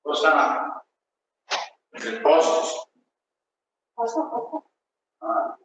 Cosa? Il posto? Ah.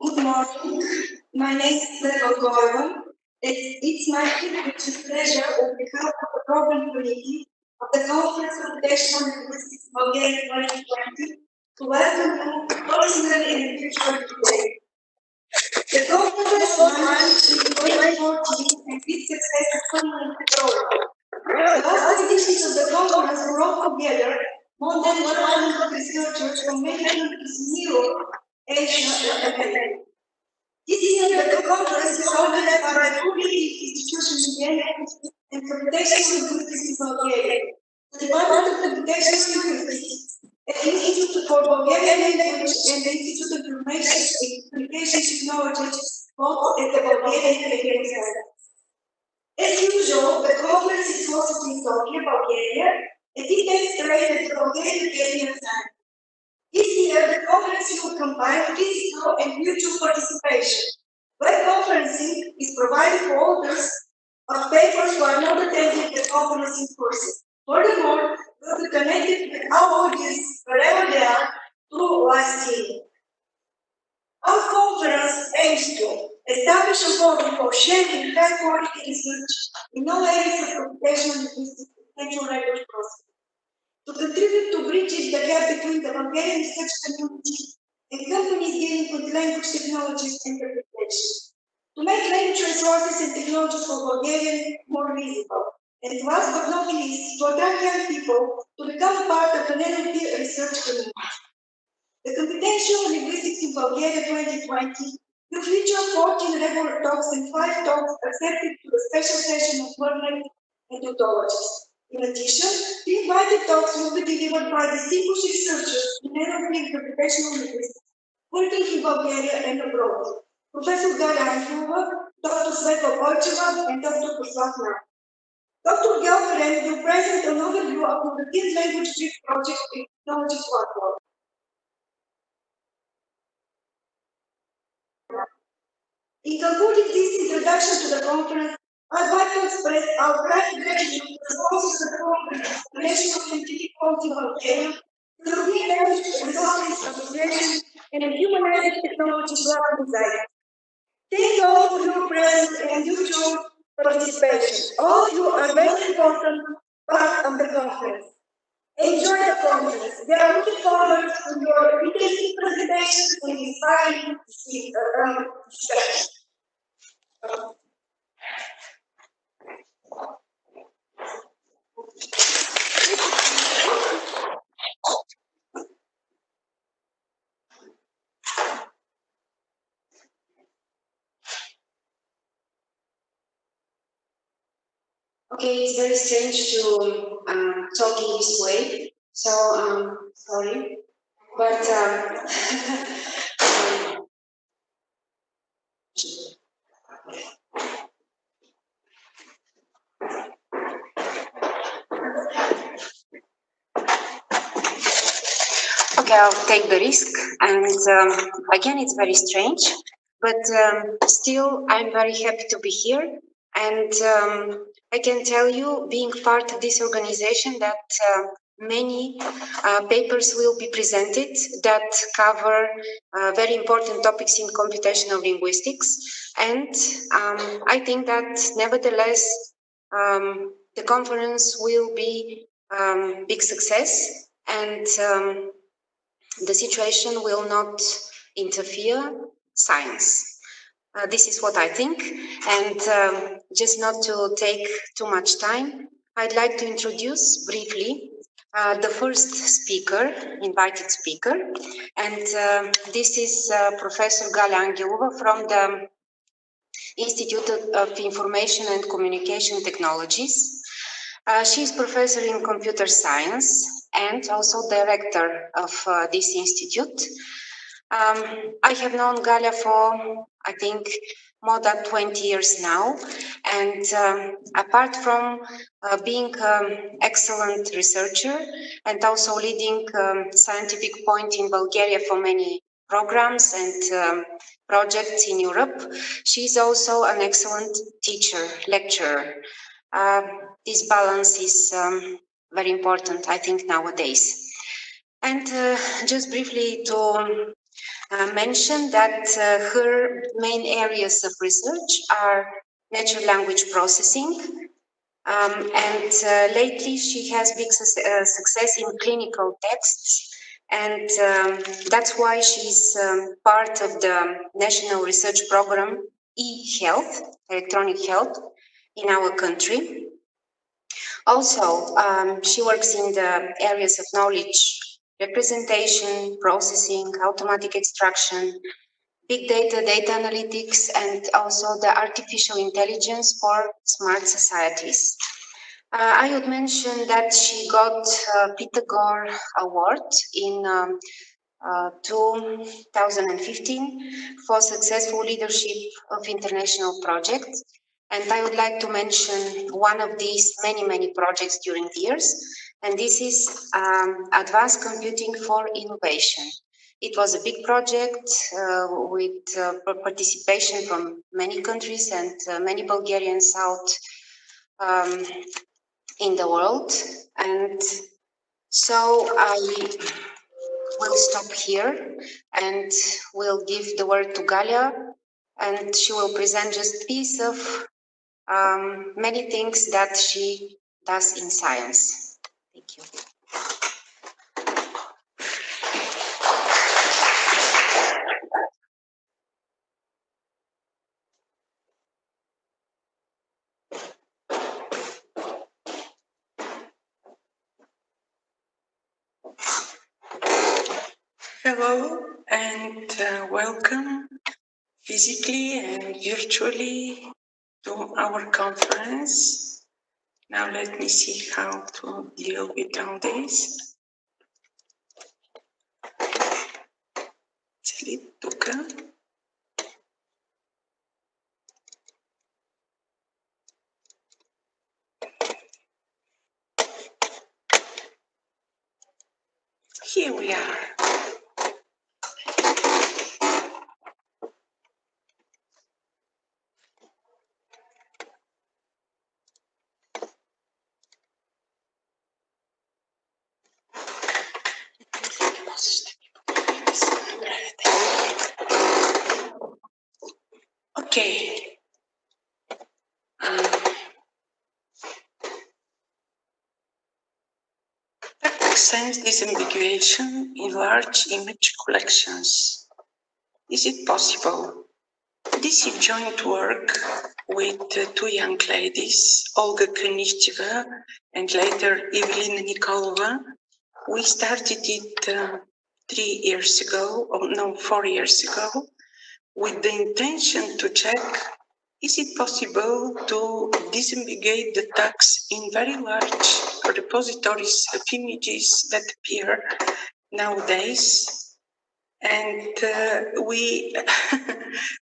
Good morning. My name is Svetla Koeva. It's my privilege pleasure on behalf of the Program Committee of the Conference of Computational Linguistics Bulgarian 2020 to welcome you personally and virtually today. The conference launched in 2014 and its success is permanently growing. The last editions of the conference brought together more than 100 researchers from many countries in Europe, Asia, and America. This year, the conference is organized by the Public Institution in Vienna and Computational Linguistics in Bulgaria, the Department of Computational Linguistics, the Institute for Bulgarian Language, and the Institute of Information and Communication Technology, both at the Bulgarian Academy. As usual, of the conference is hosted in Sofia, Bulgaria, and it takes place at the Bulgarian Academy of Science. This year, the conference will combine physical and virtual participation. Web conferencing is provided for authors of papers who are not attending the conference in person. Furthermore, we'll be connected with our audience wherever they are through live streaming. Our conference aims to establish a forum for sharing high-quality research in all areas of computational linguistics and natural language processing, to contribute to bridging the gap between the Bulgarian research community and companies dealing with language technologies and computation, to make language resources and technologies for Bulgarian more visible, and last but not least, to attract young people to become a part of the NLP research community. The Computational Linguistics in Bulgaria 2020 will feature 14 regular talks and 5 talks accepted to the special session of learning and tautologists. In addition, the invited talks will be delivered by distinguished researchers in NLP and computational linguistics, working in Bulgaria and abroad. Professor Galia, Angelova, Dr. Svetla, and Dr. Sofia. Dr. Gakuin will present an overview of the European Language Tree Project and Technology Platform. In concluding this introduction to the conference, I'd like to express our gratitude to the sponsors of the conference, the National Scientific Council of Bulgaria, the European Language Resources Association, and the Humanized Technology Platform Design. Thank you all for your presence and mutual participation. All of you are very important part of the conference. Enjoy the conference. We are looking forward to your interesting presentations and inspiring discussions. Okay, it's very strange to talk in this way, so sorry, but okay, I'll take the risk, and again, it's very strange, but still, I'm very happy to be here, and I can tell you, being part of this organization, that many papers will be presented that cover very important topics in computational linguistics, and I think that nevertheless the conference will be big success, and the situation will not interfere science. This is what I think, and just not to take too much time, I'd like to introduce briefly the first speaker, invited speaker, and this is Professor Galia Angelova from the Institute of Information and Communication Technologies. She is professor in computer science and also director of this institute. I have known Galia for, I think, more than 20 years now, and apart from being an excellent researcher and also leading scientific point in Bulgaria for many programs and projects in Europe, she is also an excellent teacher, lecturer. This balance is very important, I think, nowadays. And just briefly to mention that her main areas of research are natural language processing, and lately she has big success in clinical texts, and that's why she's part of the national research program e-health, electronic health, in our country. Also, she works in the areas of knowledge representation, processing, automatic extraction, big data, data analytics, and also the artificial intelligence for smart societies. I would mention that she got a Pythagore Award in 2015 for successful leadership of international projects. And I would like to mention one of these many projects during the years, and this is Advanced Computing for Innovation. It was a big project with participation from many countries and many Bulgarians out in the world. And so I will stop here and will give the word to Galia, and she will present just a piece of many things that she does in science. Thank you. Hello and welcome physically and virtually to our conference. Now let me see how to deal with all this. Here we are. Okay. Sense disambiguation in large image collections. Is it possible? This is joint work with two young ladies, Olga Krinicheva and later Evelina Nikolova. We started it 4 years ago, with the intention to check, is it possible to disambiguate the text in very large repositories of images that appear nowadays? And we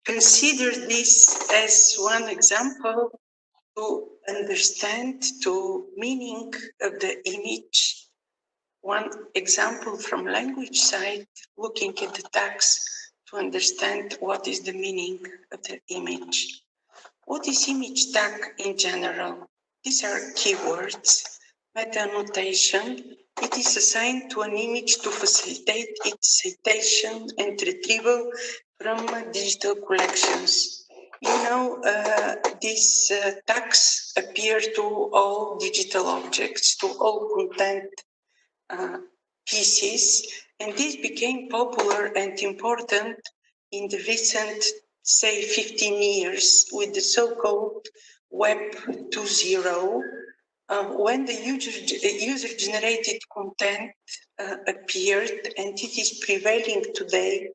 consider this as one example to understand the meaning of the image. One example from language side, looking at the text to understand what is the meaning of the image. What is image tag in general? These are keywords, meta-annotation. It is assigned to an image to facilitate its citation and retrieval from digital collections. You know, these tags appear to all digital objects, to all content pieces, and this became popular and important in the recent, say, 15 years with the so-called Web 2.0, when the user-generated content appeared, and it is prevailing today.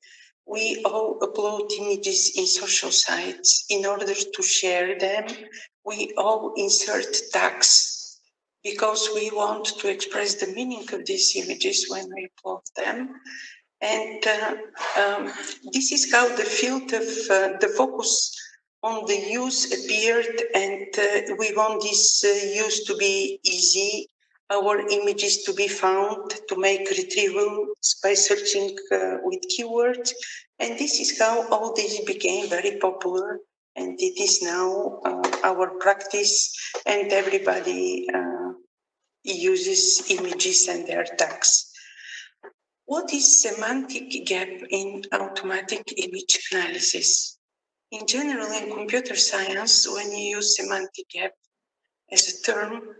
We all upload images in social sites. In order to share them, we all insert tags because we want to express the meaning of these images when we upload them. And this is how the field of the focus on the use appeared, and we want this use to be easy, our images to be found, to make retrieval by searching with keywords. And this is how all this became very popular, and it is now our practice, and everybody uses images and their tags. What is semantic gap in automatic image analysis? In general, in computer science, when you use semantic gap as a term,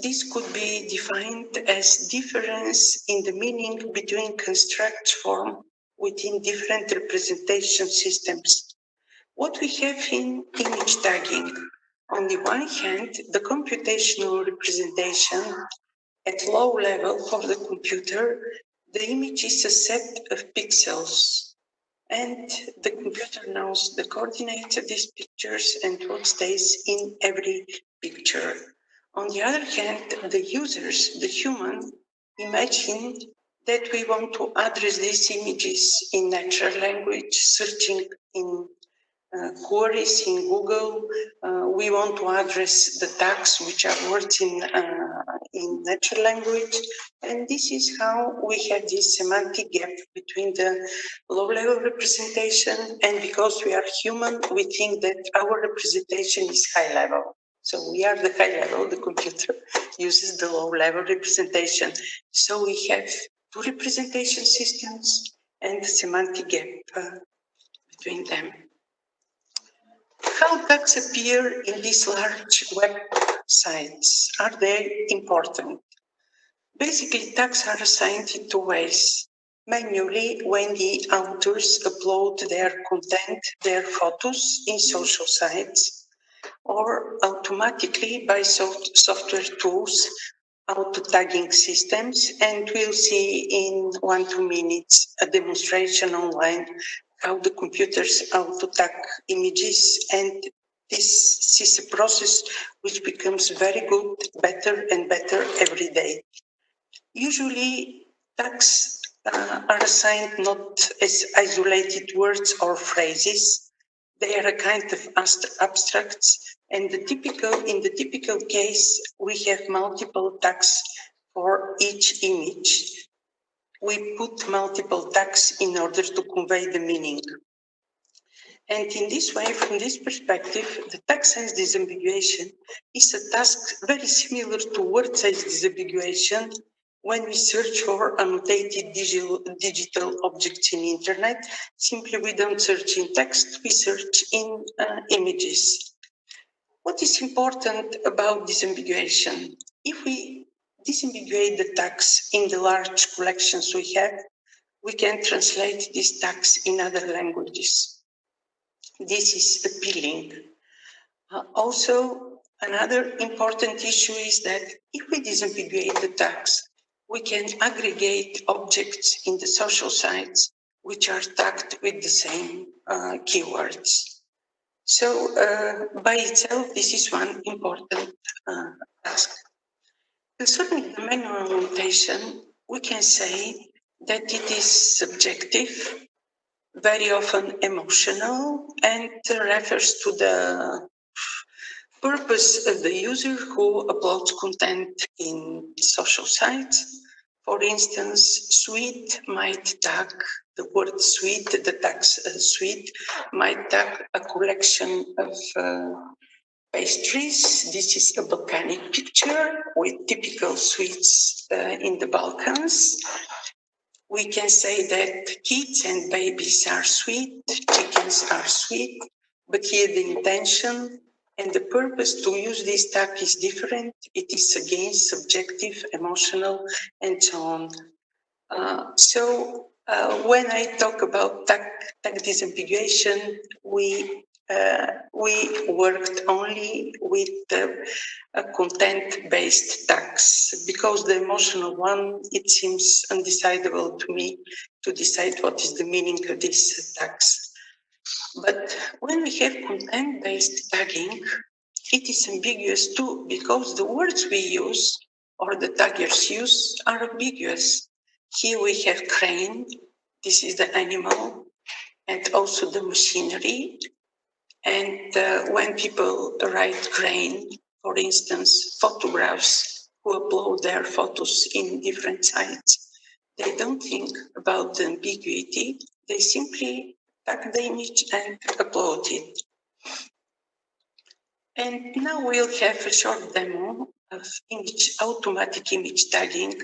this could be defined as difference in the meaning between construct form within different representation systems. What we have in image tagging, on the one hand, the computational representation at low level for the computer, the image is a set of pixels, and the computer knows the coordinates of these pictures and what stays in every picture. On the other hand, the users, the human, imagine that we want to address these images in natural language, searching in queries in Google. We want to address the tags which are words in natural language. And this is how we have this semantic gap between the low-level representation, and because we are human, we think that our representation is high-level. So we are the high-level, the computer uses the low-level representation. So we have two representation systems and the semantic gap between them. How tags appear in these large websites? Are they important? Basically, tags are assigned in two ways. Manually, when the authors upload their content, their photos in social sites, or automatically by software tools, auto-tagging systems, and we'll see in 1-2 minutes a demonstration online how the computers auto-tag images, and this is a process which becomes very good, better and better every day. Usually, tags are assigned not as isolated words or phrases. They are a kind of abstracts, and in the typical case, we have multiple tags for each image. We put multiple tags in order to convey the meaning. And in this way, from this perspective, the tag size disambiguation is a task very similar to word size disambiguation when we search for annotated digital objects in internet. Simply, we don't search in text, we search in images. What is important about disambiguation? If we disambiguate the tags in the large collections we have, we can translate these tags in other languages. This is appealing. Also, another important issue is that if we disambiguate the tags, we can aggregate objects in the social sites which are tagged with the same keywords. So, by itself, this is one important task. Concerning the manual notation, we can say that it is subjective, very often emotional, and refers to the purpose of the user who uploads content in social sites. For instance, sweet might tag the word sweet, the tag sweet might tag a collection of pastries. This is a Balkanic picture with typical sweets in the Balkans. We can say that kids and babies are sweet, chickens are sweet, but here the intention and the purpose to use this tag is different. It is again subjective, emotional, and so on. When I talk about tag disambiguation, we worked only with content-based tags, because the emotional one, it seems undecidable to me to decide what is the meaning of these tags. But when we have content-based tagging, it is ambiguous too, because the words we use or the taggers use are ambiguous. Here we have crane, this is the animal, and also the machinery. And when people write crane, for instance, photographs who upload their photos in different sites, they don't think about the ambiguity, they simply tag the image and upload it. And now we'll have a short demo of automatic image tagging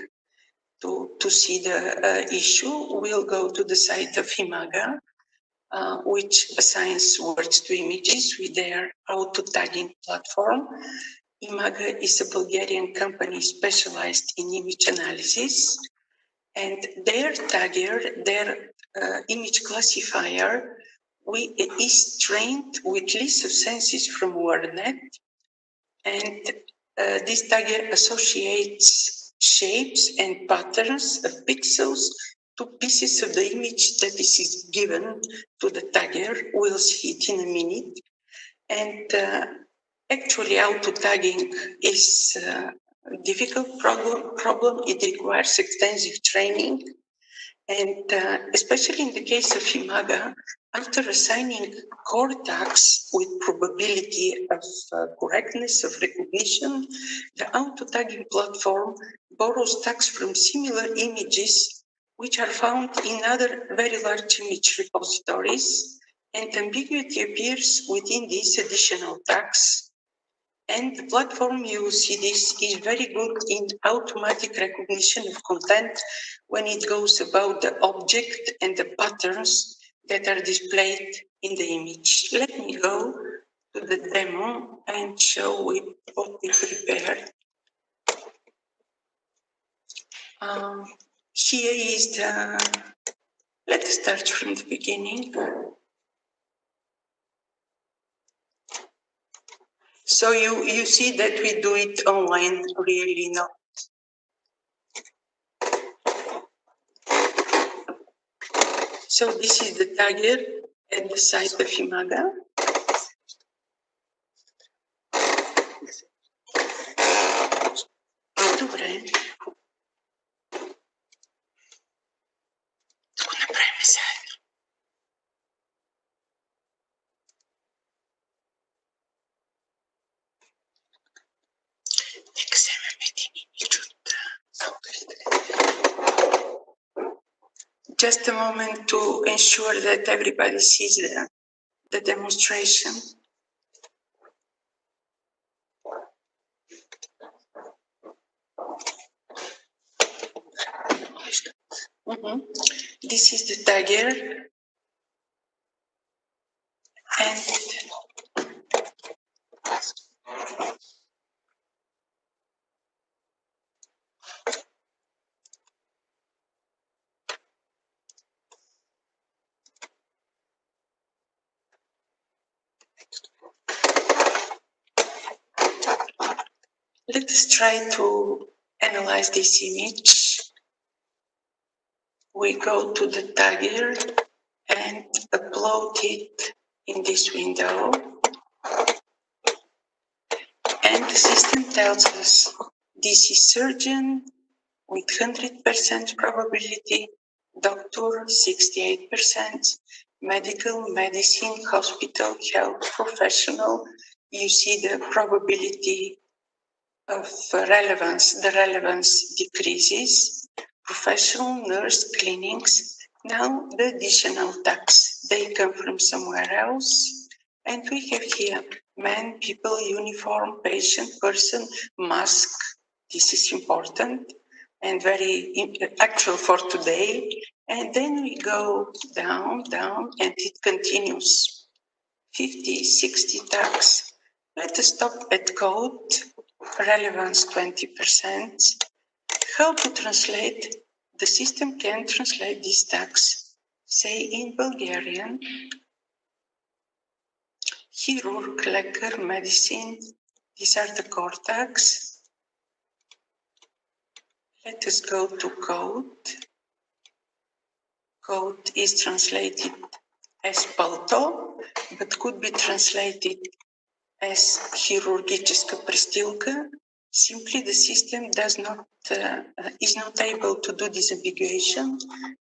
to see the issue. We'll go to the site of Imaga, which assigns words to images with their auto-tagging platform. Imaga is a Bulgarian company specialized in image analysis, and their tagger, their image classifier, is trained with lists of senses from WordNet, and this tagger associates shapes and patterns of pixels to pieces of the image that is given to the tagger. We'll see it in a minute. And actually, auto-tagging is a difficult problem. It requires extensive training. And especially in the case of Imaga, after assigning core tags with probability of correctness of recognition, the auto-tagging platform borrows tags from similar images which are found in other very large image repositories, and ambiguity appears within these additional tags. And the platform, you see this, is very good in automatic recognition of content when it goes about the object and the patterns that are displayed in the image. Let me go to the demo and show what we prepared. Here is the, let's start from the beginning. So you see that we do it online, really not. So this is the tagger at the site of Imaga. Добре. Го направим заедно. Нека вземем един имидж от авторите. Just a moment to ensure that everybody sees the demonstration. This is the tagger, and let us try to analyze this image. We go to the tagger and upload it in this window. And the system tells us this is surgeon with 100% probability, doctor 68%, medical, medicine, hospital, health professional. You see the probability of relevance, the relevance decreases. Professional, nurse, clinics. Now the additional tags, they come from somewhere else. And we have here man, people, uniform, patient, person, mask. This is important and very actual for today. And then we go down, down, and it continues. 50, 60 tags. Let us stop at code, relevance 20%. How to translate? The system can translate these tags, say in Bulgarian, chirurg, lekar, medicine. These are the core tags. Let us go to code. Code is translated as palto, but could be translated as хирургическа престилка. Simply the system is not able to do disambiguation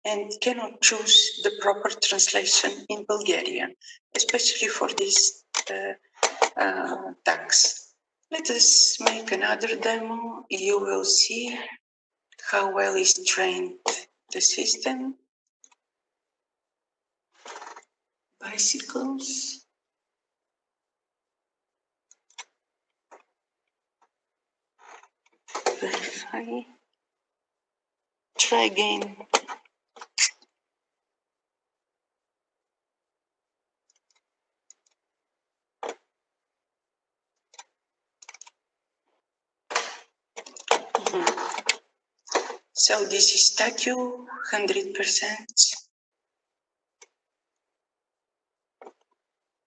and cannot choose the proper translation in Bulgarian, especially for these tags. Let us make another demo. You will see how well is trained the system. Bicycles. Verify. Try again. So this is statue, 100%.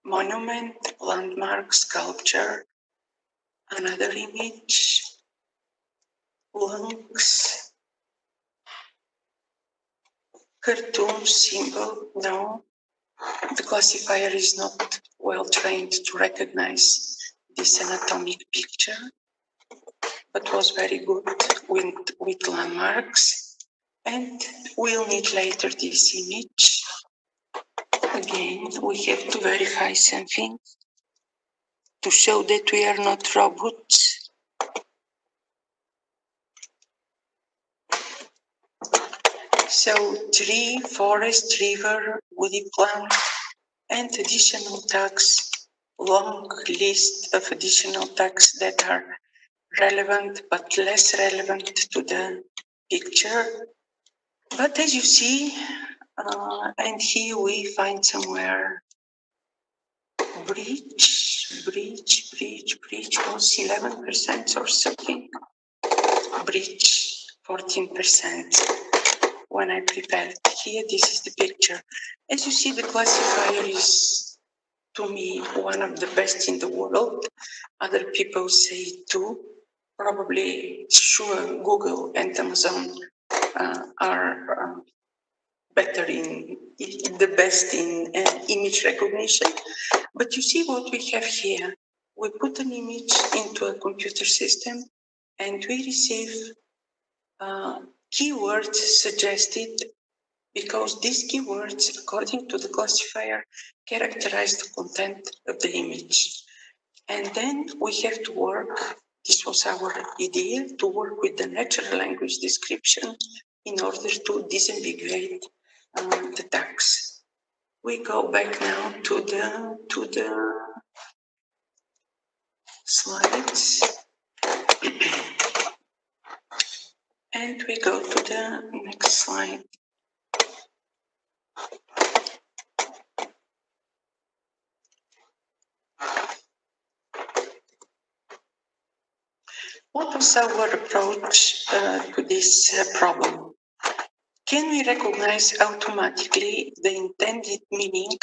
Monument, landmark, sculpture, another image, lungs, cartoon, symbol, no. The classifier is not well trained to recognize this anatomic picture, but was very good with landmarks. And we'll need later this image. Again, we have to verify something to show that we are not robots. So tree, forest, river, woody plant, and additional tags, long list of additional tags that are relevant but less relevant to the picture. But as you see, and here we find somewhere breach was 11% or something. Breach 14%. When I prepared here, this is the picture. As you see, the classifier is, to me, one of the best in the world. Other people say too. Probably, sure, Google and Amazon are better in the best in image recognition. But you see what we have here. We put an image into a computer system and we receive keywords suggested because these keywords, according to the classifier, characterize the content of the image. And then we have to work, this was our idea, to work with the natural language description in order to disambiguate the tags. We go back now to the slides. And we go to the next slide. What was our approach to this problem? Can we recognize automatically the intended meaning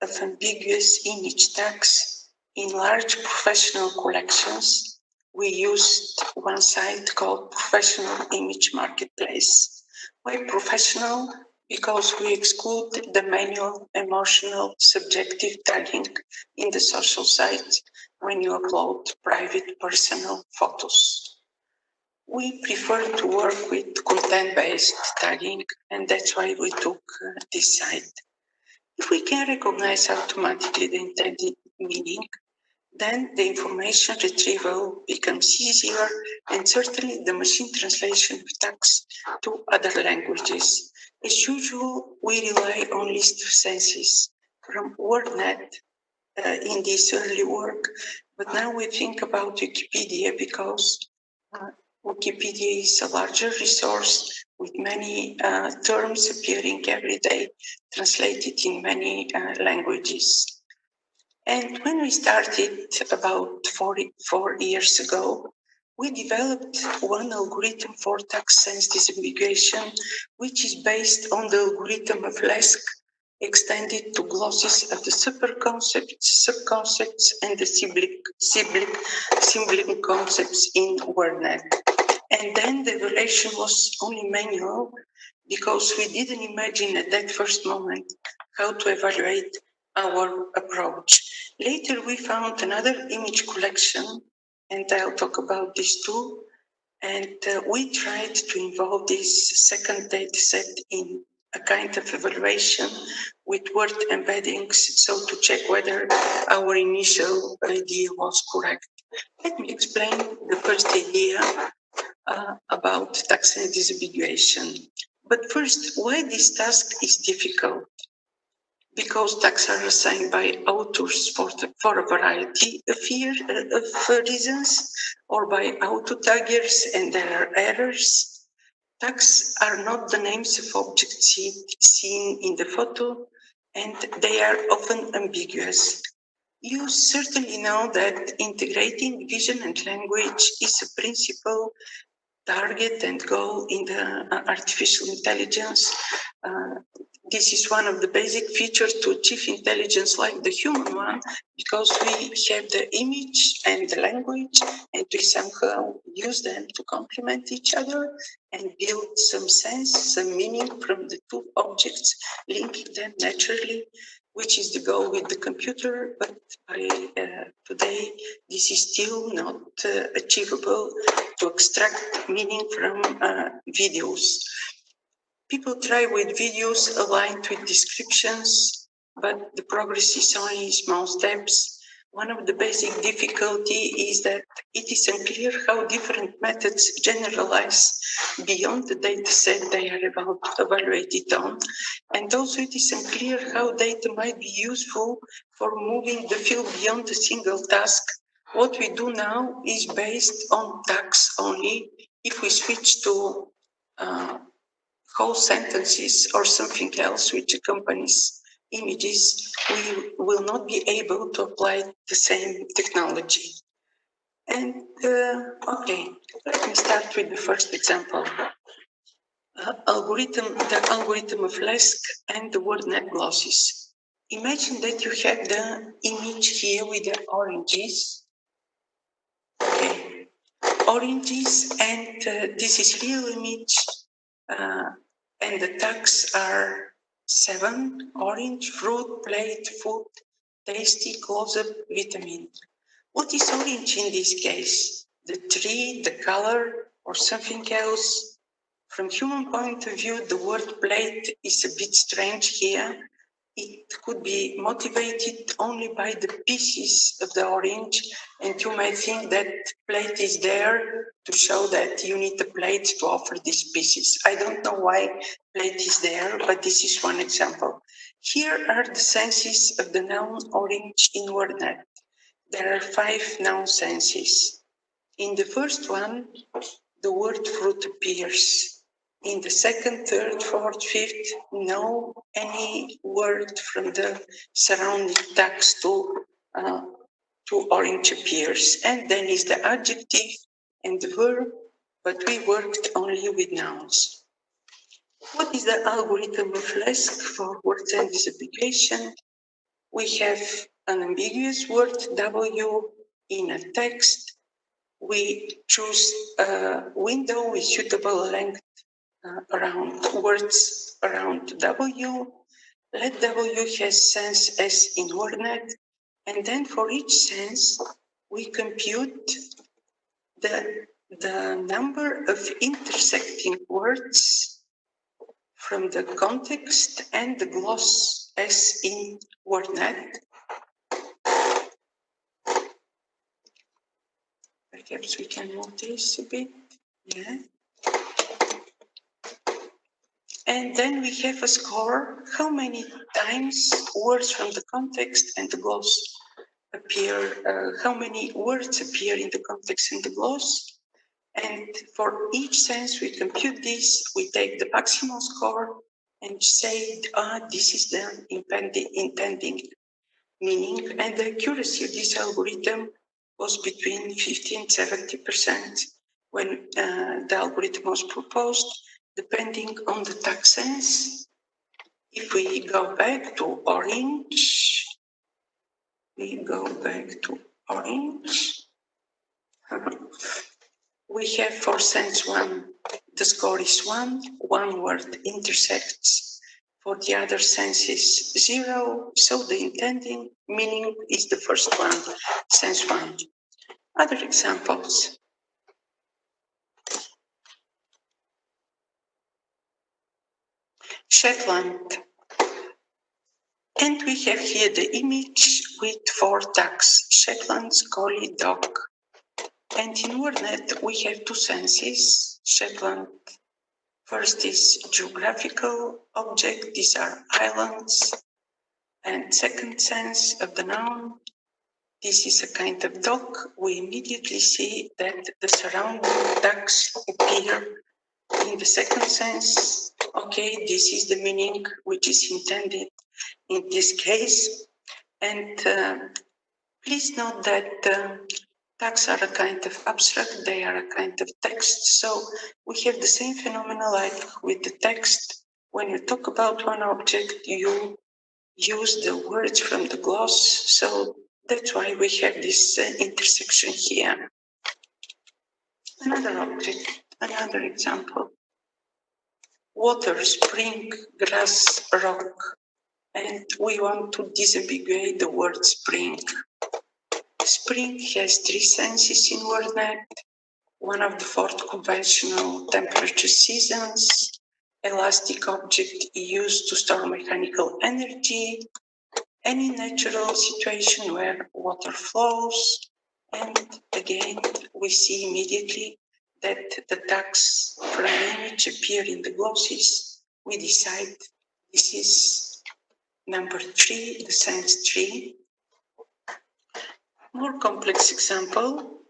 of ambiguous image tags in large professional collections? We used one site called Professional Image Marketplace. Why professional? Because we exclude the manual, emotional, subjective tagging in the social sites when you upload private personal photos. We prefer to work with content-based tagging, and that's why we took this site. If we can recognize automatically the intended meaning, then the information retrieval becomes easier, and certainly the machine translation of tags to other languages. As usual, we rely on list of senses from WordNet in this early work, but now we think about Wikipedia because Wikipedia is a larger resource with many terms appearing every day, translated in many languages. And when we started about 4 years ago, we developed one algorithm for tag sense disambiguation, which is based on the algorithm of Lesk, extended to glosses of the superconcepts, subconcepts, and the sibling concepts in WordNet. And then the evaluation was only manual because we didn't imagine at that first moment how to evaluate our approach. Later, we found another image collection, and I'll talk about this too. And we tried to involve this second data set in a kind of evaluation with word embeddings, so to check whether our initial idea was correct. Let me explain the first idea about taxonomy disambiguation. But first, why this task is difficult? Because tags are assigned by authors for a variety of reasons, or by auto-taggers, and there are errors. Tags are not the names of objects seen in the photo, and they are often ambiguous. You certainly know that integrating vision and language is a principal target and goal in the artificial intelligence. This is one of the basic features to achieve intelligence like the human one, because we have the image and the language, and we somehow use them to complement each other and build some sense, some meaning from the two objects, linking them naturally, which is the goal with the computer. But by today, this is still not achievable to extract meaning from videos. People try with videos aligned with descriptions, but the progress is only in small steps. One of the basic difficulty is that it is unclear how different methods generalize beyond the data set they are about to evaluate it on. And also it is unclear how data might be useful for moving the field beyond a single task. What we do now is based on tasks only. If we switch to whole sentences or something else which accompanies images, we will not be able to apply the same technology. And okay, let me start with the first example. The algorithm of LESC and the word net glosses. Imagine that you have the image here with the oranges. Okay, oranges, and this is real image, and the tags are 7, orange, fruit, plate, food, tasty, close-up, vitamin. What is orange in this case? The tree, the color, or something else? From human point of view, the word plate is a bit strange here. It could be motivated only by the pieces of the orange, and you might think that plate is there to show that you need a plate to offer these pieces. I don't know why plate is there, but this is one example. Here are the senses of the noun orange in WordNet. There are 5 noun senses. In the first one, the word fruit appears. In the second, third, fourth, fifth, no any word from the surrounding tags to orange appears. And then is the adjective and the verb, but we worked only with nouns. What is the algorithm of LESC for words and disambiguation? We have an ambiguous word W in a text. We choose a window with suitable length around words around W. Let W has sense S in WordNet, and then for each sense we compute the number of intersecting words from the context and the gloss S in WordNet. Perhaps we can move this a bit, yeah. And then we have a score, how many times words from the context and the gloss appear, how many words appear in the context and the gloss. And for each sense we compute this, we take the maximal score and say, this is the intending meaning. And the accuracy of this algorithm was between 50 and 70% when the algorithm was proposed, depending on the tag sense. If we go back to orange, we have for sense 1, the score is 1 word intersects. For the other senses 0, so the intending meaning is the first one, sense 1. Other examples. Shetland. And we have here the image with 4 tags, Shetland, collie, dog. And in WordNet we have 2 senses, Shetland. First is geographical object, these are islands. And second sense of the noun, this is a kind of dog. We immediately see that the surrounding tags appear in the second sense. Okay, this is the meaning which is intended in this case. And please note that tags are a kind of abstract, they are a kind of text. So we have the same phenomena like with the text. When you talk about one object, you use the words from the gloss. So that's why we have this intersection here. Another object, another example. Water, spring, grass, rock. And we want to disambiguate the word spring. Spring has 3 senses in WordNet. One of the 4 conventional temperature seasons, elastic object used to store mechanical energy, any natural situation where water flows, and again, we see immediately that the tags from the image appear in the glosses. We decide this is number 3, the sense tree. More complex example,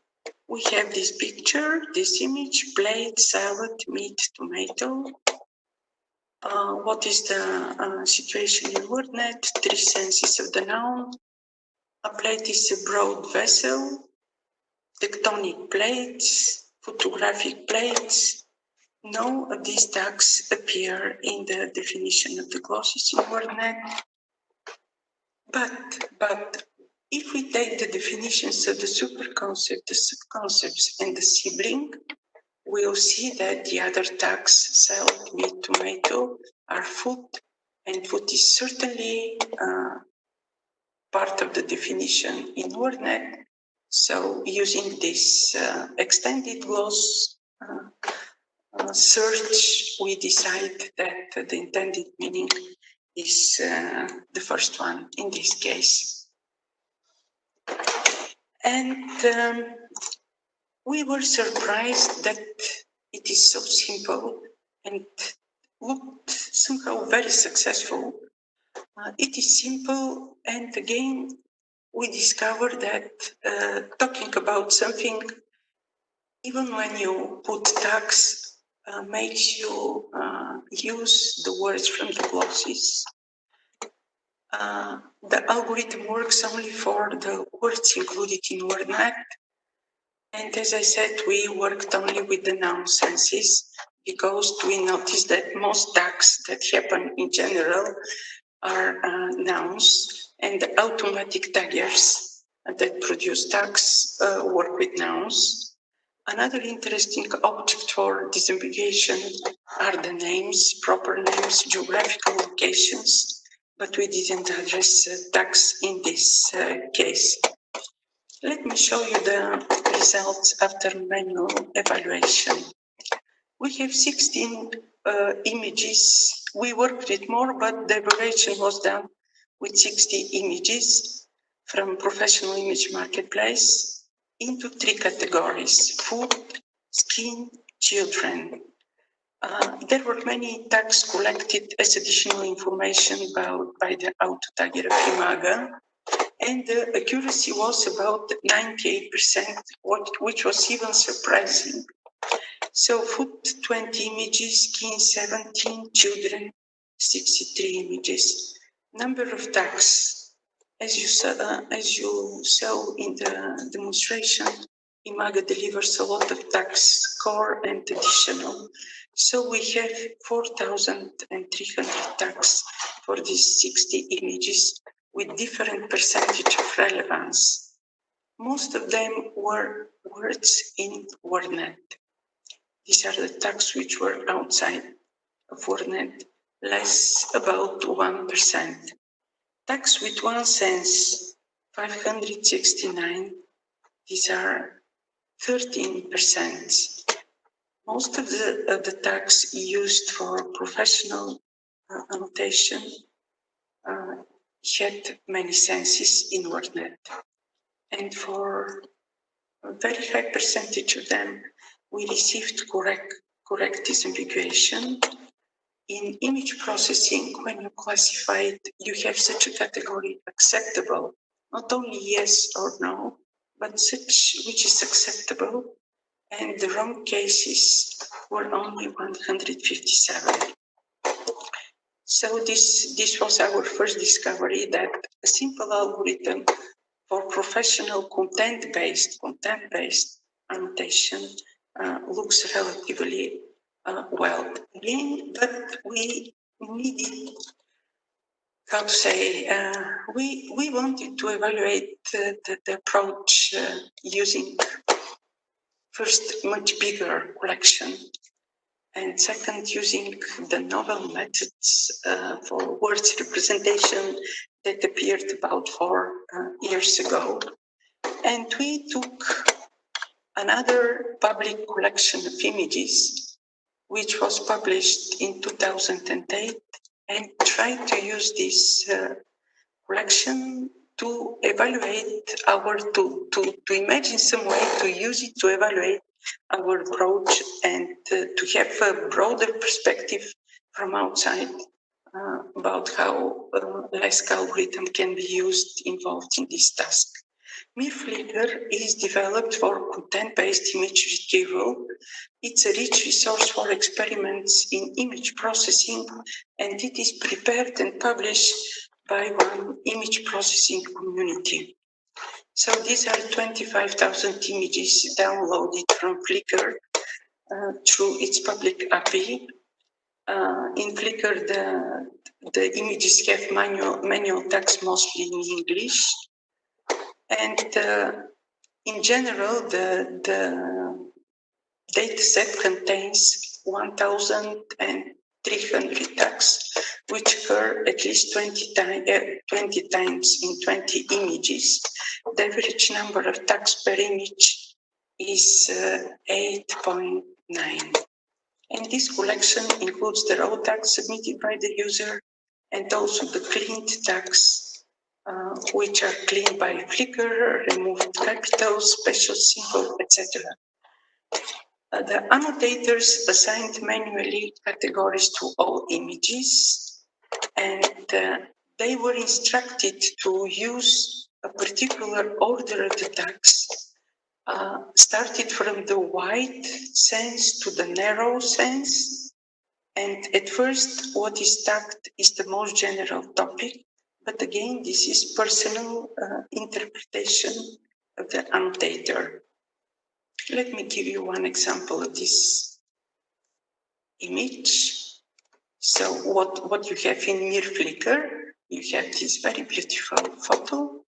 we have this picture, this image, plate, salad, meat, tomato. What is the situation in WordNet? 3 senses of the noun. A plate is a broad vessel, tectonic plates, photographic plates. No of these tags appear in the definition of the glosses in WordNet. But if we take the definitions of the superconcept, the subconcepts, and the sibling, we'll see that the other tags, salad, meat, tomato, are food, and food is certainly part of the definition in WordNet. So using this extended gloss search, we decide that the intended meaning is the first one in this case. And we were surprised that it is so simple and looked somehow very successful. It is simple, and again, we discovered that talking about something, even when you put tags, makes you use the words from the glosses. The algorithm works only for the words included in WordNet. And as I said, we worked only with the noun senses because we noticed that most tags that happen in general are nouns, and the automatic taggers that produce tags work with nouns. Another interesting object for disambiguation are the names, proper names, geographical locations, but we didn't address tags in this case. Let me show you the results after manual evaluation. We have 16 images. We worked with more, but the evaluation was done with 60 images from Professional Image Marketplace into 3 categories: food, skin, children. There were many tags collected as additional information by the auto-tagger of Imaga, and the accuracy was about 98%, which was even surprising. So food 20 images, skin 17, children 63 images. Number of tags, as you saw in the demonstration, Imaga delivers a lot of tags, core and additional. So we have 4,300 tags for these 60 images with different percentage of relevance. Most of them were words in WordNet. These are the tags which were outside of WordNet, less about 1%. Tags with one sense, 569, these are 13%. Most of the tags used for professional annotation had many senses in WordNet. And for a very high percentage of them, we received correct disambiguation. In image processing, when you classify it, you have such a category acceptable, not only yes or no, but such which is acceptable, and the wrong cases were only 157. So this was our first discovery that a simple algorithm for professional content-based annotation looks relatively well again, but we needed, how to say, we wanted to evaluate the approach using first much bigger collection, and second using the novel methods for words representation that appeared about 4 years ago. And we took another public collection of images which was published in 2008, and tried to use this collection to evaluate to imagine some way to use it to evaluate our approach and to have a broader perspective from outside about how Lesk algorithm can be involved in this task. MirFlicker is developed for content-based image retrieval. It's a rich resource for experiments in image processing, and it is prepared and published by one image processing community. So these are 25,000 images downloaded from Flickr through its public API. In Flickr, the images have manual text, mostly in English. And in general, the data set contains 1,300 tags, which occur at least 20 times in 20 images. The average number of tags per image is 8.9. And this collection includes the raw tags submitted by the user and also the cleaned tags, which are cleaned by Flickr, removed capitals, special symbols, etc. The annotators assigned manually categories to all images, and they were instructed to use a particular order of the tags, started from the wide sense to the narrow sense. And at first, what is tagged is the most general topic. But again, this is personal interpretation of the annotator. Let me give you one example of this image. So what you have in MirFlicker, you have this very beautiful photo,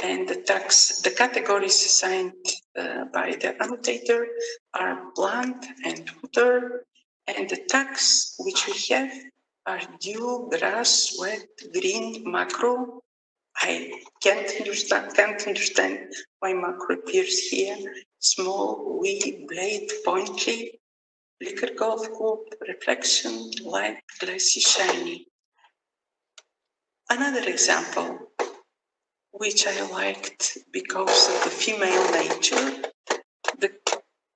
and the tags, the categories assigned by the annotator are plant and water, and the tags which we have are dew, grass, wet, green, macro. I can't understand why macro appears here. Small, wee, blade, pointy, flicker, golf club, reflection, light, glassy, shiny. Another example, which I liked because of the female nature. The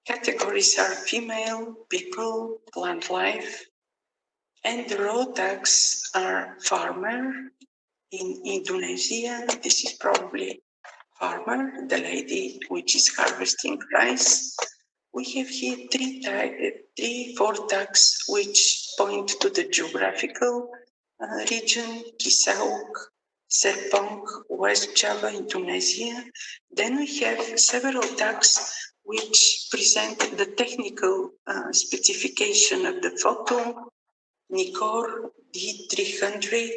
categories are female, people, plant life, and the raw tags are farmer. In Indonesia, this is probably farmer, the lady which is harvesting rice. We have here four tags which point to the geographical region, Kisauk, Serpong, West Java, Indonesia. Then we have several tags which present the technical specification of the photo, Nikkor D300,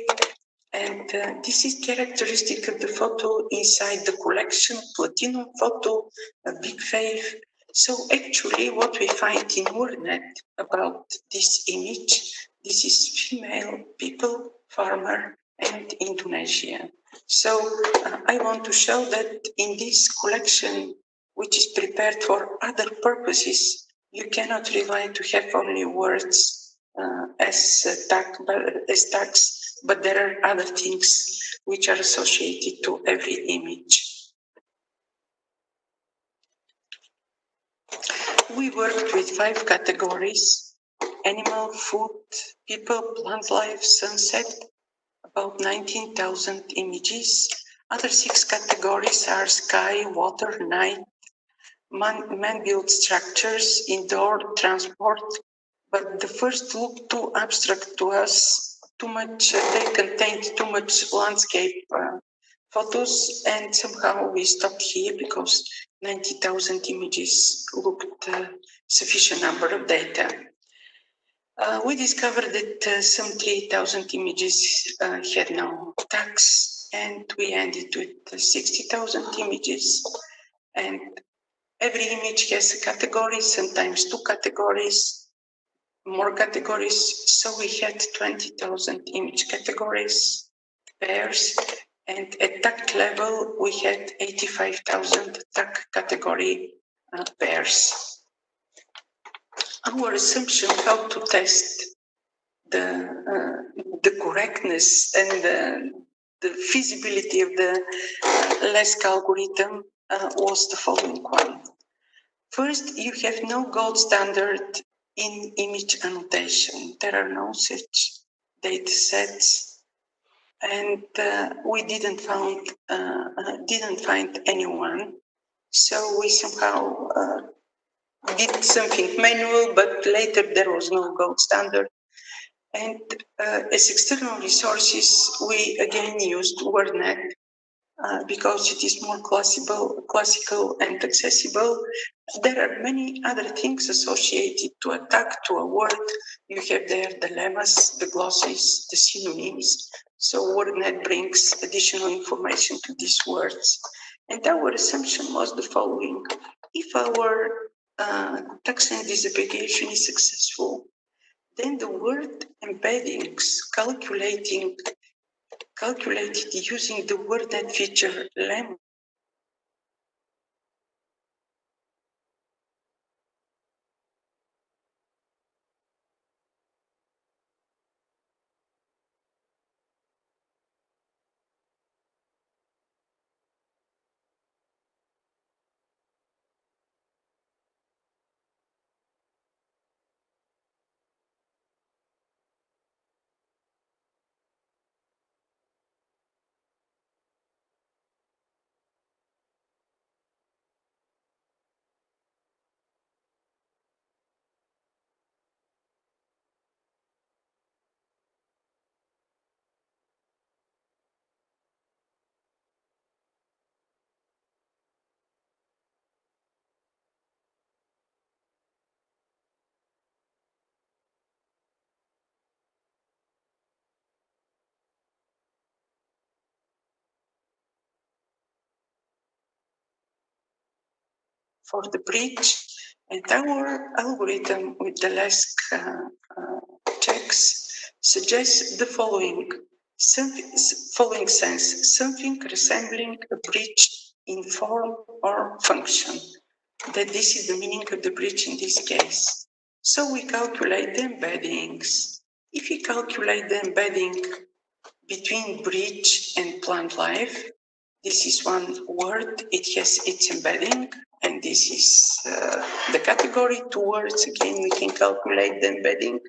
and this is characteristic of the photo inside the collection, platinum photo, a big wave. So actually what we find in WordNet about this image, this is female, people, farmer, and Indonesia. So I want to show that in this collection, which is prepared for other purposes, you cannot rely to have only words as tags, but there are other things which are associated to every image. We worked with 5 categories: animal, food, people, plant life, sunset, about 19,000 images. Other 6 categories are sky, water, night, man-built structures, indoor, transport. But the first looked too abstract to us, too much, they contained too much landscape photos, and somehow we stopped here because 90,000 images looked sufficient number of data. We discovered that some 3,000 images had no tags, and we ended with 60,000 images. And every image has a category, sometimes 2 categories, more categories. So we had 20,000 image categories, pairs, and at tag level, we had 85,000 tag category pairs. our assumption how to test the correctness and the feasibility of the LESC algorithm was the following one. First, you have no gold standard in image annotation. There are no such data sets, and we didn't find anyone. So we somehow did something manual, but later there was no gold standard. And as external resources, we again used WordNet because it is more classical and accessible. There are many other things associated to a tag, to a word. You have there the lemmas, the glosses, the synonyms. So WordNet brings additional information to these words. And our assumption was the following. If our taxon disambiguation is successful, then the word embeddings calculated using the WordNet feature lemma for the bridge, and our algorithm with the LESC checks suggests the following sense, something resembling a bridge in form or function. That this is the meaning of the bridge in this case. So we calculate the embeddings. If we calculate the embedding between bridge and plant life, this is one word, it has its embedding, and this is the category. Two words, again, we can calculate the embedding.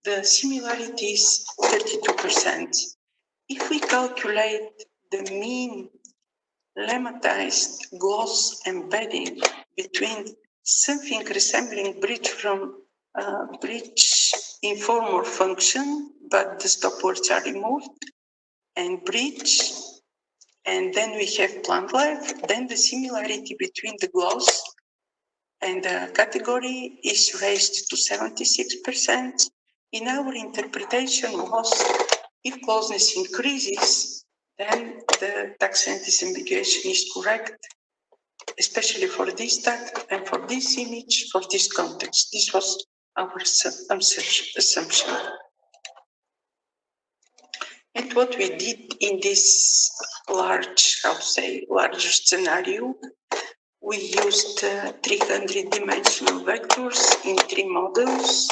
The similarity is 32%. If we calculate the mean lemmatized gloss embedding between something resembling bridge from bridge in form or function, but the stop words are removed, and bridge, and then we have plant life, then the similarity between the gloss and the category is raised to 76%. In our interpretation was, if closeness increases, then the taxon disambiguation is correct, especially for this tag and for this image, for this context. This was our assumption. And what we did in this larger scenario, we used 300-dimensional vectors in 3 models.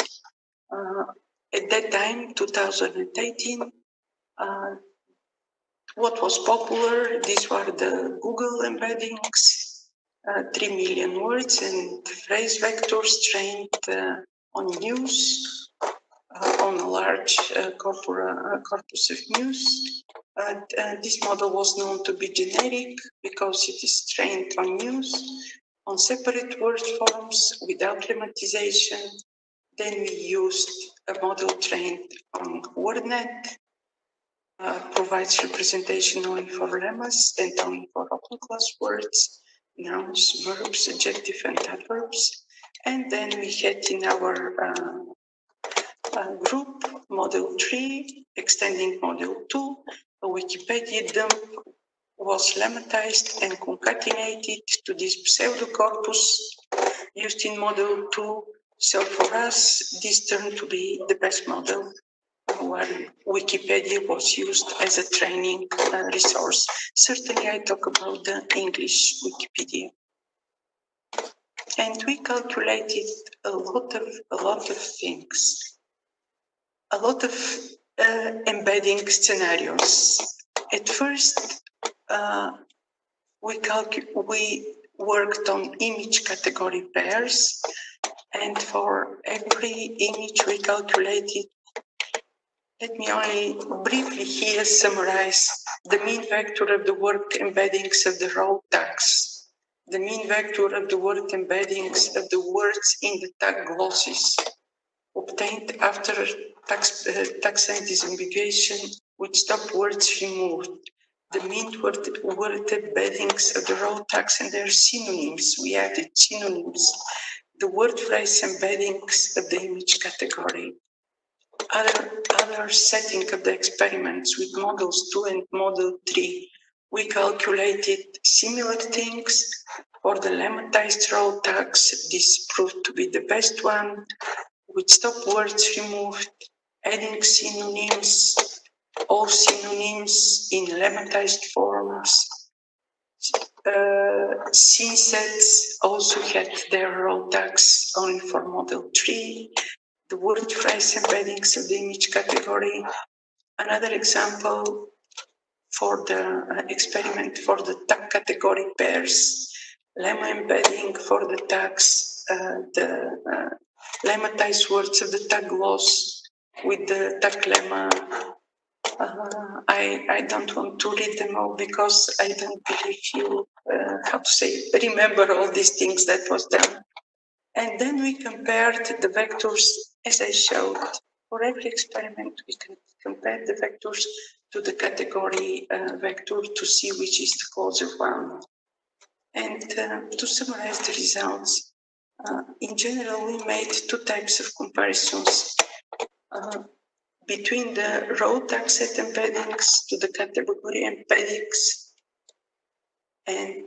At that time, 2018, what was popular, these were the Google embeddings, 3 million words and phrase vectors trained on news, on a large corpus of news. This model was known to be generic because it is trained on news, on separate word forms without lemmatization. Then we used a model trained on WordNet, provides representation only for lemmas and only for open class words, nouns, verbs, adjective, and adverbs. And then we had in our group model 3, extending model 2, a Wikipedia dump was lemmatized and concatenated to this pseudocorpus used in model 2. So for us, this turned to be the best model where Wikipedia was used as a training resource. Certainly I talk about the English Wikipedia. And we calculated a lot of things, a lot of embedding scenarios. At first, we worked on image category pairs, and for every image we calculated. Let me only briefly here summarize the mean vector of the word embeddings of the raw tags, the mean vector of the word embeddings of the words in the tag glosses obtained after taxon disambiguation with stop words removed, the mean word embeddings of the raw tags and their synonyms. We added synonyms, the word phrase embeddings of the image category. Other setting of the experiments with models 2 and model 3, we calculated similar things. For the lemmatized raw tags, this proved to be the best one, with stop words removed, adding synonyms, all synonyms in lemmatized forms. Synsets also had their raw tags only for model 3. The word phrase embeddings of the image category. Another example for the experiment for the tag category pairs. Lemma embedding for the tags, the lemmatized words of the tag gloss with the tag lemma. I don't want to read them all because I don't believe you, remember all these things that was done. And then we compared the vectors, as I showed. For every experiment, we can compare the vectors to the category vector to see which is the closer one. And to summarize the results, in general, we made two types of comparisons between the raw tag set embeddings to the category embeddings and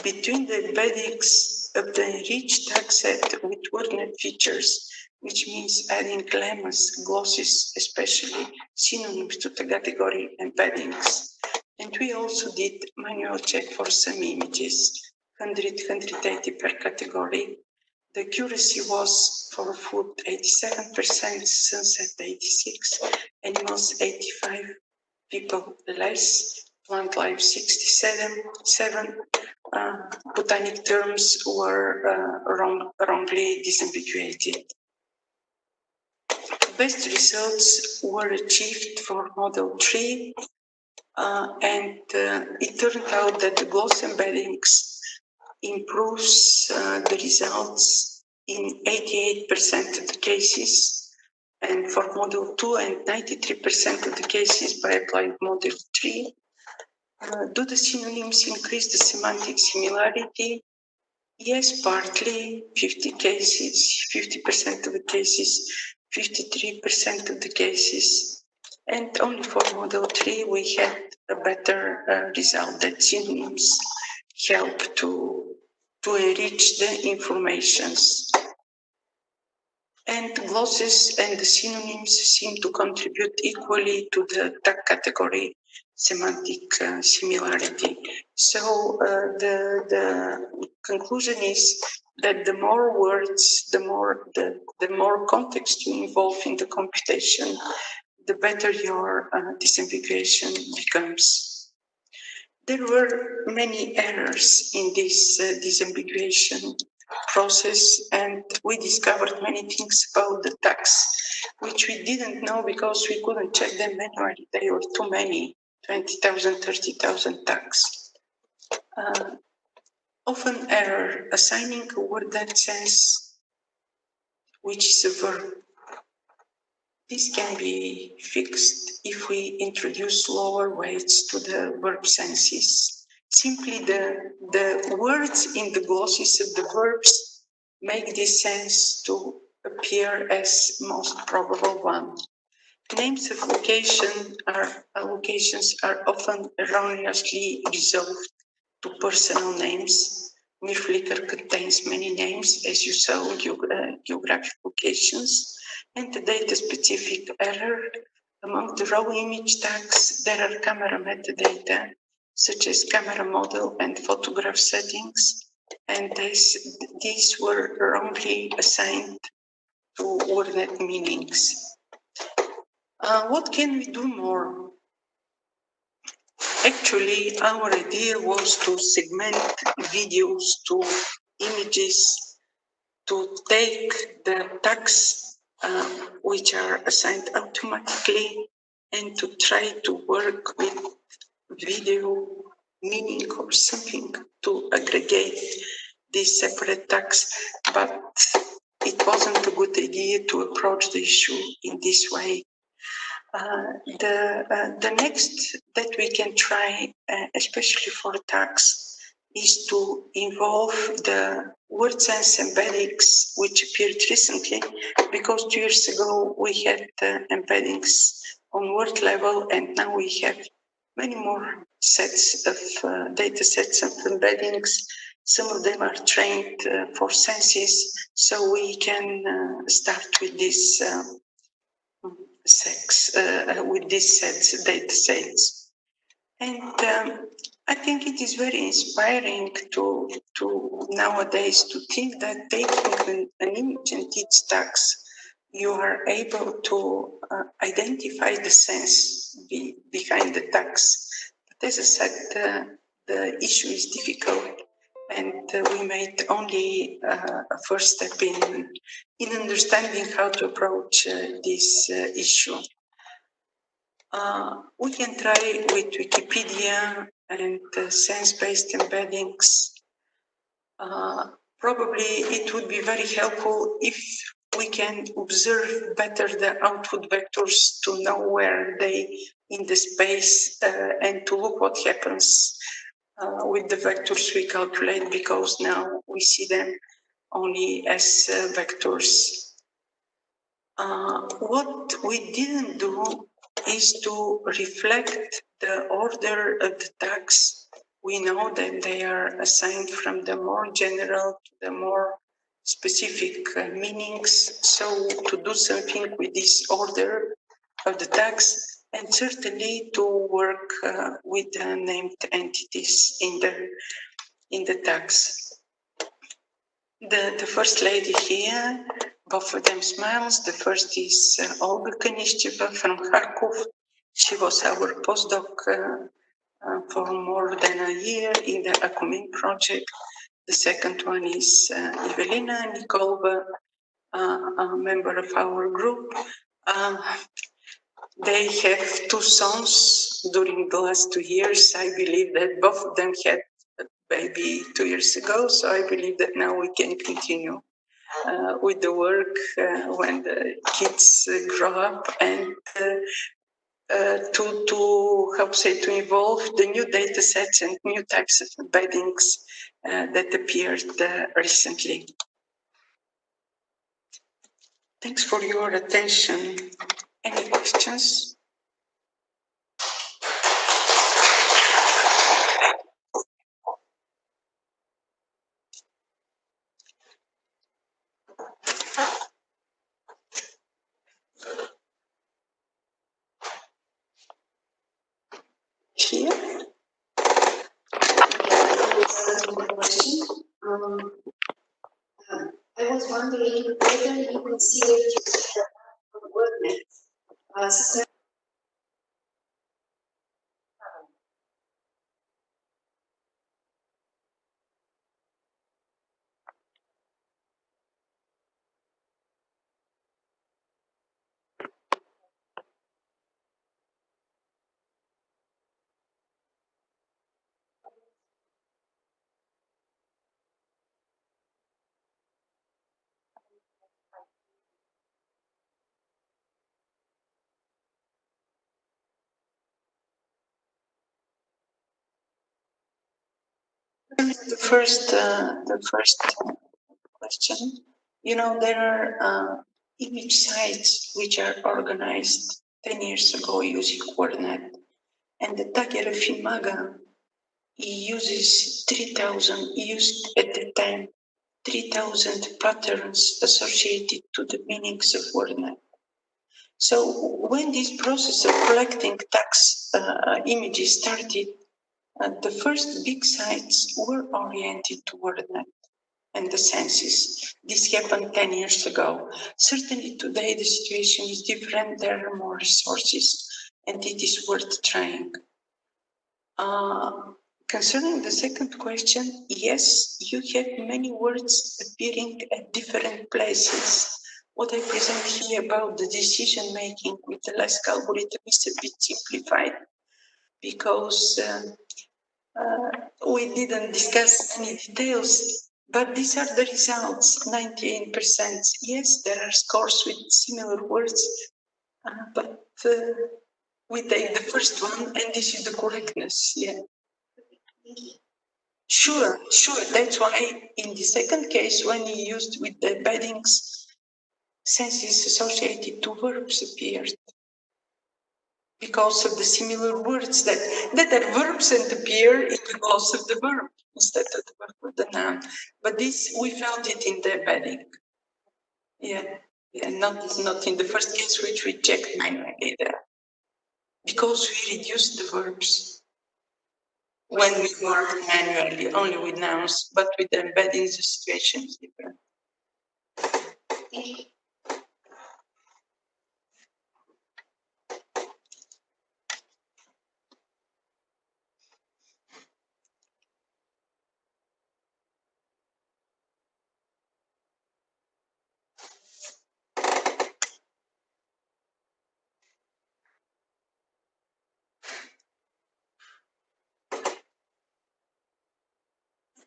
between the embeddings of the enriched tag set with wordnet features, which means adding lemmas, glosses, especially synonyms to the category embeddings. And we also did manual check for some images, 100, 180 per category. The accuracy was for food 87%, sunset 86, animals 85, people less, plant life 67, botanic terms were wrongly disambiguated. Best results were achieved for model 3, and it turned out that the gloss embeddings improves the results in 88% of the cases, and for model 2 and 93% of the cases by applied model 3. Do the synonyms increase the semantic similarity? Yes, partly, 50 cases, 50% of the cases, 53% of the cases. And only for model 3, we had a better result that synonyms help to enrich the informations. And glosses and the synonyms seem to contribute equally to the tag category semantic similarity. So the conclusion is that the more words, the more context you involve in the computation, the better your disambiguation becomes. There were many errors in this disambiguation process, and we discovered many things about the tags, which we didn't know because we couldn't check them manually. They were too many, 20,000, 30,000 tags. Often error, assigning a word that sense, which is a verb. This can be fixed if we introduce lower weights to the verb senses. Simply the words in the glosses of the verbs make this sense to appear as most probable one. Names of locations are often erroneously resolved to personal names. Mirflicker contains many names, as you saw, geographic locations, and the data-specific error. Among the raw image tags, there are camera metadata, such as camera model and photograph settings, and these were wrongly assigned to WordNet meanings. What can we do more? Actually, our idea was to segment videos to images, to take the tags which are assigned automatically, and to try to work with video meaning or something to aggregate these separate tags. But it wasn't a good idea to approach the issue in this way. The next that we can try, especially for tags, is to involve the word sense embeddings, which appeared recently, because 2 years ago we had embeddings on word level, and now we have many more sets of data sets of embeddings. Some of them are trained for senses, so we can start with this with these sets, data sets. And I think it is very inspiring to nowadays to think that taking an image and its tags, you are able to identify the sense behind the tags. But as I said, the issue is difficult, and we made only a first step in understanding how to approach this issue. We can try with Wikipedia and sense-based embeddings. Probably it would be very helpful if we can observe better the output vectors to know where they in the space and to look what happens with the vectors we calculate, because now we see them only as vectors. What we didn't do is to reflect the order of the tags. We know that they are assigned from the more general to the more specific meanings. So to do something with this order of the tags, and certainly to work with the named entities in the tags. The first lady here, both of them smiles. The first is Olga Konishcheva from Kharkov. She was our postdoc for more than a year in the Gakuin project. The second one is Evelina Nikolova, a member of our group. They have 2 sons during the last 2 years. I believe that both of them had a baby 2 years ago, so I believe that now we can continue with the work when the kids grow up, and to involve the new data sets and new types of embeddings that appeared recently. Thanks for your attention. Any questions? Here? I was wondering whether you consider WordNet The first question. You know, there are image sites which are organized 10 years ago using WordNet, and the tagger Finmaga uses 3,000, used at the time 3,000 patterns associated to the meanings of WordNet. So when this process of collecting tags images started, The first big sites were oriented toward that and the senses. This happened 10 years ago. Certainly today the situation is different. There are more resources and it is worth trying. Concerning the second question, yes, you have many words appearing at different places. What I present here about the decision making with the LASK algorithm is a bit simplified because we didn't discuss any details, but these are the results, 98%. Yes, there are scores with similar words, but we take the first one and this is the correctness, yeah. Sure. That's why in the second case, when you used with the embeddings, senses associated to verbs appeared because of the similar words that are verbs and appear in the clause of the verb instead of the verb or the noun. But this, we found it in the embedding. Yeah, not in the first case, which we checked manually there. Because we reduced the verbs. When we work manually, only with nouns, but with the embeddings, the situation is different.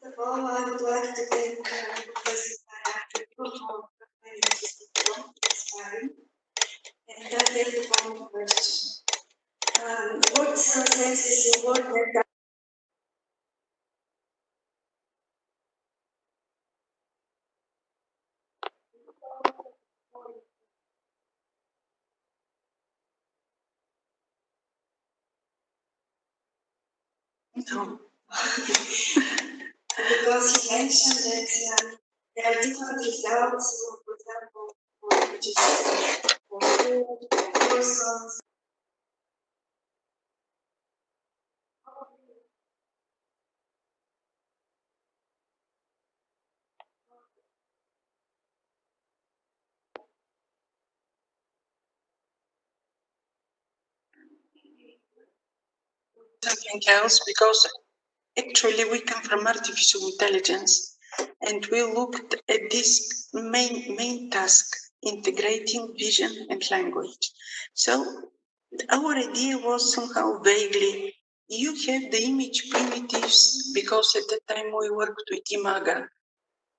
First of all, I would like to thank Prof for inspiring and that is one question. What sense is the word that No. Because you mentioned that there are different results, for example, for images, for food, for persons. Something else, because actually we come from artificial intelligence and we looked at this main task, integrating vision and language. So our idea was somehow vaguely, you have the image primitives, because at the time we worked with Imaga,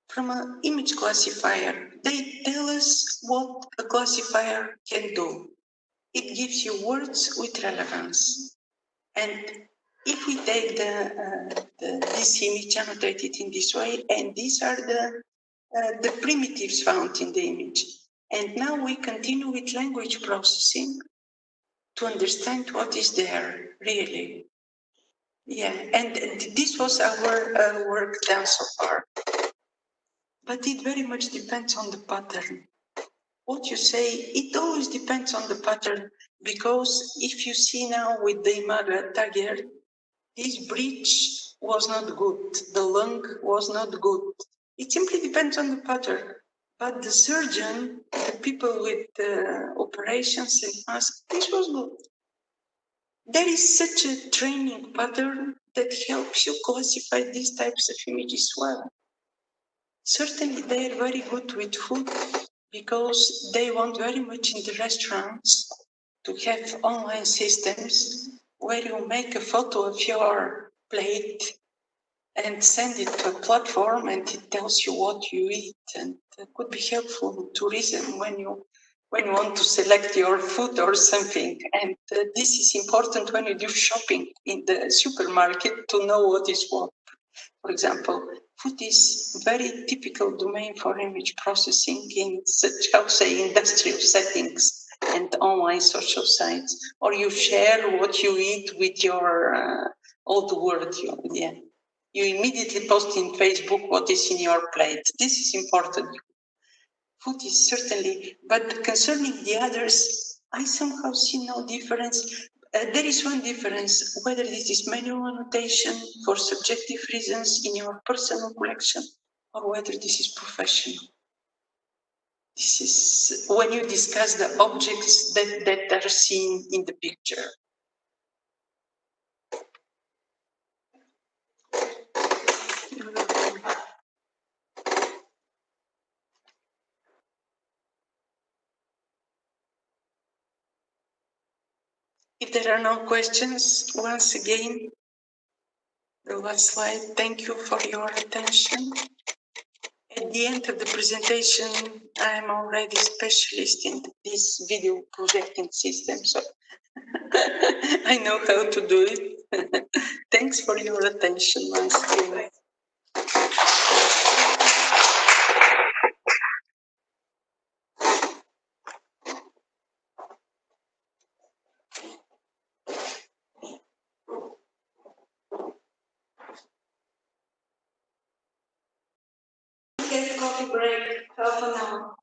from an image classifier. They tell us what a classifier can do. It gives you words with relevance. And if we take this image annotated in this way, and these are the primitives found in the image. And now we continue with language processing to understand what is there, really. Yeah, and this was our work done so far. But it very much depends on the pattern. What you say, it always depends on the pattern, because if you see now with the Imaga Tagger, his breech was not good, the lung was not good. It simply depends on the pattern. But the surgeon, the people with operations and masks, this was good. There is such a training pattern that helps you classify these types of images well. Certainly they are very good with food because they want very much in the restaurants to have online systems where you make a photo of your plate and send it to a platform and it tells you what you eat, and it could be helpful in tourism when you want to select your food or something. And this is important when you do shopping in the supermarket to know what is what. For example, food is very typical domain for image processing in such, how say, industrial settings and online social sites, or you share what you eat with your all the world. You immediately post in Facebook what is in your plate. This is important. Food is certainly, but concerning the others, I somehow see no difference. There is one difference, whether this is manual annotation for subjective reasons in your personal collection or whether this is professional. This is when you discuss the objects that are seen in the picture. If there are no questions, once again, the last slide, thank you for your attention. At the end of the presentation, I'm already specialist in this video projecting system, so I know how to do it. Thanks for your attention once again. Get coffee break, half an hour.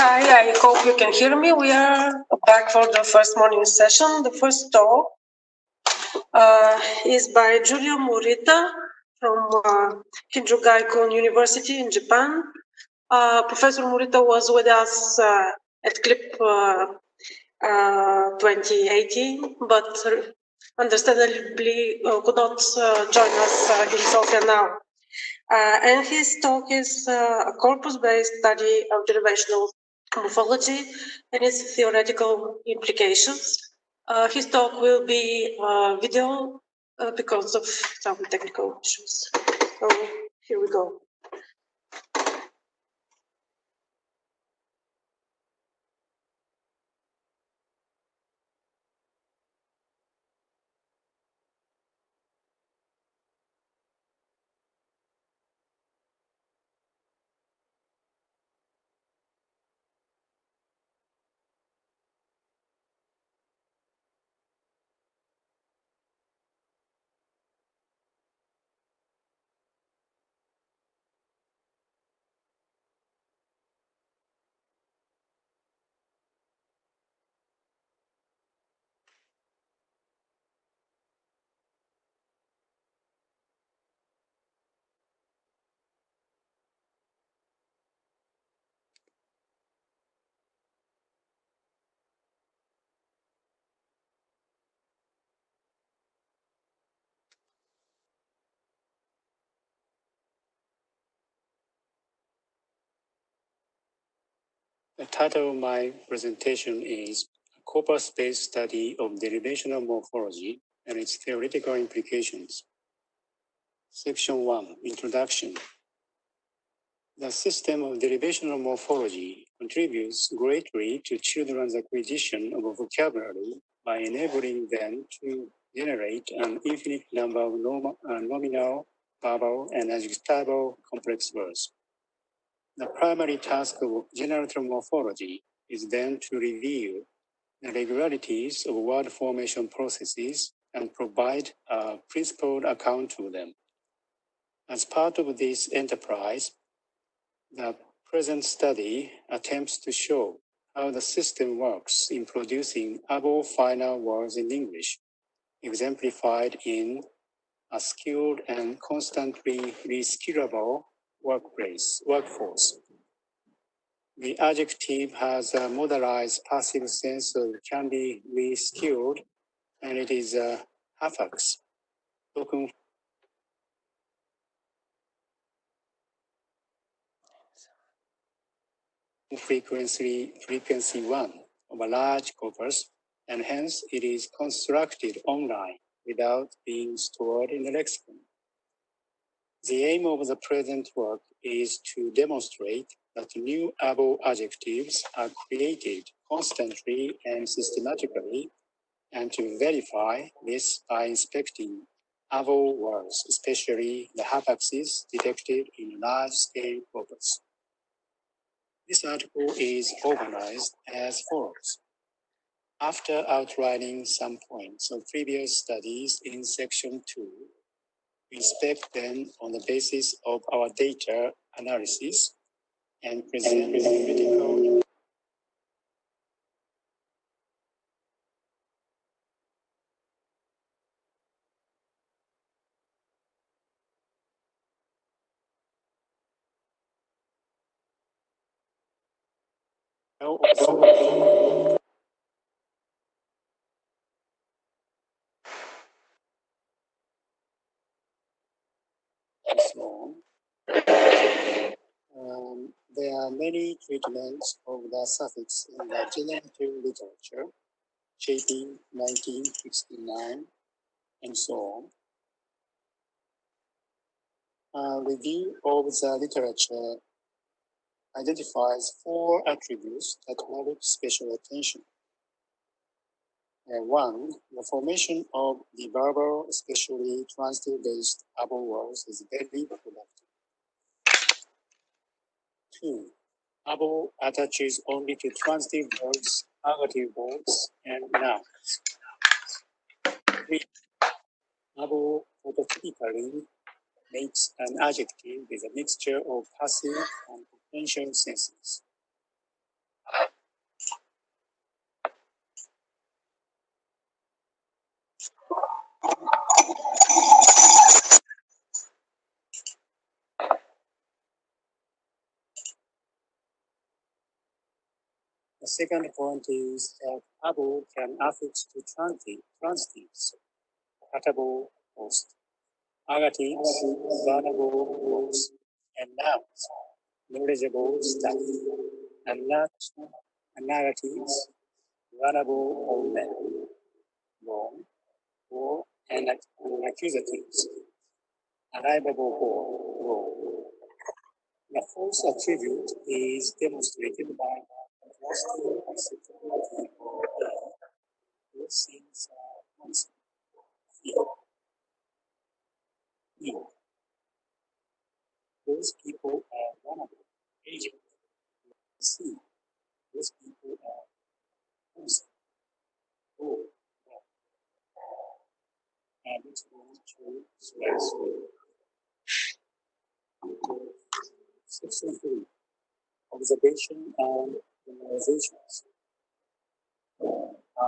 Hi, I hope you can hear me. We are back for the first morning session. The first talk is by Junya Morita from Kinjo Gakuin University in Japan. Professor Morita was with us at CLIB 2018, but understandably could not join us in Sofia now. And his talk is a corpus-based study of derivational morphology and its theoretical implications. His talk will be video because of some technical issues. So here we go. The title of my presentation is A Corpus-based Study of Derivational Morphology and its Theoretical Implications. Section 1, Introduction. The system of derivational morphology contributes greatly to children's acquisition of vocabulary by enabling them to generate an infinite number of nominal, verbal, and adjectival complex words. The primary task of generative morphology is then to reveal the regularities of word formation processes and provide a principled account of them. As part of this enterprise, the present study attempts to show how the system works in producing able final words in English, exemplified in a skilled and constantly reskillable workforce. The adjective has a modernized passive sense of can be reskilled, and it is a affix, token frequency 1 of a large corpus, and hence it is constructed online without being stored in the lexicon. The aim of the present work is to demonstrate that new able adjectives are created constantly and systematically, and to verify this by inspecting able words, especially the hapaxes detected in large-scale corpus. This article is organized as follows. After outlining some points of previous studies in section 2, we inspect them on the basis of our data analysis and present critical. There are many treatments of the suffix in the generative literature, shaping 1969, and so on. A review of the literature identifies 4 attributes that merit special attention. 1, the formation of the verbal, especially transitive-based able words, is very productive. 2, able attaches only to transitive words, adjective words, and nouns. 3, able phototypically makes an adjective with a mixture of passive and potential senses. The second point is that abo can affix to transitives, atabo, post, agatives, vulnerable words, and nouns, knowledgeable stuff, and narratives, vulnerable or men, wrong, or and accusatives, arrivable or wrong. The false attribute is demonstrated by contrasting acceptability of those things concept. Those people are vulnerable, agent. C. Those people are concept. O. And it's going to space. Section 3. Observation and generalizations.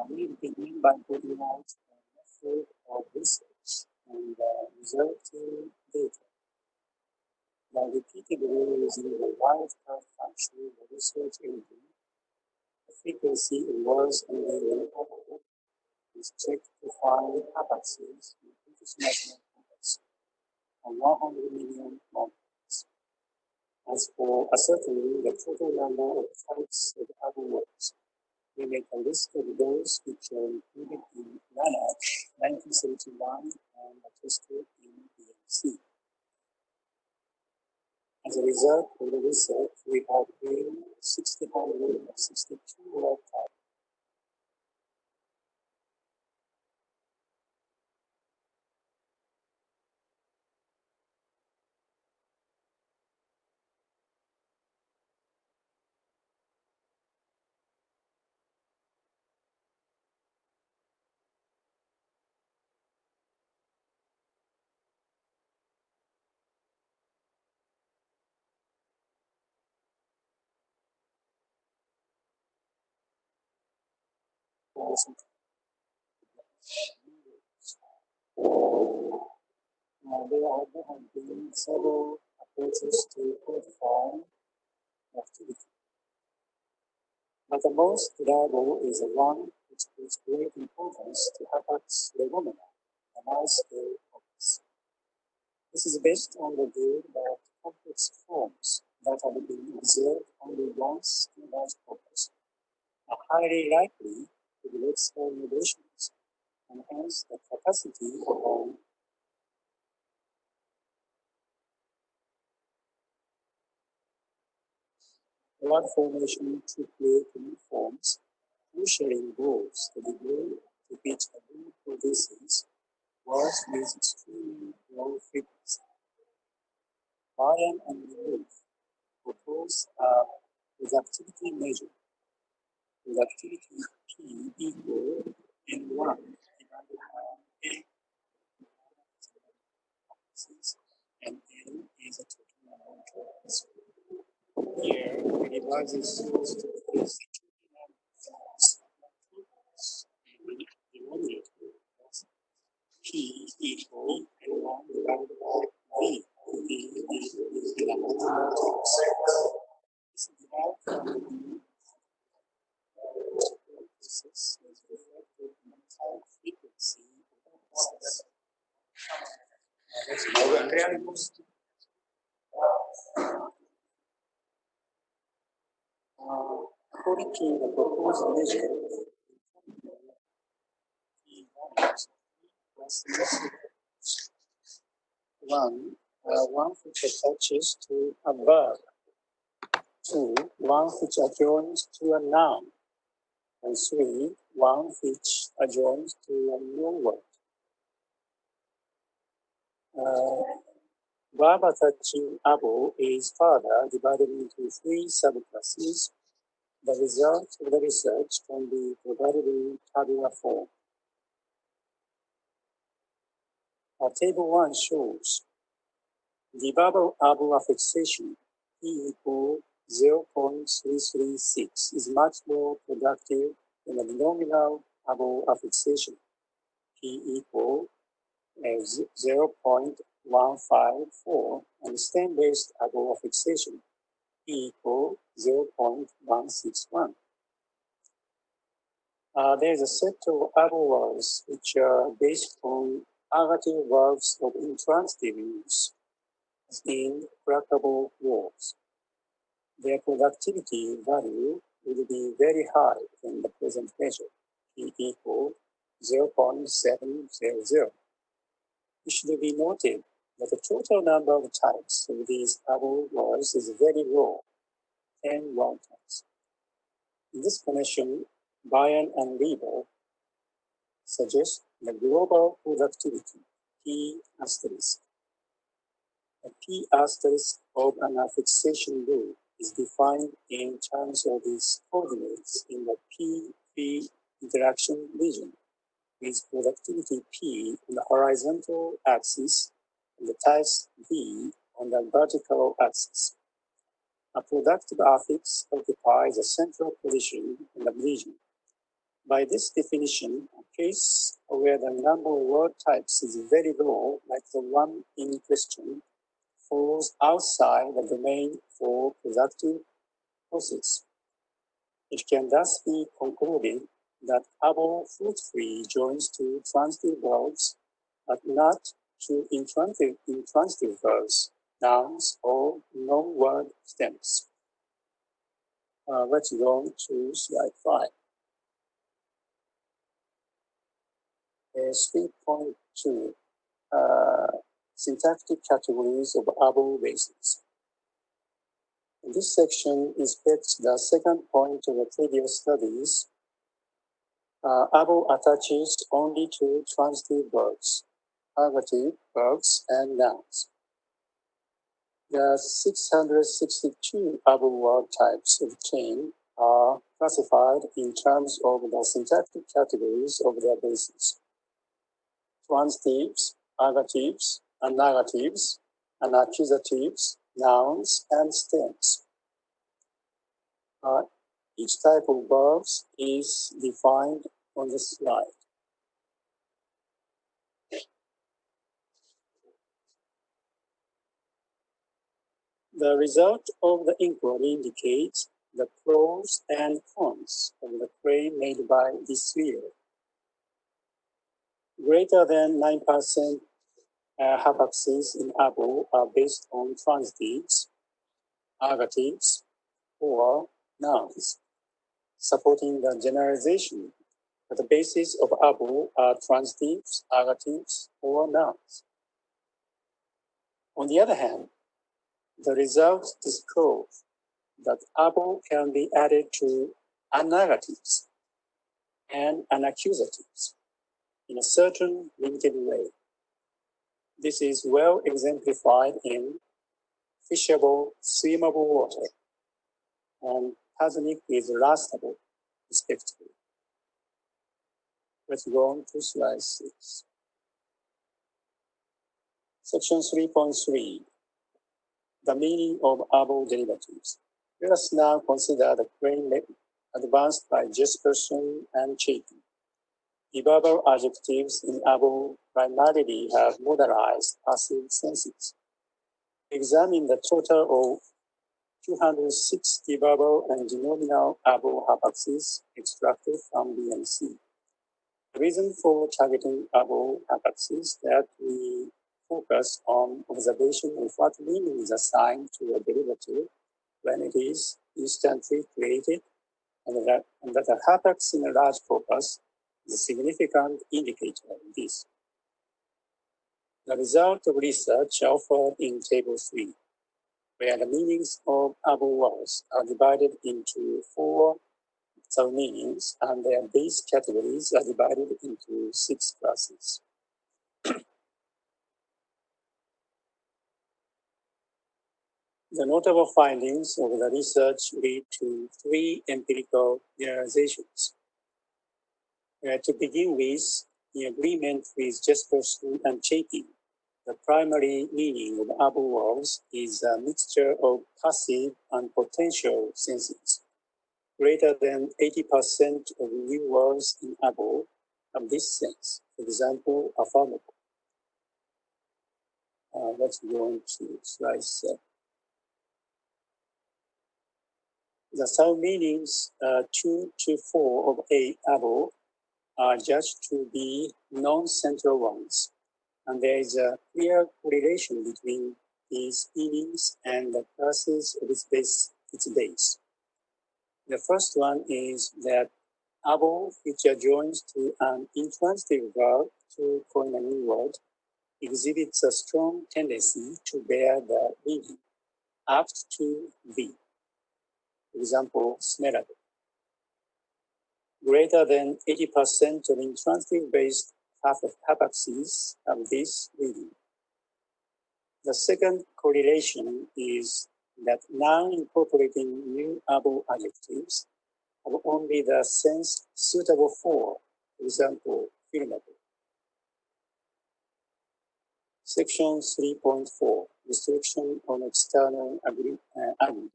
We begin by putting out a method of research and resulting data. By repeatedly using the wildcard function in the research engine, the frequency of words in the output is checked to find apaxes in British national context on 100 million modules. As for ascertaining the total number of types of other words, we make a list of those which are included in LANAC 1971 and attested in D.Sc. As a result of the research, we have gained 662 word types. There have been several approaches to quantify activity, but the most reliable is the one which gives great importance to hapax legomena, a nice scale of this. This is based on the view that complex forms that have been observed only once in large corpus are highly likely to be lexical innovations, and hence the capacity of word formation to create new forms crucially involves the degree to which a brain produces words with extremely low frequency. Brian and Wolf propose a productivity measure. Productivity P equal N1 divided by N, and N is a total number of tokens. Here, we divide this source to place the total number of tokens and the denominator as P equal N1 divided by V. V is the number of tokens. This is derived from the process is reflected in the time frequency of the process. According to the proposed measure, one which attaches to a verb, 2, one which adjoins to a noun, and 3, one which adjoins to a new word. Verb attaching abo is further divided into 3 subclasses. The result of the research can be provided in tabular form. Table 1 shows the verb abo affixation P equal 0.336 is much more productive than the nominal abo affixation P equal as 0.154 and stem-based able fixation equal 0.161. There is a set of able words which are based on negative verbs of intransitive use, as in crackable words. Their productivity value will be very high in the present measure, P equal 0.700. It should be noted that the total number of types of these able words is very low, 10 word types. In this connection, Bayern and Lieber suggest the global productivity, P asterisk. The P asterisk of an affixation rule is defined in terms of its coordinates in the P interaction region, with productivity P on the horizontal axis and the types V on the vertical axis. A productive affix occupies a central position in the region. By this definition, a case where the number of word types is very low, like the one in question, falls outside the domain for productive process. It can thus be concluded that able fruit-free joins to transitive verbs, but not to intransitive verbs, nouns, or non-word stems. Let's go on to slide 5. 3.2, syntactic categories of able bases. This section inspects the second point of the previous studies. Able attaches only to transitive verbs, adjective verbs, and nouns. The 662 able word types obtained are classified in terms of the syntactic categories of their bases. Transitives, adjectives, and negatives, and accusatives, nouns, and stems. Each type of verbs is defined on the slide. The result of the inquiry indicates the pros and cons of the claim made by this sphere. Greater than 9% hapaxes in able are based on transitives, adjectives, or nouns, supporting the generalization that the basis of able are transitives, adjectives, or nouns. On the other hand, the results disclose that able can be added to annegatives and anacusatives in a certain limited way. This is well exemplified in fishable, swimmable water and Hasonic is rustable, respectively. Let's go on to slide 6. Section 3.3, the meaning of able derivatives. Let us now consider the claim advanced by Jesperson and Chapin. The verbal adjectives in able primarily have modernized passive senses. Examine the total of 260 verbal and denominal able hapaxes extracted from D.Sc. The reason for targeting able hapaxes that we focus on observation of what meaning is assigned to a derivative when it is instantly created, and that a hapax in a large corpus is a significant indicator of this. The result of research offered in Table 3, where the meanings of able words are divided into 4 sub-meanings and their base categories are divided into 6 classes. The notable findings of the research lead to 3 empirical generalizations. To begin with, in agreement with Jesperson and Chapin, the primary meaning of able words is a mixture of passive and potential senses. Greater than 80% of new words in able have this sense, for example, affirmable. Let's go on to slide 7. The sub-meanings 2 to 4 of A above are judged to be non-central ones, and there is a clear correlation between these meanings and the classes of its base. The first one is that above, which adjoins to an intransitive verb to coin a new word, exhibits a strong tendency to bear the meaning apt to be. For example, smellable. Greater than 80% of intransitive-based hapaxes have this reading. The second correlation is that non-incorporating new above adjectives have only the sense suitable for example, filmable. Section 3.4, restriction on external argument.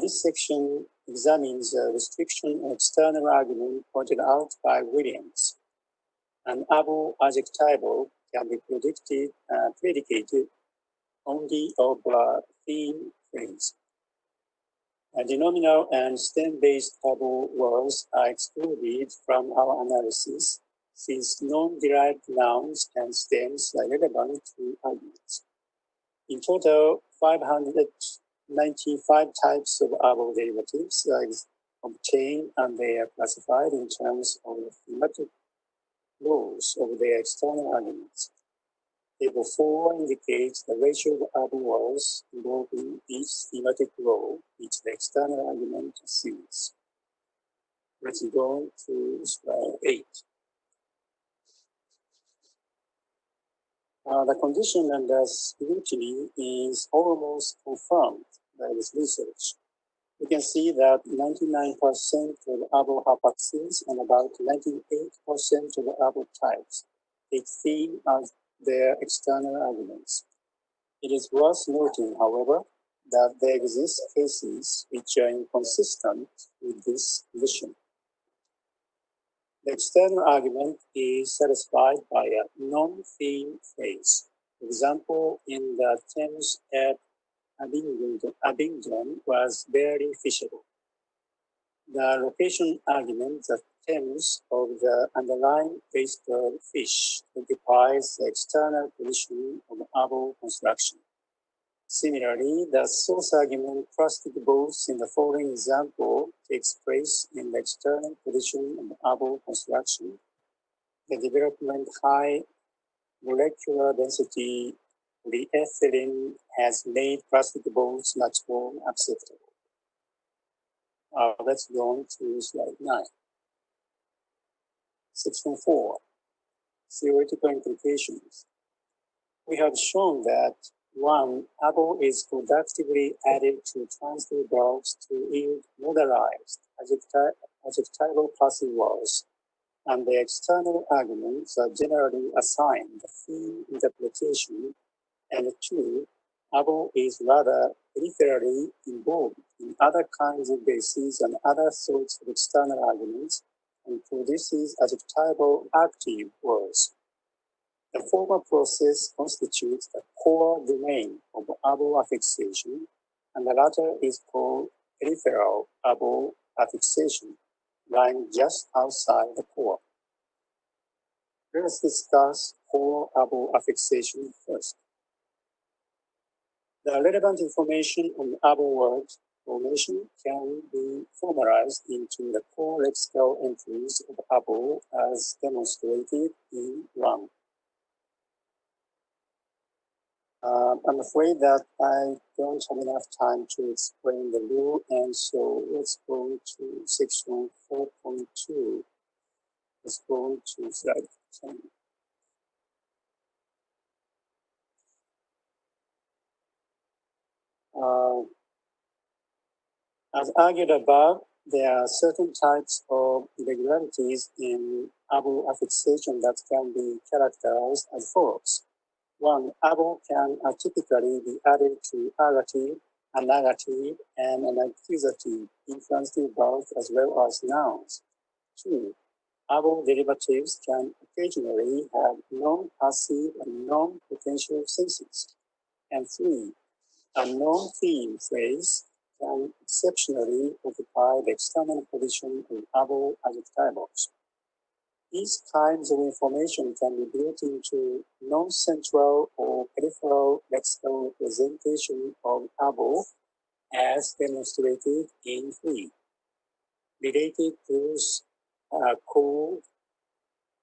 This section examines the restriction on external argument pointed out by Williams. An above adjectival can be predicated only of a theme phrase. Denominal and stem-based above words are excluded from our analysis since non-derived nouns and stems are relevant to arguments. In total, 595 types of above derivatives are obtained, and they are classified in terms of the thematic roles of their external arguments. Table 4 indicates the ratio of above words involving each thematic role which the external argument assumes. Let's go to slide 8. The condition under scrutiny is almost confirmed by this research. You can see that 99% of above hapaxes and about 98% of above types take theme as their external arguments. It is worth noting, however, that there exist cases which are inconsistent with this condition. The external argument is satisfied by a non-theme phrase. For example, in the Thames at Abingdon was barely fishable. The location argument, the Thames of the underlying based fish, occupies the external position of above construction. Similarly, the source argument trusted both in the following example takes place in the external position of above construction. The development high molecular density polyethylene has made plastic balls much more acceptable. Let's go on to slide 9. Section 4, theoretical implications. We have shown that 1, above is productively added to transitive verbs to yield modalized adjectival passive words, and the external arguments are generally assigned the theme interpretation, and 2, above is rather peripherally involved in other kinds of bases and other sorts of external arguments, and produces adjectival active words. The former process constitutes the core domain of above affixation, and the latter is called peripheral above affixation, lying just outside the core. Let us discuss core above affixation first. The relevant information on above word formation can be formalized into the core lexical entries of above as demonstrated in 1. I'm afraid that I don't have enough time to explain the rule, and so let's go to section 4.2. Let's go to slide 10. As argued above, there are certain types of irregularities in above affixation that can be characterized as follows. 1, above can typically be added to ergative, a negative, and an accusative intransitive verbs as well as nouns. 2, above derivatives can occasionally have non-passive and non-potential senses. And 3, a non-theme phrase can exceptionally occupy the external position of able adjectivals. These kinds of information can be built into non-central or peripheral lexical representation of able as demonstrated in 3. Related rules are called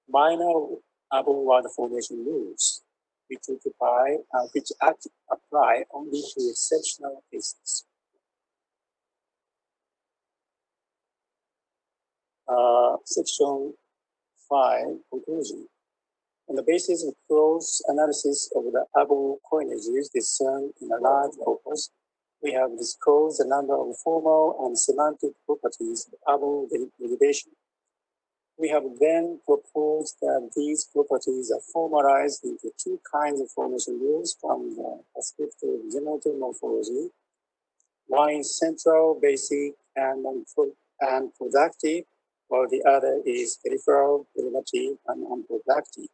minor able word formation rules, which apply only to exceptional cases. Section 5, conclusion. On the basis of close analysis of the able coinages discerned in a large corpus, we have disclosed a number of formal and semantic properties of able derivation. We have then proposed that these properties are formalized into 2 kinds of formation rules from the perspective of generative morphology. One is central, basic, and productive, while the other is peripheral, derivative, and unproductive.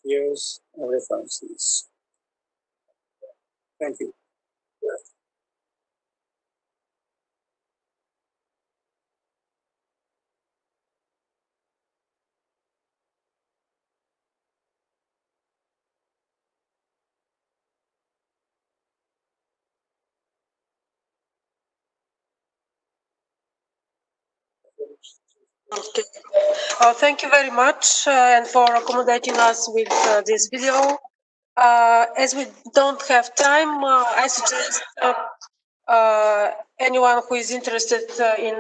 Here's references. Thank you. Okay. Thank you very much and for accommodating us with this video. As we don't have time, I suggest anyone who is interested in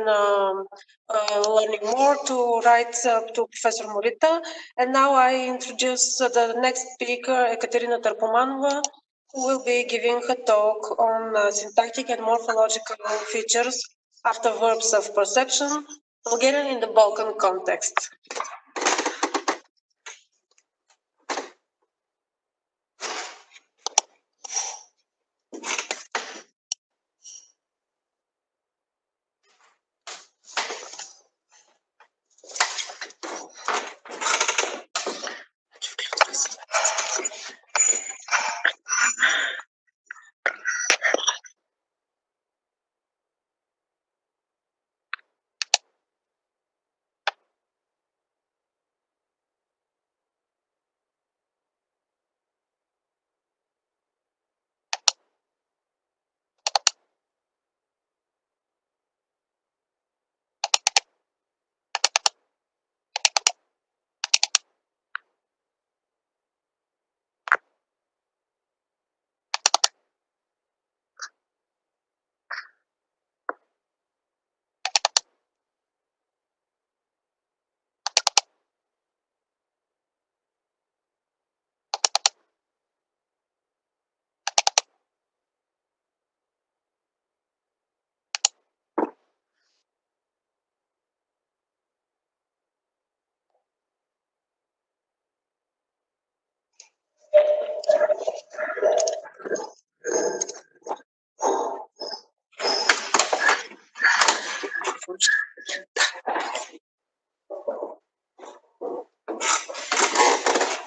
learning more to write to Professor Morita. And now I introduce the next speaker, Ekaterina Tarpomanova, who will be giving a talk on syntactic and morphological features after verbs of perception, Bulgarian in the Balkan context.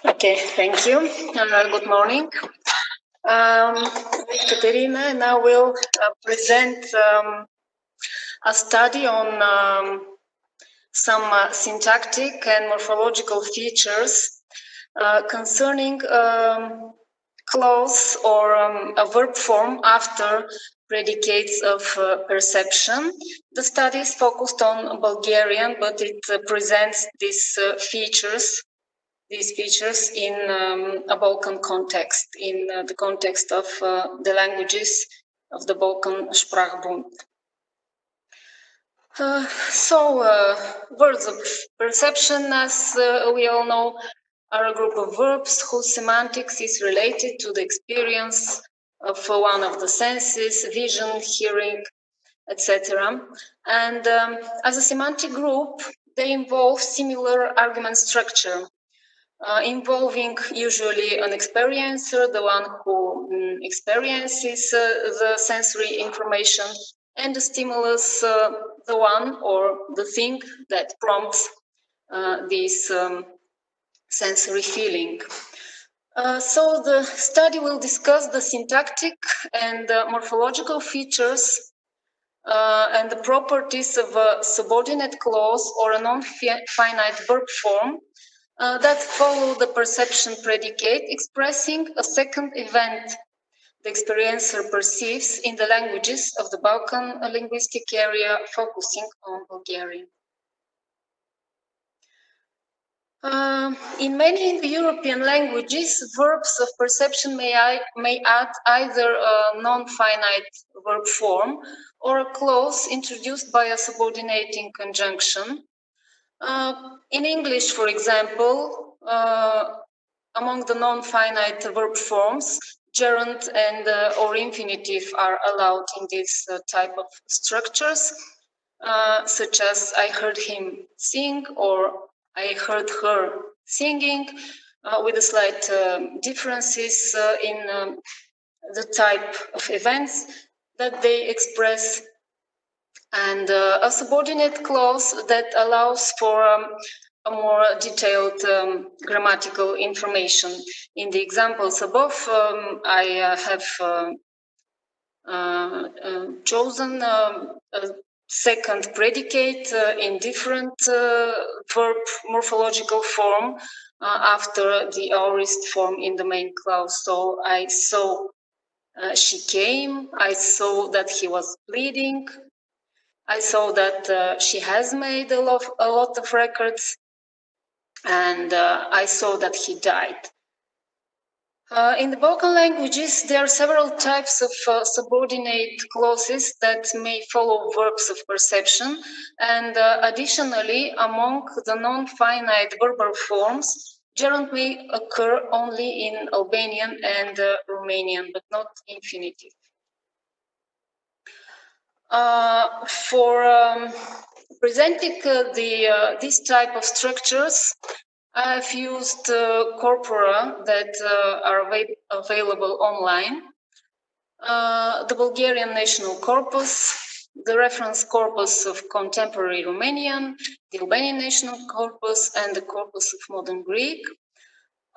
Okay, thank you. Good morning. Ekaterina, and I will present a study on some syntactic and morphological features concerning clause or a verb form after predicates of perception. The study is focused on Bulgarian, but it presents these features in a Balkan context, in the context of the languages of the Balkan Sprachbund. Words of perception, as we all know, are a group of verbs whose semantics is related to the experience of one of the senses, vision, hearing, etc. And as a semantic group, they involve similar argument structure, involving usually an experiencer, the one who experiences the sensory information, and the stimulus, the one or the thing that prompts this sensory feeling. So the study will discuss the syntactic and morphological features and the properties of a subordinate clause or a non-finite verb form that follow the perception predicate, expressing a second event the experiencer perceives in the languages of the Balkan linguistic area, focusing on Bulgarian. In many Indo-European languages, verbs of perception may add either a non-finite verb form or a clause introduced by a subordinating conjunction. In English, for example, among the non-finite verb forms, gerund and or infinitive are allowed in this type of structures, such as I heard him sing or I heard her singing, with a slight differences in the type of events that they express, and a subordinate clause that allows for a more detailed grammatical information. In the examples above, I have chosen a second predicate in different verb morphological form after the aorist form in the main clause. So I saw she came, I saw that he was bleeding, I saw that she has made a lot of records, and I saw that he died. In the Balkan languages, there are several types of subordinate clauses that may follow verbs of perception, and additionally, among the non-finite verbal forms, gerund may occur only in Albanian and Romanian, but not infinitive. For presenting this type of structures, I've used corpora that are available online. The Bulgarian National Corpus, the reference corpus of contemporary Romanian, the Albanian National Corpus, and the corpus of modern Greek.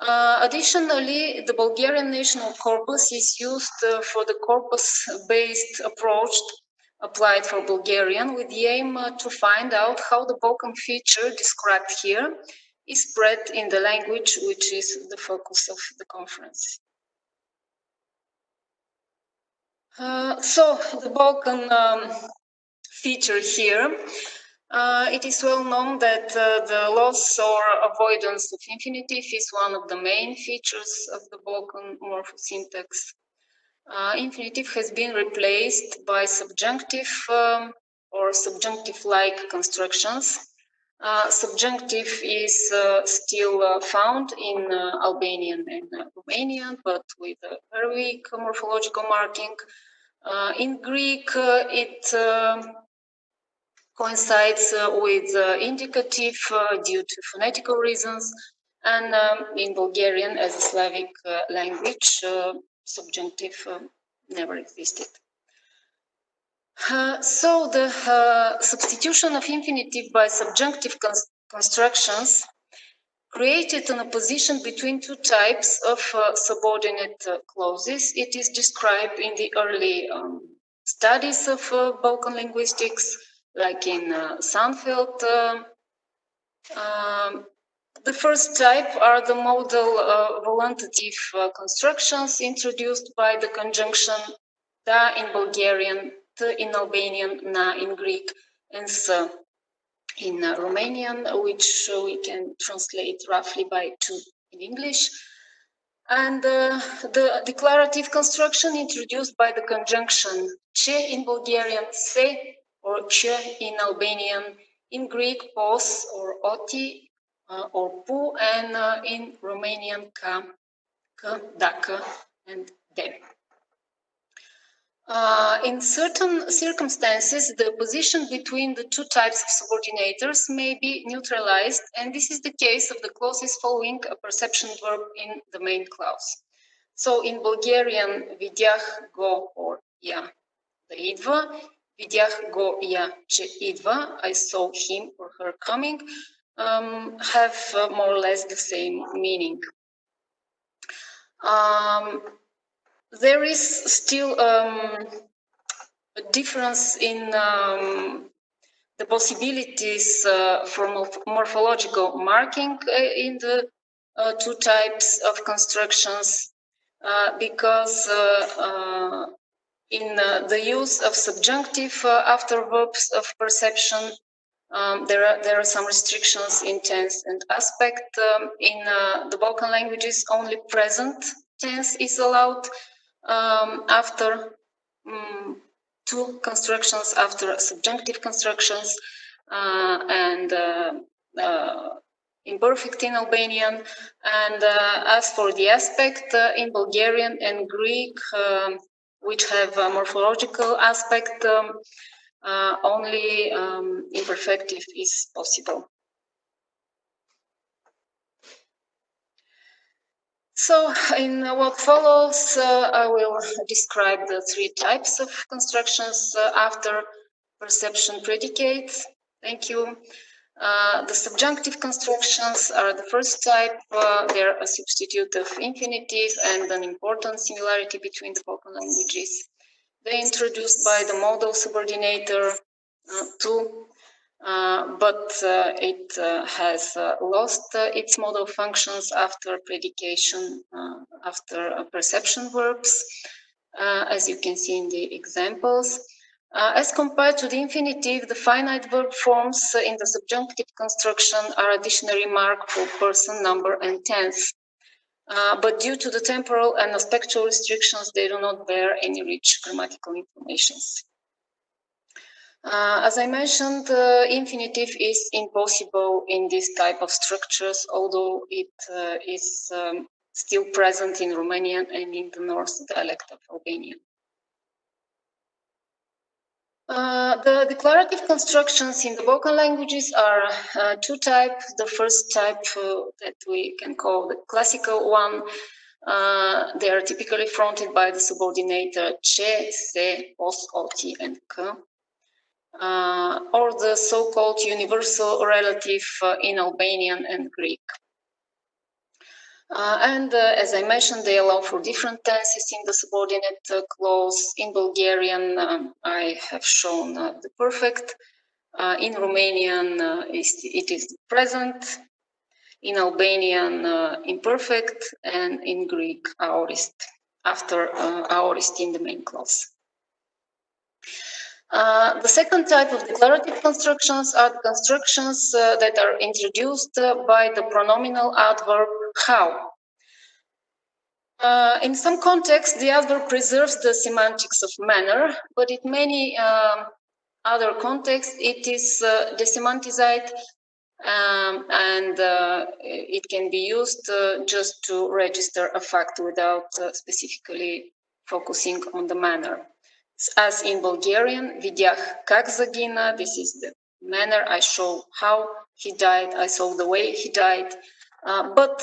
Additionally, the Bulgarian National Corpus is used for the corpus-based approach applied for Bulgarian, with the aim to find out how the Balkan feature described here is spread in the language, which is the focus of the conference. So the Balkan feature here, it is well known that the loss or avoidance of infinitive is one of the main features of the Balkan morphosyntax. Infinitive has been replaced by subjunctive or subjunctive-like constructions. Subjunctive is still found in Albanian and Romanian, but with a very weak morphological marking. In Greek, it coincides with indicative due to phonetical reasons, and in Bulgarian, as a Slavic language, subjunctive never existed. So the substitution of infinitive by subjunctive constructions created an opposition between two types of subordinate clauses. It is described in the early studies of Balkan linguistics, like in Sandfeld. The first type are the modal voluntative constructions introduced by the conjunction da in Bulgarian, t in Albanian, na in Greek, and s in Romanian, which we can translate roughly by two in English. And the declarative construction introduced by the conjunction che in Bulgarian, se, or che in Albanian, in Greek, pos or oti, or pu, and in Romanian, ka, dacă, and de. In certain circumstances, the opposition between the two types of subordinators may be neutralized, and this is the case of the clauses following a perception verb in the main clause. So in Bulgarian, vidях go or ya, the idva, Vidях go я, че идва, I saw him or her coming, have more or less the same meaning. There is still a difference in the possibilities for morphological marking in the two types of constructions, because in the use of subjunctive after verbs of perception, there are some restrictions in tense and aspect. In the Balkan languages, only present tense is allowed after two constructions, after subjunctive constructions, and imperfect in Albanian. And as for the aspect in Bulgarian and Greek, which have a morphological aspect, only imperfective is possible. So in what follows, I will describe the three types of constructions after perception predicates. Thank you. The subjunctive constructions are the first type. They're a substitute of infinitive and an important similarity between the Balkan languages. They're introduced by the modal subordinator to, but it has lost its modal functions after predication, after perception verbs, as you can see in the examples. As compared to the infinitive, the finite verb forms in the subjunctive construction are a dictionary mark for person, number, and tense. But due to the temporal and aspectual restrictions, they do not bear any rich grammatical informations. As I mentioned, infinitive is impossible in this type of structures, although it is still present in Romanian and in the North dialect of Albanian. The declarative constructions in the Balkan languages are two types. The first type that we can call the classical one, they are typically fronted by the subordinator che, se, os, oti, and k, or the so-called universal relative in Albanian and Greek. As I mentioned, they allow for different tenses in the subordinate clause. In Bulgarian, I have shown the perfect. In Romanian, it is the present. In Albanian, imperfect. And in Greek, aorist, after aorist in the main clause. The second type of declarative constructions are the constructions that are introduced by the pronominal adverb how. In some contexts, the adverb preserves the semantics of manner, but in many other contexts, it is desemantized, and it can be used just to register a fact without specifically focusing on the manner. As in Bulgarian, vidях как загина, this is the manner, I show how he died, I saw the way he died, but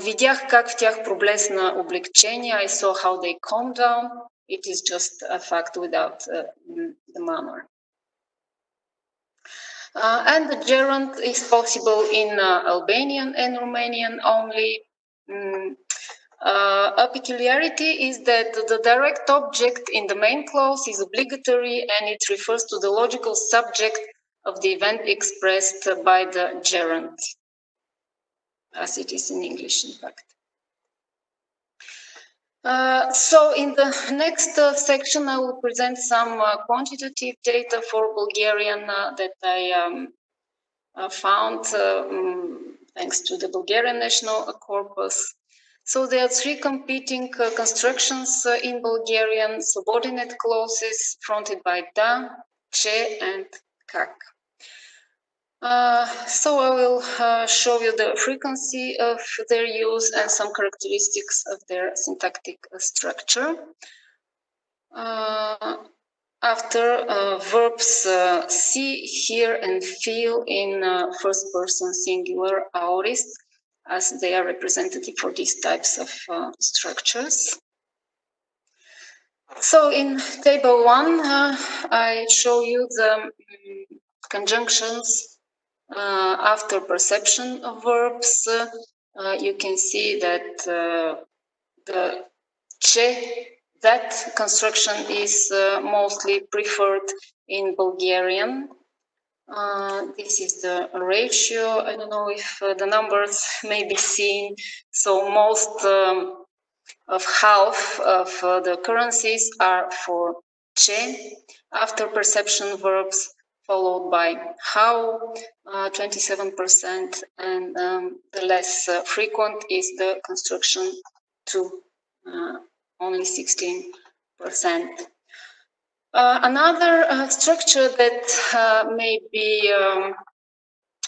видях как в тях проблесна облегчение, I saw how they calmed down, it is just a fact without the manner. And the gerund is possible in Albanian and Romanian only. A peculiarity is that the direct object in the main clause is obligatory and it refers to the logical subject of the event expressed by the gerund, as it is in English, in fact. So in the next section, I will present some quantitative data for Bulgarian that I found thanks to the Bulgarian National Corpus. So there are three competing constructions in Bulgarian: subordinate clauses fronted by da, che, and kak. So I will show you the frequency of their use and some characteristics of their syntactic structure. After verbs see, hear, and feel in first person singular aorist, as they are representative for these types of structures. So in table 1, I show you the conjunctions after perception of verbs. You can see that the che, that construction is mostly preferred in Bulgarian. This is the ratio. I don't know if the numbers may be seen. So most of half of the occurrences are for che after perception verbs, followed by how, 27%, and the less frequent is the construction to, only 16%. Another structure that may be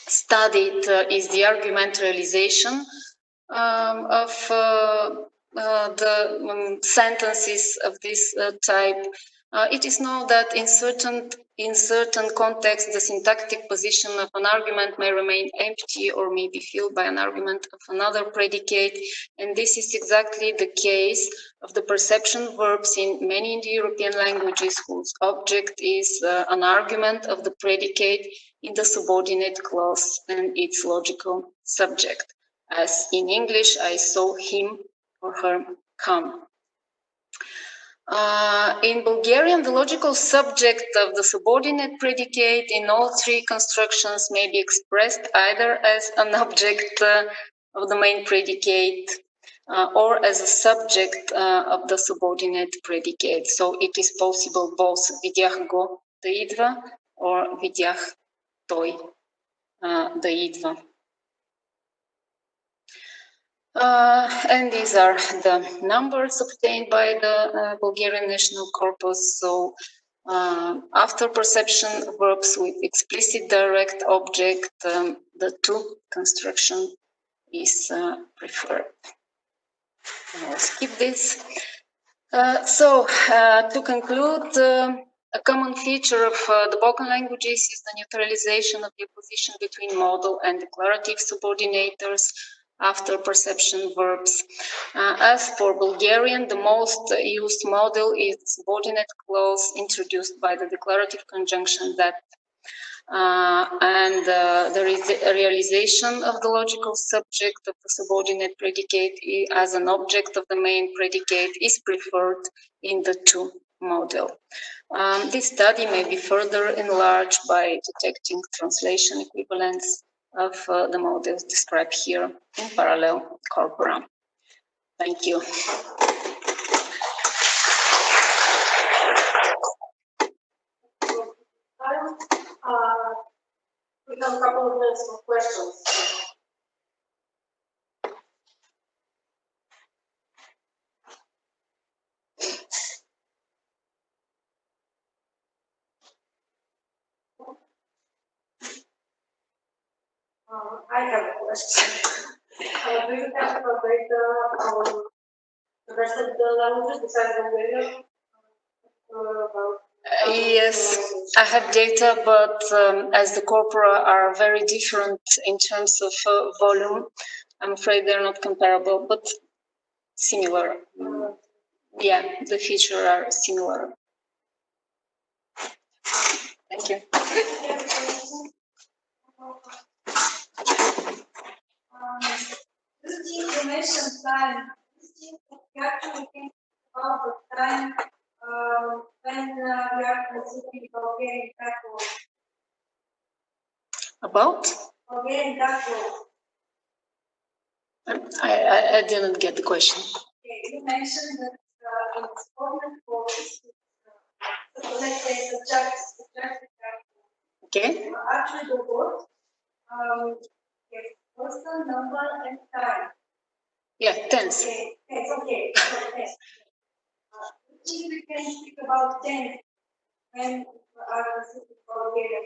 studied is the argument realization of the sentences of this type. It is known that in certain contexts, the syntactic position of an argument may remain empty or may be filled by an argument of another predicate, and this is exactly the case of the perception verbs in many Indo-European languages whose object is an argument of the predicate in the subordinate clause and its logical subject. As in English, I saw him or her come. In Bulgarian, the logical subject of the subordinate predicate in all three constructions may be expressed either as an object of the main predicate or as a subject of the subordinate predicate. So it is possible both видях го да идва or видях той да идва. And these are the numbers obtained by the Bulgarian National Corpus. So after perception verbs with explicit direct object, the two construction is preferred. I'll skip this. To conclude, a common feature of the Balkan languages is the neutralization of the opposition between modal and declarative subordinators after perception verbs. As for Bulgarian, the most used model is the subordinate clause introduced by the declarative conjunction that, there is a realization of the logical subject of the subordinate predicate as an object of the main predicate is preferred in the two model. This study may be further enlarged by detecting translation equivalence of the models described here in parallel corpora. Thank you. We have a couple of minutes for questions. I have a question. Do you have data on the rest of the languages besides Bulgarian? Yes, I have data, but as the corpora are very different in terms of volume, I'm afraid they're not comparable, but similar. Yeah, the features are similar. Thank you. You mentioned time. You actually think about the time when we are considering Bulgarian tackle. About? Bulgarian tackle. I didn't get the question. Okay, you mentioned that it's important for us to let's say subjective tackle. Okay. Actually, the word person, number, and time. Yeah, tense. Okay, tense, okay. So, tense. We can speak about tense when we are considering Bulgarian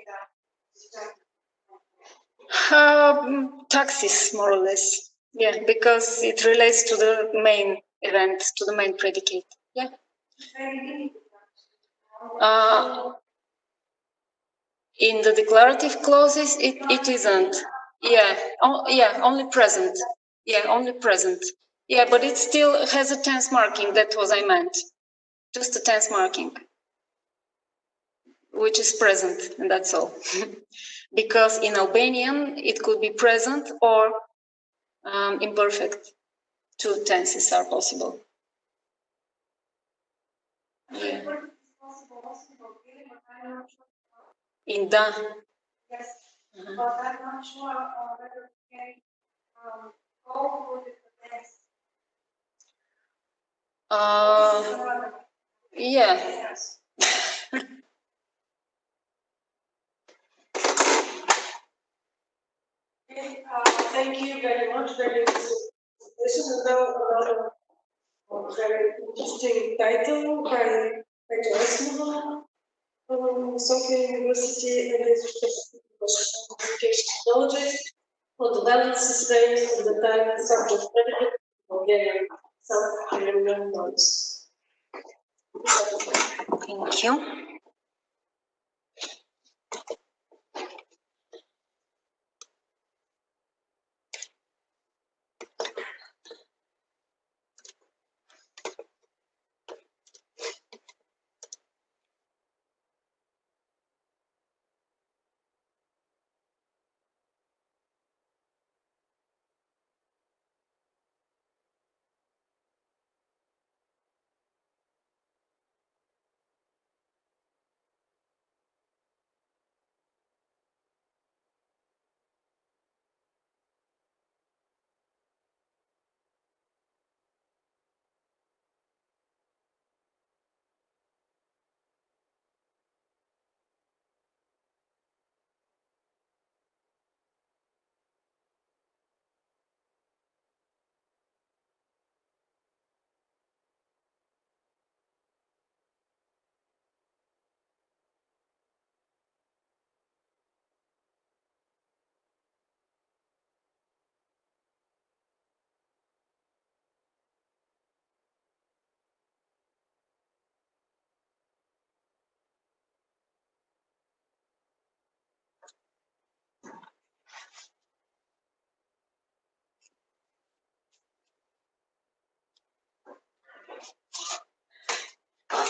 Taxis, more or less. Yeah, because it relates to the main event, to the main predicate. Yeah. In the declarative clauses, it isn't. Yeah, only present. Yeah, only present. Yeah, but it still has a tense marking. That was I meant. just a tense marking, which is present, and that's all. Because in Albanian, it could be present or imperfect. Two tenses are possible. Yeah. In da. Yes, but I'm not sure whether we can go with the tense. Yeah. Thank you very much. Very this is another very interesting title by Osenova from Sofia University, and it's communication technologies for the Valency based on the type subject-predicate Bulgarian self-determinant nodes. Thank you.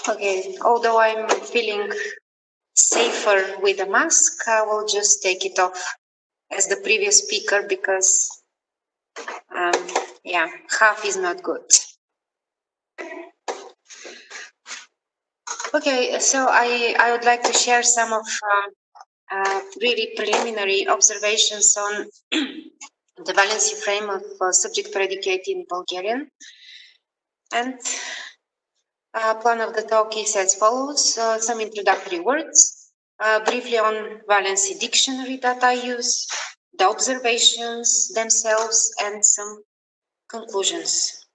Okay, although I'm feeling safer with a mask, I will just take it off as the previous speaker because, yeah, half is not good. Okay, so I would like to share some of really preliminary observations on the Valency frame of subject-predicate in Bulgarian. And plan of the talk is as follows: some introductory words, briefly on Valency dictionary that I use, the observations themselves, and some conclusions.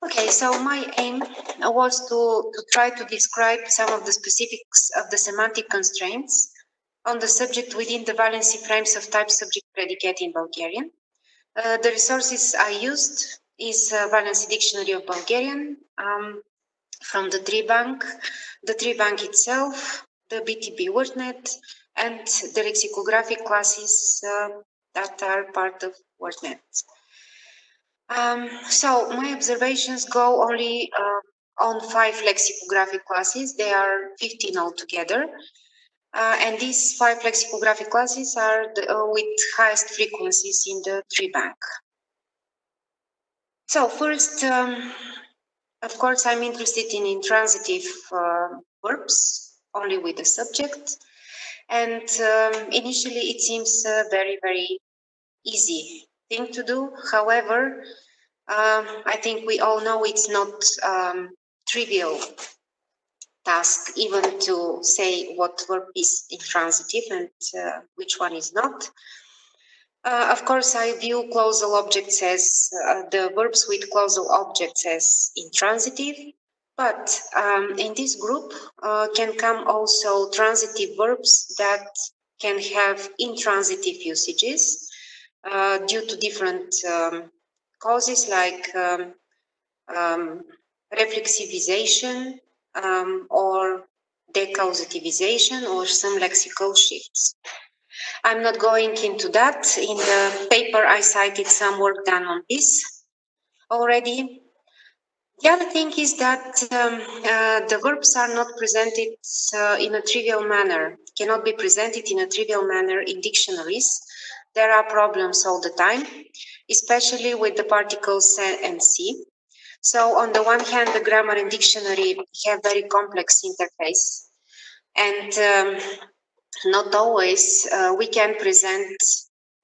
Okay, so my aim was to try to describe some of the specifics of the semantic constraints on the subject within the Valency frames of type subject-predicate in Bulgarian. The resources I used is Valency Dictionary of Bulgarian, from the tree bank itself, the BTB WordNet, and the lexicographic classes that are part of WordNet. So my observations go only on 5 lexicographic classes. There are 15 altogether. And these 5 lexicographic classes are with highest frequencies in the tree bank. So first, of course, I'm interested in intransitive verbs, only with the subject. And initially, it seems a very, very easy thing to do. However, I think we all know it's not trivial task even to say what verb is intransitive and which one is not. Of course, I view clausal objects as the verbs with clausal objects as intransitive, but in this group can come also transitive verbs that can have intransitive usages due to different causes like reflexivization or decausativization or some lexical shifts. I'm not going into that. In the paper, I cited some work done on this already. The other thing is that the verbs are not presented in a trivial manner, cannot be presented in a trivial manner in dictionaries. There are problems all the time, especially with the particles and C. So on the one hand, the grammar and dictionary have very complex interface, and not always we can present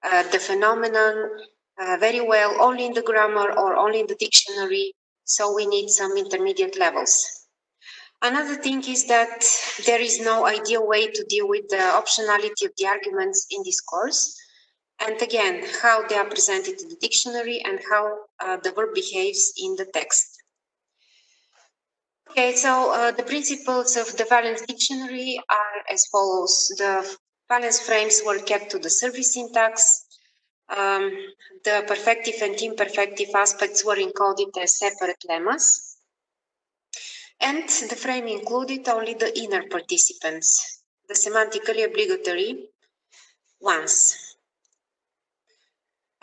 the phenomenon very well only in the grammar or only in the dictionary. So we need some intermediate levels. Another thing is that there is no ideal way to deal with the optionality of the arguments in this course. And again, how they are presented in the dictionary and how the verb behaves in the text. Okay, so the principles of the Valence dictionary are as follows. The Valence frames were kept to the service syntax. The perfective and imperfective aspects were encoded as separate lemmas. And the frame included only the inner participants, the semantically obligatory ones.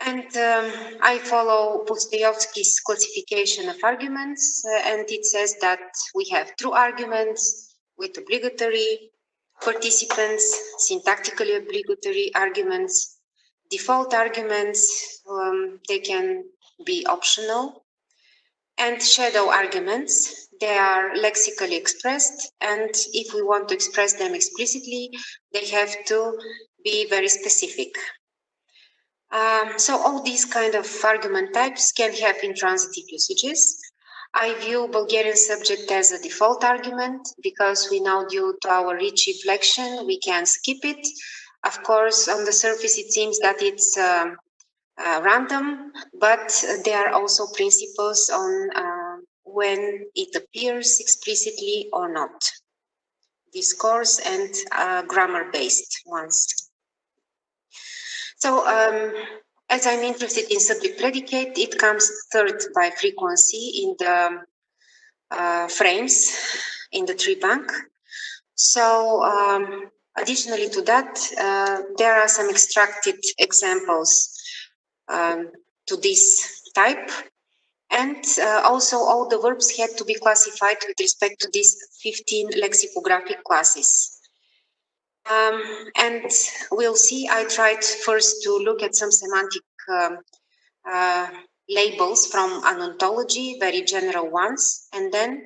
And I follow Pustoyevsky's classification of arguments, and it says that we have true arguments with obligatory participants, syntactically obligatory arguments, default arguments, they can be optional, and shadow arguments. They are lexically expressed, and if we want to express them explicitly, they have to be very specific. So all these kind of argument types can have intransitive usages. I view Bulgarian subject as a default argument because we know due to our rich inflection, we can skip it. Of course, on the surface, it seems that it's random, but there are also principles on when it appears explicitly or not. Discourse and grammar-based ones. So, as I'm interested in subject-predicate, it comes third by frequency in the frames in the tree bank. So, additionally to that, there are some extracted examples to this type. And also all the verbs had to be classified with respect to these 15 lexicographic classes. And we'll see, I tried first to look at some semantic labels from an ontology, very general ones, and then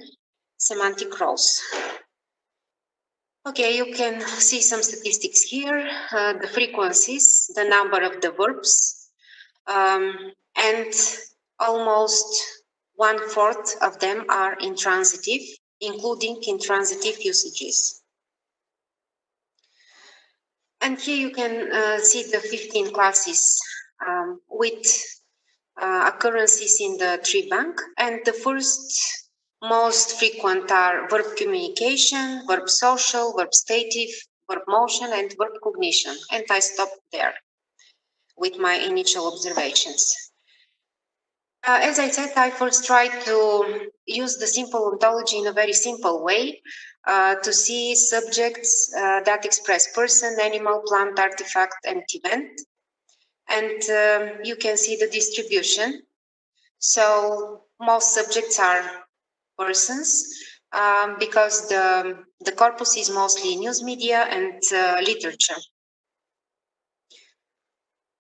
semantic rows. Okay, you can see some statistics here, the frequencies, the number of the verbs, and almost 1/4 of them are intransitive, including intransitive usages. And here you can see the 15 classes with occurrences in the tree bank. And the first most frequent are verb communication, verb social, verb stative, verb motion, and verb cognition. And I stopped there with my initial observations. As I said, I first tried to use the simple ontology in a very simple way to see subjects that express person, animal, plant, artifact, and event. And you can see the distribution. So most subjects are persons because the corpus is mostly news media and literature.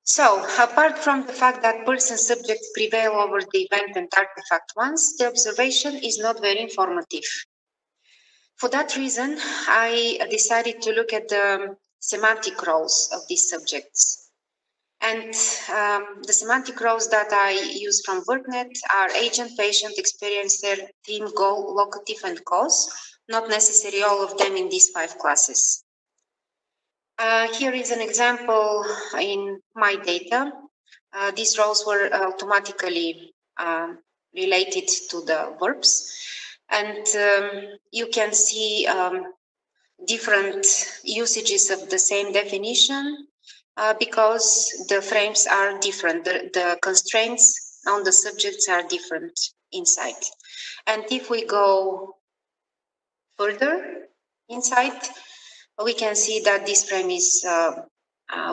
So, apart from the fact that person subjects prevail over the event and artifact ones, the observation is not very informative. For that reason, I decided to look at the semantic roles of these subjects. And the semantic roles that I use from WordNet are agent, patient, experiencer, theme, goal, locative, and cause, not necessarily all of them in these 5 classes. Here is an example in my data. These roles were automatically related to the verbs. And you can see different usages of the same definition because the frames are different. The constraints on the subjects are different inside. And if we go further inside, we can see that this frame is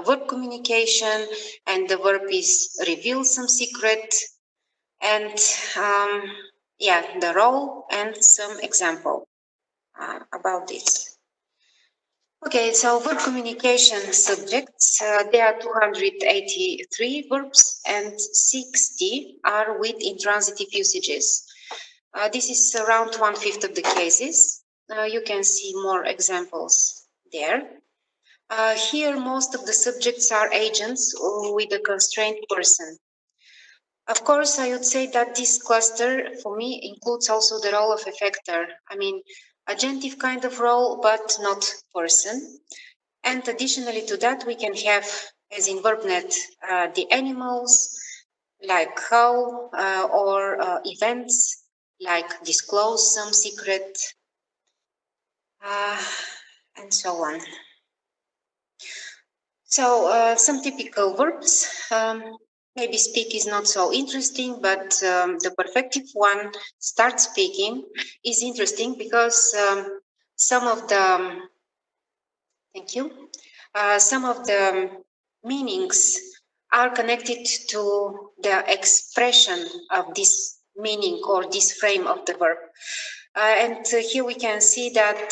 verb communication, and the verb is reveal some secret. And the role and some example about this. Okay, so verb communication subjects, there are 283 verbs and 60 are with intransitive usages. This is around 1/5 of the cases. You can see more examples there. Here, most of the subjects are agents with a constrained person. Of course, I would say that this cluster, for me, includes also the role of effector. I mean, agentive kind of role, but not person. And additionally to that, we can have, as in VerbNet, the animals, like how, or events, like disclose some secret, and so on. So some typical verbs, maybe speak is not so interesting, but the perfective one, start speaking, is interesting because some of the, thank you, some of the meanings are connected to the expression of this meaning or this frame of the verb. And here we can see that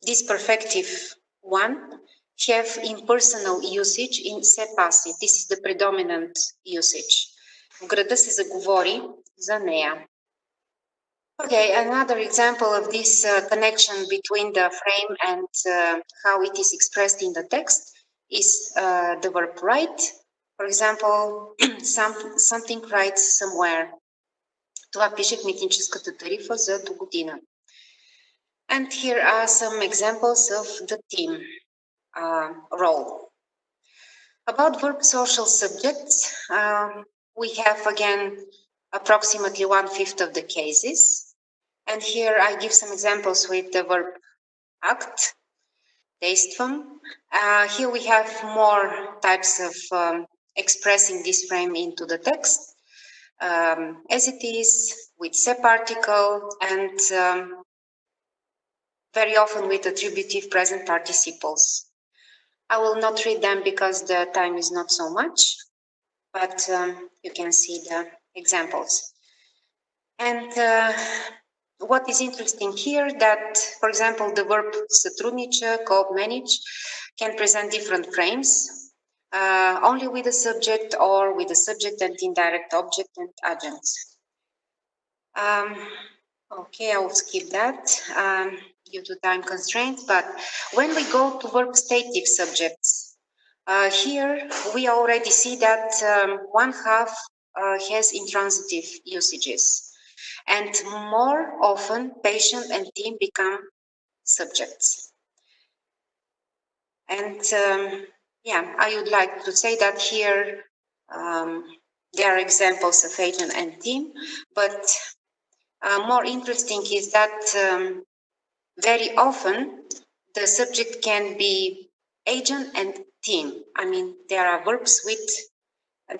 this perfective one have impersonal usage in se passive. This is the predominant usage. В града се заговори за нея. Okay, another example of this connection between the frame and how it is expressed in the text is the verb write. For example, something writes somewhere. Това пише в митническата тарифа за до година. And here are some examples of the team role. About verb social subjects, we have again approximately 1/5 of the cases. And here I give some examples with the verb act, действам. Here we have more types of expressing this frame into the text, as it is with se particle and very often with attributive present participles. I will not read them because the time is not so much, but you can see the examples. And what is interesting here that, for example, the verb сътруднича, co-manage can present different frames, only with the subject or with the subject and indirect object and adjuncts. Okay, I will skip that due to time constraints, but when we go to verb stative subjects, here we already see that 1/2 has intransitive usages. And more often, patient and team become subjects. And I would like to say that here there are examples of agent and team, but more interesting is that very often the subject can be agent and team. I mean, there are verbs with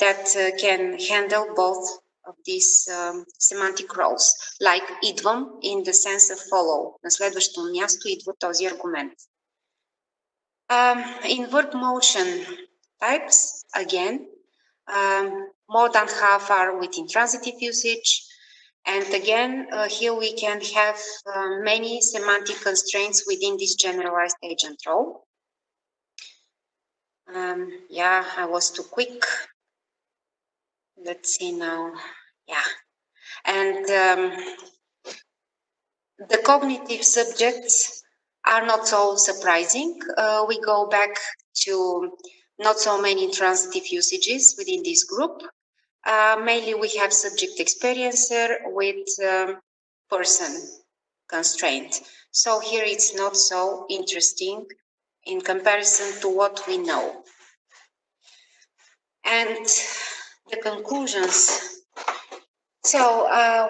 that can handle both of these semantic roles, like идвам in the sense of follow. На следващо място идва този аргумент. In verb motion types, again, more than half are with intransitive usage. And again, here we can have many semantic constraints within this generalized agent role. I was too quick. Let's see now. And the cognitive subjects are not so surprising. We go back to not so many intransitive usages within this group. Mainly we have subject experiencer with person constraint. So here it's not so interesting in comparison to what we know. And the conclusions. So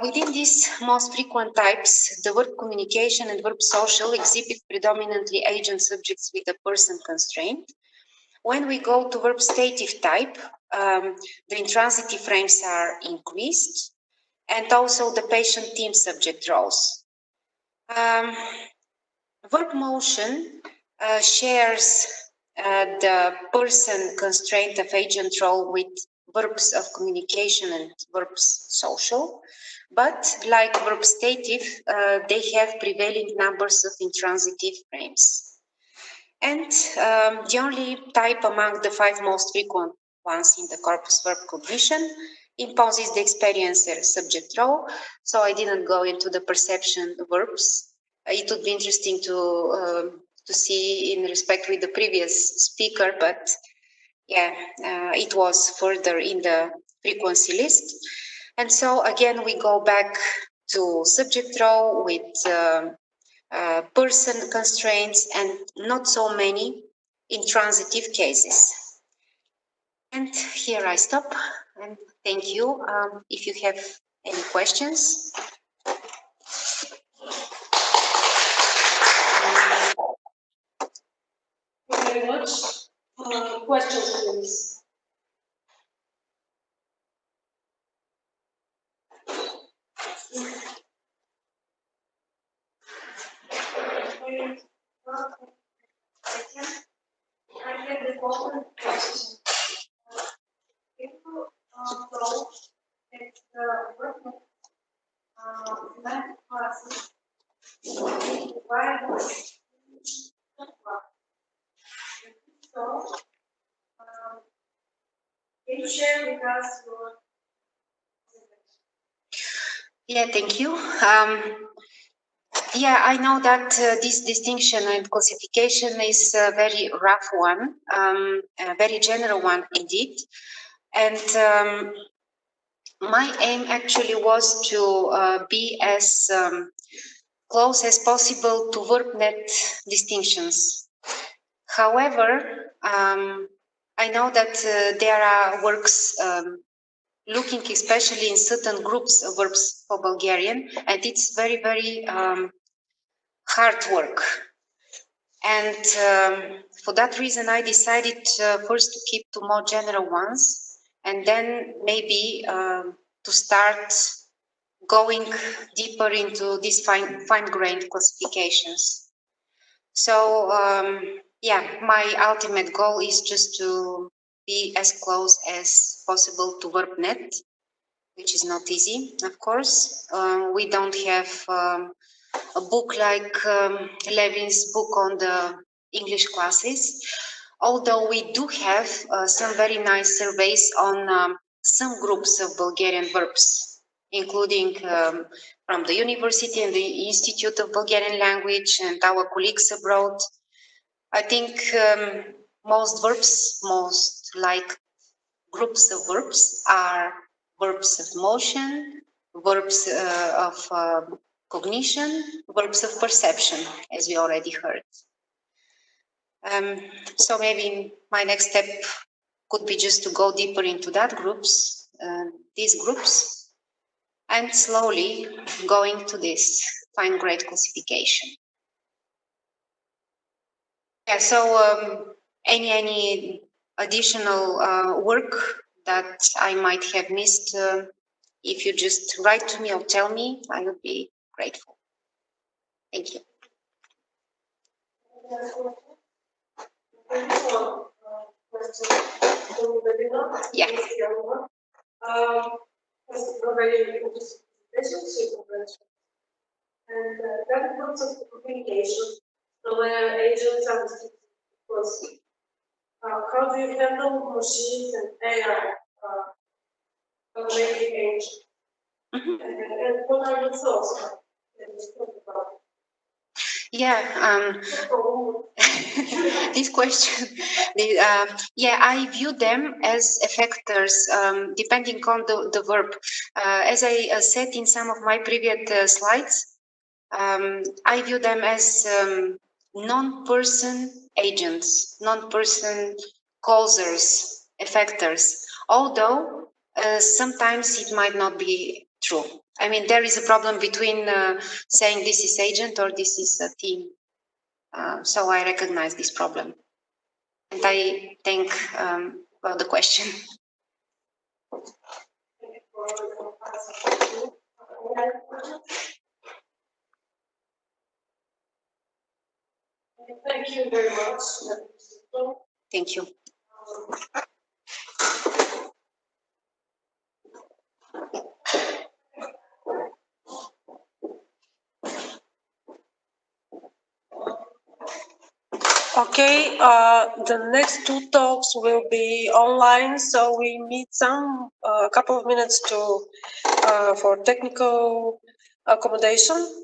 within these most frequent types, the verb communication and verb social exhibit predominantly agent subjects with a person constraint. When we go to verb stative type, the intransitive frames are increased, and also the patient team subject roles. Verb motion shares the person constraint of agent role with verbs of communication and verbs social, but like verb stative, they have prevailing numbers of intransitive frames. And the only type among the 5 most frequent ones in the corpus verb cognition imposes the experiencer subject role. So I didn't go into the perception verbs. It would be interesting to see in respect with the previous speaker, but yeah, it was further in the frequency list. And so again, we go back to subject role with person constraints and not so many intransitive cases. And here I stop and thank you. If you have any questions. Thank you very much. Questions, please. I have the following question. If you go at the workbook, math classes, why so, can you share with us your? Yeah, thank you. Yeah, I know that this distinction and classification is a very rough one, a very general one indeed. And my aim actually was to be as close as possible to VerbNet distinctions. However, I know that there are works looking especially in certain groups of verbs for Bulgarian, and it's very, very hard work. And for that reason, I decided first to keep to more general ones, and then maybe to start going deeper into these fine-grained classifications. So yeah, my ultimate goal is just to be as close as possible to VerbNet, which is not easy, of course. We don't have a book like Levin's book on the English classes, although we do have some very nice surveys on some groups of Bulgarian verbs, including from the university and the Institute of Bulgarian Language and our colleagues abroad. I think most verbs, most like groups of verbs are verbs of motion, verbs of cognition, verbs of perception, as we already heard. So maybe my next step could be just to go deeper into these groups, and slowly going to this fine-grained classification. Yeah, so any additional work that I might have missed, if you just write to me or tell me, I would be grateful. Thank you. Yeah. And that groups of communication, so where agents and because how do you handle machines and AI automated agents? And what are your thoughts about? Yeah, this question, yeah, I view them as effectors depending on the verb. As I said in some of my previous slides, I view them as non-person agents, non-person causers, effectors, although sometimes it might not be true. I mean, there is a problem between saying this is agent or this is a team. So I recognize this problem. And I thank for the question. Thank you very much. Thank you. Okay, the next two talks will be online, so we need a couple of minutes to for technical accommodation.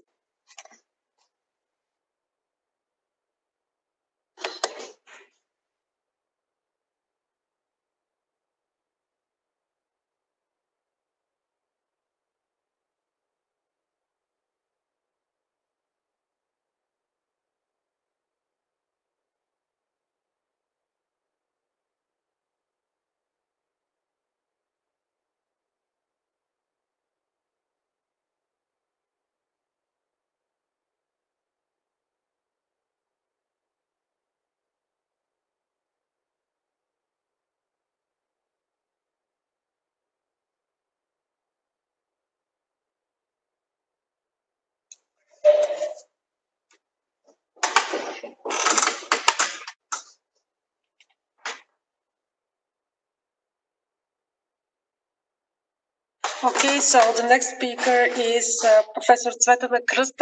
Okay, so the next speaker is Professor Svetla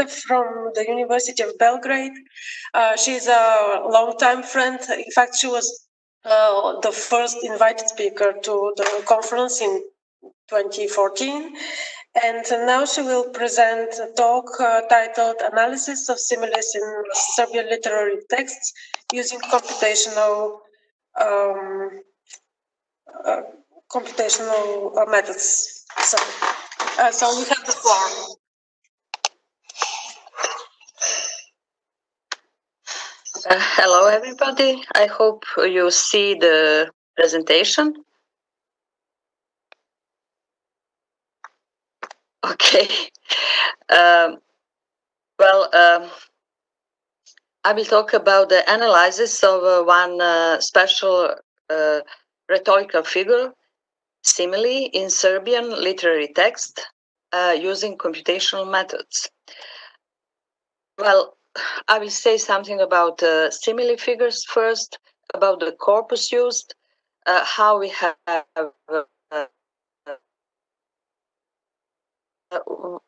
from the University of Belgrade. She's a longtime friend. In fact, she was the first invited speaker to the conference in 2014. And now she will present a talk titled Analysis of Similes in Serbian Literary Texts using computational methods. So we have the floor. Hello, everybody. I hope you see the presentation. Okay. I will talk about the analysis of one special rhetorical figure, simile, in Serbian literary text using computational methods. Well, I will say something about simile figures first, about the corpus used, how we have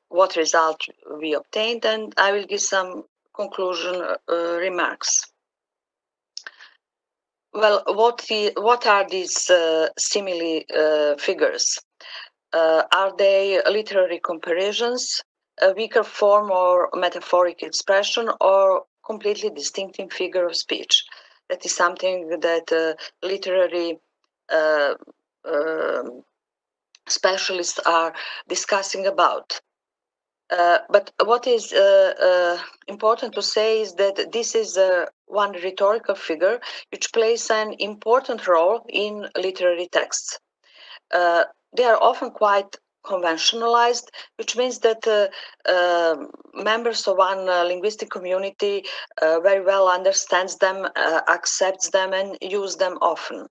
what result we obtained, and I will give some conclusion remarks. Well, what are these simile figures? Are they literary comparisons, a weaker form or metaphoric expression, or completely distinctive figure of speech? That is something that literary specialists are discussing about. But what is important to say is that this is one rhetorical figure which plays an important role in literary texts. They are often quite conventionalized, which means that members of one linguistic community very well understands them, accepts them, and use them often.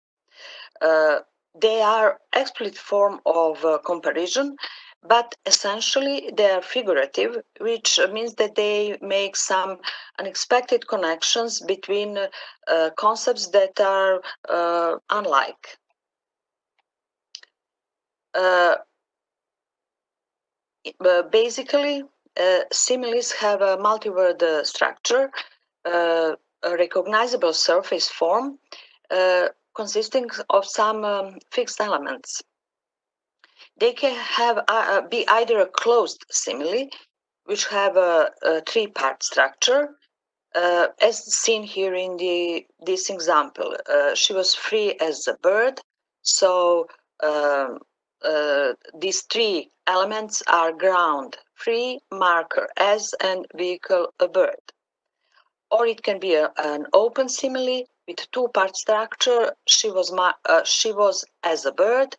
They are explicit form of comparison, but essentially they are figurative, which means that they make some unexpected connections between concepts that are unlike. Basically, similes have a multi-word structure, a recognizable surface form consisting of some fixed elements. They can have be either a closed simile, which have a three-part structure, as seen here in this example. She was free as a bird, so these three elements are ground, free, marker, as, and vehicle, a bird. Or it can be an open simile with two-part structure. She was as a bird.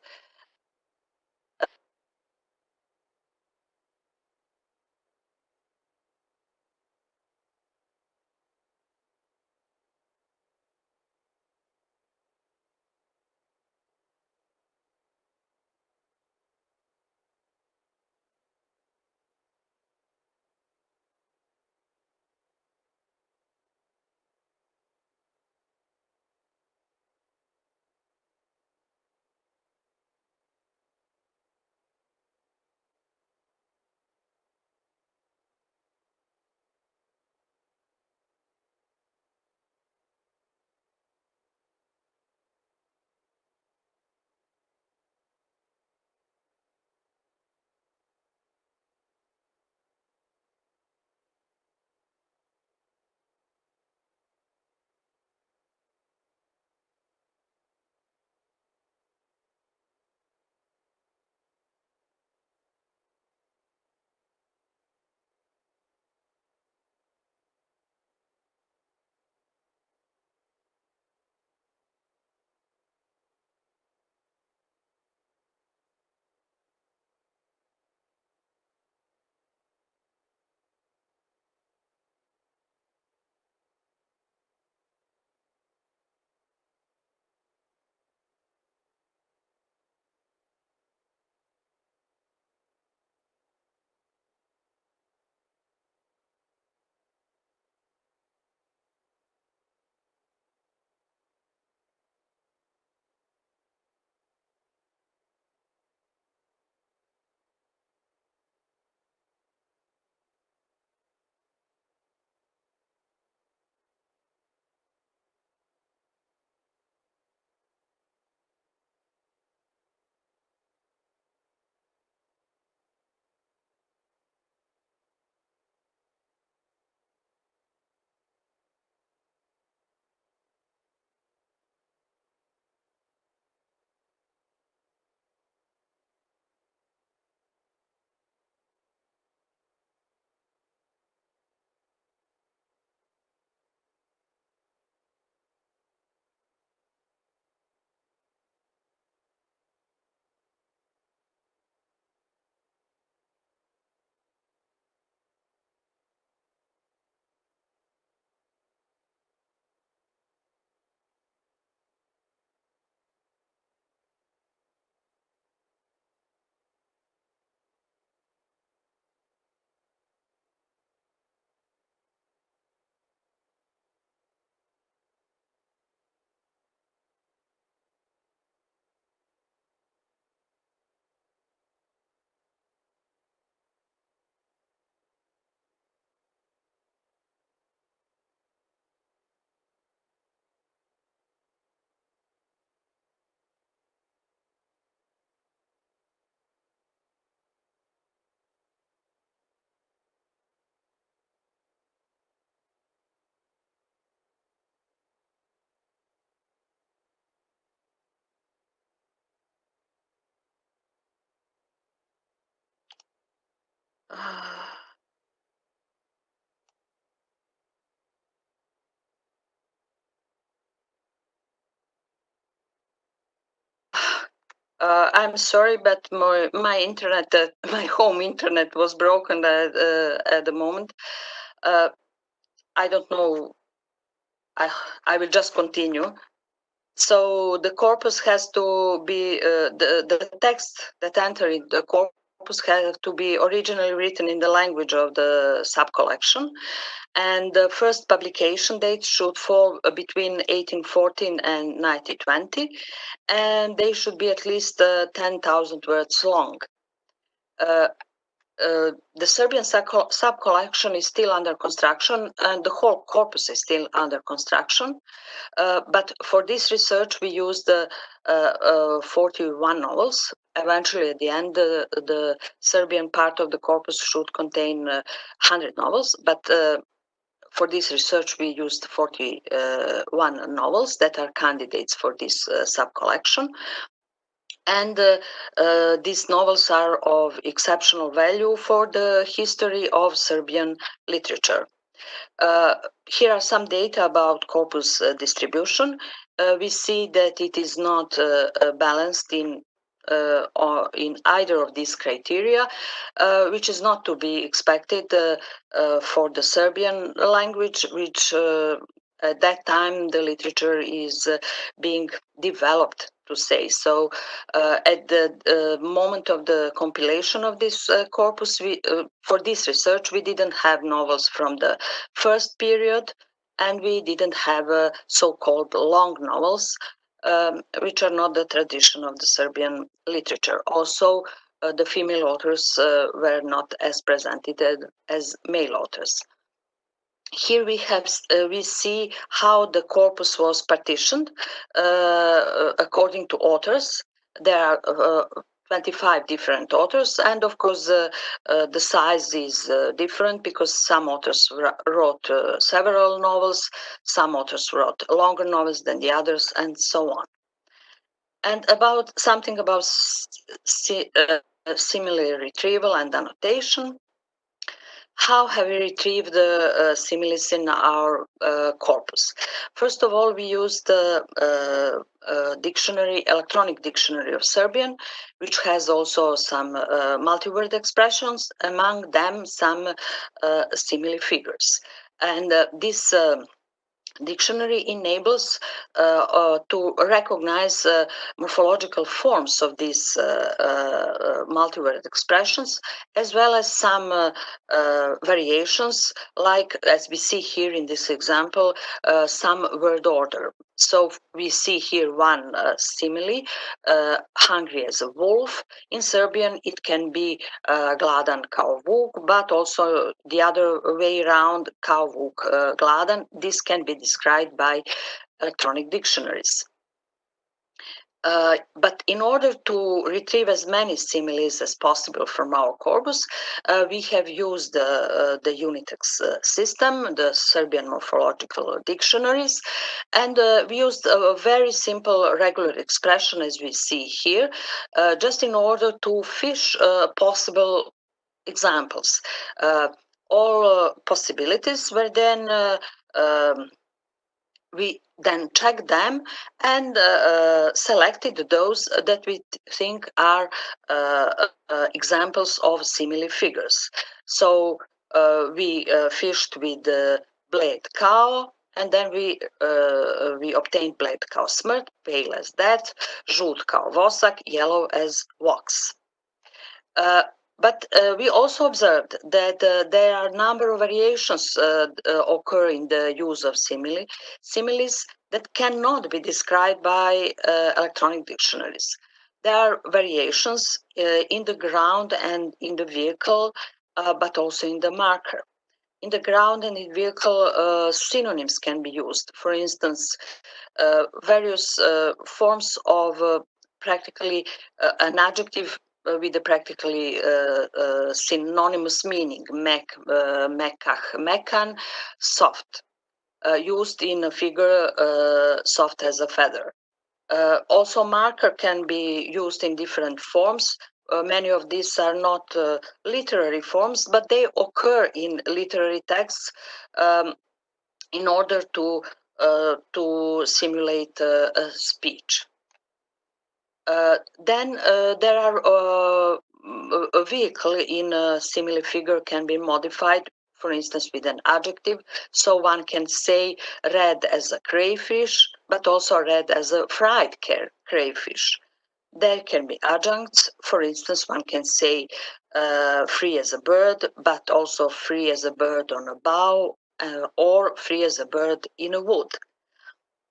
I'm sorry, but my internet, my home internet was broken at the moment. I don't know. I will just continue. So the corpus has to be the text that enter in the corpus has to be originally written in the language of the subcollection, and the first publication date should fall between 1814 and 1920, and they should be at least 10,000 words long. The Serbian subcollection is still under construction, and the whole corpus is still under construction. But for this research, we used 41 novels. Eventually, at the end, the Serbian part of the corpus should contain 100 novels. But for this research, we used 41 novels that are candidates for this subcollection. And these novels are of exceptional value for the history of Serbian literature. Here are some data about corpus distribution. We see that it is not balanced or in either of these criteria, which is not to be expected for the Serbian language, which at that time the literature is being developed, to say. So at the moment of the compilation of this corpus, for this research, we didn't have novels from the first period, and we didn't have so-called long novels, which are not the tradition of the Serbian literature. Also, the female authors were not as presented as male authors. Here we see how the corpus was partitioned according to authors. There are 25 different authors, and of course the size is different because some authors wrote several novels, some authors wrote longer novels than the others, and so on. And about something about simile retrieval and annotation. How have we retrieved the similes in our corpus? First of all, we used the electronic dictionary of Serbian, which has also some multi-word expressions, among them some simile figures. And this dictionary enables to recognize morphological forms of these multi-word expressions, as well as some variations, like as we see here in this example, some word order. So we see here one simile, hungry as a wolf. In Serbian, it can be gladan kao vuk, but also the other way around, kao vuk gladan. This can be described by electronic dictionaries. But in order to retrieve as many similes as possible from our corpus, we have used the Unitics system, the Serbian morphological dictionaries, and we used a very simple regular expression as we see here, just in order to fish possible examples. All possibilities were then we then checked them and selected those that we think are examples of simile figures. So we fished with the blade cow, and then we obtained blade cow smrt, pale as death, žut kao vosak, yellow as wax. But we also observed that there are a number of variations occur in the use of similes that cannot be described by electronic dictionaries. There are variations in the ground and in the vehicle, but also in the marker. In the ground and in vehicle, synonyms can be used. For instance, various forms of practically an adjective with a practically synonymous meaning, mekah, mekan, soft, used in a figure soft as a feather. Also, marker can be used in different forms. many of these are not literary forms, but they occur in literary texts in order to simulate a speech. Then there are a vehicle in a simile figure can be modified, for instance, with an adjective. So one can say red as a crayfish, but also red as a fried crayfish. There can be adjuncts. For instance, one can say free as a bird, but also free as a bird on a bough, or free as a bird in a wood.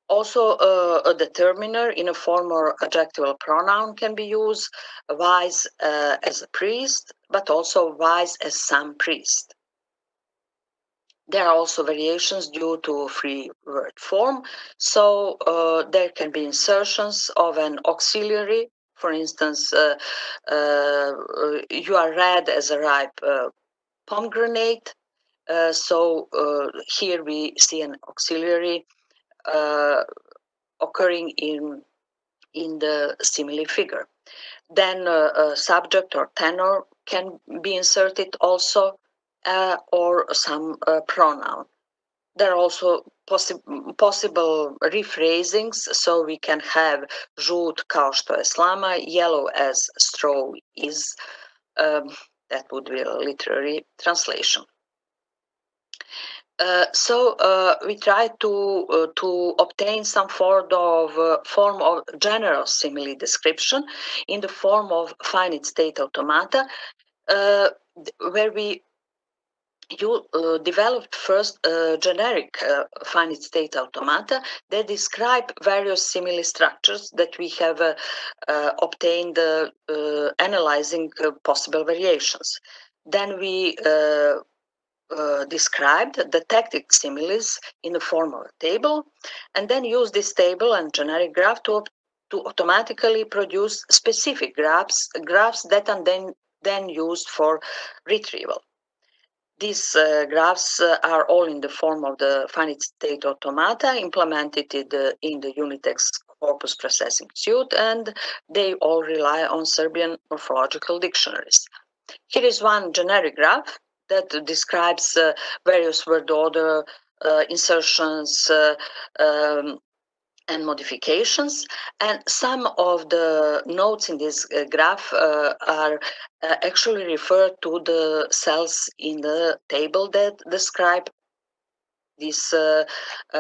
Also, a determiner in a form or adjectival pronoun can be used, wise as a priest, but also wise as some priest. There are also variations due to free word form. So there can be insertions of an auxiliary. For instance, you are red as a ripe pomegranate. So here we see an auxiliary occurring in the simile figure. Then a subject or tenor can be inserted also, or some pronoun. There are also possible rephrasings, so we can have žut kao što je slama, yellow as straw is. That would be a literary translation. So we try to obtain some form of general simile description in the form of finite state automata, where we developed first generic finite state automata that describe various simile structures that we have obtained analyzing possible variations. Then we described the tactic similes in the form of a table, and then use this table and generic graph to automatically produce specific graphs that are then used for retrieval. These graphs are all in the form of the finite state automata implemented in the Unitex corpus processing suite, and they all rely on Serbian morphological dictionaries. Here is one generic graph that describes various word order insertions and modifications, and some of the nodes in this graph are actually referred to the cells in the table that describe these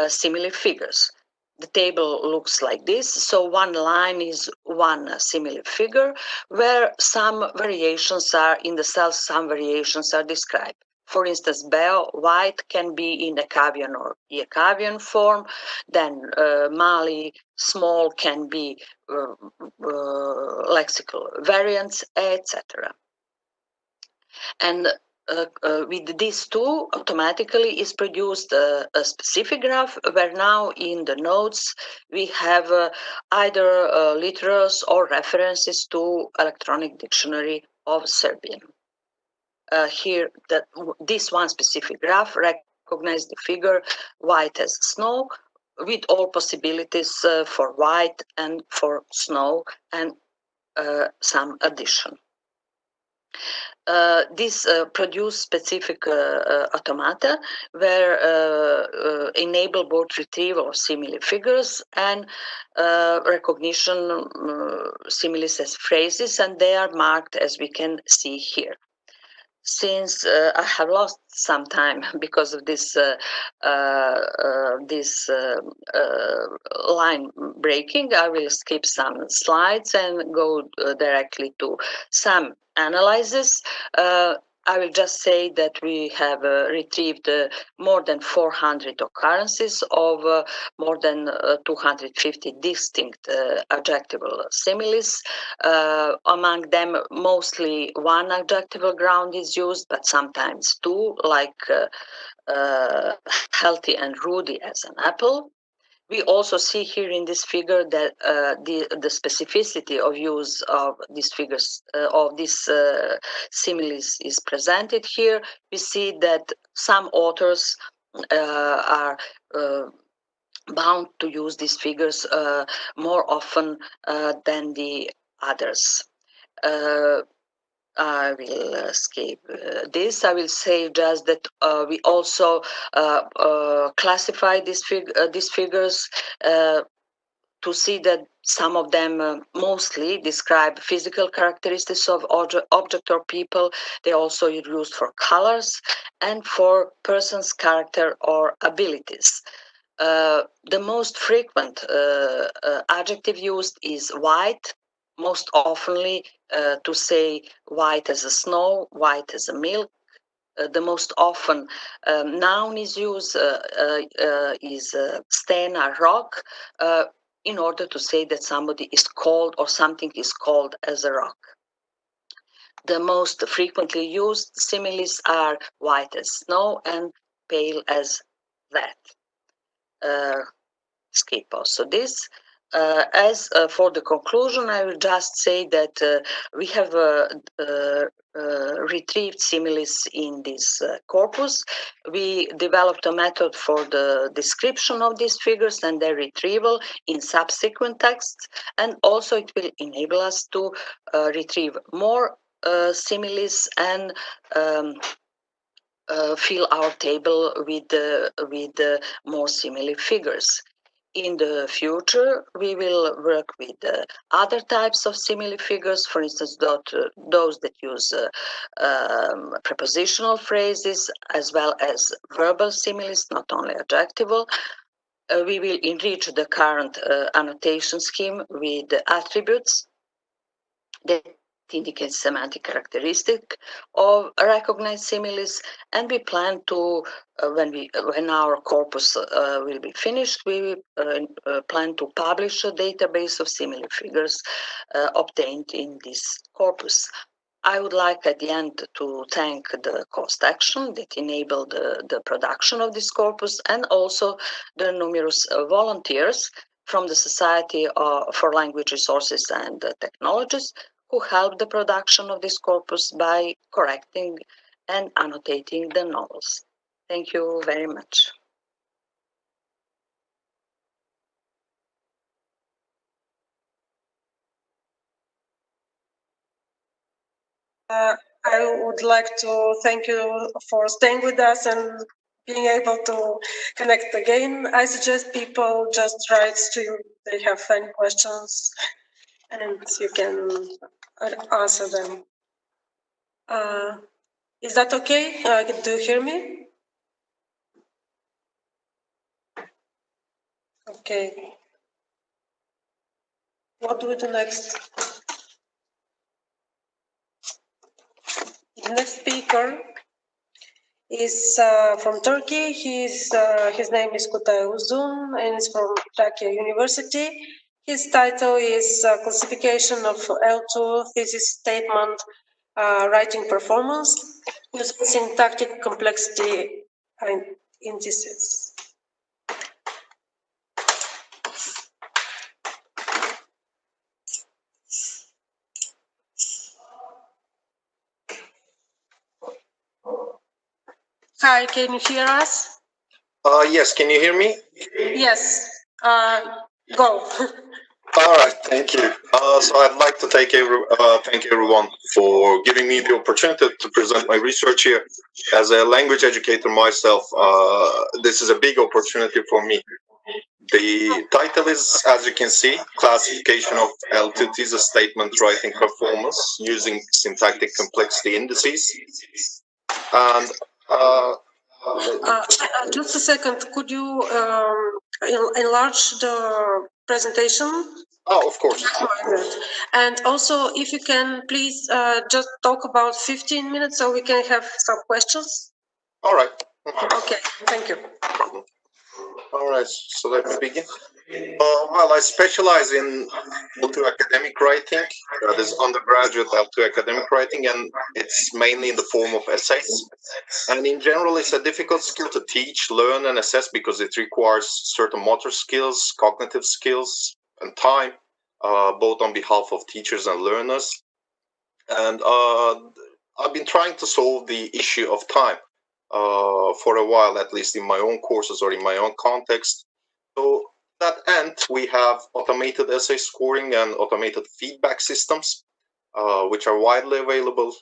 simile figures. The table looks like this. So one line is one simile figure where some variations are in the cells, some variations are described. For instance, beo, white, can be in Ekavian or Ekavian form. Then mali, small, can be lexical variants, etc. And with these two, automatically is produced a specific graph where now in the nodes we have either literals or references to electronic dictionary of Serbian. Here, this one specific graph recognizes the figure white as snow, with all possibilities for white and for snow, and some addition. This produce specific automata where enable both retrieval of simile figures and recognition similes as phrases, and they are marked as we can see here. Since I have lost some time because of this line breaking, I will skip some slides and go directly to some analysis. I will just say that we have retrieved more than 400 occurrences of more than 250 distinct adjectival similes. Among them, mostly one adjectival ground is used, but sometimes two, like healthy and ruddy as an apple. We also see here in this figure that the specificity of use of these figures, of these similes is presented here. We see that some authors are bound to use these figures more often than the others. I will skip this. I will say just that we also classify these figures to see that some of them mostly describe physical characteristics of object or people. They also are used for colors and for person's character or abilities. The most frequent adjective used is white, most oftenly to say white as a snow, white as a milk. The most often noun is used is stone or rock in order to say that somebody is cold or something is cold as a rock. The most frequently used similes are white as snow and pale as that. Skip also this. As for the conclusion, I will just say that we have retrieved similes in this corpus. We developed a method for the description of these figures and their retrieval in subsequent texts, and also it will enable us to retrieve more similes and fill our table with more similar figures. In the future, we will work with other types of similar figures, for instance, those that use prepositional phrases as well as verbal similes, not only adjectival. We will enrich the current annotation scheme with attributes that indicate semantic characteristic of recognized similes, and we plan to when our corpus will be finished, we plan to publish a database of similar figures obtained in this corpus. I would like at the end to thank the cost action that enabled the production of this corpus, and also the numerous volunteers from the Society for Language Resources and Technologies who helped the production of this corpus by correcting and annotating the novels. Thank you very much. I would like to thank you for staying with us and being able to connect again. I suggest people just write to you if they have any questions, and you can answer them. Is that okay? Do you hear me? Okay. What do we do next? The next speaker is from Turkey. His name is Kutay Uzun and is from Trakya University. His title is Classification of L2 Thesis Statement Writing Performance using Syntactic Complexity and Indices. Hi, can you hear us? Yes, can you hear me? Yes, go. All right, thank you. So I'd like to thank everyone for giving me the opportunity to present my research here. As a language educator myself, this is a big opportunity for me. The title is, as you can see, Classification of L2 Thesis Statement Writing Performance using Syntactic Complexity Indices. And just a second, could you enlarge the presentation? Oh, of course. And also, if you can, please just talk about 15 minutes so we can have some questions. All right. Okay, thank you. All right, so let's begin. Well, I specialize in L2 academic writing, that is undergraduate L2 academic writing, and it's mainly in the form of essays. And in general, it's a difficult skill to teach, learn, and assess because it requires certain motor skills, cognitive skills, and time, both on behalf of teachers and learners. And I've been trying to solve the issue of time for a while, at least in my own courses or in my own context. So to that end, we have automated essay scoring and automated feedback systems. which are widely available,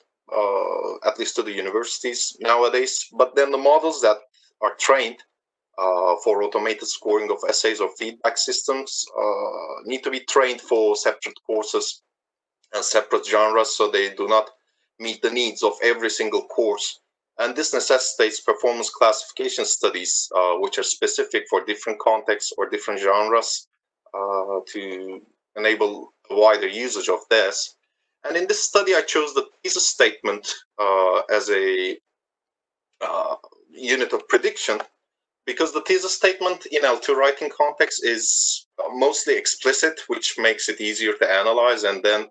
at least to the universities nowadays. But then the models that are trained for automated scoring of essays or feedback systems need to be trained for separate courses and separate genres, so they do not meet the needs of every single course. And this necessitates performance classification studies, which are specific for different contexts or different genres to enable a wider usage of this. And in this study, I chose the thesis statement as a unit of prediction, because the thesis statement in L2 writing context is mostly explicit, which makes it easier to analyze. And then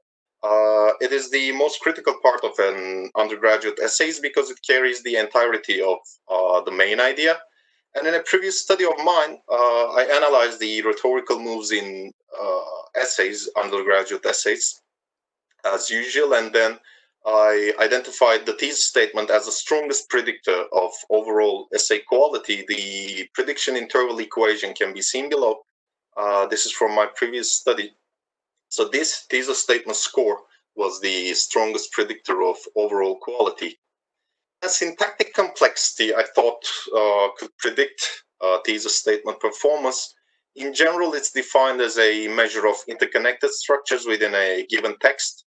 it is the most critical part of an undergraduate essays because it carries the entirety of the main idea. And in a previous study of mine, I analyzed the rhetorical moves in essays, undergraduate essays, as usual, and then I identified the thesis statement as the strongest predictor of overall essay quality. The prediction interval equation can be seen below. This is from my previous study. So this thesis statement score was the strongest predictor of overall quality. And syntactic complexity, I thought, could predict thesis statement performance. In general, it's defined as a measure of interconnected structures within a given text.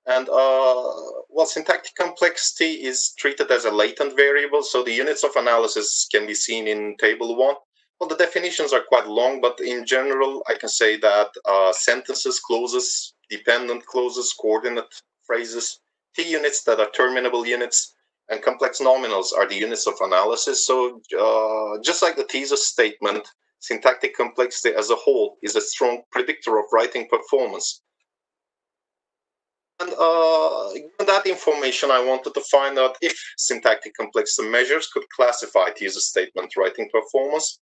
And well, syntactic complexity is treated as a latent variable, so the units of analysis can be seen in table 1. Well, the definitions are quite long, but in general, I can say that sentences, clauses, dependent clauses, coordinate phrases, T-units that are terminable units, and complex nominals are the units of analysis. So just like the thesis statement, syntactic complexity as a whole is a strong predictor of writing performance. And given that information, I wanted to find out if syntactic complexity measures could classify thesis statement writing performance,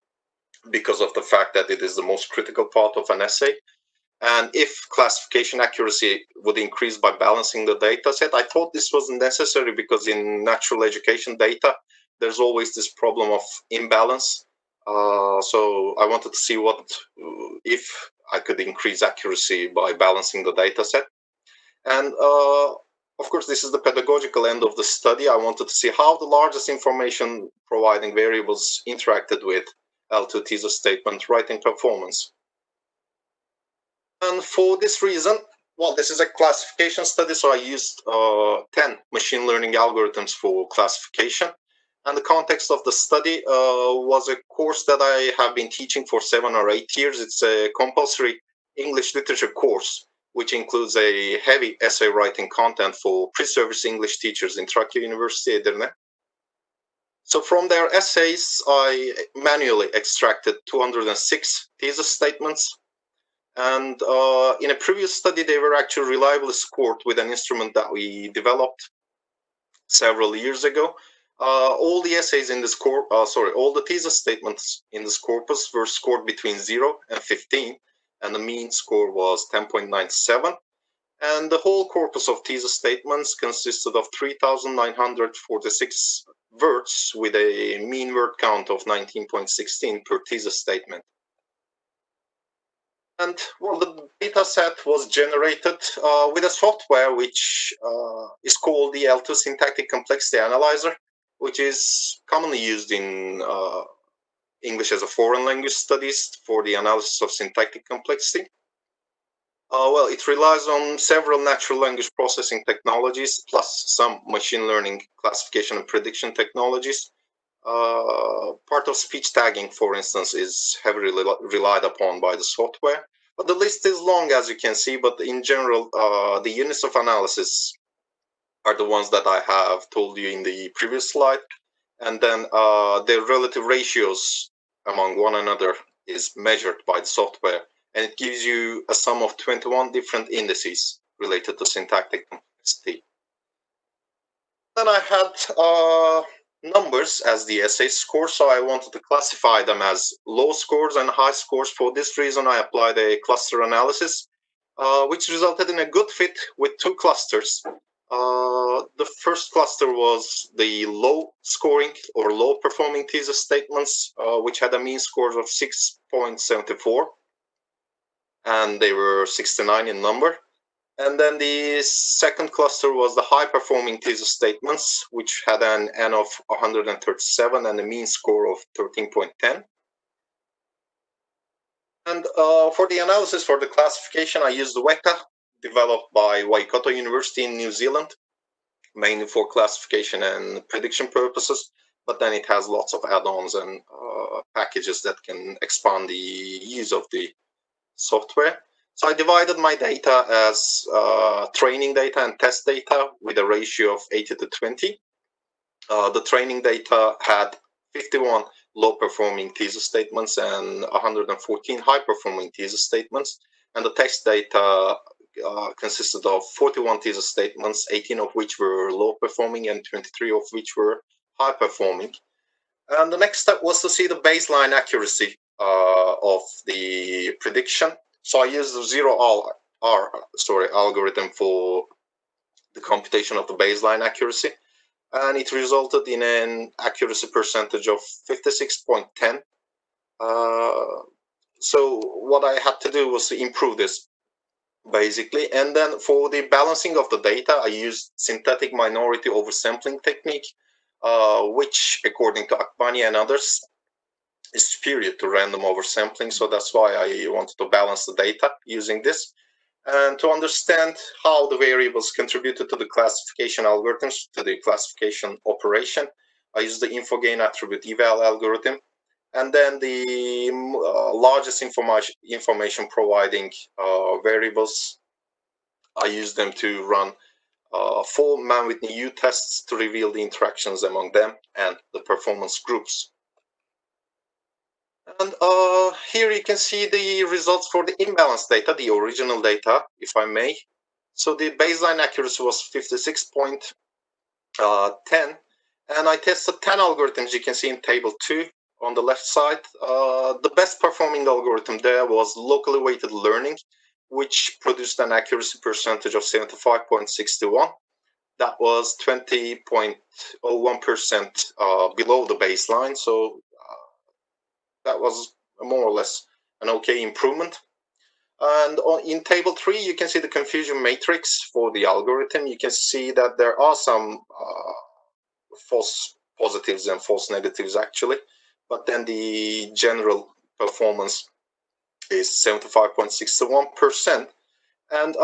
because of the fact that it is the most critical part of an essay. And if classification accuracy would increase by balancing the data set. I thought this was necessary because in natural education data, there's always this problem of imbalance. So I wanted to see if I could increase accuracy by balancing the data set. And of course, this is the pedagogical end of the study. I wanted to see how the largest information providing variables interacted with L2 thesis statement writing performance. And for this reason, well, this is a classification study, so I used 10 machine learning algorithms for classification. And the context of the study was a course that I have been teaching for 7 or 8 years. It's a compulsory English literature course, which includes a heavy essay writing content for pre-service English teachers in Trakya University, Edirne. So from their essays, I manually extracted 206 thesis statements. And in a previous study, they were actually reliably scored with an instrument that we developed several years ago. All the essays in this all the thesis statements in this corpus were scored between 0 and 15, and the mean score was 10.97. And the whole corpus of thesis statements consisted of 3,946 words with a mean word count of 19.16 per thesis statement. And well, the data set was generated with a software which is called the L2 Syntactic Complexity Analyzer, which is commonly used in English as a foreign language studies for the analysis of syntactic complexity. Well, it relies on several natural language processing technologies, plus some machine learning classification and prediction technologies. Part of speech tagging, for instance, is heavily relied upon by the software. But the list is long, as you can see, but in general, the units of analysis are the ones that I have told you in the previous slide. And then their relative ratios among one another is measured by the software. And it gives you a sum of 21 different indices related to syntactic complexity. Then I had numbers as the essay score, so I wanted to classify them as low scores and high scores. For this reason, I applied a cluster analysis, which resulted in a good fit with 2 clusters. The first cluster was the low scoring or low performing thesis statements, which had a mean score of 6.74. And they were 69 in number. And then the second cluster was the high-performing thesis statements, which had an N of 137 and a mean score of 13.10. And for the analysis, for the classification, I used Weka, developed by Waikato University in New Zealand, mainly for classification and prediction purposes. But then it has lots of add-ons and packages that can expand the use of the software. So I divided my data as training data and test data with a ratio of 80:20. The training data had 51 low-performing thesis statements and 114 high-performing thesis statements. And the test data consisted of 41 thesis statements, 18 of which were low-performing and 23 of which were high-performing. And the next step was to see the baseline accuracy of the prediction. So I used the algorithm for the computation of the baseline accuracy, and it resulted in an accuracy percentage of 56.10. So what I had to do was to improve this, basically. And then for the balancing of the data, I used synthetic minority oversampling technique, which, according to Akbani and others, is superior to random oversampling. So that's why I wanted to balance the data using this. And to understand how the variables contributed to the classification algorithms, to the classification operation, I used the InfoGain attribute eval algorithm. And then the largest information providing variables, I used them to run 4 man-Whitney U tests to reveal the interactions among them and the performance groups. And here you can see the results for the imbalanced data, the original data, if I may. So the baseline accuracy was 56.10, and I tested 10 algorithms. You can see in table 2 on the left side. The best performing algorithm there was locally weighted learning, which produced an accuracy percentage of 75.61. That was 20.01% below the baseline. So that was more or less an okay improvement. And in table 3, you can see the confusion matrix for the algorithm. You can see that there are some false positives and false negatives, actually. But then the general performance is 75.61%. And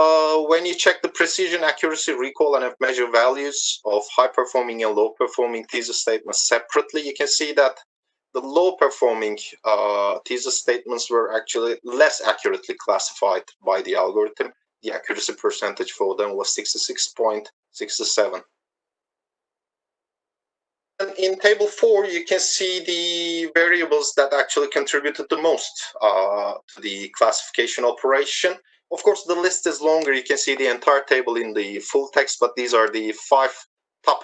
when you check the precision, accuracy, recall, and F-measure values of high-performing and low-performing thesis statements separately, you can see that the low-performing thesis statements were actually less accurately classified by the algorithm. The accuracy percentage for them was 66.67. And in table 4, you can see the variables that actually contributed the most to the classification operation. Of course, the list is longer. You can see the entire table in the full text, but these are the 5 top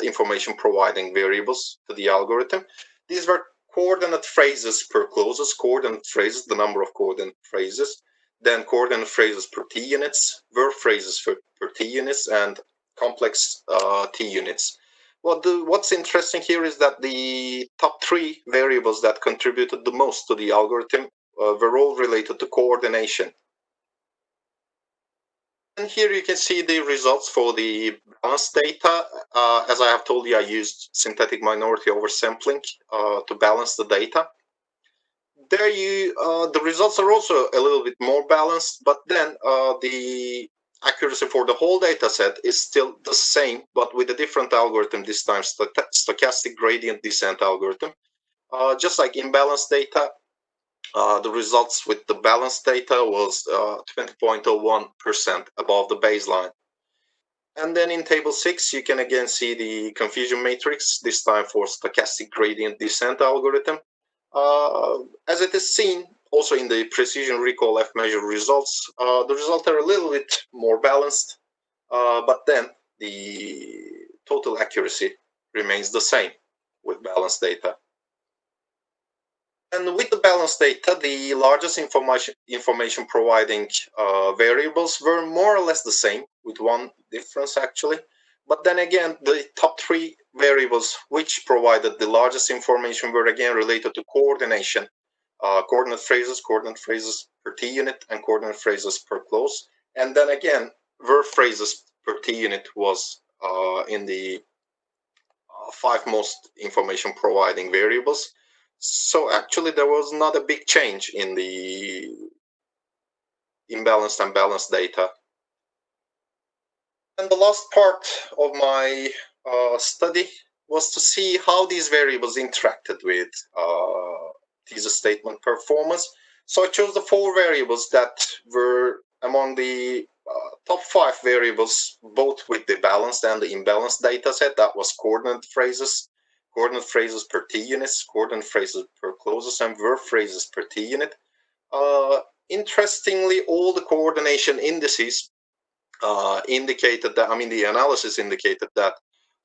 information providing variables to the algorithm. These were coordinate phrases per clauses, coordinate phrases, the number of coordinate phrases, then coordinate phrases per T units, verb phrases per T units, and complex T units. What's interesting here is that the top 3 variables that contributed the most to the algorithm were all related to coordination. And here you can see the results for the balanced data. As I have told you, I used synthetic minority oversampling to balance the data. There the results are also a little bit more balanced, but then the accuracy for the whole data set is still the same, but with a different algorithm, this time stochastic gradient descent algorithm. Just like imbalanced data, the results with the balanced data was 20.01% above the baseline. And then in table 6, you can again see the confusion matrix, this time for stochastic gradient descent algorithm. As it is seen also in the precision recall F-measure results, the results are a little bit more balanced, but then the total accuracy remains the same with balanced data. And with the balanced data, the largest information providing variables were more or less the same, with one difference actually. But then again, the top 3 variables which provided the largest information were again related to coordination, coordinate phrases per T unit, and coordinate phrases per clause. And then again, verb phrases per t-unit was in the 5 most information providing variables. So actually there was not a big change in the imbalanced and balanced data. And the last part of my study was to see how these variables interacted with teaser statement performance. So I chose the 4 variables that were among the top 5 variables, both with the balanced and the imbalanced data set. That was coordinate phrases per t-units, coordinate phrases per clauses, and verb phrases per t-unit. Interestingly, all the coordination indices indicated that, the analysis indicated that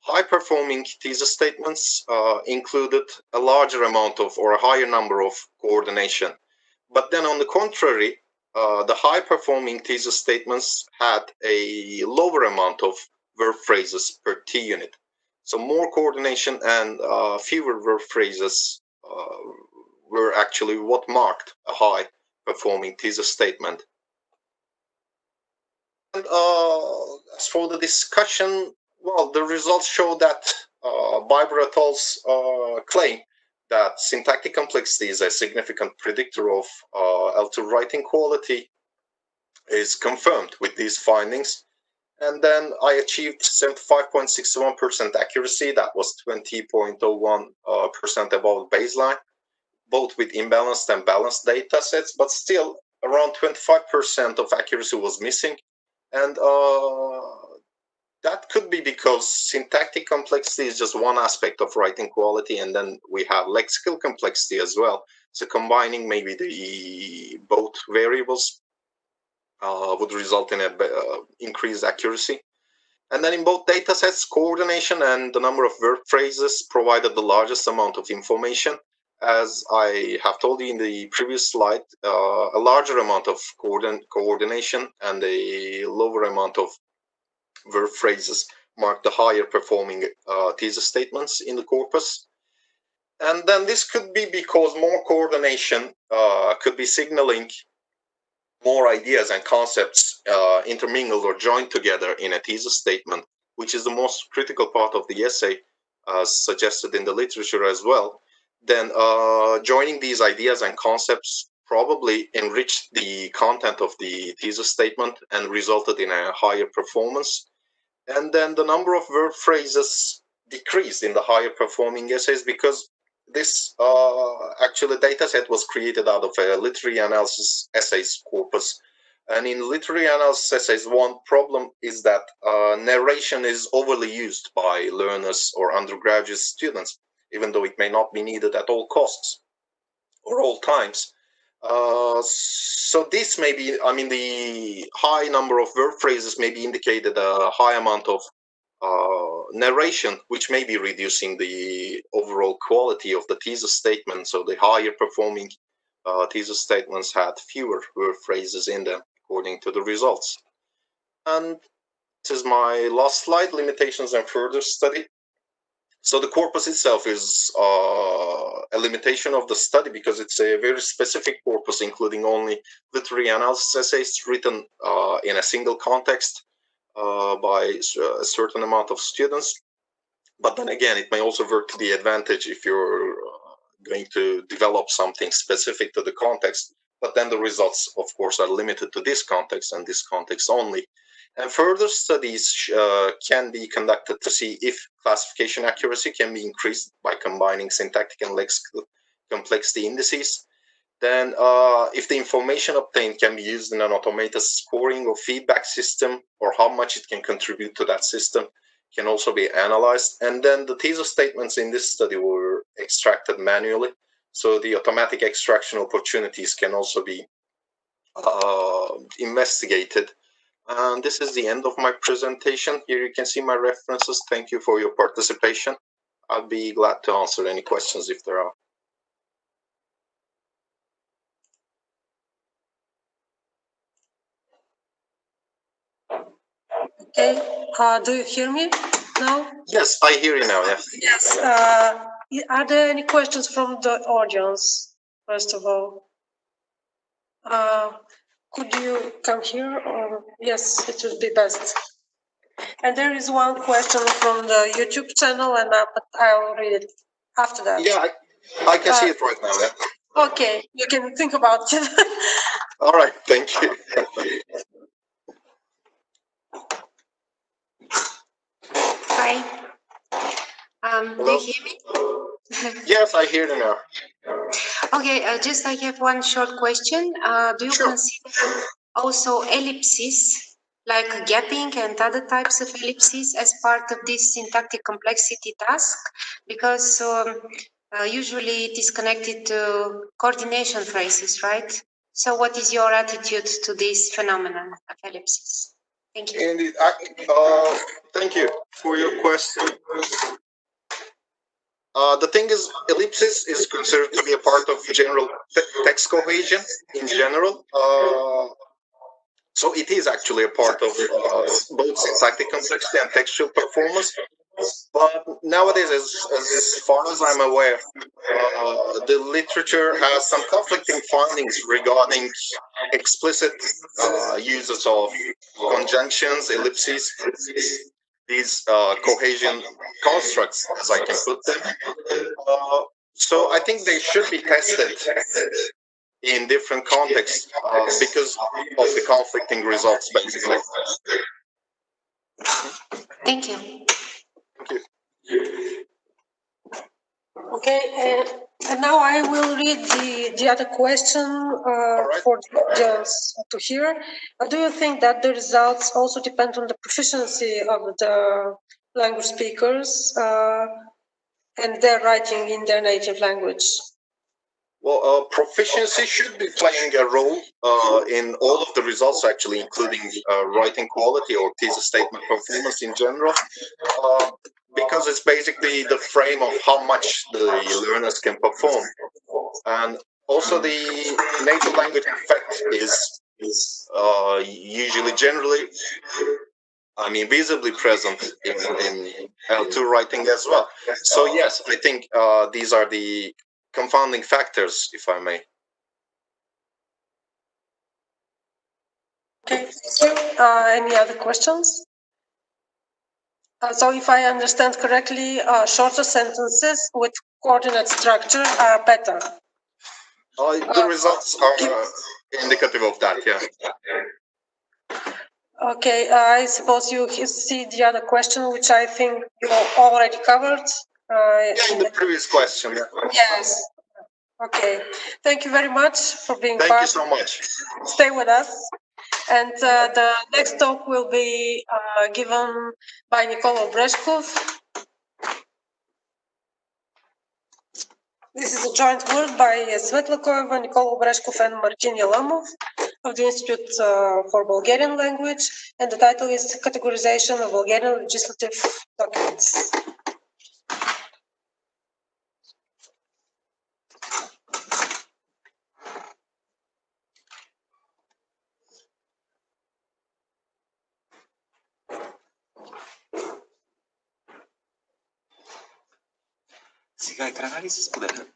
high-performing teaser statements included a larger amount of, or a higher number of coordination. But then on the contrary, the high-performing teaser statements had a lower amount of verb phrases per t-unit. So more coordination and fewer verb phrases were actually what marked a high-performing teaser statement. And as for the discussion, well, the results show that Biber et al.'s claim that syntactic complexity is a significant predictor of L2 writing quality is confirmed with these findings. And then I achieved 75.61% accuracy. That was 20.01% above baseline, both with imbalanced and balanced data sets, but still around 25% of accuracy was missing. And that could be because syntactic complexity is just one aspect of writing quality, and then we have lexical complexity as well. So combining maybe the both variables would result in a increased accuracy. And then in both data sets, coordination and the number of verb phrases provided the largest amount of information. As I have told you in the previous slide, a larger amount of coordination and a lower amount of verb phrases mark the higher performing teaser statements in the corpus. And then this could be because more coordination could be signaling more ideas and concepts intermingled or joined together in a teaser statement, which is the most critical part of the essay, as suggested in the literature as well. Then joining these ideas and concepts probably enriched the content of the teaser statement and resulted in a higher performance. And then the number of verb phrases decreased in the higher performing essays because this actually data set was created out of a literary analysis essays corpus. And in literary analysis essays, one problem is that narration is overly used by learners or undergraduate students, even though it may not be needed at all costs or all times. So this may be, the high number of verb phrases may be indicated a high amount of narration, which may be reducing the overall quality of the teaser statement. So the higher performing teaser statements had fewer verb phrases in them, according to the results. And this is my last slide, limitations and further study. So the corpus itself is a limitation of the study because it's a very specific corpus, including only literary analysis essays written in a single context by a certain amount of students. But then again, it may also work to the advantage if you're going to develop something specific to the context. But then the results, of course, are limited to this context and this context only. And further studies can be conducted to see if classification accuracy can be increased by combining syntactic and lexical complexity indices. Then if the information obtained can be used in an automated scoring or feedback system, or how much it can contribute to that system, can also be analyzed. And then the teaser statements in this study were extracted manually. So the automatic extraction opportunities can also be investigated. And this is the end of my presentation. Here you can see my references. Thank you for your participation. I'll be glad to answer any questions if there are. Okay, do you hear me now? Yes, I hear you now, yes. Yes. Are there any questions from the audience, first of all? Could you come here, or yes, it would be best. And there is one question from the YouTube channel, and but I'll read it after that. Yeah, I can see it right now. Yeah. Okay, you can think about it. All right, thank you. Hi. Do you hear me? Yes, I hear you now. Okay, just I have one short question. Do you consider also ellipses, like gapping and other types of ellipses, as part of this syntactic complexity task? Because usually it is connected to coordination phrases, right? So what is your attitude to this phenomenon of ellipses? Thank you. Indeed. Thank you for your question. The thing is, ellipsis is considered to be a part of general text cohesion in general. So it is actually a part of both syntactic complexity and textual performance. But nowadays, as far as I'm aware, the literature has some conflicting findings regarding explicit uses of conjunctions, ellipses, these cohesion constructs, as I can put them. So I think they should be tested in different contexts because of the conflicting results, basically. Thank you. Thank you. Okay, and now I will read the other question for the audience to hear. Do you think that the results also depend on the proficiency of the language speakers and their writing in their native language? Well, proficiency should be playing a role in all of the results, actually, including writing quality or thesis statement performance in general, because it's basically the frame of how much the learners can perform. And also the native language effect is usually generally, I mean, visibly present in L2 writing as well. So yes, I think these are the confounding factors, if I may. Okay, thank you. Any other questions? So if I understand correctly, shorter sentences with coordinate structure are better. The results are indicative of that, yeah. Okay, I suppose you see the other question, which I think you already covered. In the previous question, yeah. Yes. Okay. Thank you very much for being part. Thank you so much. Stay with us. And the next talk will be given by Nikola Breshkov. This is a joint work by Svetla Koeva, Nikola Breshkov, and Martin Yalamov of the Institute for Bulgarian Language, and the title is Categorization of Bulgarian Legislative Documents. Сега екрана ли се споделя?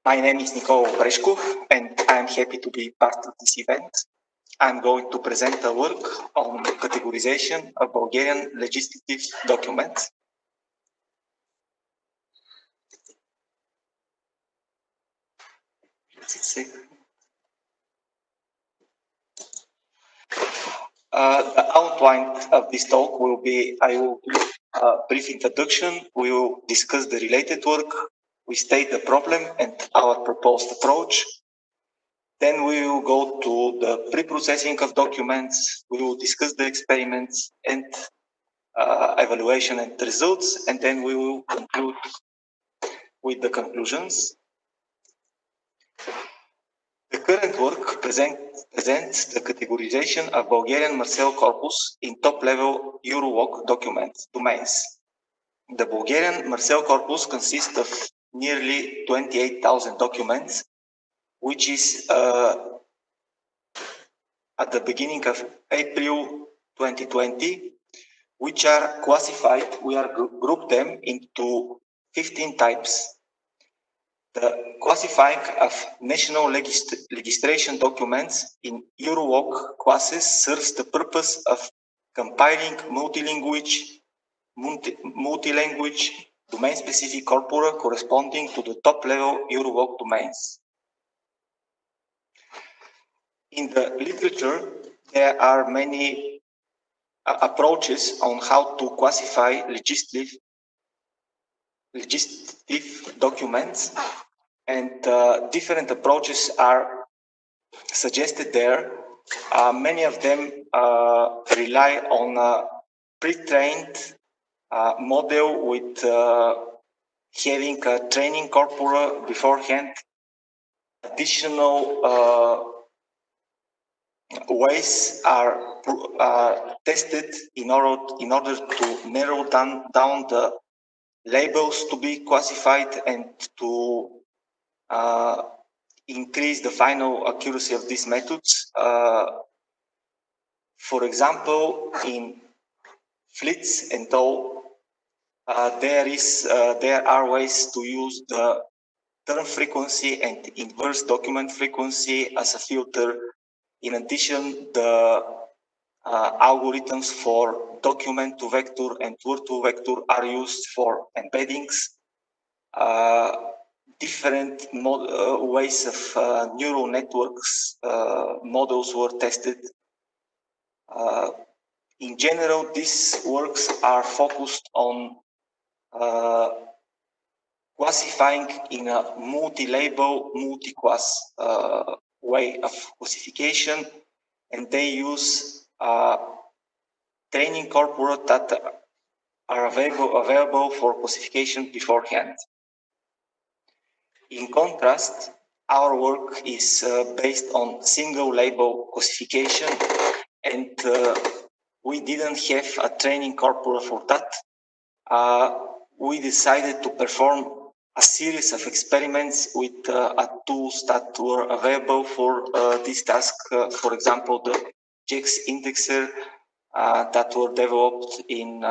My name is Nikola Breshkov, and I'm happy to be part of this event. I'm going to present a work on categorization of Bulgarian legislative documents. The outline of this talk will be, I will do a brief introduction, we will discuss the related work, we state the problem and our proposed approach. Then we will go to the pre-processing of documents, we will discuss the experiments and evaluation and results, and then we will conclude with the conclusions. The current work presents the categorization of Bulgarian Marcel corpus in top-level Eurovoc domains. The Bulgarian Marcel corpus consists of nearly 28,000 documents, which is at the beginning of April 2020, which are classified, we are grouped them into 15 types. The classifying of national legislation documents in Eurovoc classes serves the purpose of compiling multilanguage domain-specific corpora corresponding to the top-level Eurovoc domains. In the literature, there are many approaches on how to classify legislative documents, and different approaches are suggested there. Many of them rely on a pre-trained model with having a training corpora beforehand. Additional ways are tested in order to narrow down the labels to be classified and to increase the final accuracy of these methods. For example, in fleets and all, there are ways to use the term frequency and inverse document frequency as a filter. In addition, the algorithms for document to vector and word to vector are used for embeddings. Different ways of neural networks models were tested. In general, these works are focused on classifying in a multi-label, multi-class way of classification, and they use training corpora that are available for classification beforehand. In contrast, our work is based on single label classification, and we didn't have a training corpora for that. We decided to perform a series of experiments with tools that were available for this task. For example, the JEX indexer that were developed in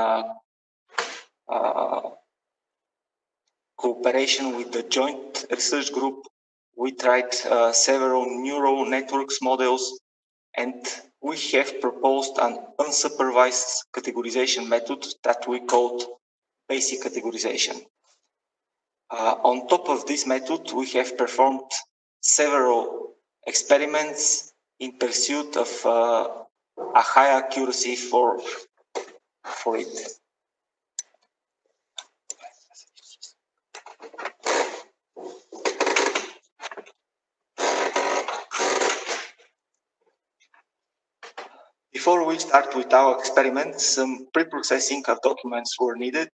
cooperation with the joint research group. We tried several neural networks models, and we have proposed an unsupervised categorization method that we called basic categorization. On top of this method, we have performed several experiments in pursuit of a high accuracy for it. Before we start with our experiments, some pre-processing of documents were needed.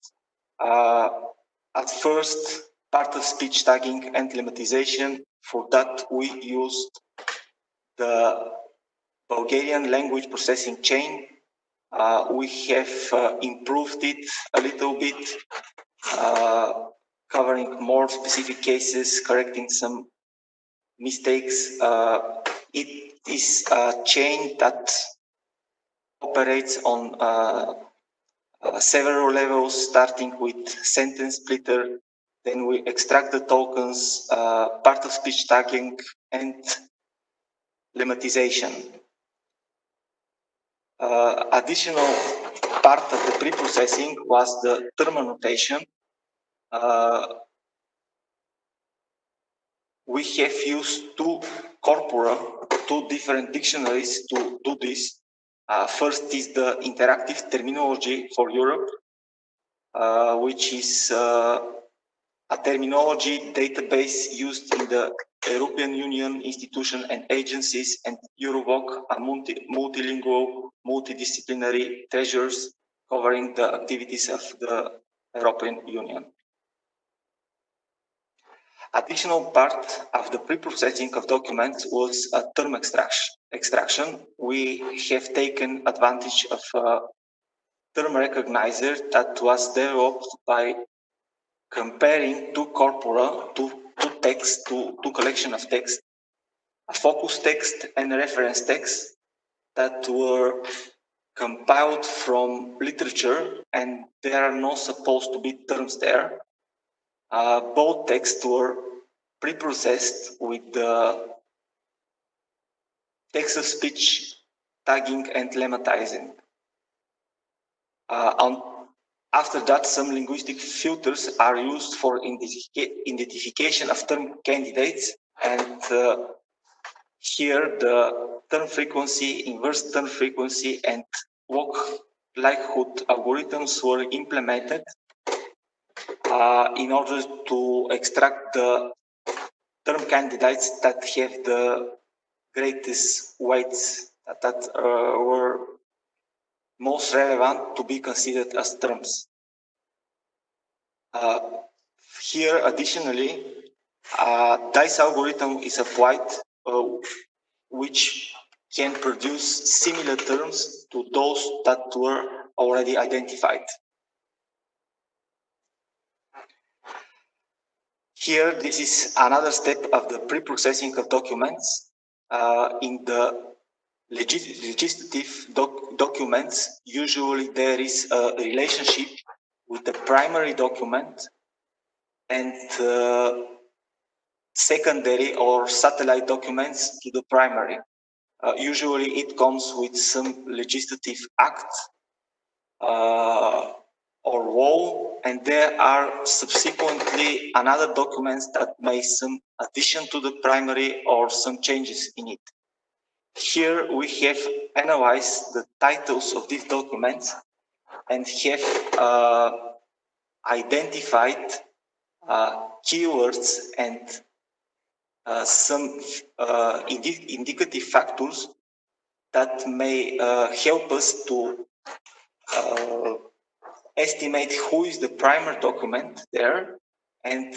At first, part of speech tagging and lemmatization. For that, we used the Bulgarian language processing chain. We have improved it a little bit, covering more specific cases, correcting some mistakes. It is a chain that operates on several levels, starting with sentence splitter. Then we extract the tokens, part of speech tagging, and lemmatization. Additional part of the pre-processing was the term annotation. We have used two corpora, two different dictionaries to do this. First is the interactive terminology for Europe, which is a terminology database used in the European Union institutions and agencies, and Eurovoc, a multilingual, multidisciplinary treasures covering the activities of the European Union. Additional part of the pre-processing of documents was a term extraction. We have taken advantage of a term recognizer that was developed by comparing two corpora, two text, two collection of text, a focus text and a reference text that were compiled from literature, and there are not supposed to be terms there. Both texts were pre-processed with the text-to-speech tagging and lemmatizing. After that, some linguistic filters are used for identification of term candidates, and here the term frequency, inverse term frequency, and walk likelihood algorithms were implemented in order to extract the term candidates that have the greatest weights, that were most relevant to be considered as terms. Here, additionally, this algorithm is applied, which can produce similar terms to those that were already identified. Here, this is another step of the pre-processing of documents. In the legislative documents, usually there is a relationship with the primary document and secondary or satellite documents to the primary. Usually it comes with some legislative act or law, and there are subsequently another documents that make some addition to the primary or some changes in it. Here we have analyzed the titles of these documents and have identified keywords and some indicative factors that may help us to estimate who is the primary document there and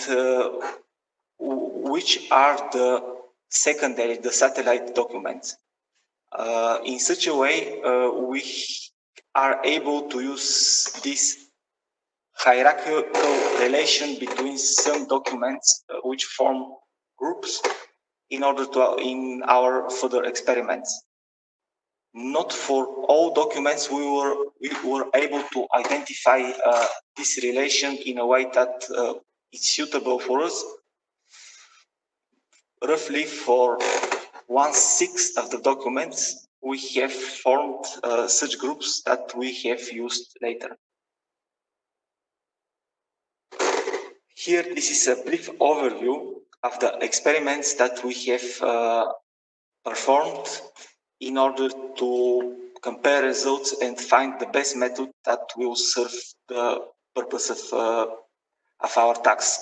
which are the secondary, the satellite documents. In such a way, we are able to use this hierarchical relation between some documents which form groups in order to in our further experiments. Not for all documents we were able to identify this relation in a way that is suitable for us. Roughly for 1/6 of the documents, we have formed such groups that we have used later. Here, this is a brief overview of the experiments that we have performed in order to compare results and find the best method that will serve the purpose of our task.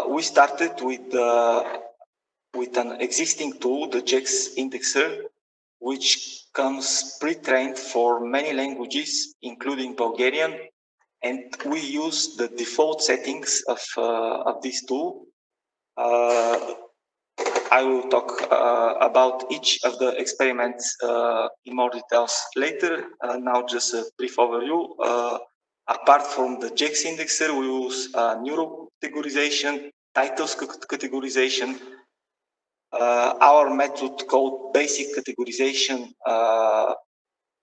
We started with an existing tool, the JEX indexer, which comes pre-trained for many languages, including Bulgarian, and we use the default settings of this tool. I will talk about each of the experiments in more details later. Now just a brief overview. Apart from the JEX indexer, we use neural categorization, titles categorization, our method called basic categorization,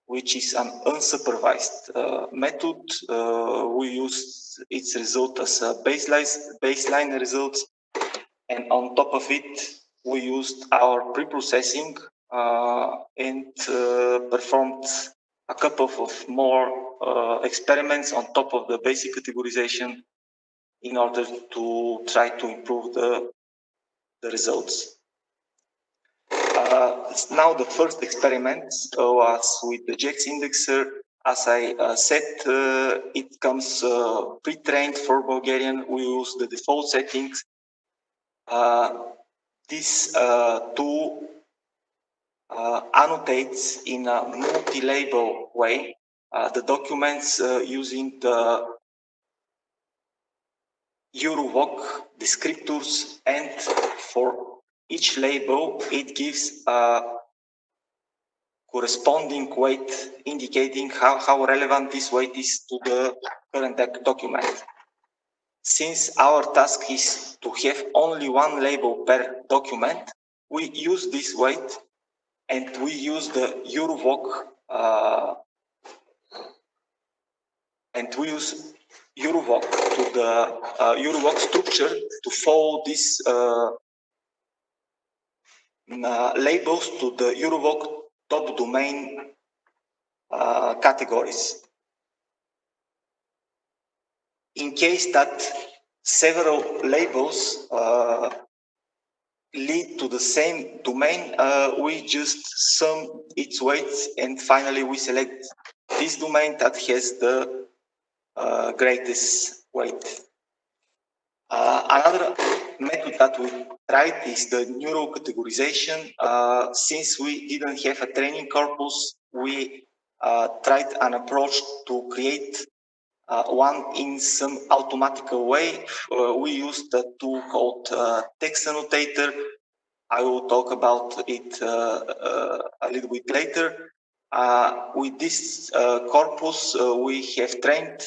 which is an unsupervised method. We use its result as a baseline results, and on top of it, we used our pre-processing and performed a couple of more experiments on top of the basic categorization in order to try to improve the results. Now the first experiment was with the JEX indexer. As I said, it comes pre-trained for Bulgarian. We use the default settings. This tool annotates in a multi-label way the documents using the Eurovoc descriptors, and for each label it gives a corresponding weight indicating how relevant this weight is to the current document. Since our task is to have only one label per document, we use this weight and we use the Eurovoc to the Eurovoc structure to follow these labels to the Eurovoc top domain categories. In case that several labels lead to the same domain, we just sum its weights and finally we select this domain that has the greatest weight. Another method that we tried is the neural categorization. Since we didn't have a training corpus, we tried an approach to create one in some automatical way. We used a tool called text annotator. I will talk about it a little bit later. With this corpus, we have trained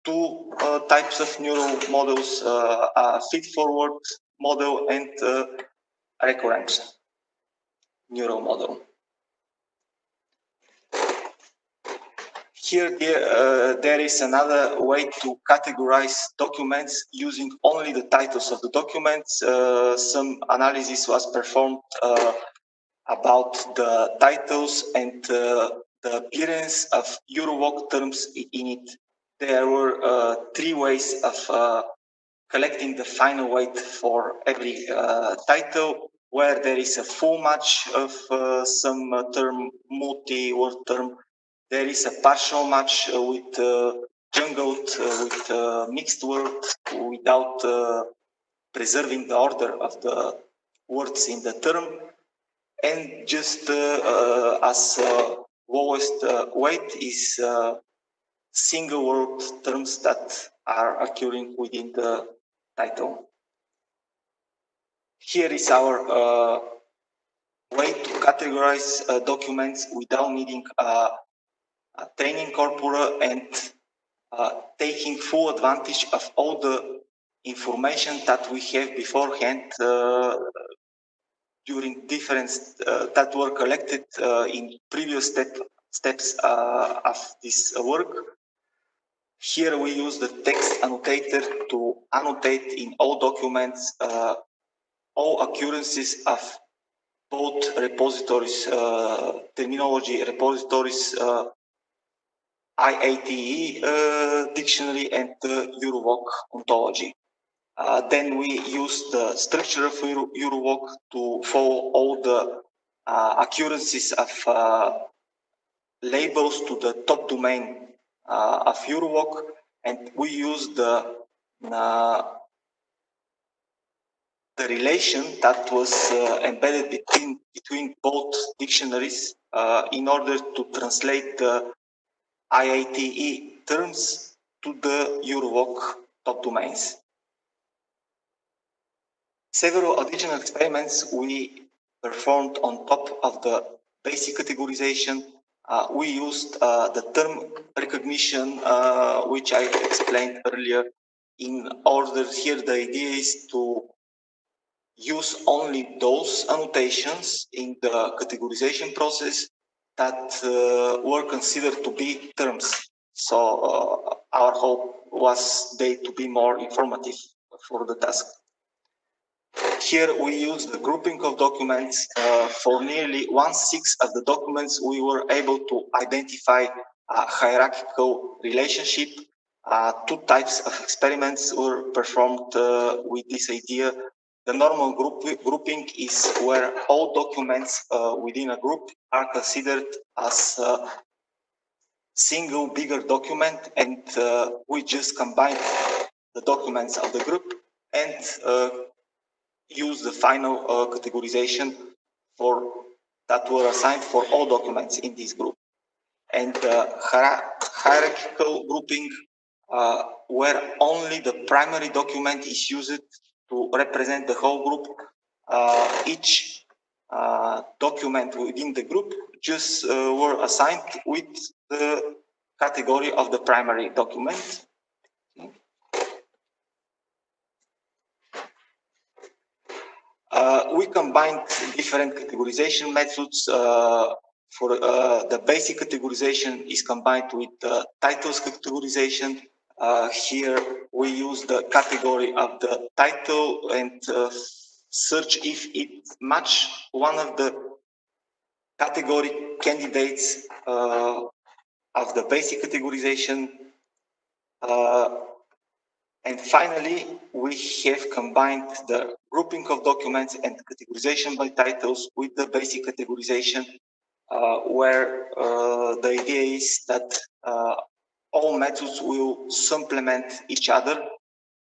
two types of neural models, a feed-forward model and a recurrent neural model. Here, there is another way to categorize documents using only the titles of the documents. Some analysis was performed about the titles and the appearance of Eurovoc terms in it. There were three ways of collecting the final weight for every title, where there is a full match of some term, multi-word term. There is a partial match with jungled, with mixed words, without preserving the order of the words in the term, and just as lowest weight is single word terms that are occurring within the title. Here is our way to categorize documents without needing a training corpora and taking full advantage of all the information that we have beforehand during different that were collected in previous steps of this work. Here we use the text annotator to annotate in all documents all occurrences of both repositories, terminology repositories, IATE dictionary and the Eurovoc ontology. Then we use the structure of Eurovoc to follow all the occurrences of labels to the top domain of Eurovoc, and we use the relation that was embedded between both dictionaries in order to translate the IATE terms to the Eurovoc top domains. Several additional experiments we performed on top of the basic categorization. We used the term recognition, which I explained earlier. In order here, the idea is to use only those annotations in the categorization process that were considered to be terms. So our hope was they to be more informative for the task. Here we use the grouping of documents. For nearly 1/6 of the documents, we were able to identify a hierarchical relationship. Two types of experiments were performed with this idea. the normal grouping is where all documents within a group are considered as a single bigger document, and we just combine the documents of the group and use the final categorization that were assigned for all documents in this group. And hierarchical grouping, where only the primary document is used to represent the whole group. Each document within the group just were assigned with the category of the primary document. We combined different categorization methods. For the basic categorization is combined with the titles categorization. Here we use the category of the title and search if it matches one of the category candidates of the basic categorization. And finally, we have combined the grouping of documents and categorization by titles with the basic categorization, where the idea is that all methods will supplement each other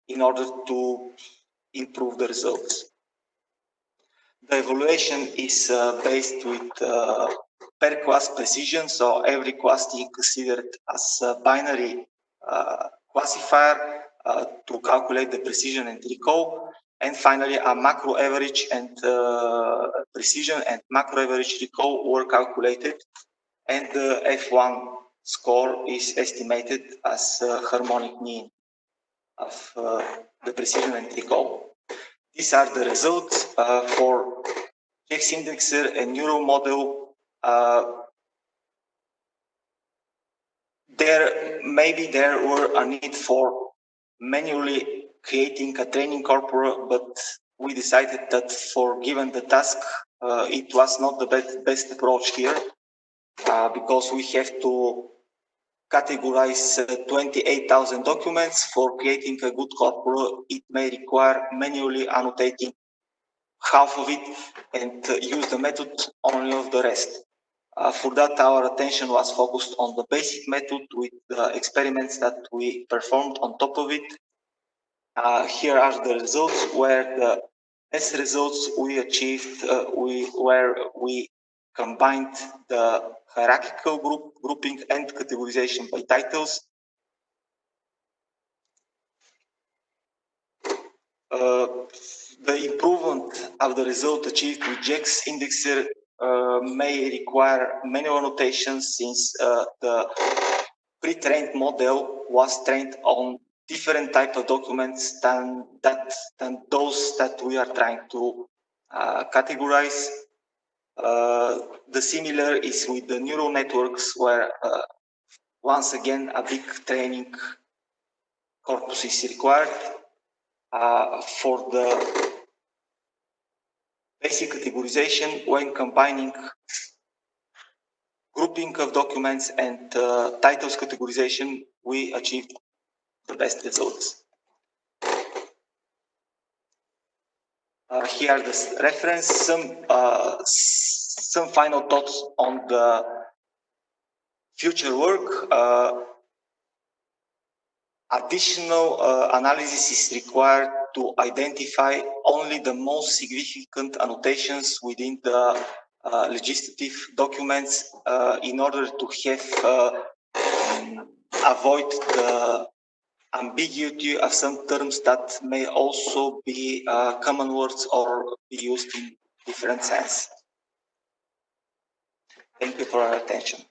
in order to improve the results. The evaluation is based with per class precision, so every class is considered as a binary classifier to calculate the precision and recall. And finally, a macro average and precision and macro average recall were calculated, and the F1 score is estimated as harmonic mean of the precision and recall. These are the results for Hex indexer and neural model. There were a need for manually creating a training corpora, but we decided that for given the task, it was not the best approach here, because we have to categorize 28,000 documents. For creating a good corpora, it may require manually annotating half of it and use the method only of the rest. For that, our attention was focused on the basic method with the experiments that we performed on top of it. Here are the results, where the best results we achieved where we combined the hierarchical grouping and categorization by titles. The improvement of the result achieved with Hex indexer may require manual annotations, since the pre-trained model was trained on different type of documents than those that we are trying to categorize. The similar is with the neural networks, where once again a big training corpus is required. For the basic categorization, when combining grouping of documents and titles categorization, we achieved the best results. Here are the reference, some final thoughts on the future work. Additional analysis is required to identify only the most significant annotations within the legislative documents in order to have avoid the ambiguity of some terms that may also be common words or be used in different sense. Thank you for your attention.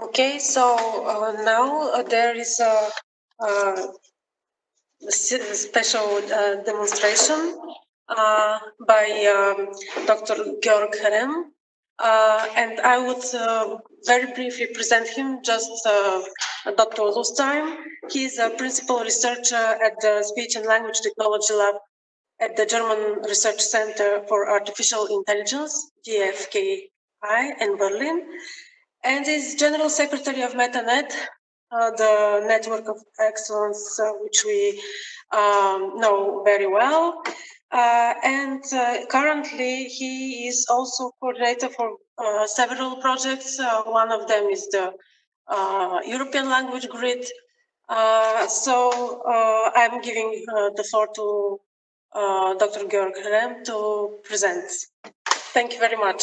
Okay, so now there is a special demonstration by Dr. Georg Herem. And I would very briefly present him, just not to lose time. He's a principal researcher at the Speech and Language Technology Lab at the German Research Center for Artificial Intelligence, DFKI, in Berlin, and is General Secretary of MetaNet, the network of excellence which we know very well. And currently he is also coordinator for several projects. One of them is the European Language Grid. So I'm giving the floor to Dr. Georg Rem to present. Thank you very much.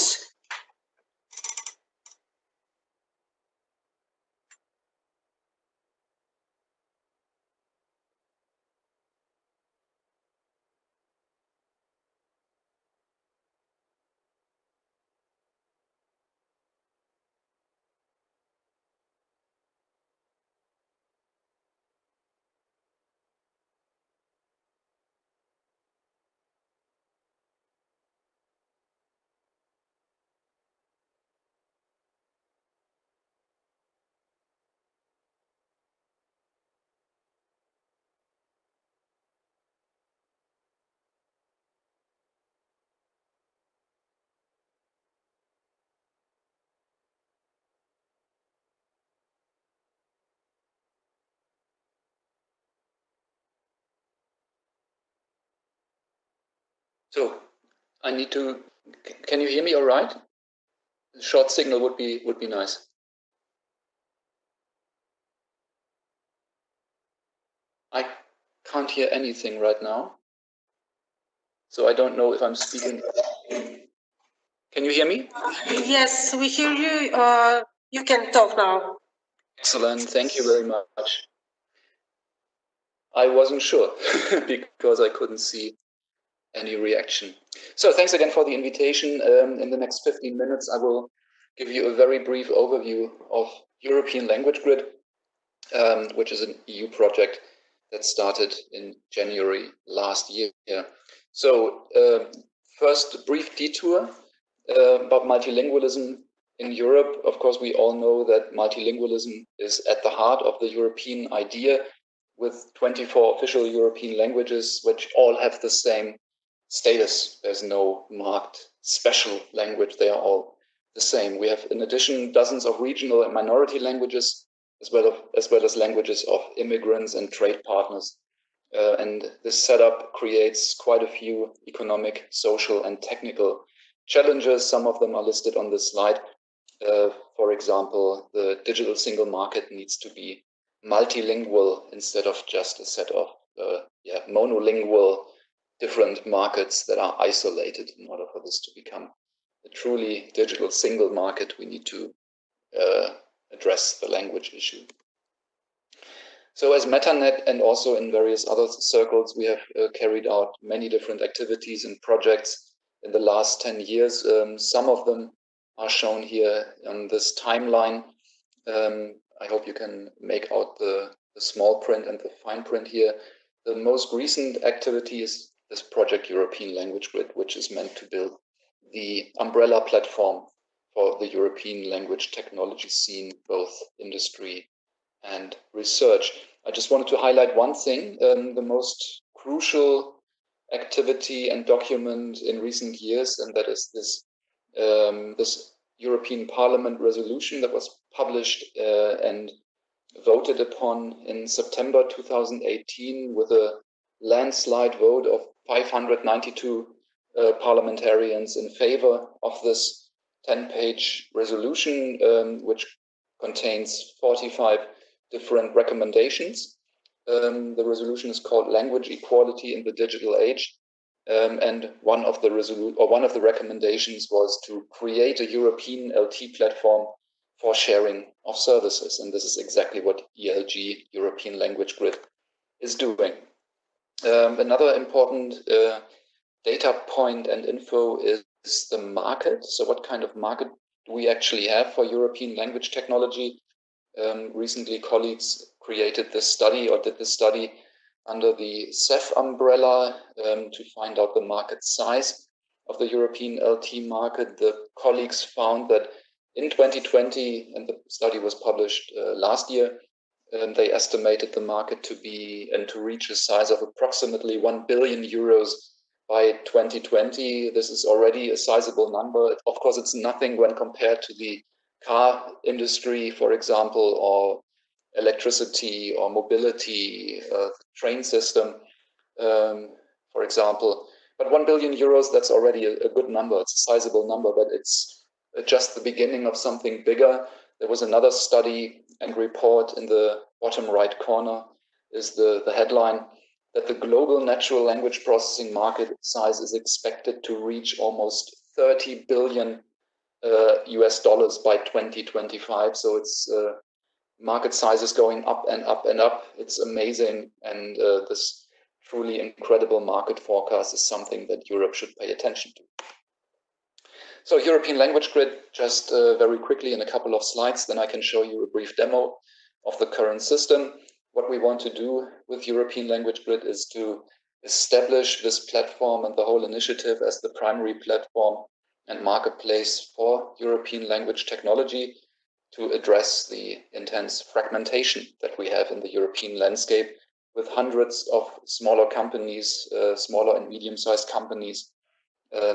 So I need to, can you hear me all right? A short signal would be nice. I can't hear anything right now. So I don't know if I'm speaking. Can you hear me? Yes, we hear you. You can talk now. Excellent. Thank you very much. I wasn't sure because I couldn't see any reaction. So thanks again for the invitation. In the next 15 minutes, I will give you a very brief overview of European Language Grid, which is an EU project that started in January last year. So first, a brief detour about multilingualism in Europe. Of course, we all know that multilingualism is at the heart of the European idea, with 24 official European languages, which all have the same status. There's no marked special language. They are all the same. We have, in addition, dozens of regional and minority languages, as well as languages of immigrants and trade partners. And this setup creates quite a few economic, social, and technical challenges. Some of them are listed on this slide. For example, the digital single market needs to be multilingual instead of just a set of monolingual different markets that are isolated. In order for this to become a truly digital single market, we need to address the language issue. So as MetaNet and also in various other circles, we have carried out many different activities and projects in the last 10 years. Some of them are shown here on this timeline. I hope you can make out the small print and the fine print here. The most recent activity is this project European Language Grid, which is meant to build the umbrella platform for the European language technology scene, both industry and research. I just wanted to highlight one thing, the most crucial activity and document in recent years, and that is this, this European Parliament resolution that was published and voted upon in September 2018 with a landslide vote of 592 parliamentarians in favor of this 10-page resolution, which contains 45 different recommendations. The resolution is called Language Equality in the Digital Age. And one of the recommendations was to create a European LT platform for sharing of services. And this is exactly what ELG, European Language Grid, is doing. Another important data point and info is the market. So what kind of market do we actually have for European language technology? Recently, colleagues created this study or did this study under the CEF umbrella to find out the market size. of the European LT market, the colleagues found that in 2020, and the study was published last year, they estimated the market to be and to reach a size of approximately 1 billion euros by 2020. This is already a sizable number. Of course, it's nothing when compared to the car industry, for example, or electricity or mobility, train system, for example. But 1 billion euros, that's already a good number. It's a sizable number, but it's just the beginning of something bigger. There was another study and report in the bottom right corner is the headline that the global natural language processing market size is expected to reach almost 30 billion US dollars by 2025. So it's market size is going up and up and up. It's amazing. And this truly incredible market forecast is something that Europe should pay attention to. So European Language Grid, just very quickly in a couple of slides, then I can show you a brief demo of the current system. What we want to do with European Language Grid is to establish this platform and the whole initiative as the primary platform and marketplace for European language technology to address the intense fragmentation that we have in the European landscape with hundreds of smaller companies, smaller and medium-sized companies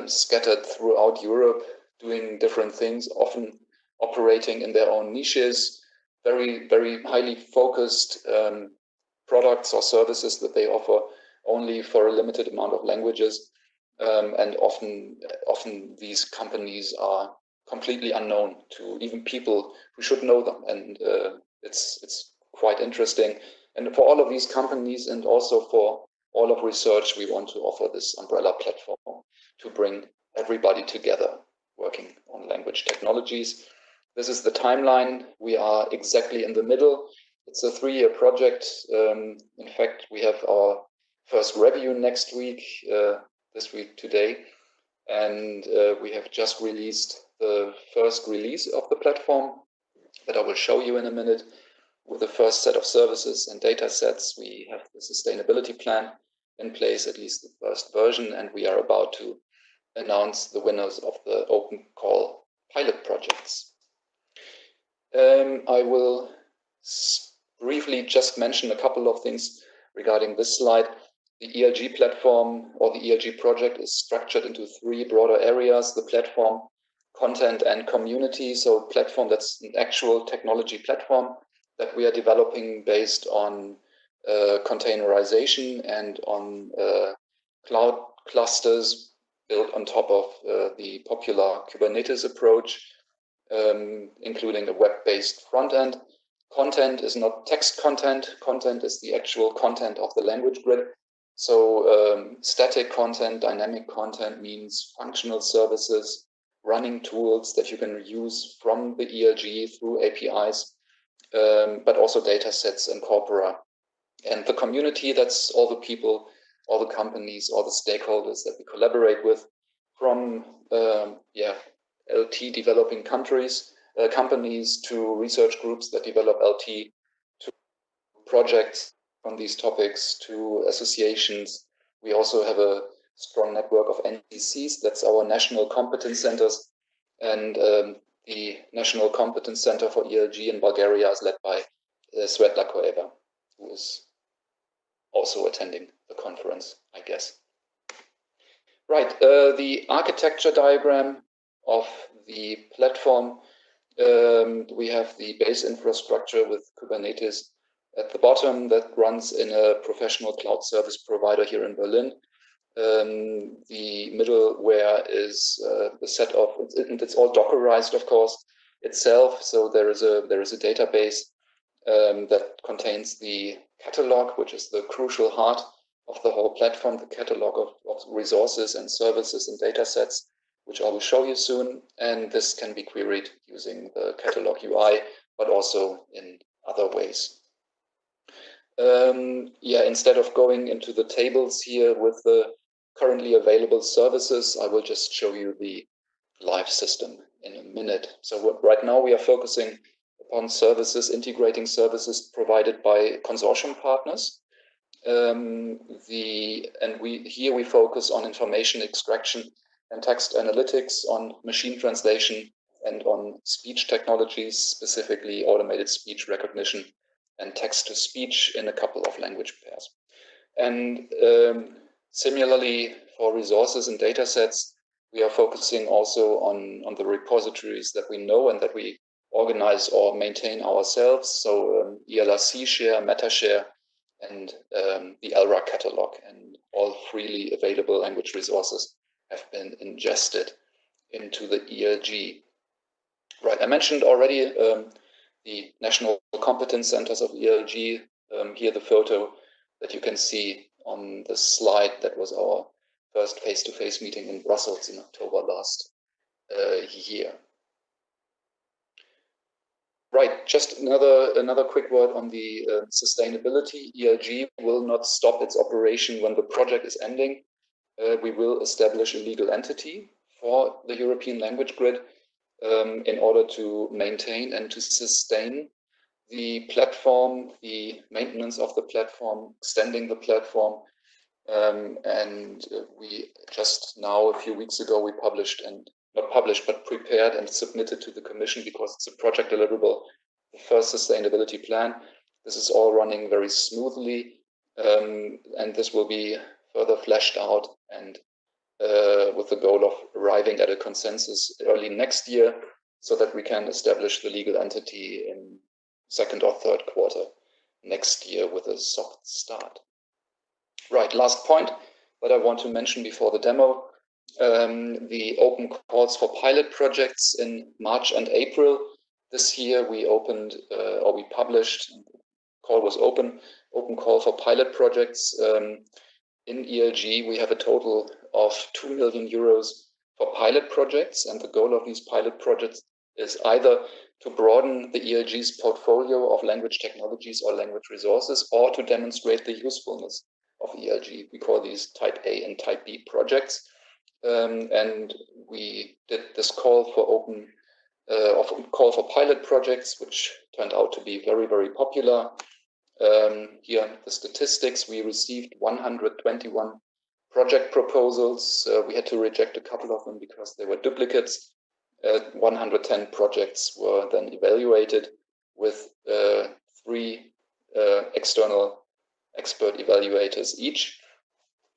scattered throughout Europe, doing different things, often operating in their own niches, very, very highly focused products or services that they offer only for a limited amount of languages. And often these companies are completely unknown to even people who should know them. And it's quite interesting. And for all of these companies and also for all of research, we want to offer this umbrella platform to bring everybody together working on language technologies. This is the timeline. We are exactly in the middle. It's a 3-year project. In fact, we have our first review next week, this week today. And we have just released the first release of the platform that I will show you in a minute. With the first set of services and data sets, we have the sustainability plan in place, at least the first version, and we are about to announce the winners of the open call pilot projects. I will briefly just mention a couple of things regarding this slide. The ELG platform or the ELG project is structured into 3 broader areas: the platform, content, and community. So platform, that's an actual technology platform that we are developing based on containerization and on cloud clusters built on top of the popular Kubernetes approach, including a web-based front end. Content is not text content. Content is the actual content of the language grid. So static content, dynamic content means functional services, running tools that you can use from the ELG through APIs, but also data sets and corpora. And the community, that's all the people, all the companies, all the stakeholders that we collaborate with, from LT developing companies to research groups that develop LT, to projects on these topics, to associations. We also have a strong network of NCCs, that's our national competence centers. And the National Competence Center for ELG in Bulgaria is led by Svetla Koeva, who is also attending the conference, I guess. Right, the architecture diagram of the platform. We have the base infrastructure with Kubernetes at the bottom that runs in a professional cloud service provider here in Berlin. The middleware is the set of, and it's all Dockerized, of course, itself. So there is a database that contains the catalog, which is the crucial heart of the whole platform, the catalog of resources and services and data sets, which I will show you soon. And this can be queried using the catalog UI, but also in other ways. Instead of going into the tables here with the currently available services, I will just show you the live system in a minute. So right now we are focusing upon services, integrating services provided by consortium partners. Here we focus on information extraction and text analytics, on machine translation, and on speech technologies, specifically automated speech recognition and text-to-speech in a couple of language pairs. And similarly, for resources and data sets, we are focusing also on the repositories that we know and that we organize or maintain ourselves. So ELRC share, MetaShare, and the LRA catalog, and all freely available language resources have been ingested into the ELG. Right, I mentioned already the National Competence Centers of ELG. Here the photo that you can see on the slide. That was our first face-to-face meeting in Brussels in October last year. Right, just another quick word on the sustainability. ELG will not stop its operation when the project is ending. We will establish a legal entity for the European language grid in order to maintain and to sustain the platform, the maintenance of the platform, extending the platform. And we just now, a few weeks ago, we published, and not published, but prepared and submitted to the Commission, because it's a project deliverable, the first sustainability plan. This is all running very smoothly, and this will be further fleshed out, and with the goal of arriving at a consensus early next year, so that we can establish the legal entity in second or third quarter next year with a soft start. Right, last point that I want to mention before the demo, the open calls for pilot projects in March and April. This year we opened, or we published, call was open call for pilot projects. In ELG, we have a total of 2 million euros for pilot projects, and the goal of these pilot projects is either to broaden the ELG's portfolio of language technologies or language resources, or to demonstrate the usefulness of ELG. We call these Type A and Type B projects. And we did this call for pilot projects, which turned out to be very, very popular. Here are the statistics. We received 121 project proposals. We had to reject a couple of them because they were duplicates. 110 projects were then evaluated with 3 external expert evaluators each.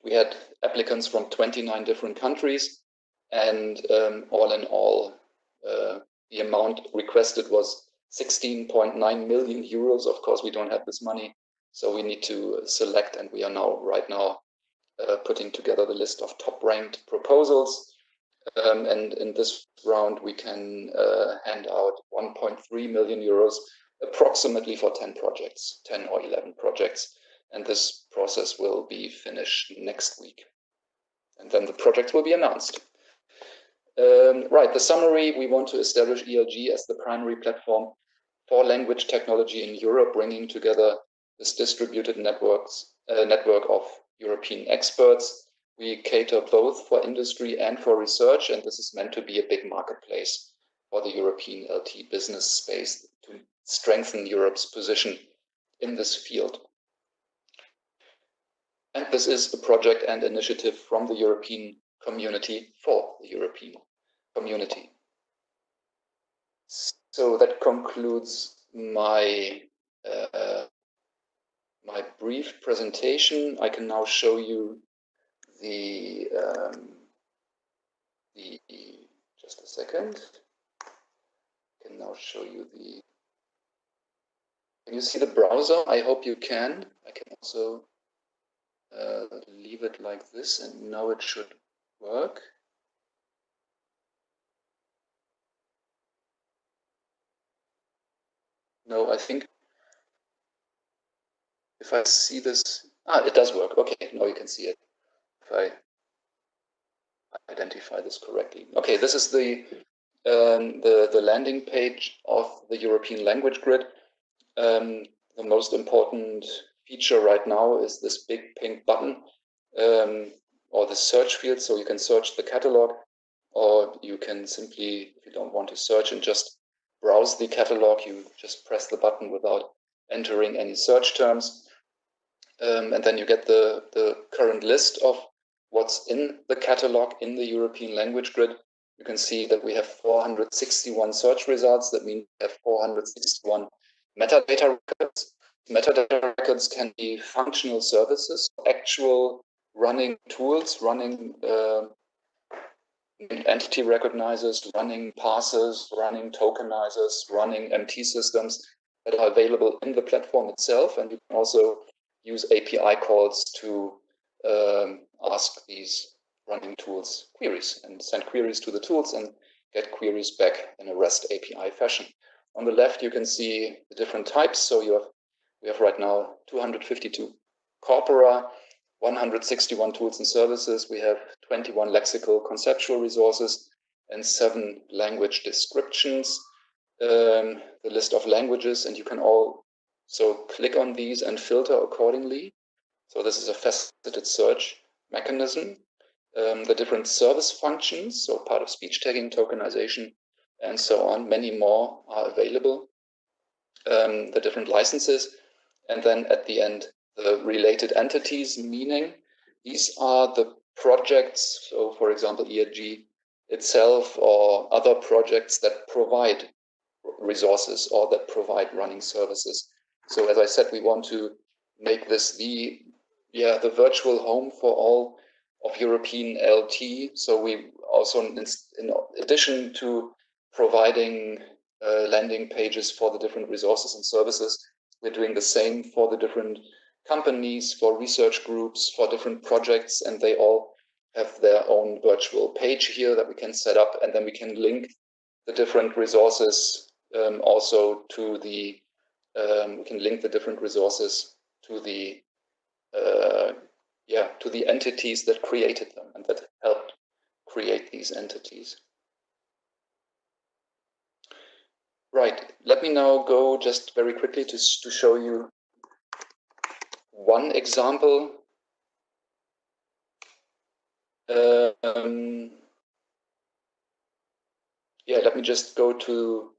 We had applicants from 29 different countries, and all in all, the amount requested was 16.9 million euros. Of course, we don't have this money, so we need to select, and we are right now putting together the list of top-ranked proposals. And in this round, we can hand out 1.3 million euros, approximately for 10 projects, 10 or 11 projects. And this process will be finished next week. And then the project will be announced. Right, the summary: we want to establish ELG as the primary platform for language technology in Europe, bringing together this distributed network of European experts. We cater both for industry and for research, and this is meant to be a big marketplace for the European LT business space to strengthen Europe's position in this field. And this is a project and initiative from the European community for the European community. So that concludes my my brief presentation. I can now show you the just a second. I can now show you the. Can you see the browser? I hope you can. I can also leave it like this, and now it should work. No, I think if I see this, it does work. Okay, now you can see it. If I identify this correctly. Okay, this is the landing page of the European language grid. The most important feature right now is this big pink button, or the search field, so you can search the catalog, or you can simply, if you don't want to search and just browse the catalog, you just press the button without entering any search terms. And then you get the current list of what's in the catalog in the European language grid, you can see that we have 461 search results. That means we have 461 metadata records. Metadata records can be functional services, actual running tools, running entity recognizers, running parsers, running tokenizers, running MT systems that are available in the platform itself. And you can also use API calls to ask these running tools queries and send queries to the tools and get queries back in a REST API fashion. On the left, you can see the different types. So we have right now 252 corpora, 161 tools and services. We have 21 lexical conceptual resources and 7 language descriptions, the list of languages, and you can also click on these and filter accordingly. So this is a faceted search mechanism. The different service functions, so part of speech tagging, tokenization, and so on, many more are available. The different licenses, and then at the end, the related entities, meaning these are the projects, so for example, ERG itself or other projects that provide resources or that provide running services. So as I said, we want to make this the virtual home for all of European LT. So we also, in addition to providing landing pages for the different resources and services, we're doing the same for the different companies, for research groups, for different projects, and they all have their own virtual page here that we can set up, and then we can link the different resources also to the, we can link the different resources to the to the entities that created them and that helped create these entities. Right, let me now go just very quickly to show you one example. Let me just go to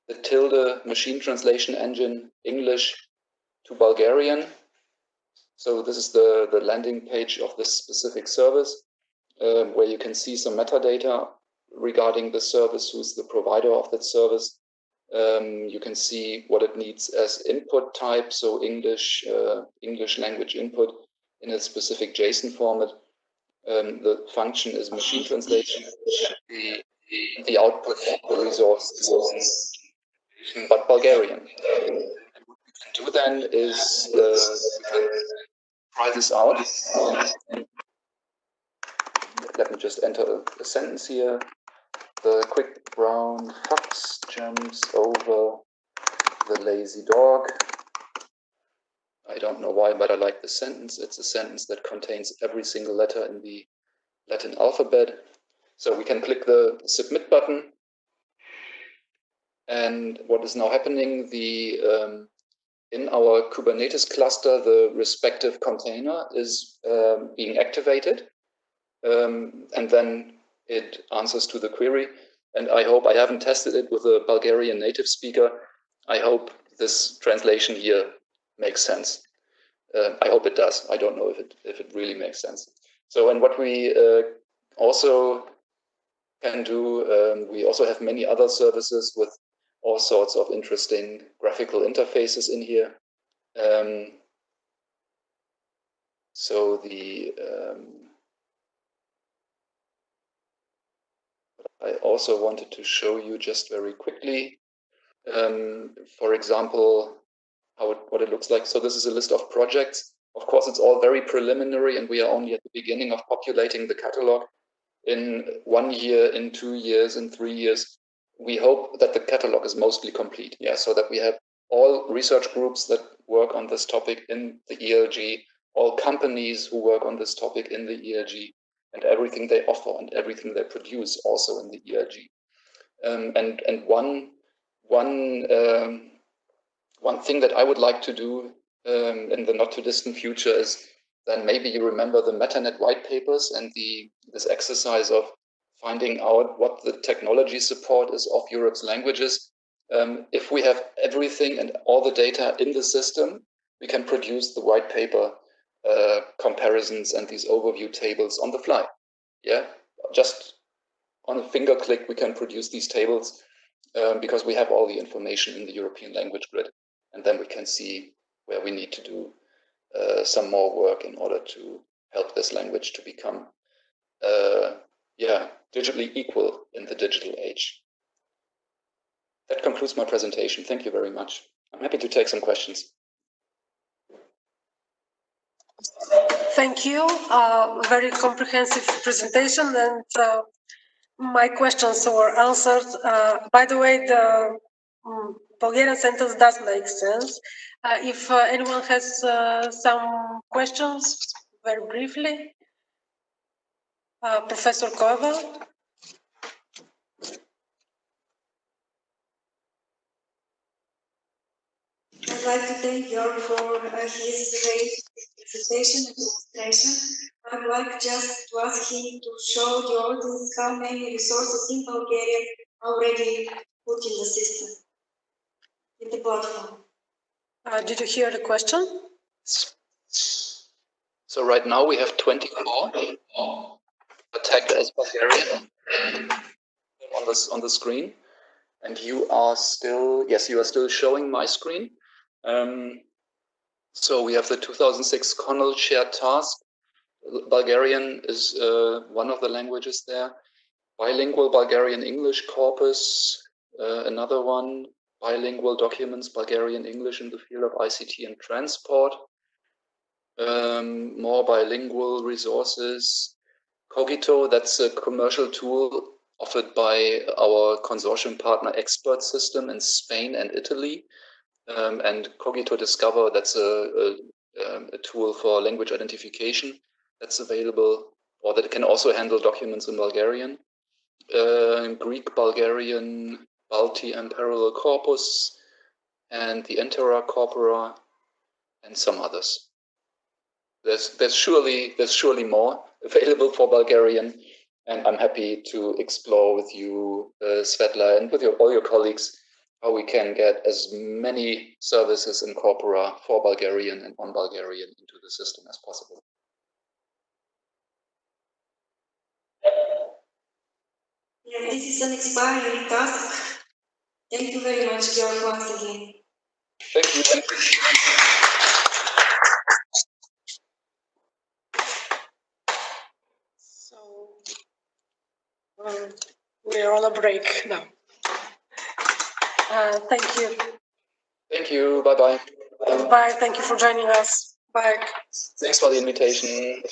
the tilde machine translation engine, English to Bulgarian. So this is the landing page of this specific service, where you can see some metadata regarding the service, who's the provider of that service. You can see what it needs as input type, so English language input in a specific JSON format. The function is machine translation. The output of the resource is but Bulgarian. And what we can do then is we can try this out. Let me just enter a sentence here. The quick brown fox jumps over the lazy dog. I don't know why, but I like the sentence. It's a sentence that contains every single letter in the Latin alphabet. So we can click the submit button. And what is now happening, in our Kubernetes cluster, the respective container is being activated. And then it answers to the query. And I hope, I haven't tested it with a Bulgarian native speaker. I hope this translation here makes sense. I hope it does. I don't know if it really makes sense. So, and what we also can do, we also have many other services with all sorts of interesting graphical interfaces in here. So the I also wanted to show you just very quickly, for example, what it looks like. So this is a list of projects. Of course, it's all very preliminary, and we are only at the beginning of populating the catalog. In 1 year, in 2 years, in 3 years, we hope that the catalog is mostly complete. Yeah, so that we have all research groups that work on this topic in the ELG, all companies who work on this topic in the ELG, and everything they offer and everything they produce also in the ELG. And one thing that I would like to do in the not too distant future is then maybe you remember the MetaNet white papers and this exercise of finding out what the technology support is of Europe's languages. If we have everything and all the data in the system, we can produce the white paper comparisons and these overview tables on the fly. Yeah, just on a finger click, we can produce these tables because we have all the information in the European language grid. And then we can see where we need to do some more work in order to help this language to become digitally equal in the digital age. That concludes my presentation. Thank you very much. I'm happy to take some questions. Thank you. Very comprehensive presentation, and my questions were answered. By the way, the Bulgarian sentence does make sense. If anyone has some questions, very briefly. Professor Koeva. I'd like to thank Jörg for his great presentation and demonstration. I'd like just to ask him to show the audience how many resources in Bulgaria are already put in the system, in the platform. Did you hear the question? So right now we have 24 tagged as Bulgarian on the screen. And you are still, yes, you are still showing my screen. So we have the 2006 Connell shared task. Bulgarian is one of the languages there. Bilingual Bulgarian-English corpus, another one. Bilingual documents, Bulgarian-English in the field of ICT and transport. More bilingual resources. Cogito, that's a commercial tool offered by our consortium partner Expert System in Spain and Italy. And Cogito Discover, that's a tool for language identification that's available, or that can also handle documents in Bulgarian. Greek, Bulgarian, Balti and Parallel Corpus, and the Entera Corpora, and some others. There's surely more available for Bulgarian, and I'm happy to explore with you, Svetla, and with all your colleagues, how we can get as many services in corpora for Bulgarian and on Bulgarian into the system as possible. Yeah, this is an expiring task. Thank you very much, Georg, once again. Thank you. So we're on a break now. Thank you. Thank you. Bye-bye. Bye. Thank you for joining us. Bye. Thanks for the invitation.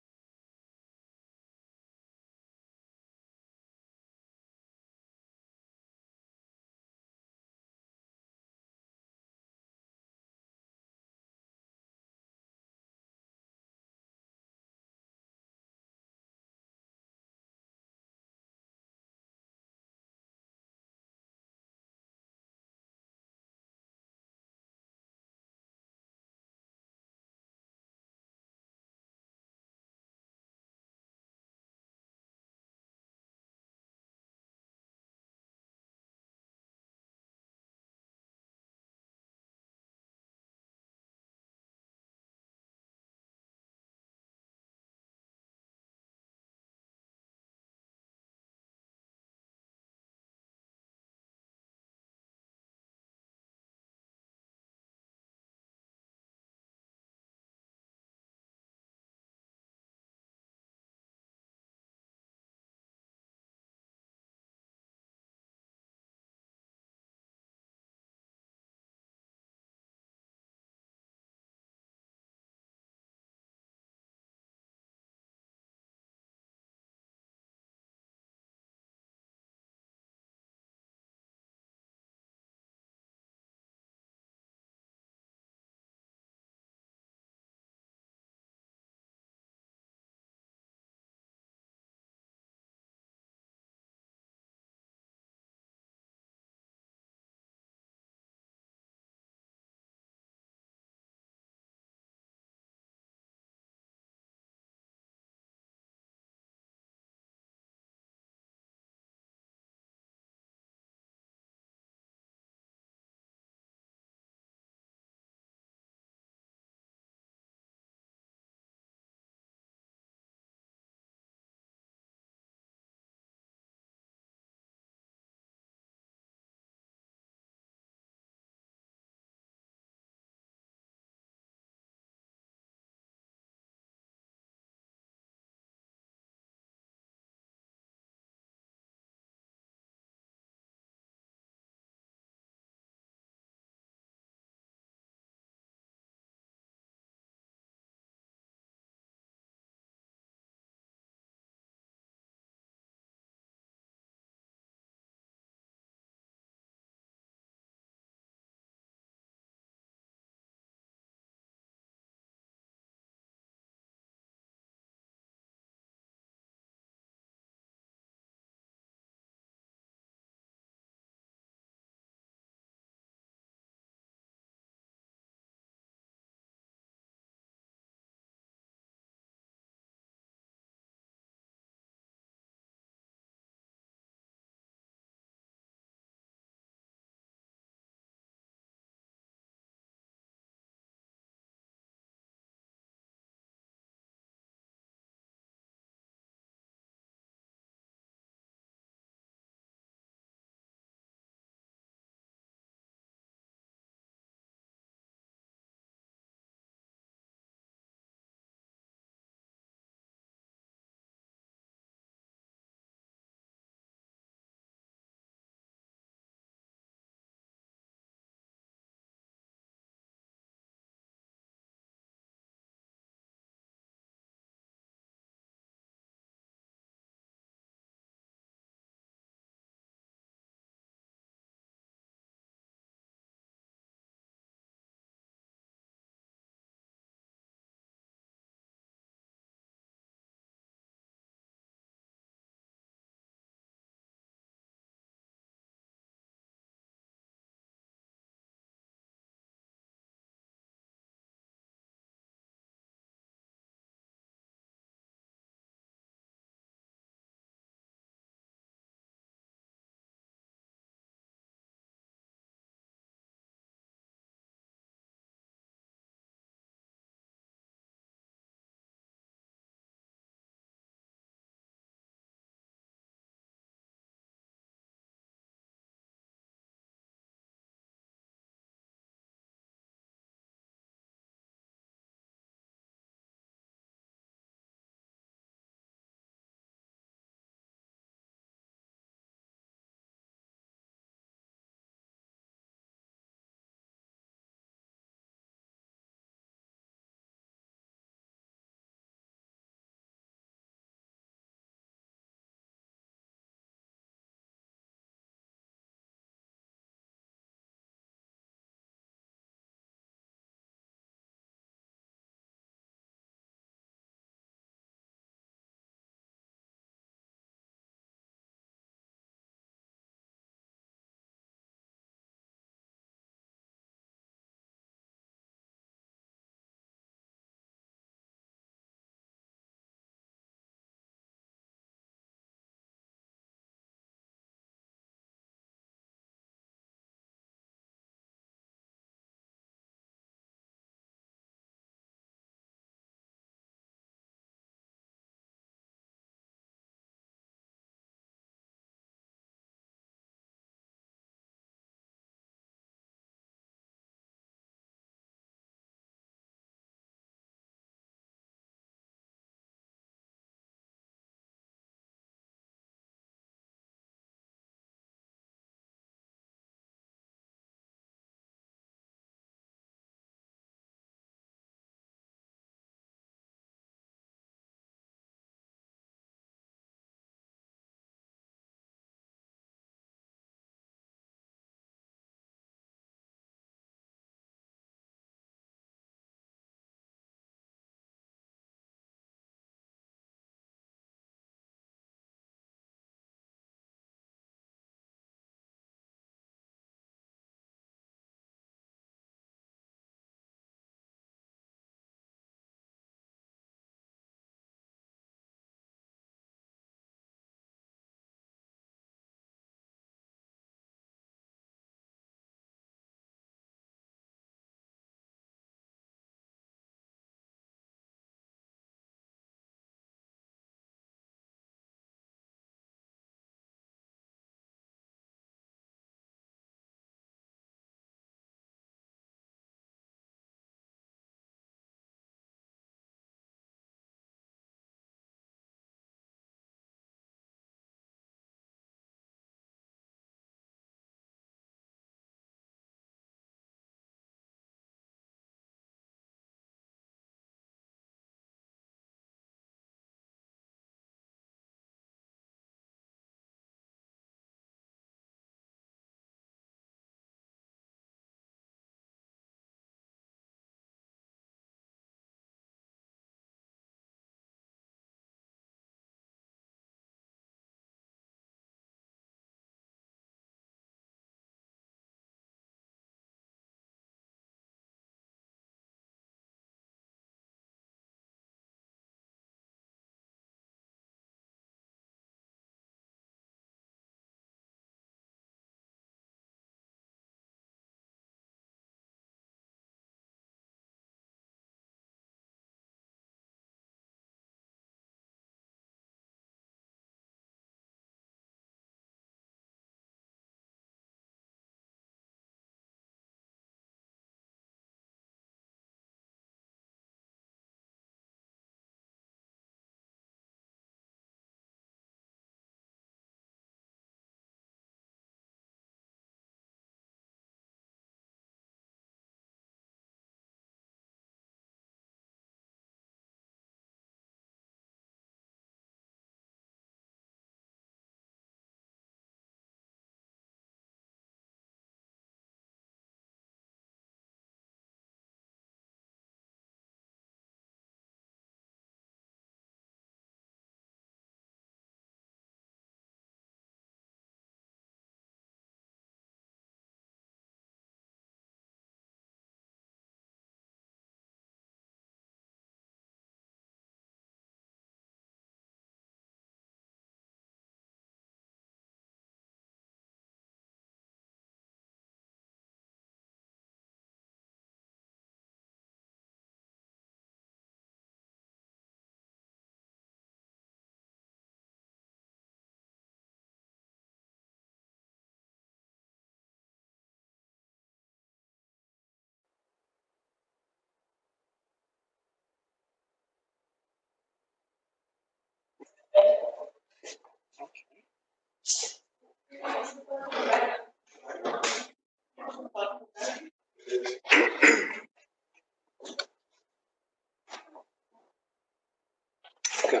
Okay.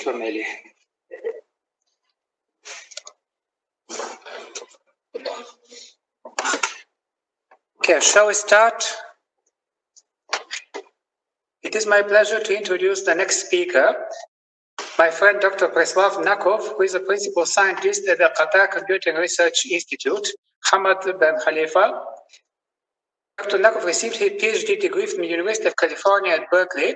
Family. Okay, shall we start? It is my pleasure to introduce the next speaker, my friend Dr. Preslav Nakov, who is a principal scientist at the Qatar Computing Research Institute, Hamad Ben Khalifa. Dr. Nakov received his PhD degree from the University of California at Berkeley,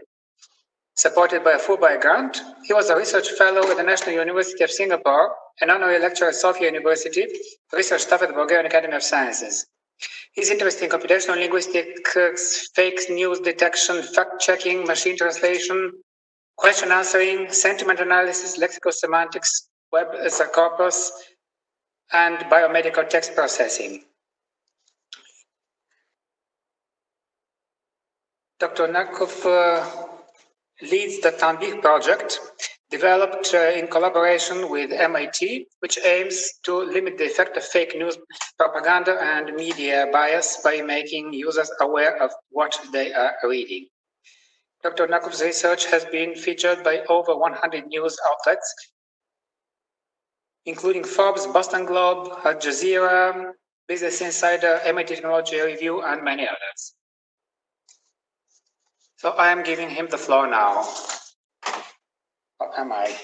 supported by a Fulbright grant. He was a research fellow at the National University of Singapore, an honorary lecturer at Sofia University, research staff at the Bulgarian Academy of Sciences. His interest in computational linguistics, fake news detection, fact-checking, machine translation, question answering, sentiment analysis, lexical semantics, web as a corpus, and biomedical text processing. Dr. Nakov leads the Tanbih project, developed in collaboration with MIT, which aims to limit the effect of fake news propaganda and media bias by making users aware of what they are reading. Dr. Nakov's research has been featured by over 100 news outlets, including Forbes, Boston Globe, Al Jazeera, Business Insider, MIT Technology Review, and many others. So I am giving him the floor now. Or am I?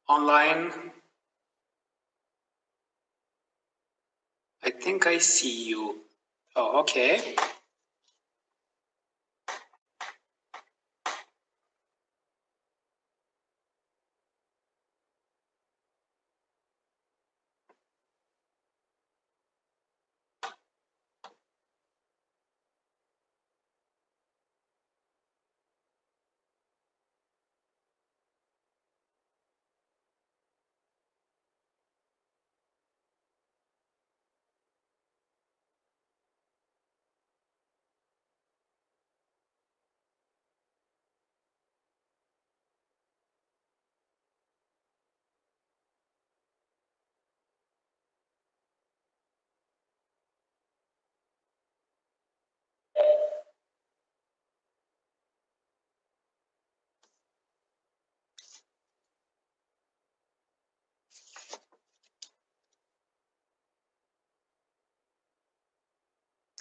Online. I think I see you. Oh, okay.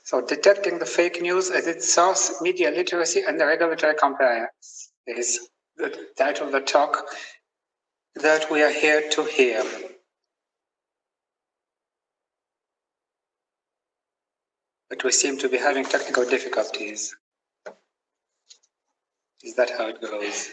So detecting the fake news at its source, media literacy, and the regulatory compliance is the title of the talk that we are here to hear. But we seem to be having technical difficulties. Is that how it goes?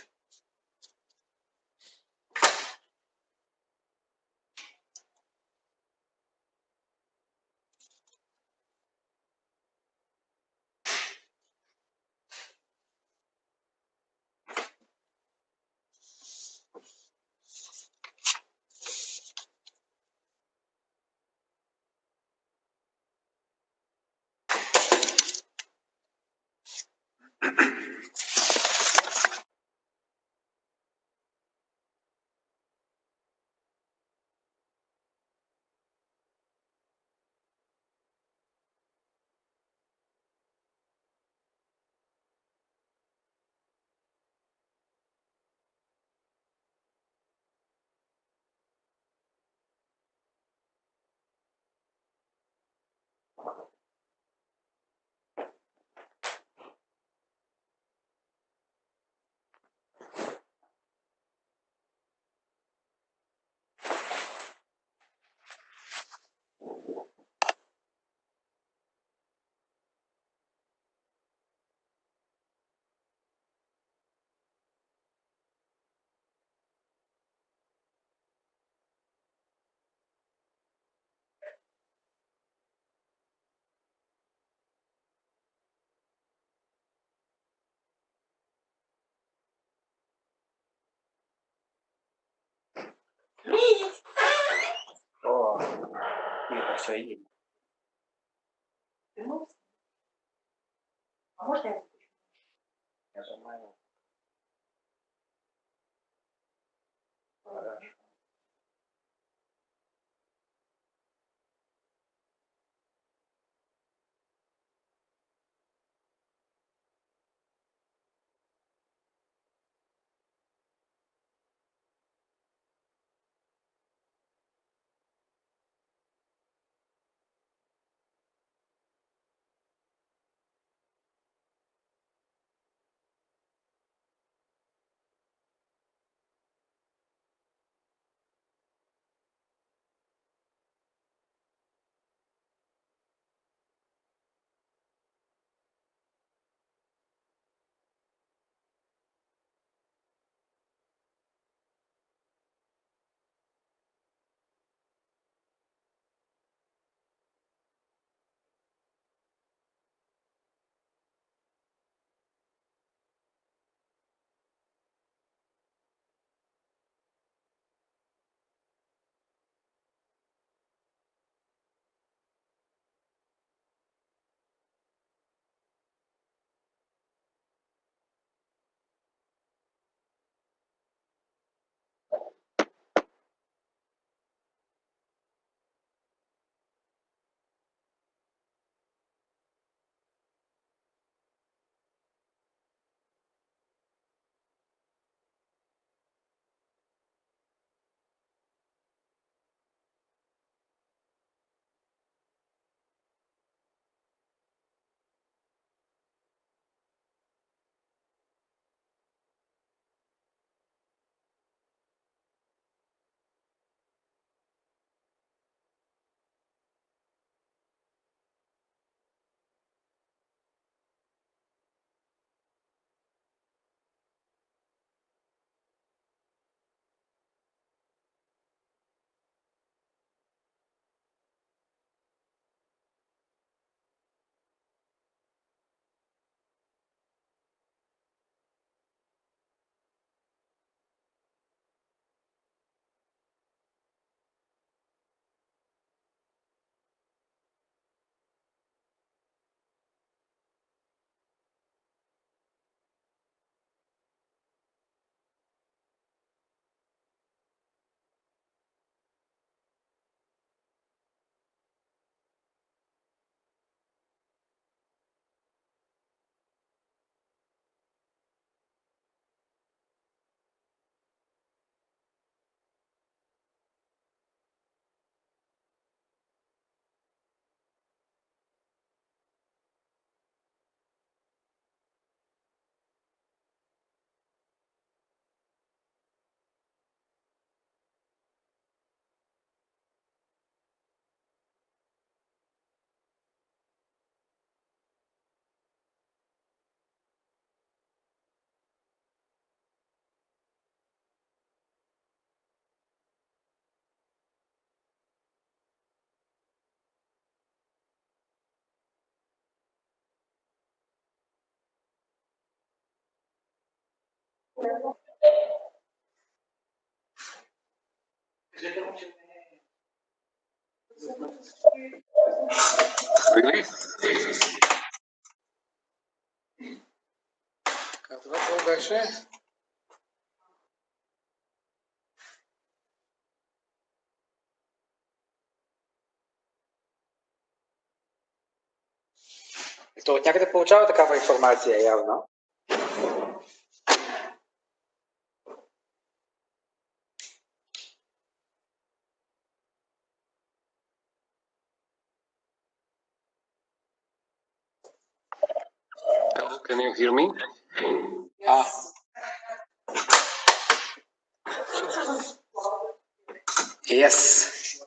все едем. Я думаю. Хорошо. Really? Как вопрос дальше? То от някъде получава такава информация явно. Hello, can you hear me? Yes.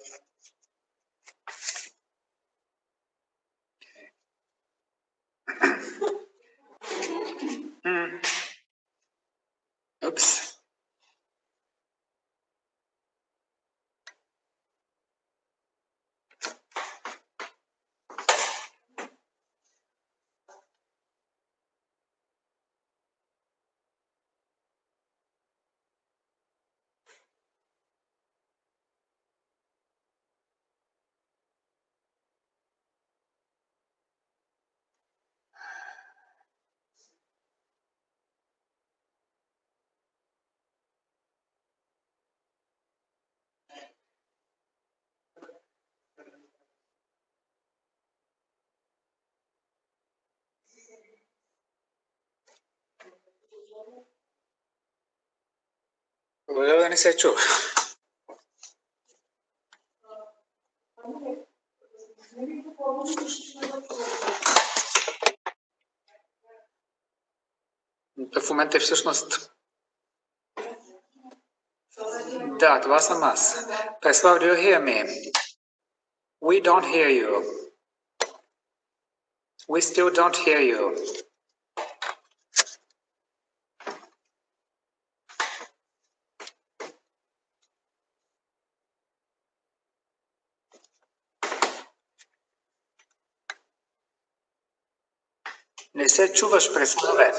Oops. Vreau da ni se ču. В момента всъщност. Да, това съм аз. Преслав, do you hear me? We don't hear you. We still don't hear you. Не се чуваш, Преславе.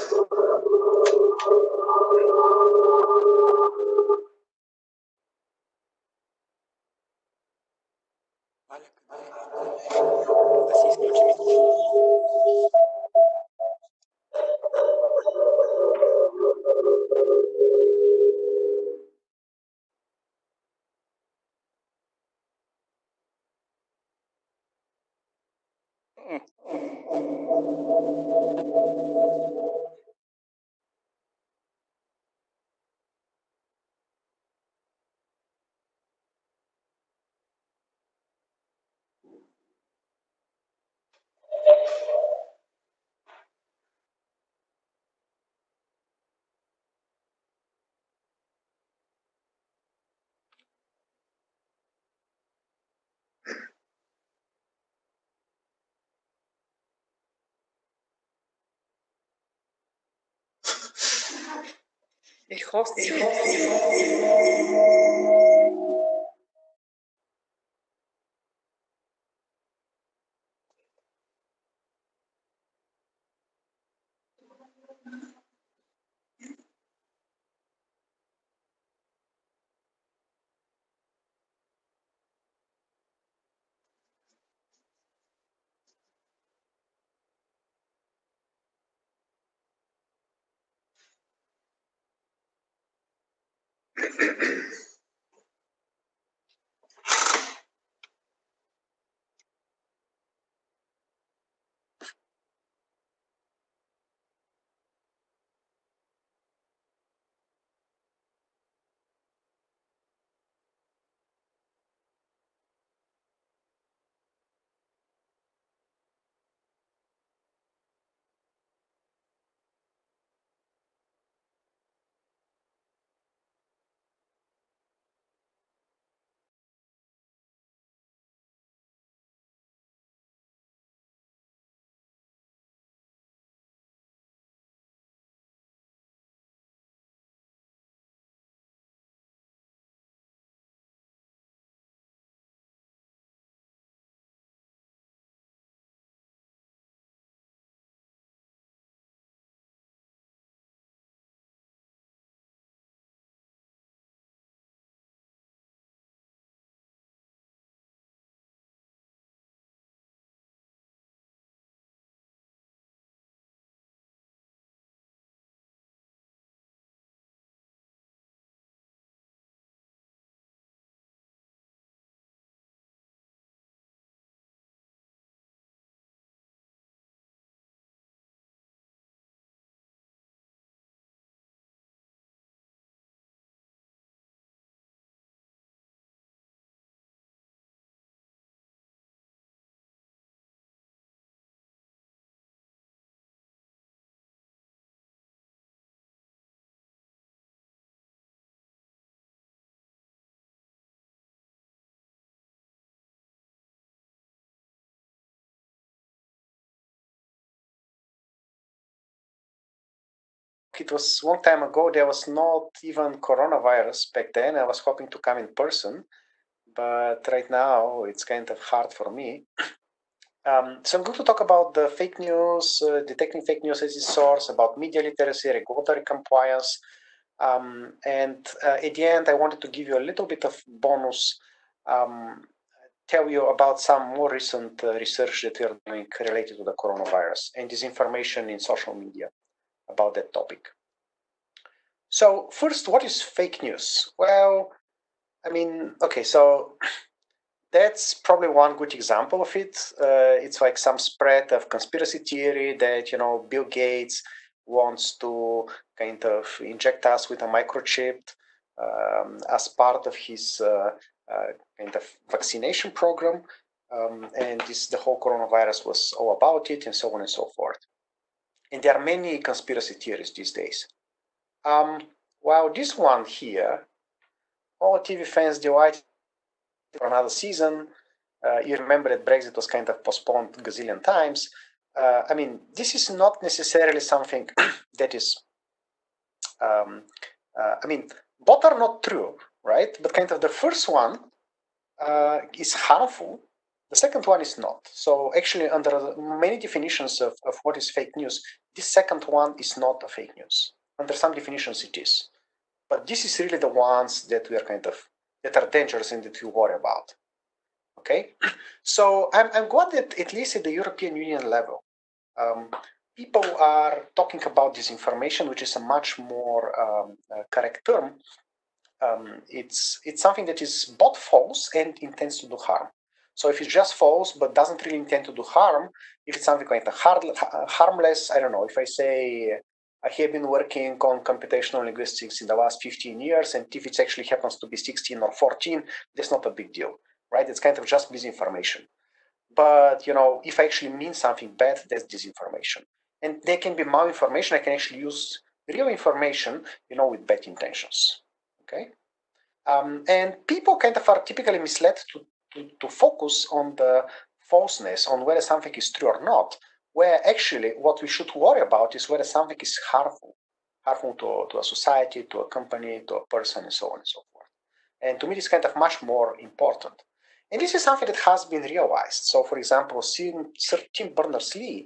It was a long time ago. There was not even coronavirus back then. I was hoping to come in person, but right now it's kind of hard for me. So I'm going to talk about the fake news, detecting fake news as a source, about media literacy, regulatory compliance, and at the end, I wanted to give you a little bit of bonus, tell you about some more recent research that we are doing related to the coronavirus and disinformation in social media about that topic. So first, what is fake news? Well, I mean, okay, so that's probably one good example of it. It's like some spread of conspiracy theory that, you know, Bill Gates wants to kind of inject us with a microchip as part of his kind of vaccination program. And the whole coronavirus was all about it, and so on and so forth. And there are many conspiracy theories these days. While this one here, all TV fans delighted for another season. You remember that Brexit was kind of postponed a gazillion times. I mean, this is not necessarily something that is, I mean, both are not true, right? But kind of the first one is harmful. The second one is not. So actually, under many definitions of what is fake news, this second one is not a fake news. Under some definitions, it is. But this is really the ones that we are kind of, that are dangerous and that we worry about. Okay? So I'm glad that at least at the European Union level, people are talking about disinformation, which is a much more correct term. It's something that is both false and intends to do harm. So if it's just false but doesn't really intend to do harm, if it's something like harmless, I don't know, if I say I have been working on computational linguistics in the last 15 years, and if it actually happens to be 16 or 14, that's not a big deal, right? It's kind of just misinformation. But, you know, if I actually mean something bad, that's disinformation. And there can be malinformation. I can actually use real information, you know, with bad intentions, okay? And people kind of are typically misled to focus on the falseness, on whether something is true or not, where actually what we should worry about is whether something is harmful to a society, to a company, to a person, and so on and so forth. And to me, this is kind of much more important. And this is something that has been realized. So, for example, Sir Tim Berners-Lee,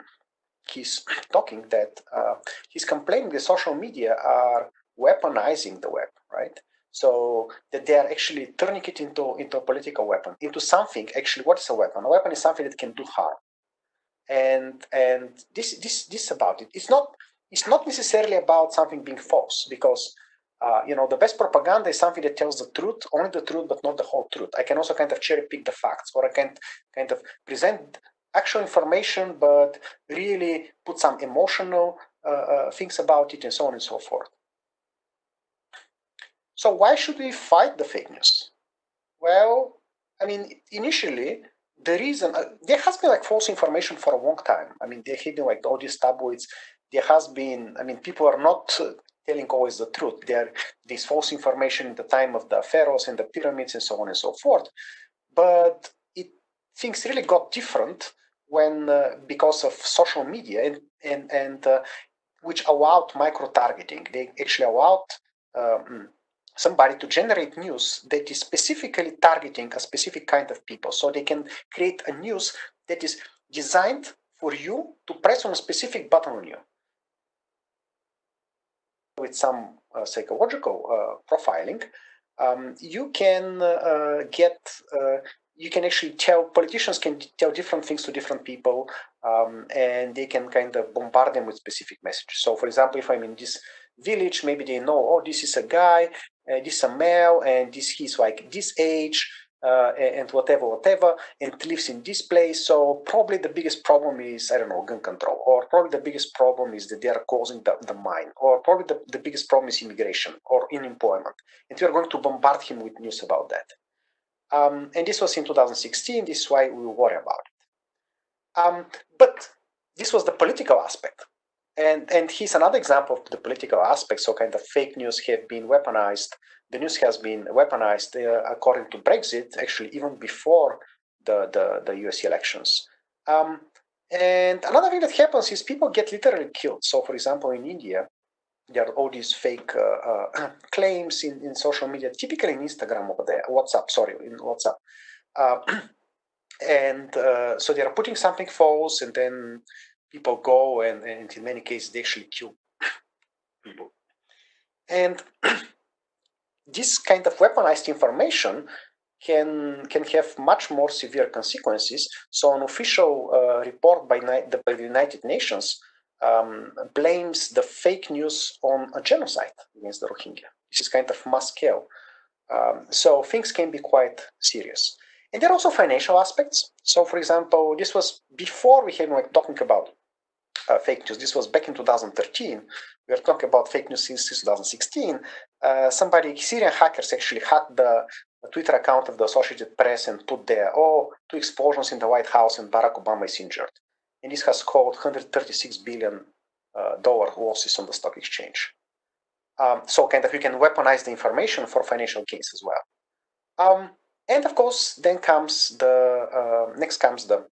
he's talking that he's complaining that social media are weaponizing the web, right? So that they are actually turning it into a political weapon, into something. Actually, what is a weapon? A weapon is something that can do harm. And this about it. It's not necessarily about something being false, because you know, the best propaganda is something that tells the truth, only the truth, but not the whole truth. I can also kind of cherry pick the facts, or I can kind of present actual information, but really put some emotional things about it, and so on and so forth. So why should we fight the fake news? Well, I mean, initially, the reason, there has been like false information for a long time. I mean, there have been like all these tabloids. There has been, I mean, people are not telling always the truth. There this false information in the time of the pharaohs and the pyramids and so on and so forth. But things really got different when, because of social media and which allowed micro-targeting. They actually allowed somebody to generate news that is specifically targeting a specific kind of people. So they can create a news that is designed for you to press on a specific button on you. With some psychological profiling, you can you can actually tell, politicians can tell different things to different people, and they can kind of bombard them with specific messages. So, for example, if I'm in this village, maybe they know, oh, this is a guy, this is a male, and he's like this age, and whatever, and lives in this place. So probably the biggest problem is, I don't know, gun control, or probably the biggest problem is that they are closing the mine, or probably the biggest problem is immigration or unemployment. And we are going to bombard him with news about that. And this was in 2016. This is why we worry about it. But this was the political aspect. And here's another example of the political aspect. So kind of fake news have been weaponized. The news has been weaponized according to Brexit, actually even before the US elections. And another thing that happens is people get literally killed. So for example, in India, there are all these fake claims in social media, typically in Instagram over there, in WhatsApp. So they are putting something false, and then people go and in many cases they actually kill people. And this kind of weaponized information can have much more severe consequences. So an official report by the United Nations blames the fake news on a genocide against the Rohingya. This is kind of mass scale. So things can be quite serious. And there are also financial aspects. So for example, this was before we had like talking about fake news. This was back in 2013. We are talking about fake news since 2016. Syrian hackers actually hacked the Twitter account of the Associated Press and put there, two explosions in the White House and Barack Obama is injured. And this has caused $136 billion losses on the stock exchange. So kind of you can weaponize the information for financial gains as well. And of course, then comes next comes the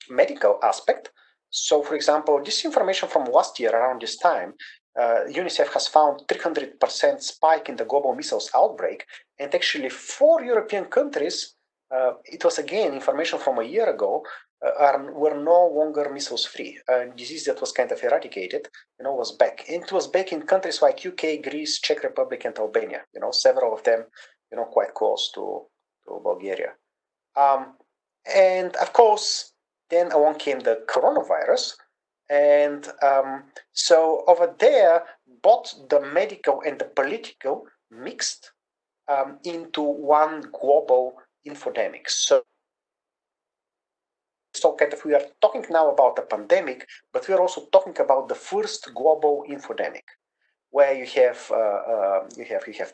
medical aspect. So for example, this information from last year around this time, UNICEF has found 300% spike in the global measles outbreak, and actually 4 European countries, it was again information from a year ago, were no longer measles free. Disease that was kind of eradicated, was back. And it was back in countries like UK, Greece, Czech Republic, and Albania. Several of them, quite close to Bulgaria. And of course, then along came the coronavirus. And so over there, both the medical and the political mixed into one global infodemic. So kind of we are talking now about a pandemic, but we are also talking about the first global infodemic, where you have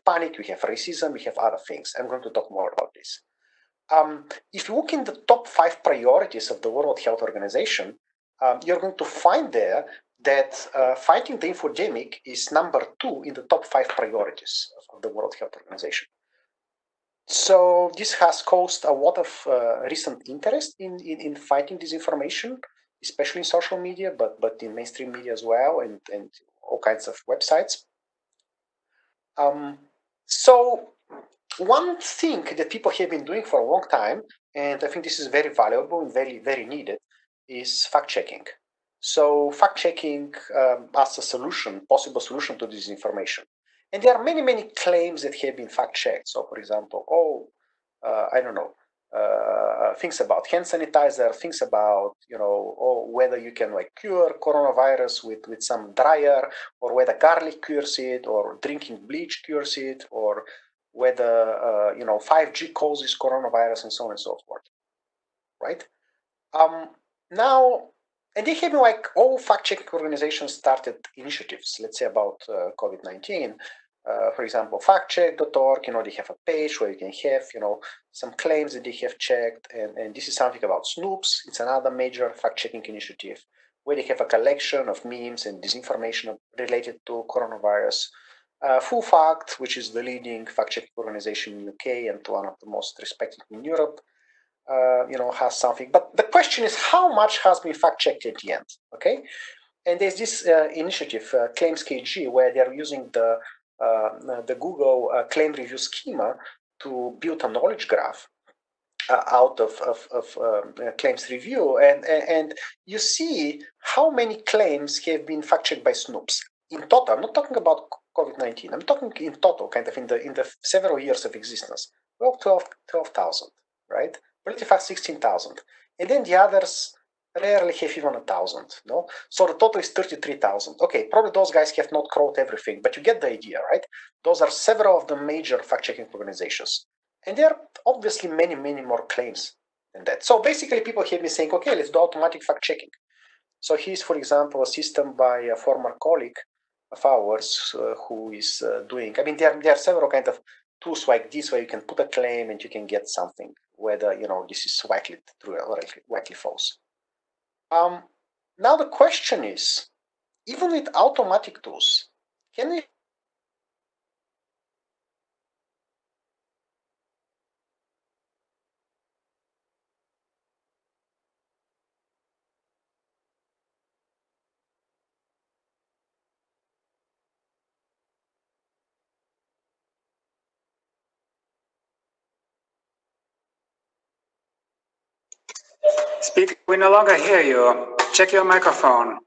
panic, you have racism, you have other things. I'm going to talk more about this. If you look in the top 5 priorities of the World Health Organization, you're going to find there that fighting the infodemic is number 2 in the top 5 priorities of the World Health Organization. So this has caused a lot of recent interest in fighting disinformation, especially in social media, but in mainstream media as well, and all kinds of websites. So one thing that people have been doing for a long time, and I think this is very valuable and very, very needed, is fact-checking. So fact-checking as a solution, possible solution to disinformation. And there are many, many claims that have been fact-checked. So for example, I don't know, things about hand sanitizer, things about, whether you can cure coronavirus with some dryer, or whether garlic cures it, or drinking bleach cures it, or whether 5G causes coronavirus, and so on and so forth, right? Now, and they have been all fact-checking organizations started initiatives, let's say about COVID-19. For example, factcheck.org, they have a page where you can have, some claims that they have checked, and this is something about Snoops. It's another major fact-checking initiative where they have a collection of memes and disinformation related to coronavirus. Full Fact, which is the leading fact-checking organization in the UK and one of the most respected in Europe, has something. But the question is, how much has been fact-checked at the end? Okay, and there's this initiative, Claims KG, where they're using the Google claim review schema to build a knowledge graph out of claims review, and you see how many claims have been fact-checked by Snoops in total. I'm not talking about COVID-19. I'm talking in total, kind of in the several years of existence. Well, 12,000, right? PolitiFact 16,000, and then the others rarely have even 1,000. No, so the total is 33,000. Okay, probably those guys have not crawled everything, but you get the idea, right? Those are several of the major fact-checking organizations, and there are obviously many, many more claims than that. So basically, people have been saying, okay, let's do automatic fact-checking. So here's, for example, a system by a former colleague of ours who is doing. I mean, there are several kind of tools like this where you can put a claim and you can get something, whether this is likely true or likely false. Now the question is, even with automatic tools, can we Speak, we no longer hear you. Check your microphone.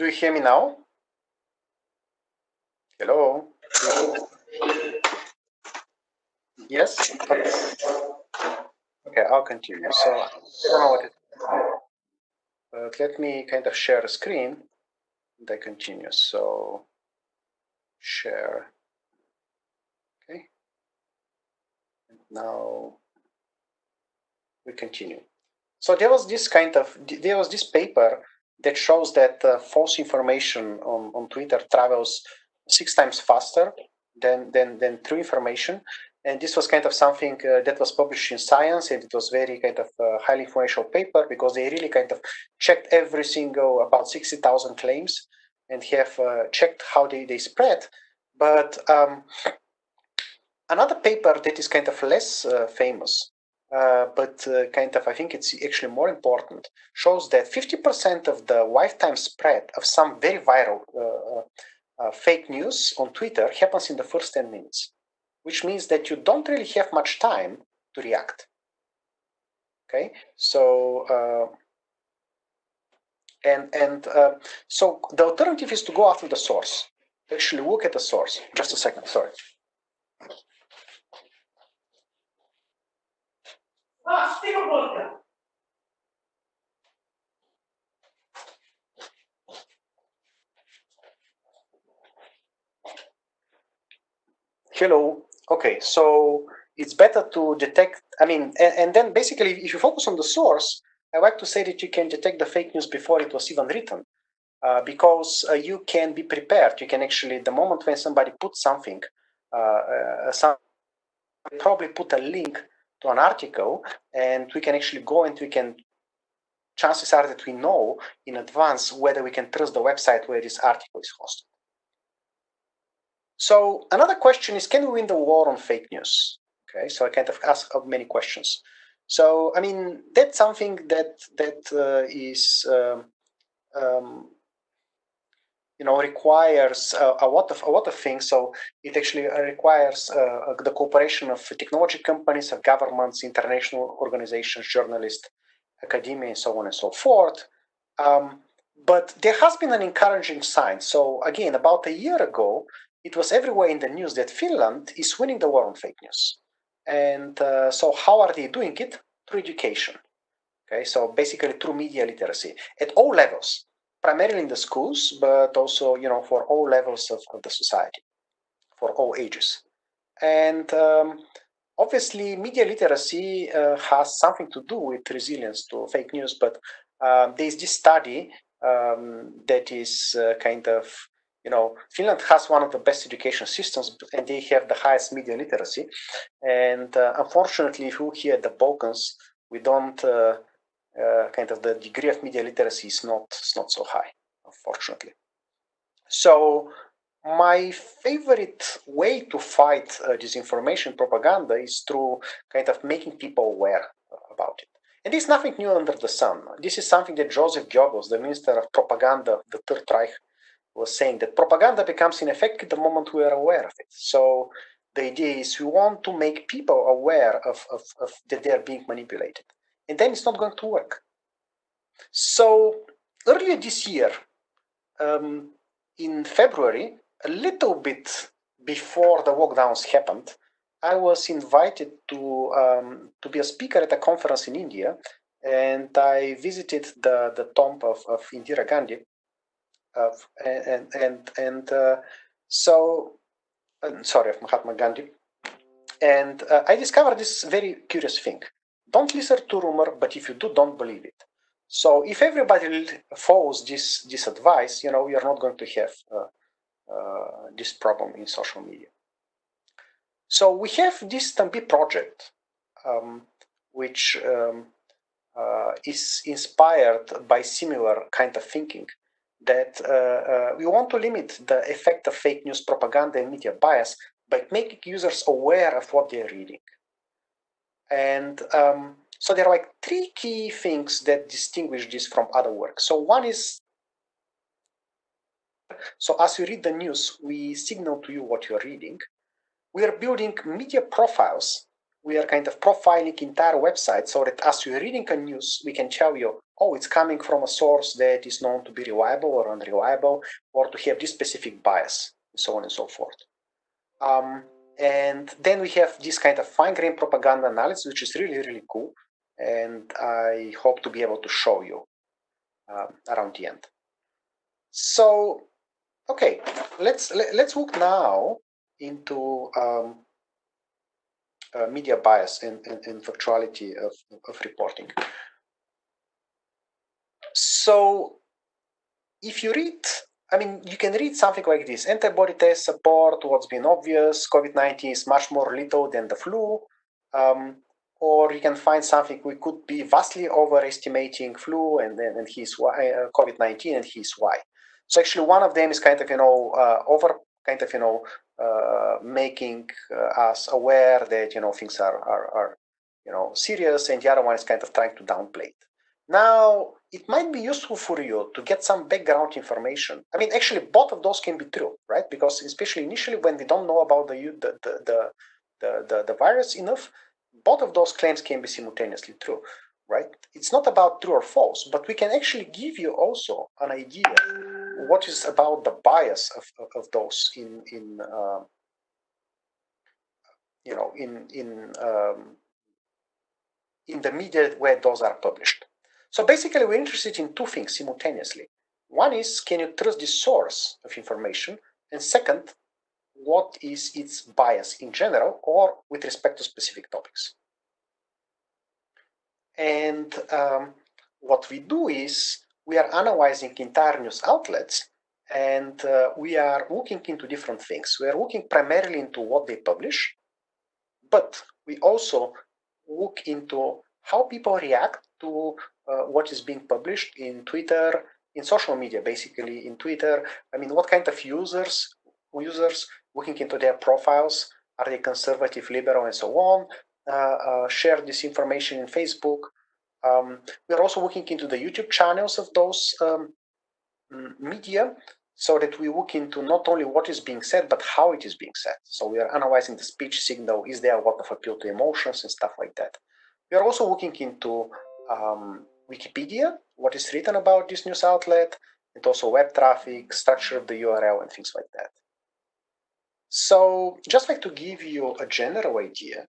Do you hear me now? Hello? Yes? Okay, I'll continue. So I don't know what it is. But let me kind of share a screen and I continue. So share. Okay. And now we continue. So there was this paper that shows that false information on Twitter travels 6 times faster than true information. And this was kind of something that was published in Science, and it was very kind of highly influential paper because they really kind of checked every single about 60,000 claims and have checked how they spread. But another paper that is kind of less famous, but kind of I think it's actually more important, shows that 50% of the lifetime spread of some very viral fake news on Twitter happens in the first 10 minutes. Which means that you don't really have much time to react. Okay, so so the alternative is to go after the source. Actually, look at the source. Just a second, sorry. Hello. Okay, so it's better to detect, I mean, and then basically if you focus on the source, I like to say that you can detect the fake news before it was even written, because you can be prepared. You can actually, the moment when somebody puts something, probably put a link to an article, and we can actually go and we can, chances are that we know in advance whether we can trust the website where this article is hosted. So another question is, can we win the war on fake news? Okay, so I kind of ask many questions. So I mean, that's something that is you know, requires a lot of things. So it actually requires the cooperation of technology companies, of governments, international organizations, journalists, academia, and so on and so forth. But there has been an encouraging sign. So again, about a year ago, it was everywhere in the news that Finland is winning the war on fake news. And so how are they doing it? Through education. Okay, so basically through media literacy at all levels, primarily in the schools, but also, you know, for all levels of the society, for all ages. And obviously, media literacy has something to do with resilience to fake news, but there's this study that is kind of, you know, Finland has one of the best education systems, and they have the highest media literacy. And unfortunately, if you here at the Balkans, we don't kind of the degree of media literacy is not so high, unfortunately. So my favorite way to fight disinformation propaganda is through kind of making people aware about it. And there's nothing new under the sun. This is something that Joseph Goebbels, the Minister of Propaganda of the Third Reich, was saying, that propaganda becomes ineffective the moment we are aware of it. So the idea is we want to make people aware of that they are being manipulated. And then it's not going to work. So earlier this year, in February, a little bit before the lockdowns happened, I was invited to be a speaker at a conference in India, and I visited the tomb of Indira Gandhi, of Mahatma Gandhi, and I discovered this very curious thing. Don't listen to rumor, but if you do, don't believe it. So if everybody follows this advice, you know, you're not going to have this problem in social media. So we have this Tambi project, which is inspired by similar kind of thinking, that we want to limit the effect of fake news propaganda and media bias by making users aware of what they're reading. And so there are like 3 key things that distinguish this from other work. So one is, so as you read the news, we signal to you what you're reading. We are building media profiles. We are kind of profiling entire websites so that as you're reading a news, we can tell you, oh, it's coming from a source that is known to be reliable or unreliable, or to have this specific bias, and so on and so forth. And then we have this kind of fine-grained propaganda analysis, which is really, really cool. And I hope to be able to show you around the end. So, okay, let's look now into media bias and factuality of reporting. So, if you read, I mean, you can read something like this: antibody tests support what's been obvious. COVID-19 is much more lethal than the flu. Or you can find something: we could be vastly overestimating flu and his COVID-19 and his why. So actually, one of them is kind of making us aware that things are serious, and the other one is kind of trying to downplay it. Now, it might be useful for you to get some background information. I mean, actually, both of those can be true, right? Because especially initially, when we don't know about the virus enough, both of those claims can be simultaneously true, right? It's not about true or false, but we can actually give you also an idea what is about the bias of those in the media where those are published. So basically, we're interested in two things simultaneously. One is, can you trust the source of information? And second, what is its bias in general or with respect to specific topics? And what we do is, we are analyzing entire news outlets, and we are looking into different things. We are looking primarily into what they publish, but we also look into how people react to what is being published in Twitter, in social media, basically in Twitter. I mean, what kind of users looking into their profiles, are they conservative, liberal, and so on, share this information in Facebook. We're also looking into the YouTube channels of those media, so that we look into not only what is being said, but how it is being said. So we are analyzing the speech signal. Is there a lot of appeal to emotions and stuff like that? We are also looking into Wikipedia, what is written about this news outlet, and also web traffic, structure of the URL, and things like that. So just like to give you a general idea,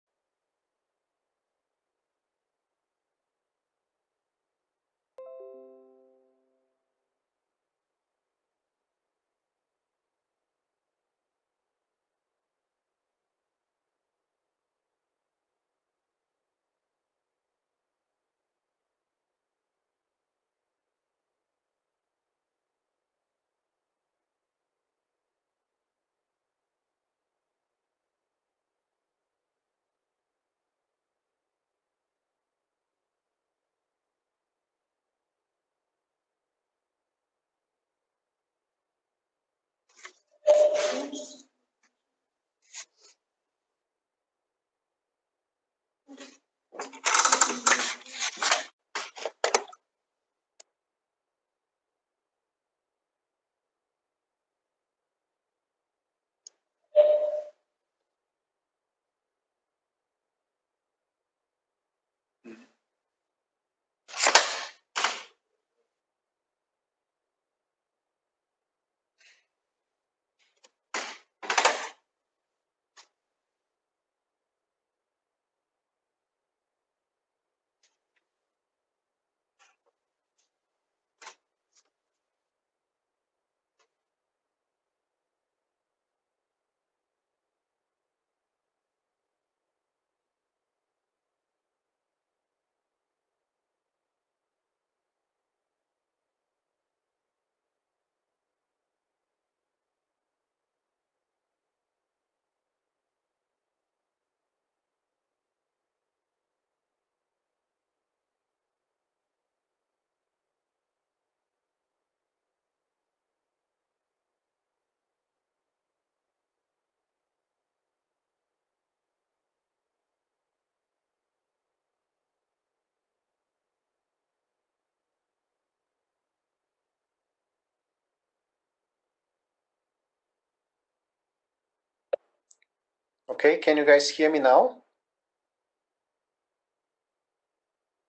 okay, can you guys hear me now?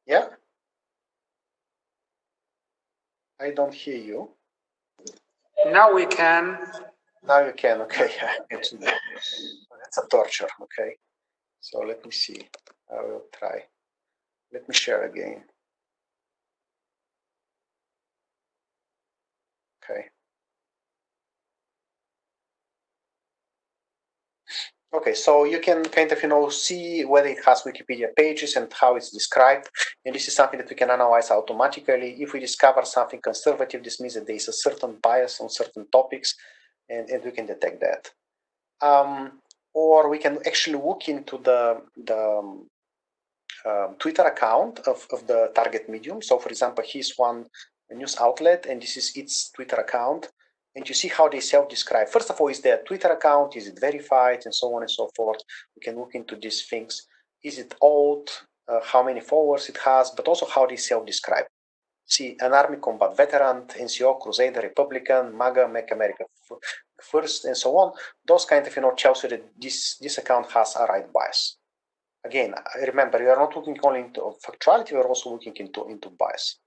Yeah? I don't hear you. Now we can. Now you can, okay. That's a torture, okay. So let me see. I will try. Let me share again. Okay. Okay, so you can kind of, see whether it has Wikipedia pages and how it's described. And this is something that we can analyze automatically. If we discover something conservative, this means that there is a certain bias on certain topics, and we can detect that. Or we can actually look into the Twitter account of the target medium. So, for example, here's one news outlet, and this is its Twitter account. And you see how they self-describe. First of all, is their Twitter account? Is it verified? And so on and so forth. We can look into these things. Is it old? How many followers it has? But also how they self-describe. See, an Army combat veteran, NCO, Crusader, Republican, MAGA, Make America First, and so on. Those kind of, tells you that this account has a right bias. Again, remember, you are not looking only into factuality, you are also looking into bias.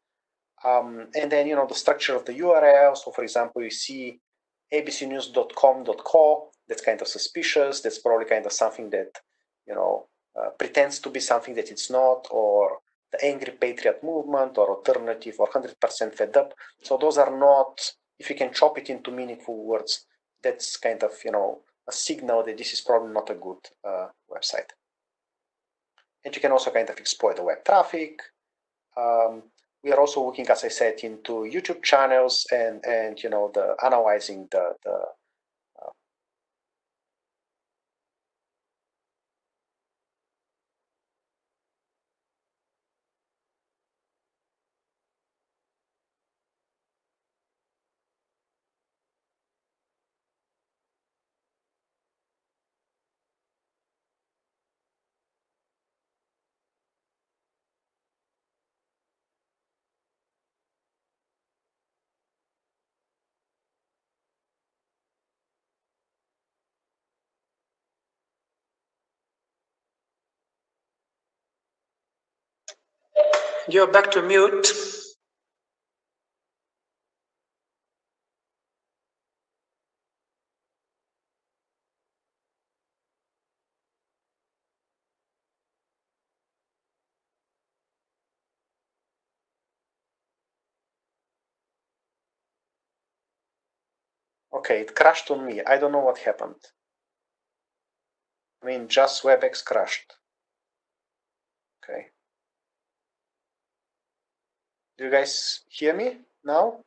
And then, the structure of the URL. So, for example, you see abcnews.com.co. That's kind of suspicious. That's probably kind of something that, pretends to be something that it's not, or the Angry Patriot Movement, or Alternative, or 100% Fed Up. So those are not, if you can chop it into meaningful words, that's kind of, a signal that this is probably not a good website. And you can also kind of exploit the web traffic. We are also looking, as I said, into YouTube channels and the analyzing the You're back to mute. Okay, it crashed on me. I don't know what happened. I mean, just WebEx crashed. Okay. Do you guys hear me now?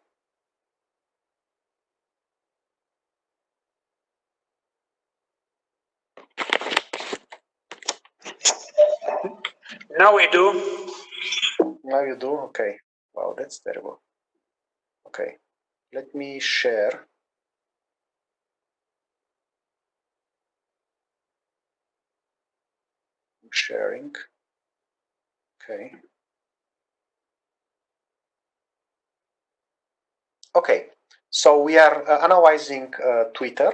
Now we do. Now you do? Okay. Wow, that's terrible. Okay. Let me share. I'm sharing. Okay. Okay. So we are analyzing Twitter,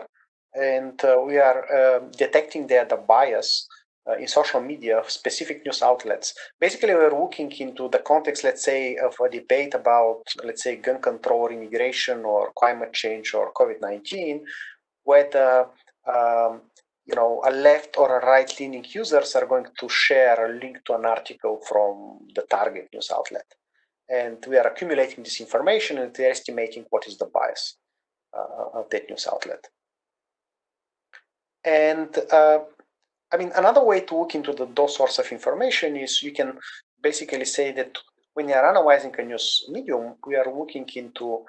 and we are detecting there the bias in social media of specific news outlets. Basically, we're looking into the context, let's say, of a debate about, let's say, gun control, or immigration, or climate change, or COVID-19, whether a left or a right-leaning users are going to share a link to an article from the target news outlet. And we are accumulating this information and we're estimating what is the bias of that news outlet. And I mean, another way to look into those sorts of information is you can basically say that when you are analyzing a news medium, we are looking into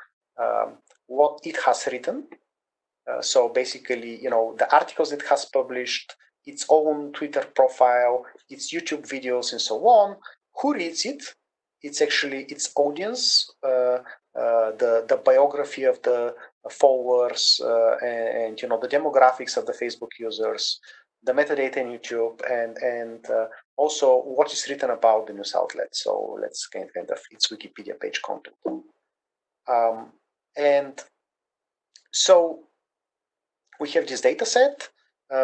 what it has written. So basically, the articles it has published, its own Twitter profile, its YouTube videos, and so on. Who reads it? It's actually its audience, the biography of the followers, and the demographics of the Facebook users, the metadata in YouTube, and also what is written about the news outlet. So let's kind of its Wikipedia page content. And so we have this data set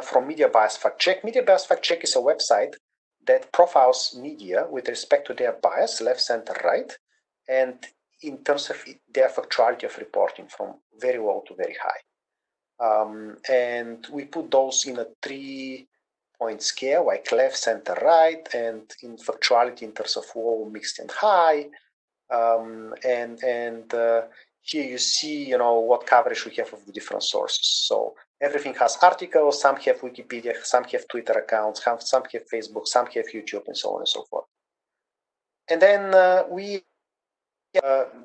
from Media Bias Fact Check. Media Bias Fact Check is a website that profiles media with respect to their bias, left, center, right. And in terms of their factuality of reporting from very low to very high. And we put those in a 3-point scale, like left, center, right, and in factuality in terms of low, mixed, and high. Here you see, what coverage we have of the different sources. So everything has articles, some have Wikipedia, some have Twitter accounts, some have Facebook, some have YouTube, and so on and so forth. And then we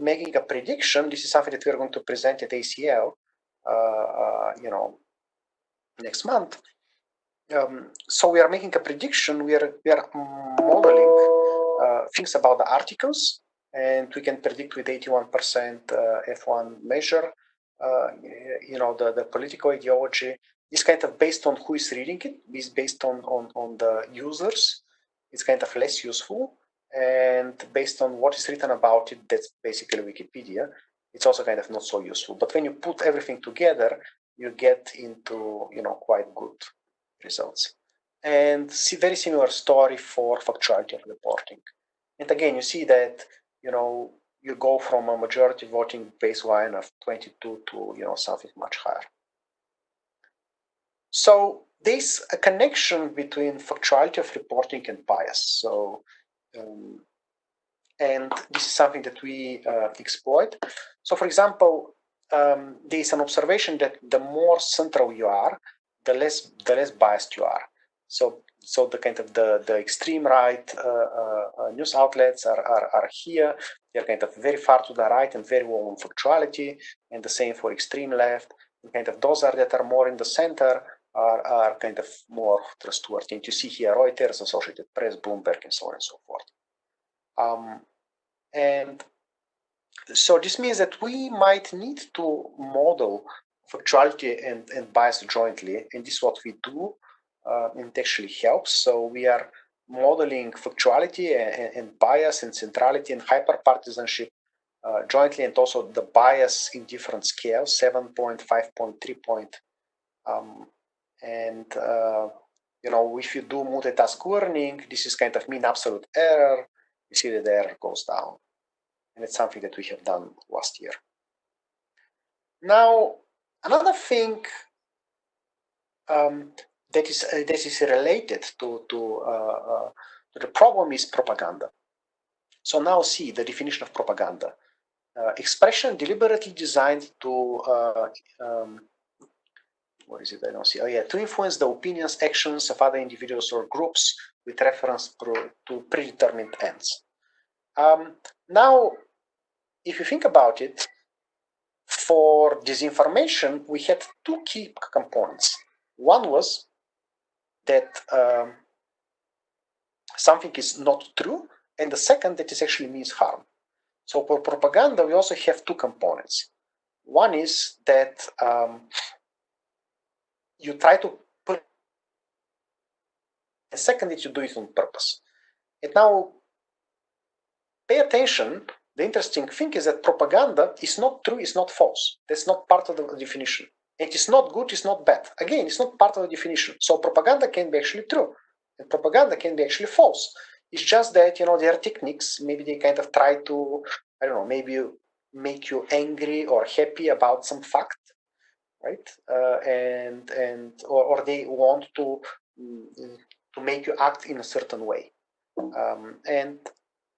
making a prediction. This is something that we are going to present at ACL, next month. So we are making a prediction. We are modeling things about the articles, and we can predict with 81% F1 measure, the political ideology. This kind of based on who is reading it, is based on the users. It's kind of less useful, and based on what is written about it, that's basically Wikipedia. It's also kind of not so useful. But when you put everything together, you get into quite good results. And see very similar story for factuality of reporting. And again, you see that you go from a majority voting baseline of 22 to something much higher. So there's a connection between factuality of reporting and bias. So and this is something that we exploit. So for example, there is an observation that the more central you are, the less biased you are. So the kind of the extreme right news outlets are here. They're kind of very far to the right and very low on factuality, and the same for extreme left. And kind of those that are more in the center are kind of more trustworthy. And you see here Reuters, Associated Press, Bloomberg, and so on and so forth. And so this means that we might need to model factuality and bias jointly, and this is what we do, and it actually helps. So we are modeling factuality and bias and centrality and hyperpartisanship jointly, and also the bias in different scales, 7-point, 5-point, 3-point. If you do multitask learning, this is kind of mean absolute error. You see that the error goes down. And it's something that we have done last year. Now, another thing that is related to the problem is propaganda. So now see the definition of propaganda. Expression deliberately designed to where is it? I don't see. Oh yeah, to influence the opinions, actions of other individuals or groups with reference to predetermined ends. Now, if you think about it, for disinformation, we had two key components. One was that something is not true, and the second that it actually means harm. So for propaganda, we also have two components. One is that you try to put, and second is you do it on purpose. And now, pay attention. The interesting thing is that propaganda is not true, it's not false. That's not part of the definition. It is not good, it's not bad. Again, it's not part of the definition. So propaganda can be actually true, and propaganda can be actually false. It's just that, there are techniques, maybe they kind of try to, I don't know, maybe make you angry or happy about some fact, right? Or they want to make you act in a certain way. And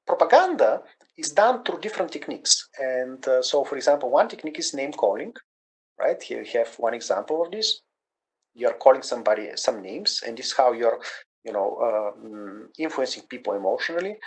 propaganda is done through different techniques. And so, for example, one technique is name calling, right? Here you have one example of this. You're calling somebody some names, and this is how you're, influencing people emotionally.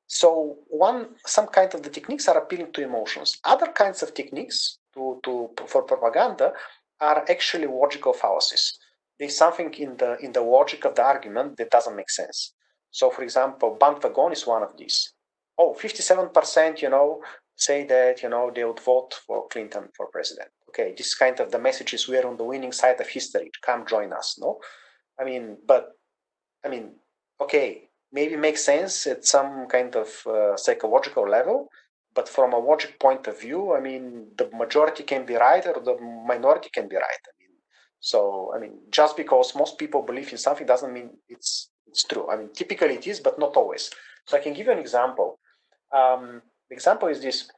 Some kind of the techniques are appealing to emotions. Other kinds of techniques for propaganda are actually logical fallacies. There's something in the logic of the argument that doesn't make sense. So, for example, bandwagon is one of these. 57%, say that, they would vote for Clinton for president. Okay, this kind of the message is we're on the winning side of history. Come join us, no? Okay, maybe makes sense at some kind of psychological level, but from a logic point of view, the majority can be right or the minority can be right. Just because most people believe in something doesn't mean it's true. Typically it is, but not always. So I can give you an example. The example is this.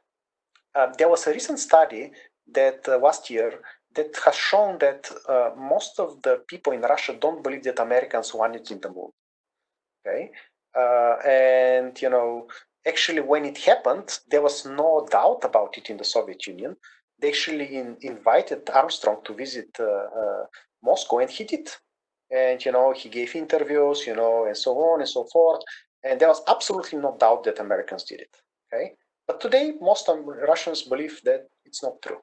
There was a recent study that last year that has shown that most of the people in Russia don't believe that Americans wanted in the moon. Okay, and actually, when it happened, there was no doubt about it in the Soviet Union. They actually invited Armstrong to visit Moscow, and he did. And he gave interviews, and so on and so forth. And there was absolutely no doubt that Americans did it. Okay, but today most Russians believe that it's not true.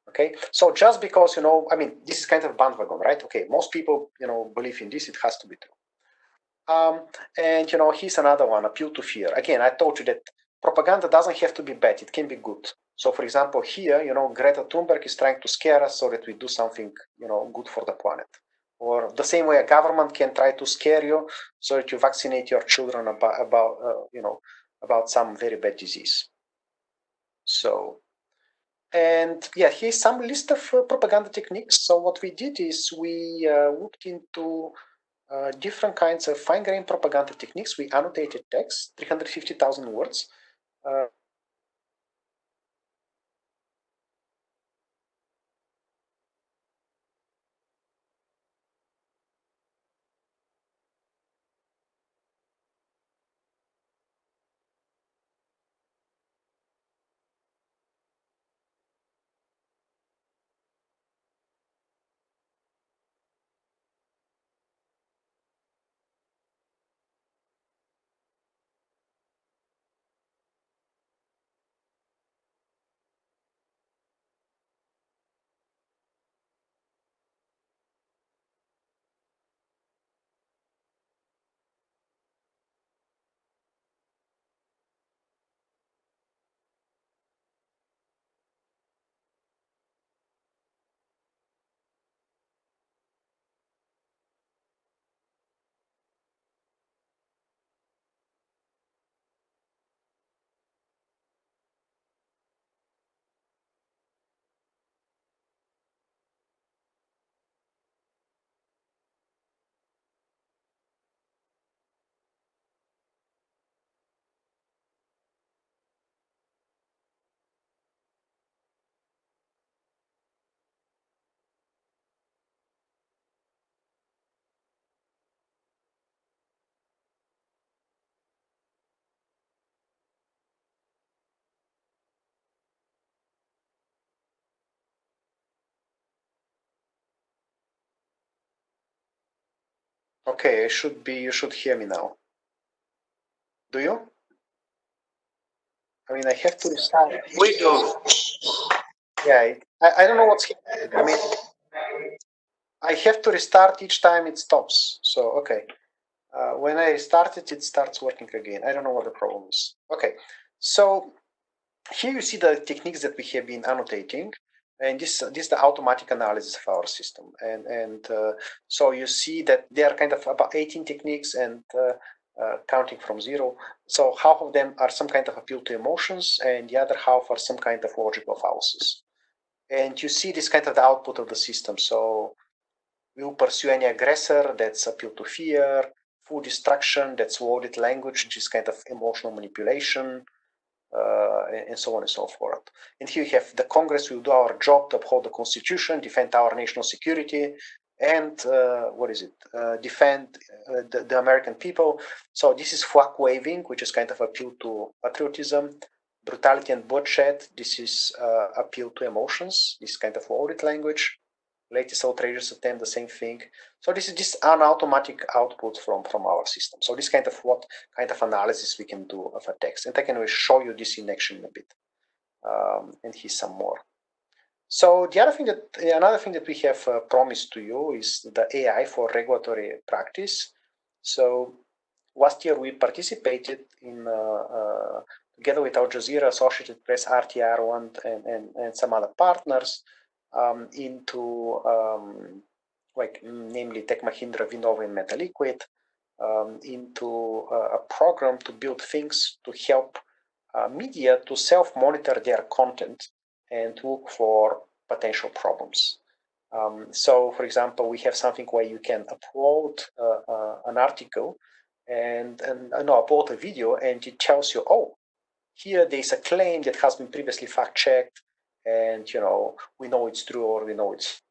Okay, so just because I mean, this is kind of bandwagon, right? Okay, most people believe in this; it has to be true. And here's another one: appeal to fear. Again, I told you that propaganda doesn't have to be bad; it can be good. So, for example, here, Greta Thunberg is trying to scare us so that we do something, good for the planet. Or the same way a government can try to scare you so that you vaccinate your children about some very bad disease. So, and yeah, here's some list of propaganda techniques. So what we did is we looked into different kinds of fine-grained propaganda techniques. We annotated text, 350,000 words. Okay, you should hear me now. Do you? I mean, I have to restart. We do. Yeah, I don't know what's happening. I mean, I have to restart each time it stops. So, okay. When I restart it, it starts working again. I don't know what the problem is. Okay, so here you see the techniques that we have been annotating. And this is the automatic analysis of our system. And so you see that there are kind of about 18 techniques and counting from 0. So half of them are some kind of appeal to emotions and the other half are some kind of logical fallacies. And you see this kind of the output of the system. So we'll pursue any aggressor, that's appeal to fear, full destruction, that's worded language, which is kind of emotional manipulation, and so on and so forth. And here you have the Congress will do our job to uphold the Constitution, defend our national security, and defend the American people. So this is flag waving, which is kind of appeal to patriotism. Brutality and bloodshed, this is appeal to emotions, this kind of worded language. Latest outrageous attempt, the same thing. So this is just an automatic output from our system. So this kind of what kind of analysis we can do of a text. And I can show you this in action in a bit. And here's some more. So another thing that we have promised to you is the AI for regulatory practice. So last year we participated in together with Al Jazeera, Associated Press, RTR1, and some other partners into namely Tech Mahindra, Vinova, and MetaLiquid, into a program to build things to help media to self-monitor their content and look for potential problems. So, for example, we have something where you can upload an article and upload a video, and it tells you, oh, here there is a claim that has been previously fact-checked, and we know it's true, or we know it's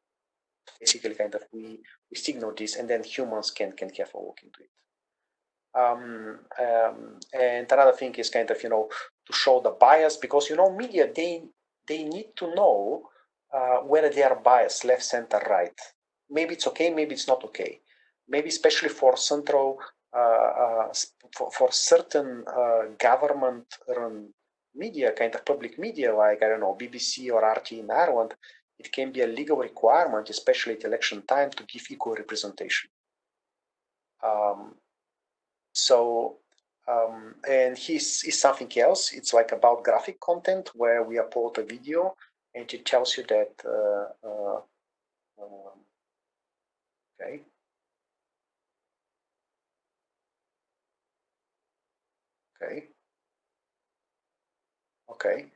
basically kind of we signal this, and then humans can have a look into it. And another thing is kind of to show the bias, because media they need to know whether they are biased, left, center, right. Maybe it's okay, maybe it's not okay. Maybe especially for central for certain government-run media, kind of public media, like I don't know, BBC or RT in Ireland, it can be a legal requirement, especially at election time, to give equal representation. And he's something else. It's like about graphic content, where we upload a video and it tells you that okay.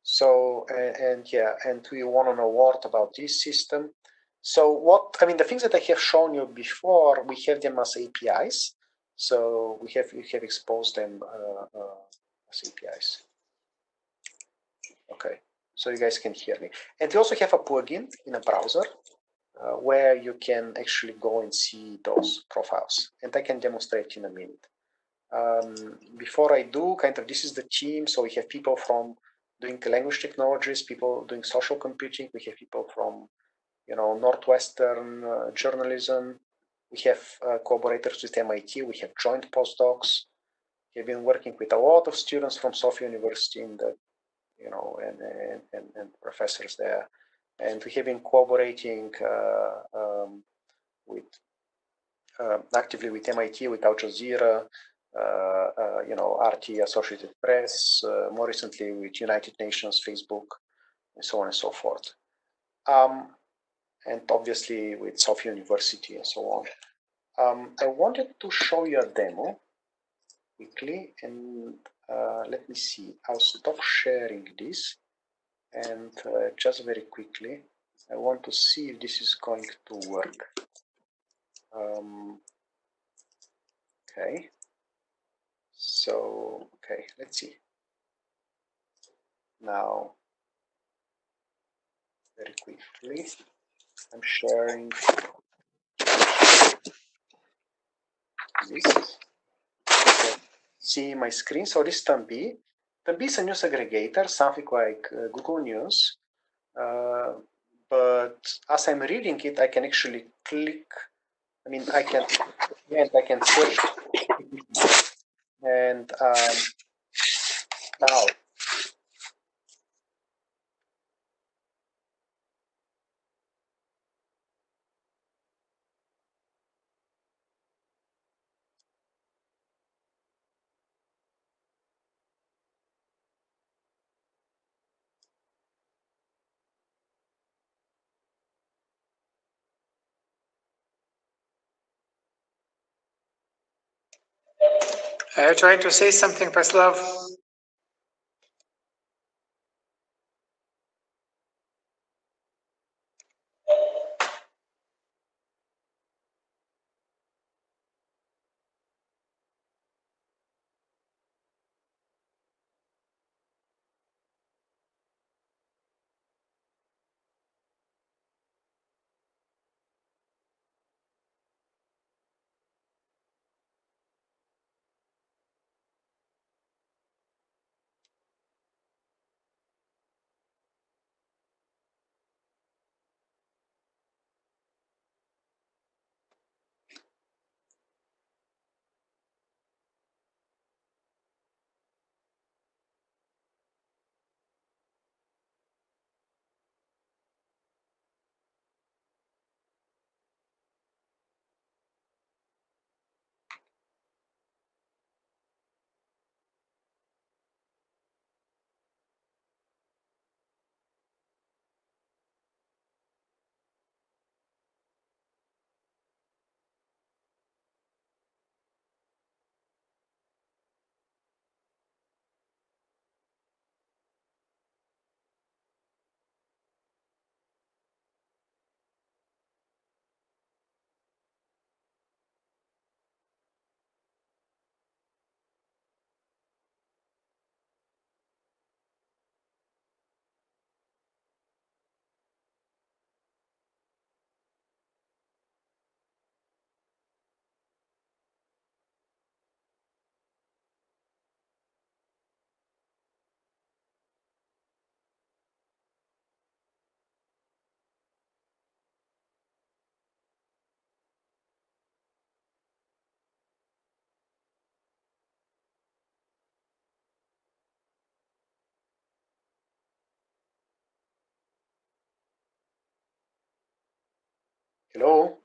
So and we won an award about this system. So the things that I have shown you before, we have them as APIs. So we have exposed them as APIs. Okay, so you guys can hear me. And we also have a plugin in a browser where you can actually go and see those profiles. And I can demonstrate in a minute. Before I do, this is the team. So we have people from doing language technologies, people doing social computing. We have people from Northwestern journalism. We have collaborators with MIT. We have joint postdocs. We've been working with a lot of students from Sofia University and professors there. And we have been collaborating actively with MIT, with Al Jazeera, RT, Associated Press, more recently with United Nations, Facebook, and so on and so forth. And obviously with Sofia University and so on. I wanted to show you a demo quickly, and let me see. I'll stop sharing this, and just very quickly, I want to see if this is going to work. Okay. So, okay, let's see. Now, very quickly, I'm sharing this. See my screen. So this is Tambi. Tambi is a news aggregator, something like Google News. But as I'm reading it, I can actually click. I can search. And now. Are you trying to say something, Preslav? Hello?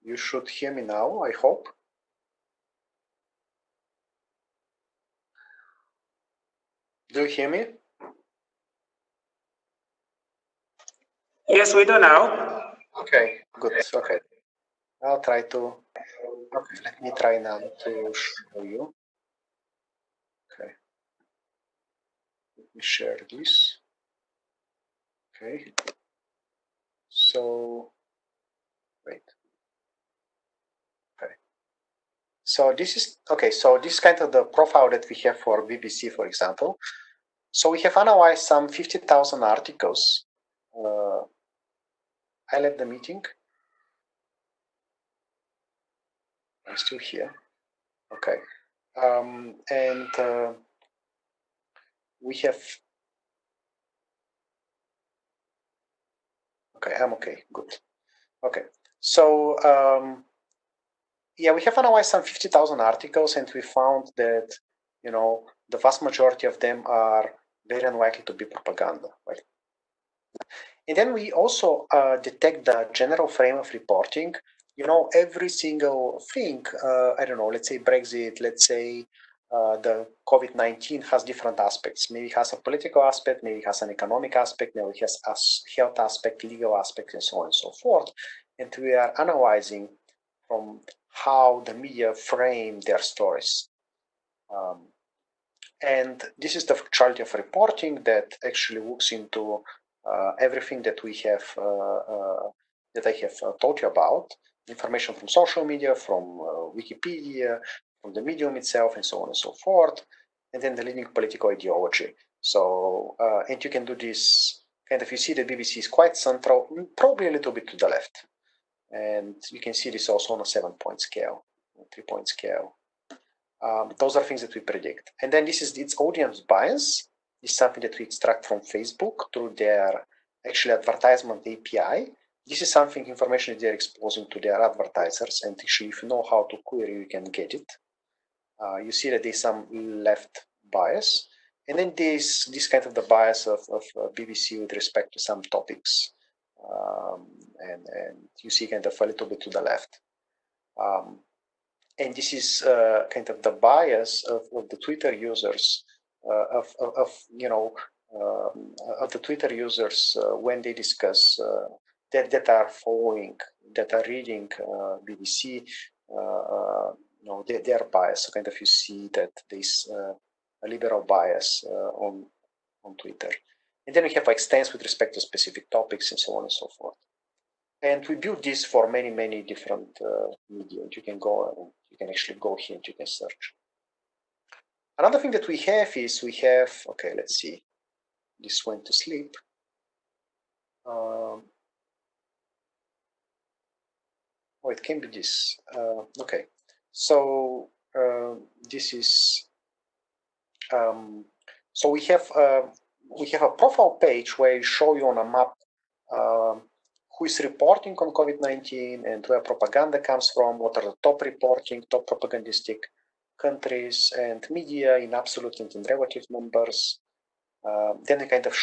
You should hear me now, I hope. Do you hear me? Yes, we do now. Okay, good. Okay. I'll try to. Okay, let me try now to show you. Okay. Let me share this. Okay. So, wait. Okay. So this is, okay, so this is kind of the profile that we have for BBC, for example. So we have analyzed some 50,000 articles. I left the meeting. I'm still here. Okay. And we have, okay, I'm okay, good. Okay, so yeah, we have analyzed some 50,000 articles and we found that, you know, the vast majority of them are very unlikely to be propaganda, right? And then we also detect the general frame of reporting. You know, every single thing, I don't know, let's say Brexit, let's say the COVID-19 has different aspects. Maybe it has a political aspect, maybe it has an economic aspect, maybe it has a health aspect, legal aspect, and so on and so forth. And we are analyzing from how the media frame their stories. And this is the factuality of reporting that actually looks into everything that we have, that I have told you about, information from social media, from Wikipedia, from the medium itself, and so on and so forth, and then the leading political ideology. So, and you can do this kind of, you see the BBC is quite central, probably a little bit to the left. And you can see this also on a 7-point scale, 3-point scale. Those are things that we predict. And then this is its audience bias. This is something that we extract from Facebook through their actually advertisement API. This is something, information that they're exposing to their advertisers. And actually, if you know how to query, you can get it. You see that there's some left bias. And then this kind of the bias of BBC with respect to some topics. And you see kind of a little bit to the left. And this is kind of the bias of the Twitter users, of the Twitter users when they discuss that are following, that are reading BBC, their bias. So kind of you see that there's a liberal bias on Twitter. And then we have like stance with respect to specific topics and so on and so forth. And we built this for many, many different media. You can go and you can actually go here and you can search. Another thing that we have is okay, let's see. This went to sleep. Oh, it can be this. Okay, so this is. So we have a profile page where you show you on a map who is reporting on COVID-19 and where propaganda comes from, what are the top propagandistic countries and media in absolute and in relative numbers. Then you kind of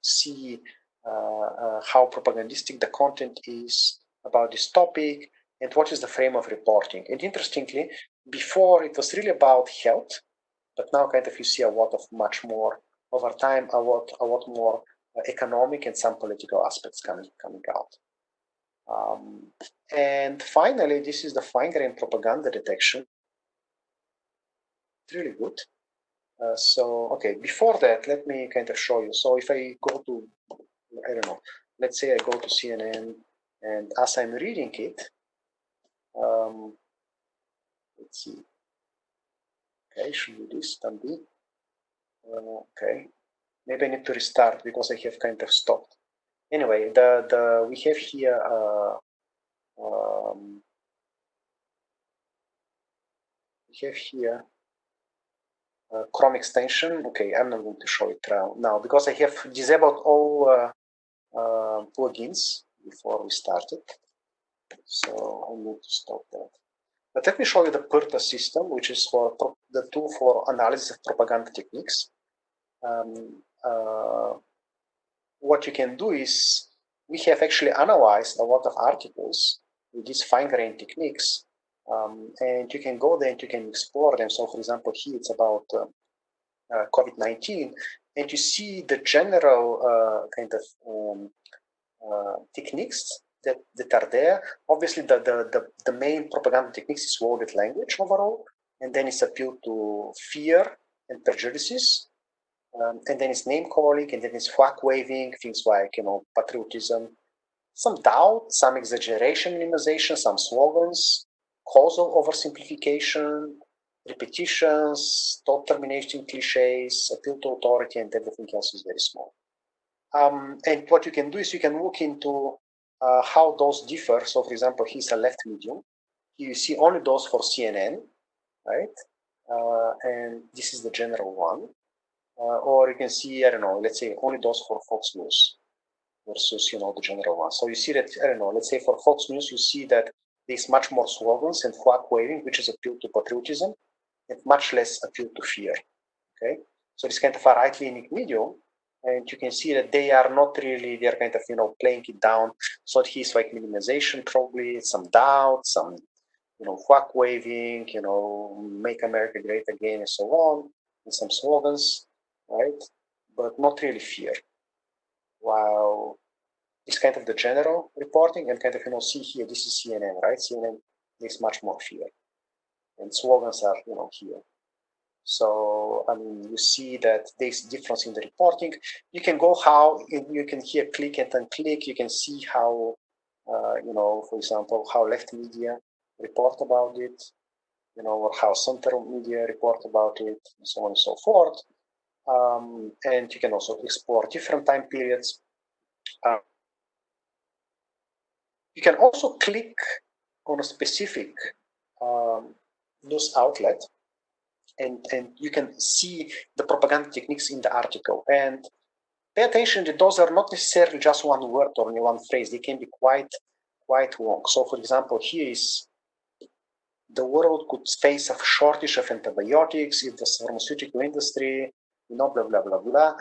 see how propagandistic the content is about this topic and what is the frame of reporting. And interestingly, before it was really about health, but now kind of you see a lot of much more over time, a lot more economic and some political aspects coming out. And finally, this is the fine-grained propaganda detection. It's really good. So, okay, before that, let me kind of show you. So if I go to, I don't know, let's say I go to CNN, and as I'm reading it, let's see. Okay, should do this, Tambi. Okay, maybe I need to restart because I have kind of stopped. Anyway, we have here Chrome extension. Okay, I'm not going to show it now because I have disabled all plugins before we started. So I need to stop that. But let me show you the PERTA system, which is for the tool for analysis of propaganda techniques. What you can do is we have actually analyzed a lot of articles with these fine-grained techniques, and you can go there and you can explore them. So, for example, here it's about COVID-19, and you see the general kind of techniques that are there. Obviously, the main propaganda techniques is worded language overall, and then it's appeal to fear and prejudices, and then it's name calling, and then it's flag waving, things like patriotism, some doubt, some exaggeration, minimization, some slogans, causal oversimplification, repetitions, thought termination cliches, appeal to authority, and everything else is very small. And what you can do is you can look into how those differ. So, for example, here's a left medium. Here you see only those for CNN, right? And this is the general one. Or you can see, I don't know, let's say only those for Fox News versus, the general one. So you see that, I don't know, let's say for Fox News, you see that there's much more slogans and flag waving, which is appeal to patriotism, and much less appeal to fear, okay? So it's kind of a right-leaning medium, and you can see that they are not really, they're kind of, playing it down. So he's like minimization, probably, some doubt, some, flag waving, make America great again, and so on, and some slogans, right? But not really fear. While it's kind of the general reporting, and kind of, see here, this is CNN, right? CNN is much more fear, and slogans are, here. So, I mean, you see that there's difference in the reporting. You can go you can here click and unclick. You can see how, for example, how left media report about it, or how center media report about it, and so on and so forth. And you can also explore different time periods. You can also click on a specific news outlet, and you can see the propaganda techniques in the article. And pay attention that those are not necessarily just one word or one phrase. They can be quite long. So, for example, here is the world could face a shortage of antibiotics if the pharmaceutical industry, blah, blah, blah, blah,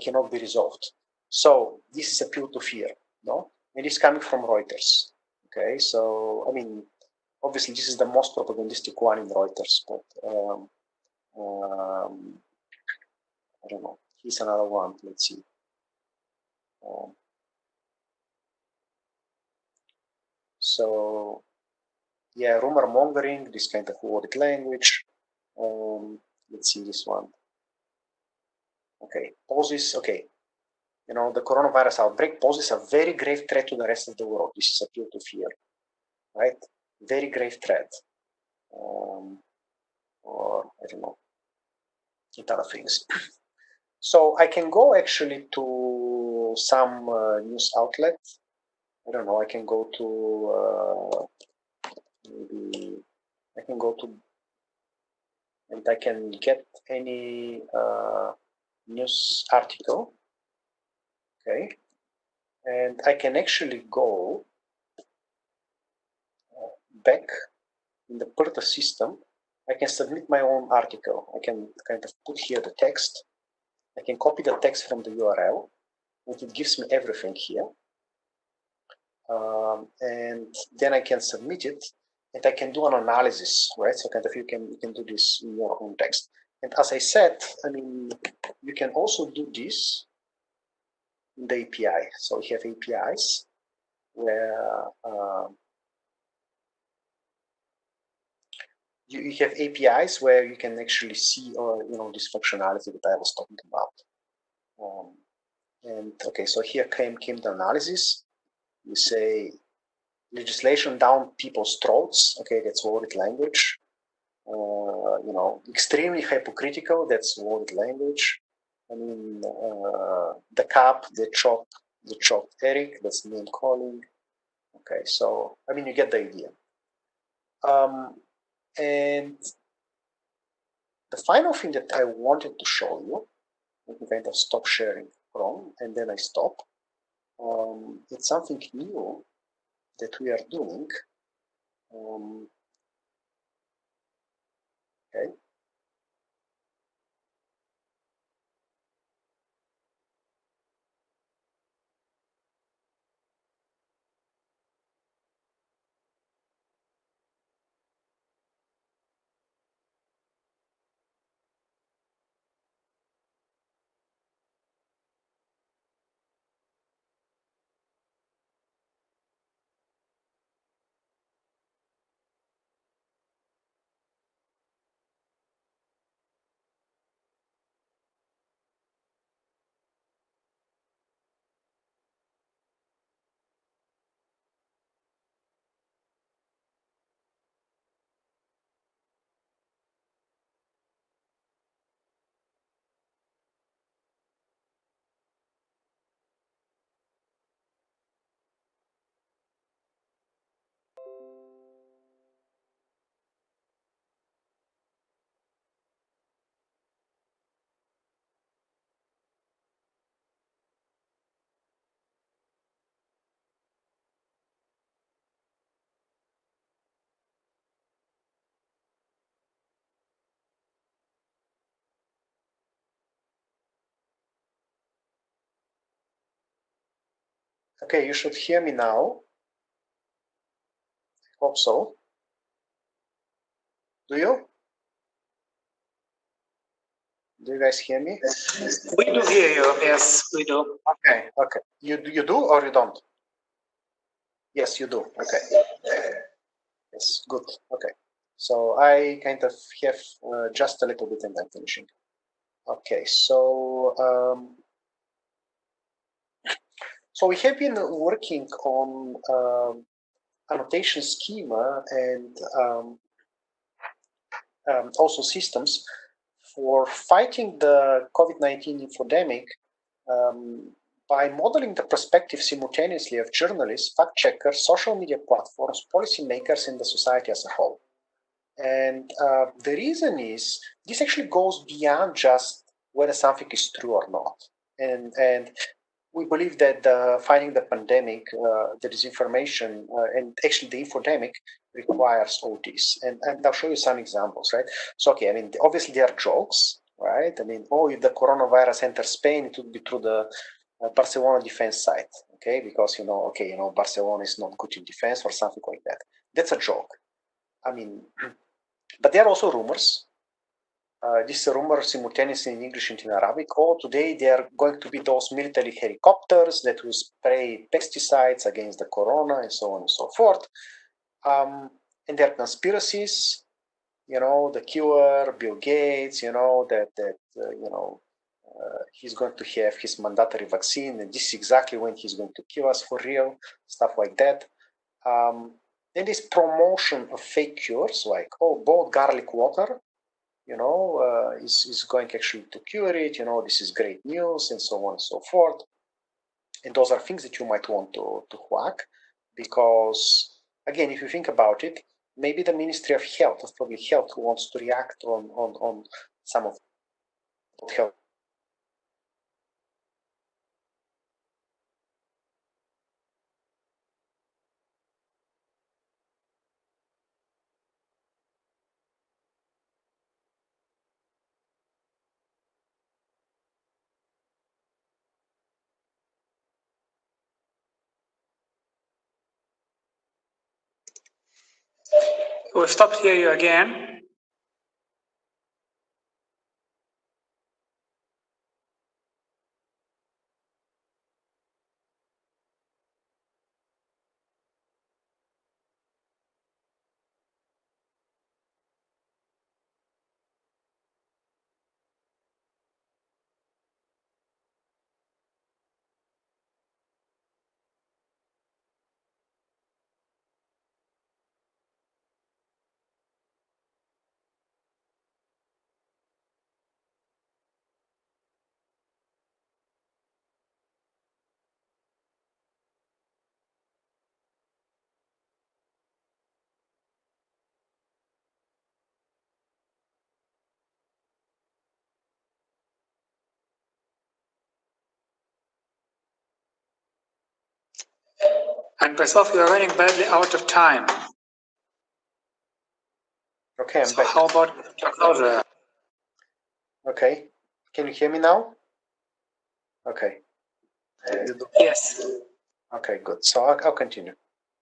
cannot be resolved. So this is appeal to fear, no? And it's coming from Reuters, okay? So, I mean, obviously this is the most propagandistic one in Reuters, but I don't know. Here's another one, let's see. So, yeah, rumor mongering, this kind of worded language. Let's see this one. Okay, poses, okay. The coronavirus outbreak poses a very grave threat to the rest of the world. This is appeal to fear, right? Very grave threat. Or, I don't know, other things. So I can go actually to some news outlet. I don't know, I can go to, maybe, I can go to, and I can get any news article, okay? And I can actually go back in the Perta system. I can submit my own article. I can kind of put here the text. I can copy the text from the URL, and it gives me everything here. And then I can submit it, and I can do an analysis, right? So kind of you can do this in your own text. And as I said, I mean, you can also do this in the API. So we have APIs where you have APIs where you can actually see, this functionality that I was talking about. And okay, so here came the analysis. You say legislation down people's throats. Okay, that's worded language. Extremely hypocritical. That's worded language. I mean, the cap, the chopped Eric. That's name calling. Okay, so I mean, you get the idea. And the final thing that I wanted to show you, let me kind of stop sharing Chrome, and then I stop. It's something new that we are doing. Okay. Okay, you should hear me now. Hope so. Do you? Do you guys hear me? We do hear you. Yes, we do. Okay, okay. You do or you don't? Yes, you do. Okay. Yes, good. Okay. So I kind of have just a little bit and I'm finishing. Okay, so so we have been working on annotation schema and also systems for fighting the COVID-19 infodemic by modeling the perspective simultaneously of journalists, fact checkers, social media platforms, policymakers, and the society as a whole. And the reason is this actually goes beyond just whether something is true or not. And we believe that fighting the pandemic, the disinformation, and actually the infodemic requires all this. And I'll show you some examples, right? So, okay, I mean, obviously there are jokes, right? I mean, oh, if the coronavirus enters Spain, it would be through the Barcelona defense site, okay? Because, Barcelona is not good in defense or something like that. That's a joke. I mean, but there are also rumors. This rumor simultaneously in English and in Arabic. Oh, today they are going to be those military helicopters that will spray pesticides against the corona and so on and so forth. And there are conspiracies, the cure, Bill Gates, he's going to have his mandatory vaccine and this is exactly when he's going to kill us for real, stuff like that. Then this promotion of fake cures, like, oh, both garlic water, is going actually to cure it, this is great news, and so on and so forth. And those are things that you might want to whack, because, again, if you think about it, maybe the Ministry of Health, of Public Health, who wants to react on some of health. We'll stop hear you again. And Prof, we are running badly out of time. Okay, I'm so back. How about your closure? Okay, can you hear me now? Okay. Yes. Okay, good. So I'll continue.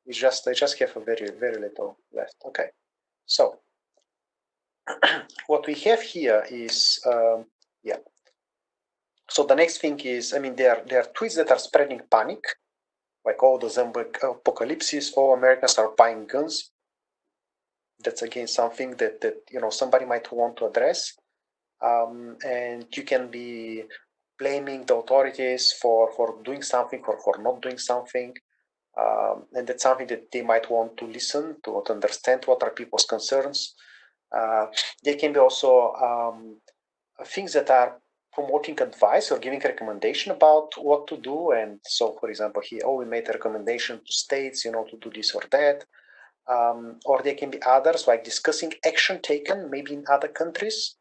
I just have a very, very little left. Okay. So what we have here is, yeah. So the next thing is, I mean, there are tweets that are spreading panic, like, oh, the zombie apocalypse, oh, Americans are buying guns. That's again something that somebody might want to address, and you can be blaming the authorities for doing something or for not doing something, and that's something that they might want to listen to understand what are people's concerns. There can be also things that are promoting advice or giving recommendation about what to do. And so, for example, here, we made a recommendation to states, to do this or that. Or there can be others, like discussing action taken maybe in other countries.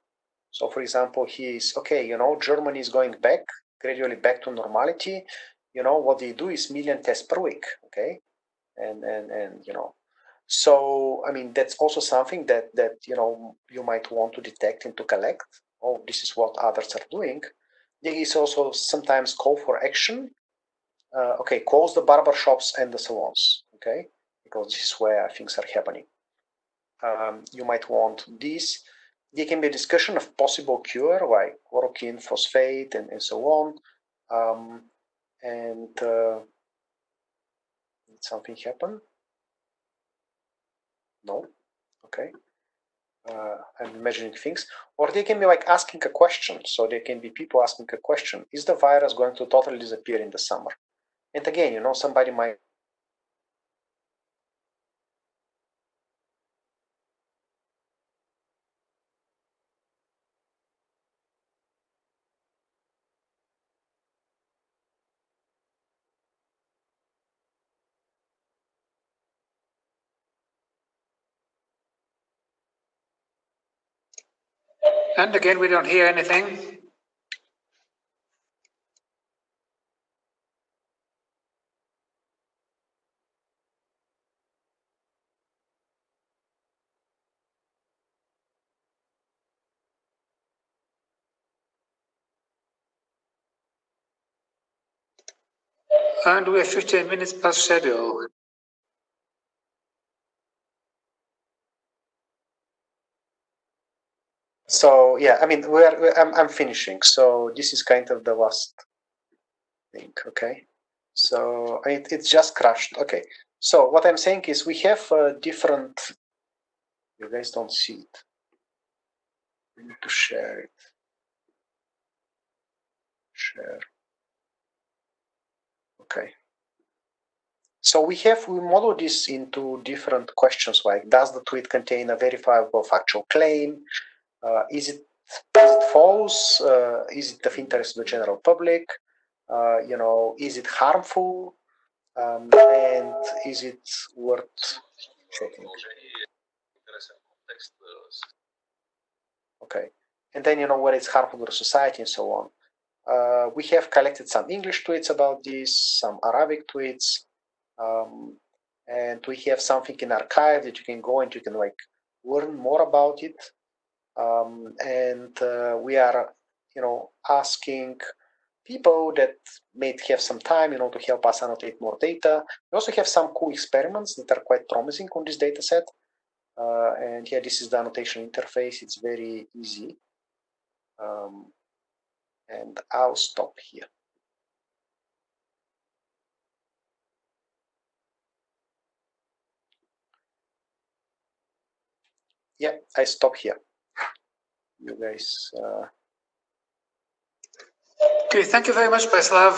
So, for example, he is, okay, Germany is going gradually back to normality. What they do is 1 million tests per week, okay? And so, I mean, that's also something that you might want to detect and to collect. Oh, this is what others are doing. There is also sometimes call for action, okay, close the barber shops and the salons, okay, because this is where things are happening. You might want this. There can be a discussion of possible cure like chloroquine, phosphate, and so on. Did something happen? No. Okay. I'm imagining things. Or they can be like asking a question. So there can be people asking a question. Is the virus going to totally disappear in the summer? And again, you know, somebody might And again, we don't hear anything. And we're 15 minutes past schedule. So yeah, I mean, I'm finishing. So this is kind of the last thing, okay? So it's just crashed. Okay. So what I'm saying is we have different. You guys don't see it. We need to share it. Share. Okay. So we model this into different questions like, does the tweet contain a verifiable factual claim? Is it false? Is it of interest to the general public? You know, is it harmful? And is it worth checking? Okay. And then, you know, whether it's harmful to the society and so on. We have collected some English tweets about this, some Arabic tweets, and we have something in archive that you can go and you can like learn more about it. We are, you know, asking people that may have some time, you know, to help us annotate more data. We also have some cool experiments that are quite promising on this data set. And here, this is the annotation interface. It's very easy. And I'll stop here. Yeah, I stop here. You guys. Okay, thank you very much, Preslav.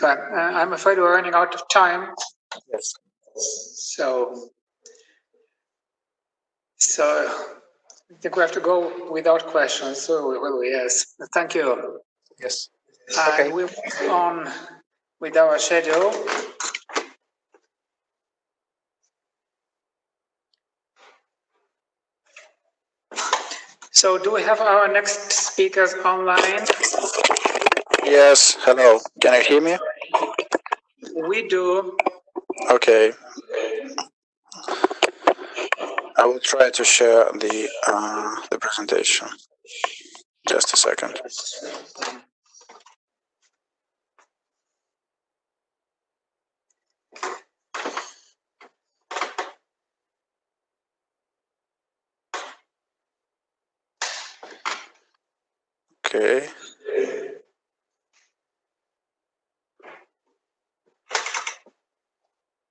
And I'm afraid we're running out of time. Yes. So I think we have to go without questions. So will we? Yes. Thank you. Yes. Okay. And we'll move on with our schedule. So do we have our next speakers online? Yes, hello. Can you hear me? We do. Okay. I will try to share the presentation. Just a second. Okay.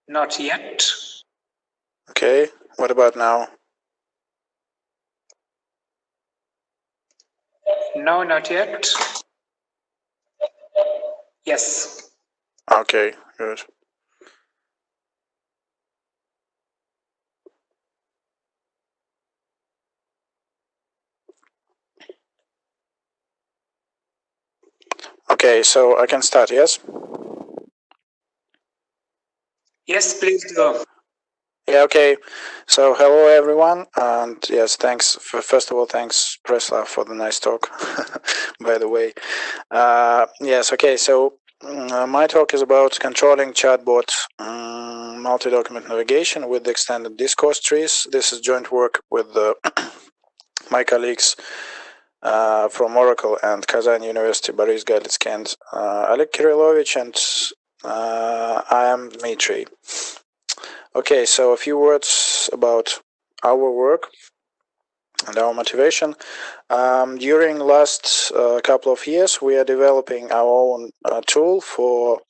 Not yet. Okay. What about now? No, not yet. Yes. Okay, good. Okay, so I can start, yes? Yes, please do. Yeah, okay. So hello everyone, and yes, thanks. First of all, thanks Preslav for the nice talk, by the way. Yes, okay, so my talk is about controlling chatbot multi-document navigation with the extended discourse trees. This is joint work with my colleagues from Oracle and Kazan University, Boris Galitsky and Oleg Kirillovich, and I am Dmitry. Okay, so a few words about our work and our motivation. During last couple of years, we are developing our own tool for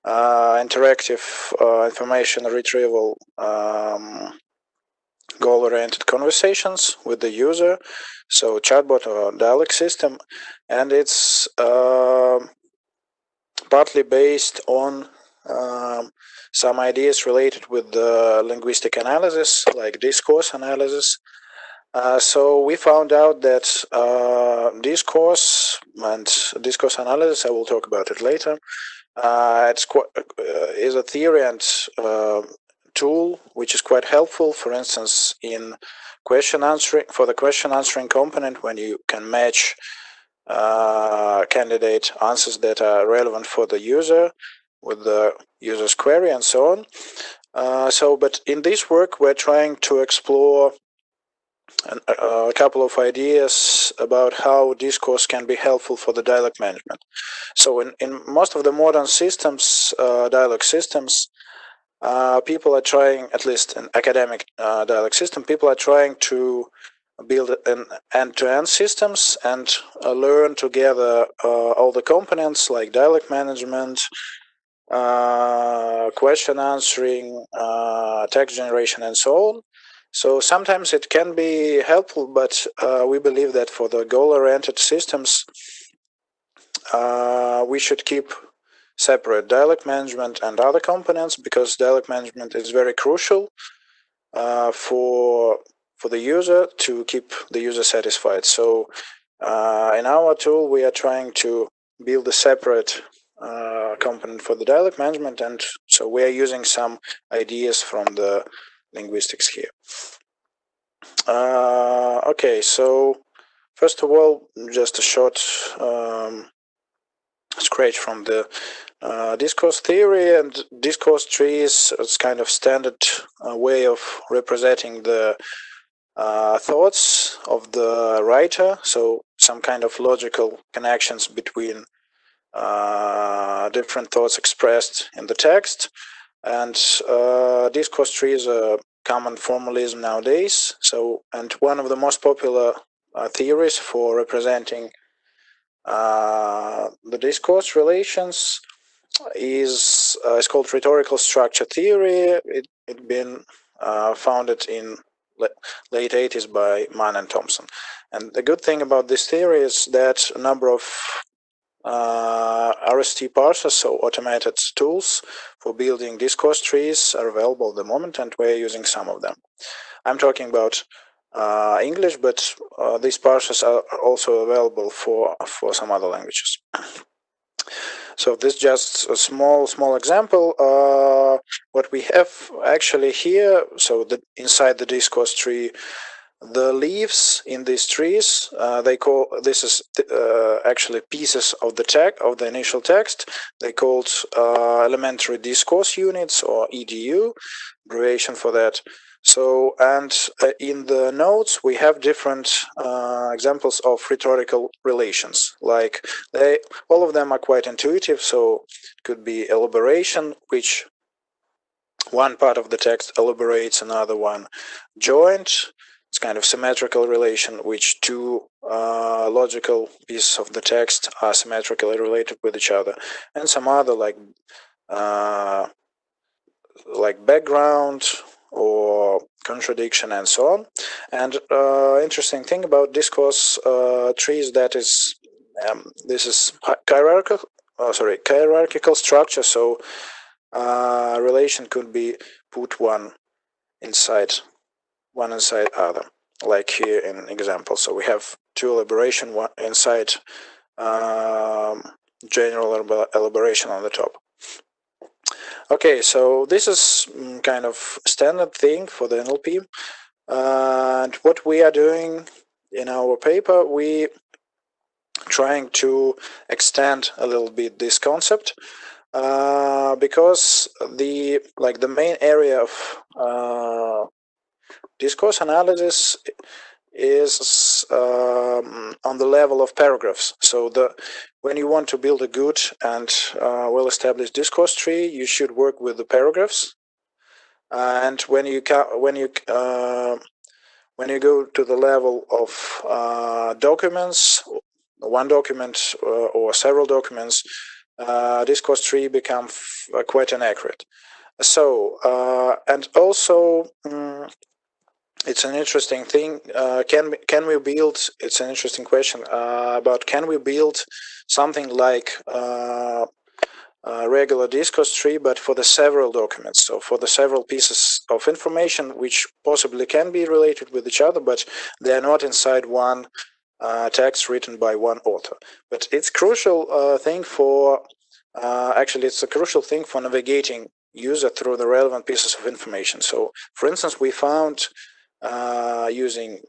interactive information retrieval, goal-oriented conversations with the user, so chatbot or dialogue system, and it's partly based on some ideas related with the linguistic analysis, like discourse analysis. So we found out that discourse and discourse analysis, I will talk about it later, is a theory and tool which is quite helpful, for instance, in question answering, for the question answering component, when you can match candidate answers that are relevant for the user with the user's query and so on. But in this work, we're trying to explore a couple of ideas about how discourse can be helpful for the dialogue management. So in most of the modern systems, dialogue systems, people are trying, at least in academic dialogue system, people are trying to build an end-to-end systems and learn together all the components like dialogue management, question answering, text generation, and so on. So sometimes it can be helpful, but we believe that for the goal-oriented systems, we should keep separate dialogue management and other components, because dialogue management is very crucial for the user to keep the user satisfied. So in our tool, we are trying to build a separate component for the dialogue management, and so we are using some ideas from the linguistics here. Okay, so first of all, just a short scratch from the discourse theory. And discourse trees is kind of standard way of representing the thoughts of the writer, so some kind of logical connections between different thoughts expressed in the text. And discourse tree is a common formalism nowadays. So, and one of the most popular theories for representing the discourse relations is called rhetorical structure theory. It been founded in late 80s by Mann and Thompson. And the good thing about this theory is that a number of RST parsers, so automated tools for building discourse trees, are available at the moment, and we're using some of them. I'm talking about English, but these parsers are also available for some other languages. So this is just a small example. What we have actually here, so inside the discourse tree, the leaves in these trees, they call, this is actually pieces of the text, of the initial text. They called elementary discourse units, or EDU, abbreviation for that. So, and in the notes we have different examples of rhetorical relations. Like all of them are quite intuitive. So it could be elaboration, which one part of the text elaborates another one. Joint, it's kind of symmetrical relation, which two logical pieces of the text are symmetrically related with each other, and some other like background or contradiction and so on. And interesting thing about discourse trees, that is this is hierarchical structure. So relation could be put one inside other, like here in example. So we have two elaboration, one inside general elaboration on the top. Okay, so this is kind of standard thing for the NLP. And what we are doing in our paper, we trying to extend a little bit this concept, because the main area of discourse analysis is is on the level of paragraphs. So when you want to build a good and well-established discourse tree, you should work with the paragraphs. And when you go to the level of documents, one document or several documents, discourse tree become quite inaccurate. So and also it's an interesting thing. Can we build? It's an interesting question about can we build something like regular discourse tree, but for the several documents, so for the several pieces of information which possibly can be related with each other, but they are not inside one text written by one author. But it's crucial thing for actually it's a crucial thing for navigating user through the relevant pieces of information. So, for instance, we found using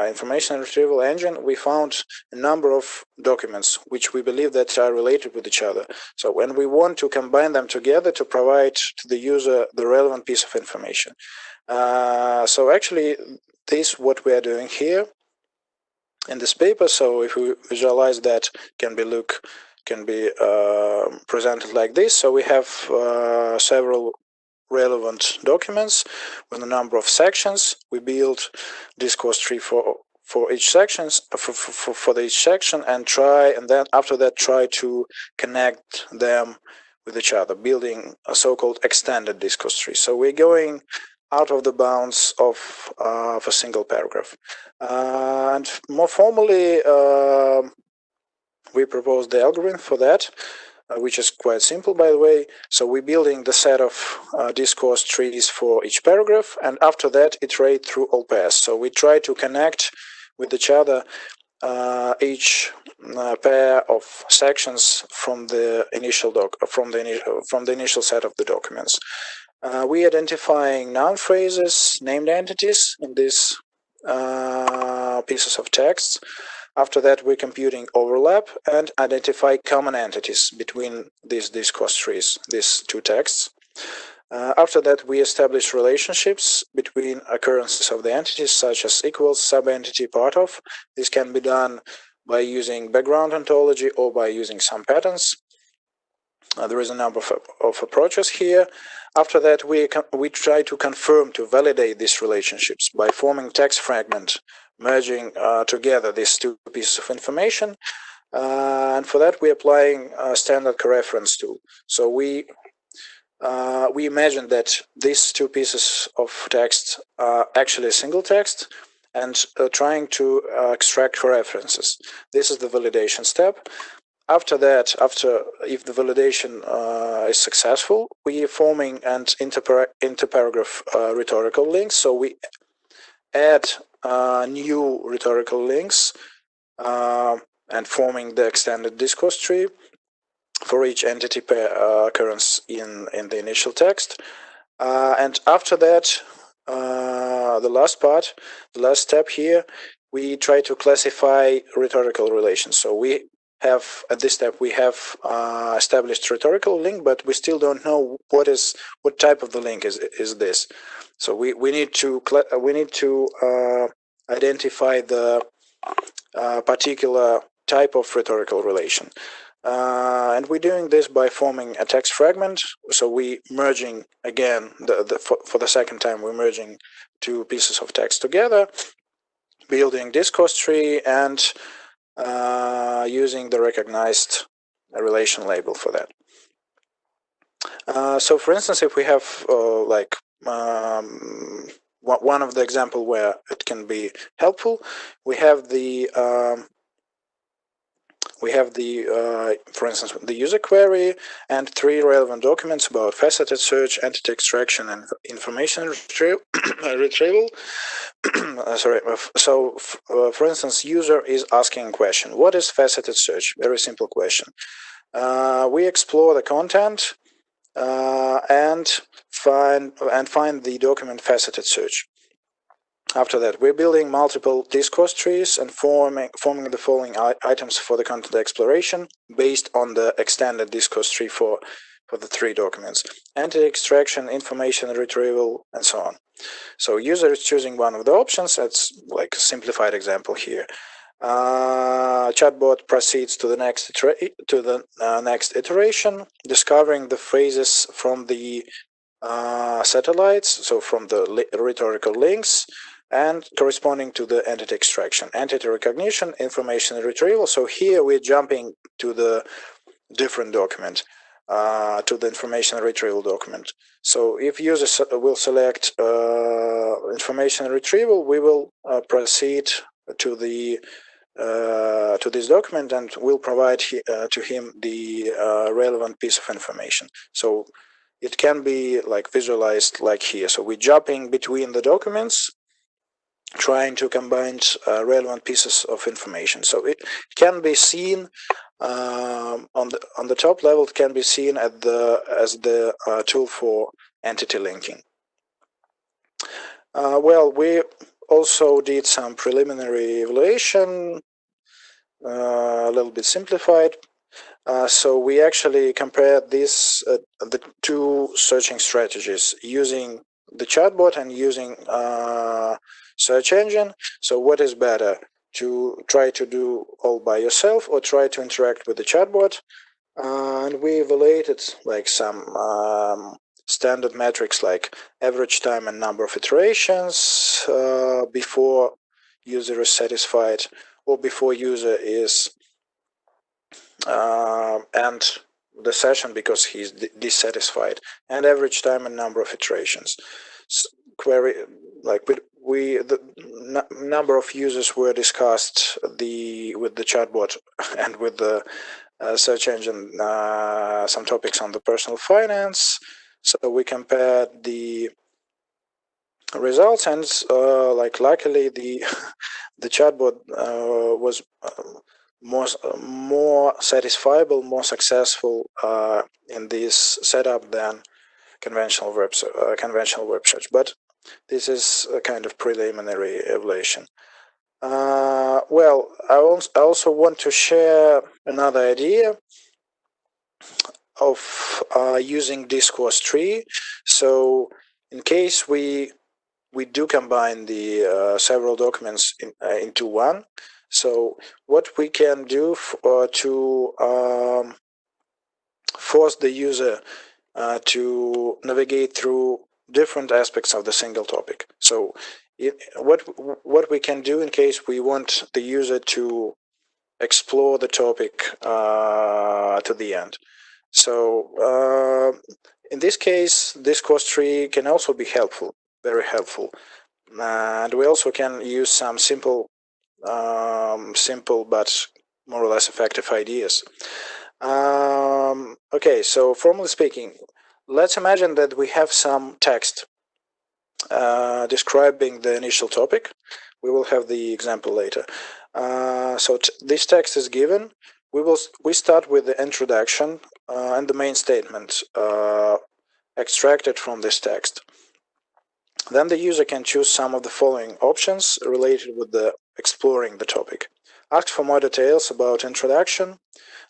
information retrieval engine, we found a number of documents which we believe that are related with each other. So when we want to combine them together to provide to the user the relevant piece of information. So actually, this is what we are doing here in this paper. So if we visualize that, can be presented like this. So we have several relevant documents with a number of sections. We build discourse tree for each sections for each section, and then after that try to connect them with each other, building a so-called extended discourse tree. So we're going out of the bounds of a single paragraph. And more formally, we propose the algorithm for that, which is quite simple, by the way. So we're building the set of discourse trees for each paragraph, and after that, iterate through all pairs. So we try to connect with each other each pair of sections from the initial initial set of the documents. We identifying noun phrases, named entities in these pieces of text. After that, we're computing overlap and identify common entities between these discourse trees, these two texts. After that, we establish relationships between occurrences of the entities, such as equals, sub-entity, part of. This can be done by using background ontology or by using some patterns. There is a number of approaches here. After that, we try to confirm, to validate these relationships by forming text fragment, merging together these two pieces of information. And for that, we're applying a standard coreference tool. So we imagine that these two pieces of text are actually a single text, and trying to extract coreferences. This is the validation step. After that, if the validation is successful, we are forming an interparagraph rhetorical links. So we add new rhetorical links and forming the extended discourse tree for each entity pair occurrence in the initial text. And after that, the last step here, we try to classify rhetorical relations. So we have, at this step, we have established rhetorical link, but we still don't know what type of the link is this. So we need to identify the particular type of rhetorical relation. And we're doing this by forming a text fragment. So we merging again, for the second time, we're merging two pieces of text together, building discourse tree, and using the recognized relation label for that. So for instance, if we have one of the example where it can be helpful, we have the for instance, the user query and 3 relevant documents about faceted search, entity extraction, and information retrieval. Sorry. So, for instance, user is asking a question. What is faceted search? Very simple question. We explore the content and find the document faceted search. After that, we're building multiple discourse trees and forming the following items for the content exploration based on the extended discourse tree for for the 3 documents: entity extraction, information retrieval, and so on. So user is choosing one of the options. That's like a simplified example here. Chatbot proceeds to the next iteration, discovering the phrases from the satellites, so from the rhetorical links, and corresponding to the entity extraction, entity recognition, information retrieval. So here we're jumping to the different document, to the information retrieval document. So if user will select information retrieval, we will proceed to the to this document and will provide to him the relevant piece of information. So it can be like visualized like here. So we're jumping between the documents, trying to combine relevant pieces of information. So it can be seen on the top level. It can be seen at as the tool for entity linking. Well, we also did some preliminary evaluation, a little bit simplified. So we actually compared the 2 searching strategies, using the chatbot and using search engine. So what is better, to try to do all by yourself or try to interact with the chatbot? And we evaluated like some standard metrics like average time and number of iterations before user is satisfied, or before user is and the session because he's dissatisfied, and average time and number of iterations. Query like the number of users were discussed with the chatbot and with the search engine, some topics on the personal finance. So we compared the results, and like luckily the chatbot was more satisfiable, more successful in this setup than conventional web search. But this is a kind of preliminary evaluation. Well, I also want to share another idea of using discourse tree. So in case we do combine the several documents into one, so what we can do to force the user to navigate through different aspects of the single topic. So what we can do in case we want the user to explore the topic to the end. So in this case, discourse tree can also be helpful, very helpful, and we also can use some simple but more or less effective ideas. Okay, so formally speaking, let's imagine that we have some text describing the initial topic. We will have the example later. So this text is given. We start with the introduction and the main statement extracted from this text. Then the user can choose some of the following options related with the exploring the topic. Ask for more details about introduction,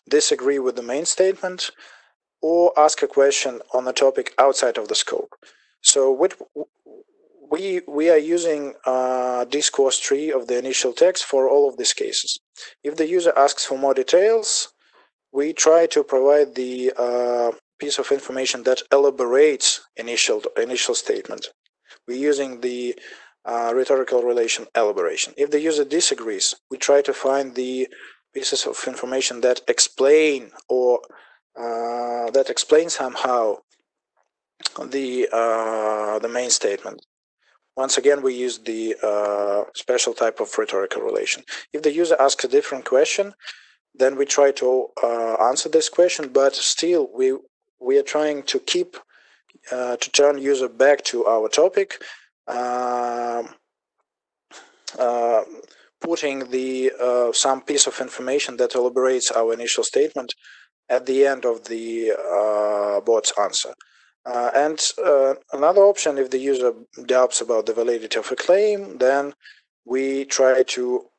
disagree with the main statement, or ask a question on a topic outside of the scope. So we are using discourse tree of the initial text for all of these cases. If the user asks for more details, we try to provide the piece of information that elaborates initial statement. We're using the rhetorical relation elaboration. If the user disagrees, we try to find the pieces of information that explain or that explain somehow the main statement. Once again, we use the special type of rhetorical relation. If the user asks a different question, then we try to answer this question, but still we are trying to keep to turn user back to our topic, putting the some piece of information that elaborates our initial statement at the end of the bot's answer. And another option, if the user doubts about the validity of a claim, then we try to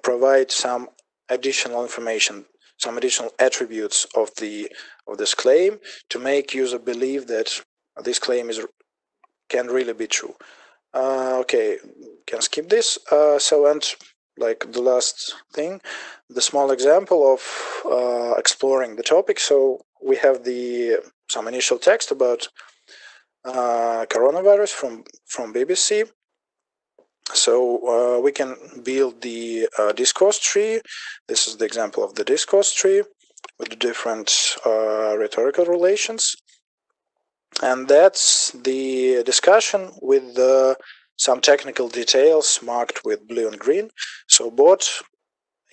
provide some additional information. some additional attributes of this claim to make user believe that this claim can really be true. Okay, can skip this. And like the last thing, the small example of exploring the topic. So we have some initial text about coronavirus from BBC. So we can build the discourse tree. This is the example of the discourse tree with the different rhetorical relations. And that's the discussion with some technical details marked with blue and green. So bot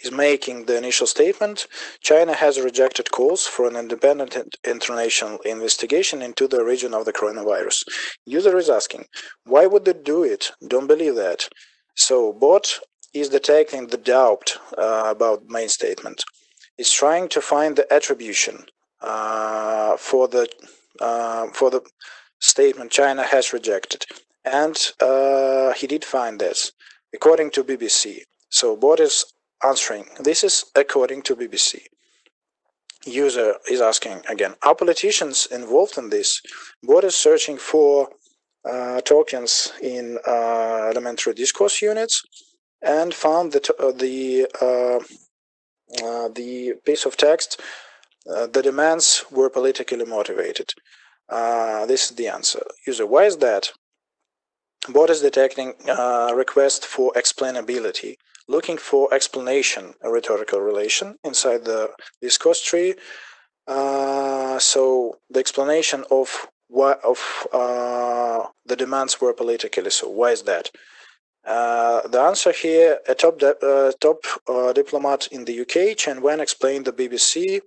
is making the initial statement. China has rejected calls for an independent international investigation into the origin of the coronavirus. User is asking, why would they do it? Don't believe that. So bot is detecting the doubt about main statement. It's trying to find the attribution for the statement China has rejected. And he did find this, according to BBC. So bot is answering, this is according to BBC. User is asking again, are politicians involved in this? Bot is searching for tokens in elementary discourse units and found that the piece of text, the demands were politically motivated. This is the answer. User, why is that? Bot is detecting request for explainability, looking for explanation, a rhetorical relation inside the discourse tree. So the explanation of the demands were politically. So why is that? The answer here: a top diplomat in the UK, Chen Wen, explained the BBC,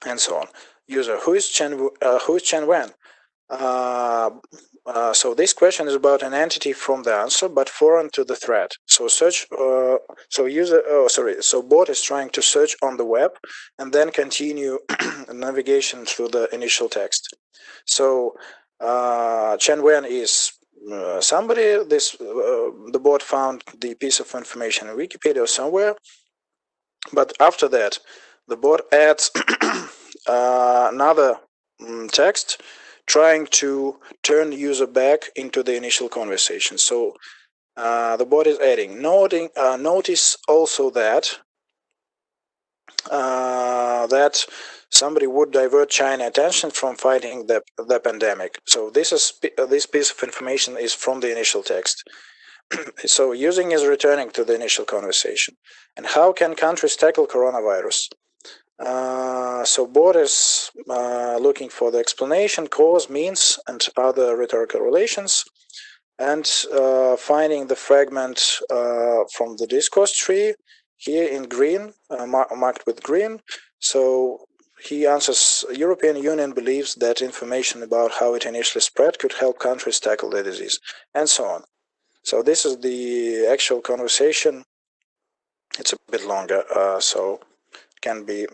and so on. User, who is Chen Wen? So this question is about an entity from the answer, but foreign to the thread. So so bot is trying to search on the web and then continue navigation through the initial text. So Chen Wen is somebody. The bot found the piece of information in Wikipedia or somewhere, but after that, the bot adds another text, trying to turn the user back into the initial conversation. So the bot is adding. Notice also that that somebody would divert China attention from fighting the pandemic. So this piece of information is from the initial text. So using is returning to the initial conversation. And how can countries tackle coronavirus? So bot is looking for the explanation, cause, means, and other rhetorical relations, and finding the fragment from the discourse tree here in green, marked with green. So he answers, European Union believes that information about how it initially spread could help countries tackle the disease, and so on. So this is the actual conversation. It's a bit longer, so it can be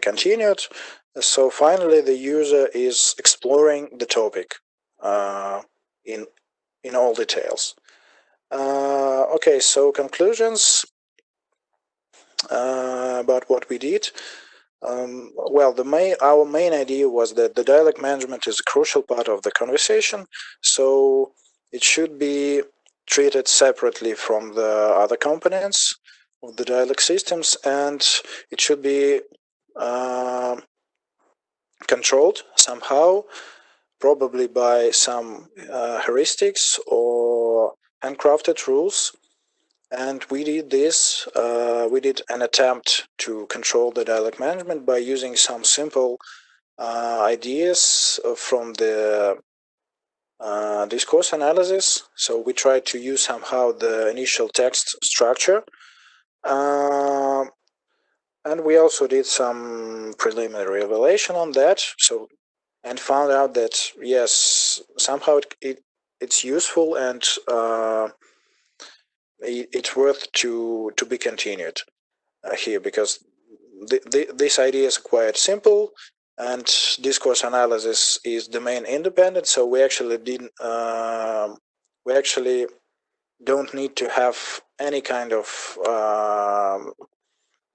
continued. So finally, the user is exploring the topic in all details. Okay, so conclusions about what we did. Well, our main idea was that the dialect management is a crucial part of the conversation, so it should be treated separately from the other components of the dialect systems, and it should be controlled somehow, probably by some heuristics or handcrafted rules. And we did this, we did an attempt to control the dialect management by using some simple ideas from the discourse analysis. So we tried to use somehow the initial text structure. And we also did some preliminary evaluation on that. So, and found out that, yes, somehow it's useful and it's worth to be continued here, because this idea is quite simple and discourse analysis is domain independent. So we actually don't need to have any kind of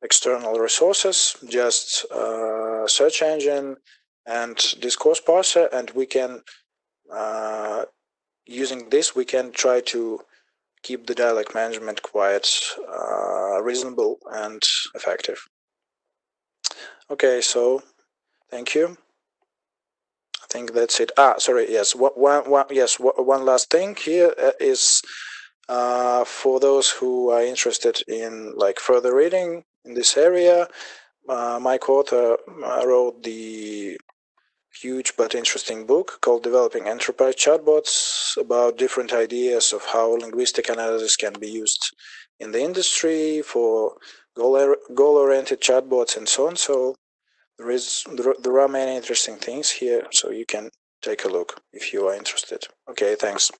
external resources, just search engine and discourse parser, and we can, using this, we can try to keep the dialect management quite reasonable and effective. Okay, so thank you. I think that's it. Sorry, yes. One last thing here is for those who are interested in further reading in this area. My co-author wrote the huge but interesting book called Developing Enterprise Chatbots, about different ideas of how linguistic analysis can be used in the industry for goal-oriented chatbots and so on. So there are many interesting things here, so you can take a look if you are interested. Okay, thanks.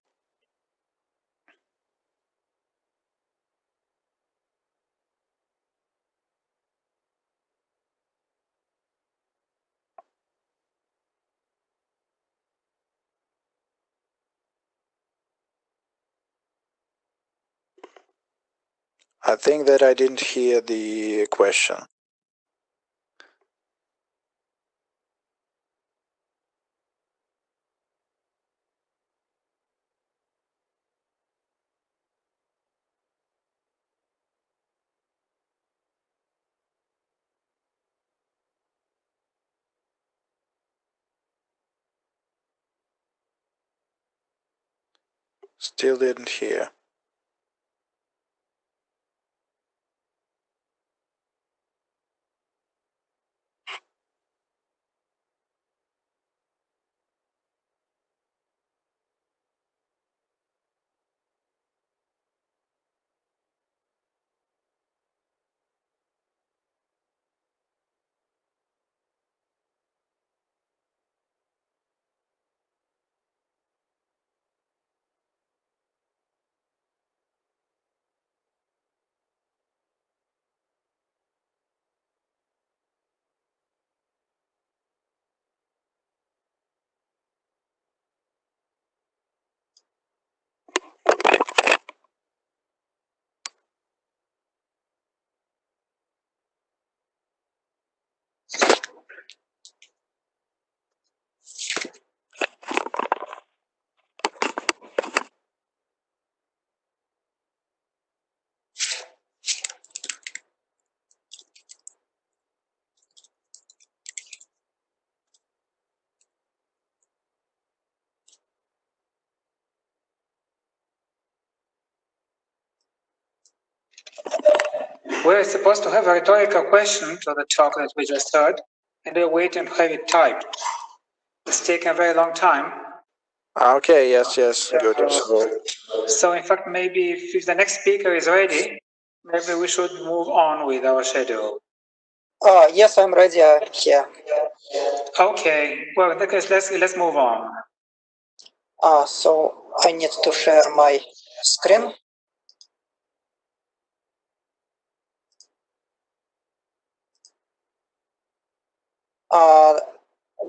I think that I didn't hear the question. Still didn't hear. We're supposed to have a rhetorical question to the talk that we just heard, and we're waiting to have it typed. It's taken a very long time. Okay, yes, good. So in fact, maybe if the next speaker is ready, maybe we should move on with our schedule. Yes, I'm ready here. Okay, well, in that case, let's move on. So I need to share my screen.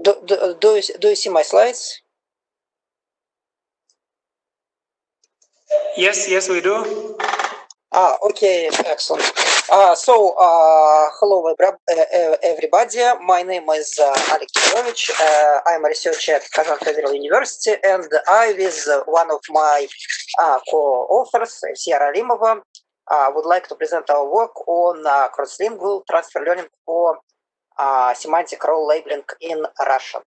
Do you see my slides? Yes, we do. Okay, excellent. Hello everybody. My name is Alex Kirovich. I'm a researcher at Kazan Federal University, and I, with one of my co-authors, Sierra Limova, would like to present our work on cross-lingual transfer learning for semantic role labeling in Russian.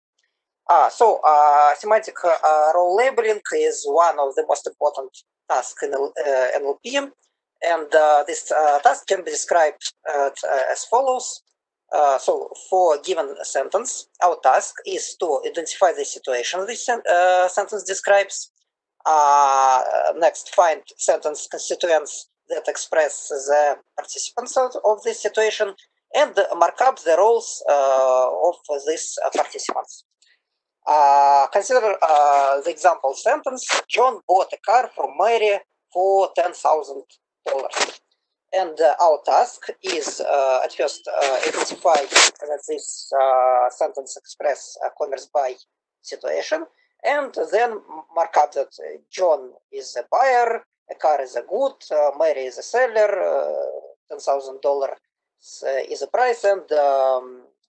Semantic role labeling is one of the most important tasks in NLP, and this task can be described as follows. For a given sentence, our task is to identify the situation this sentence describes. Next, find sentence constituents that express the participants of this situation, and mark up the roles of these participants. Consider the example sentence: John bought a car from Mary for $10,000. And our task is at first identify that this sentence express a commerce buy situation, and then mark up that John is a buyer, a car is a good, Mary is a seller, $10,000 is a price, and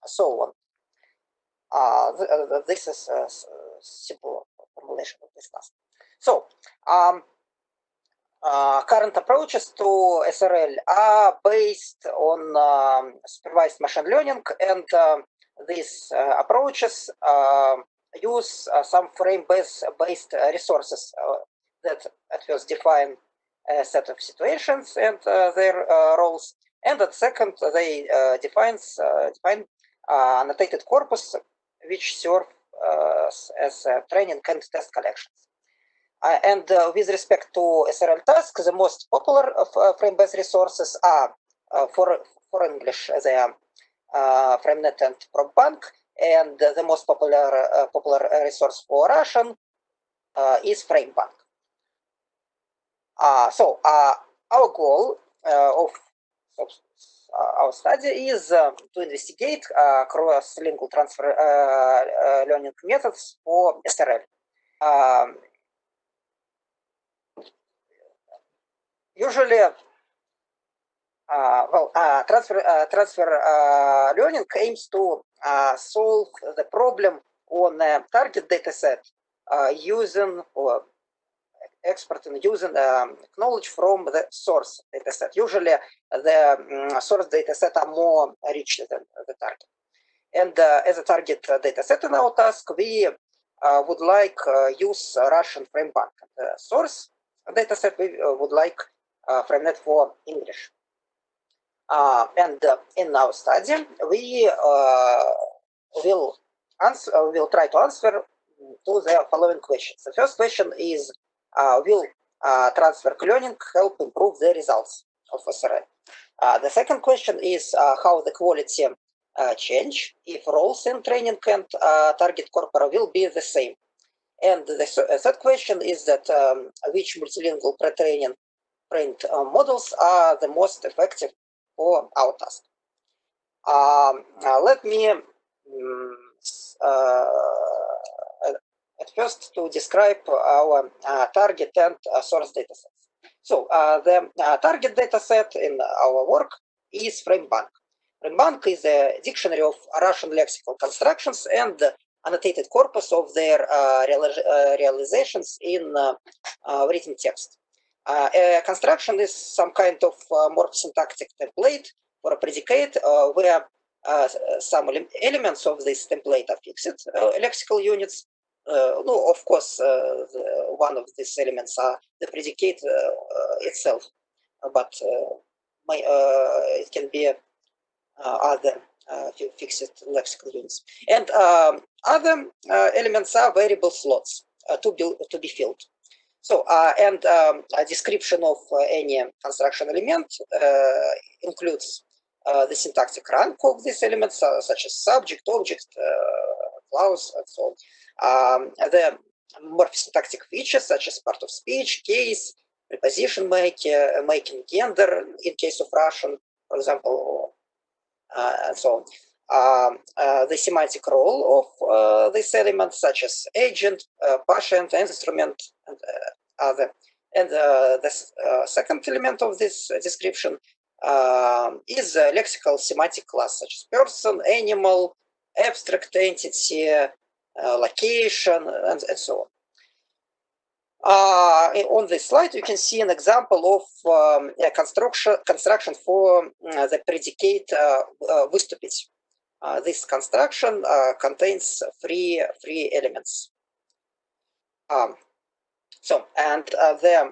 so on. This is a simple formulation of this task. So, current approaches to SRL are based on supervised machine learning, and these approaches use some frame-based resources that at first define a set of situations and their roles, and at second they define annotated corpus which serve as training and test collections. And with respect to SRL tasks, the most popular frame-based resources are for English the FrameNet and ProbBank, and the most popular resource for Russian is FrameBank. So our goal of our study is to investigate cross-lingual transfer learning methods for SRL. Usually, transfer learning aims to solve the problem on a target dataset using or exporting using knowledge from the source dataset. Usually, the source dataset are more rich than the target. And as a target dataset in our task, we would like use Russian FrameBank. The source dataset we would like FrameNet for English. And in our study, we will try to answer to the following questions. The first question is, will transfer learning help improve the results of SRL? The second question is how the quality change if roles in training and target corpora will be the same. And the third question is that which multilingual pre-training trained models are the most effective for our task. Let me at first to describe our target and source datasets. So the target dataset in our work is FrameBank. FrameBank is a dictionary of Russian lexical constructions and annotated corpus of their realizations in written text. A construction is some kind of morph-syntactic template for a predicate where some elements of this template are fixed lexical units. No, of course, one of these elements are the predicate itself, but it can be other fixed lexical units. And other elements are variable slots to be filled. So, and a description of any construction element includes the syntactic rank of these elements, such as subject, object, clause, and so on. The morphosyntactic features, such as part of speech, case, preposition making, gender, in case of Russian, for example, and so on. The semantic role of these elements, such as agent, patient, instrument, and other. And the second element of this description is a lexical semantic class, such as person, animal, abstract entity, location, and so on. On this slide, you can see an example of a construction for the predicate выступить. This construction contains three elements. So, and the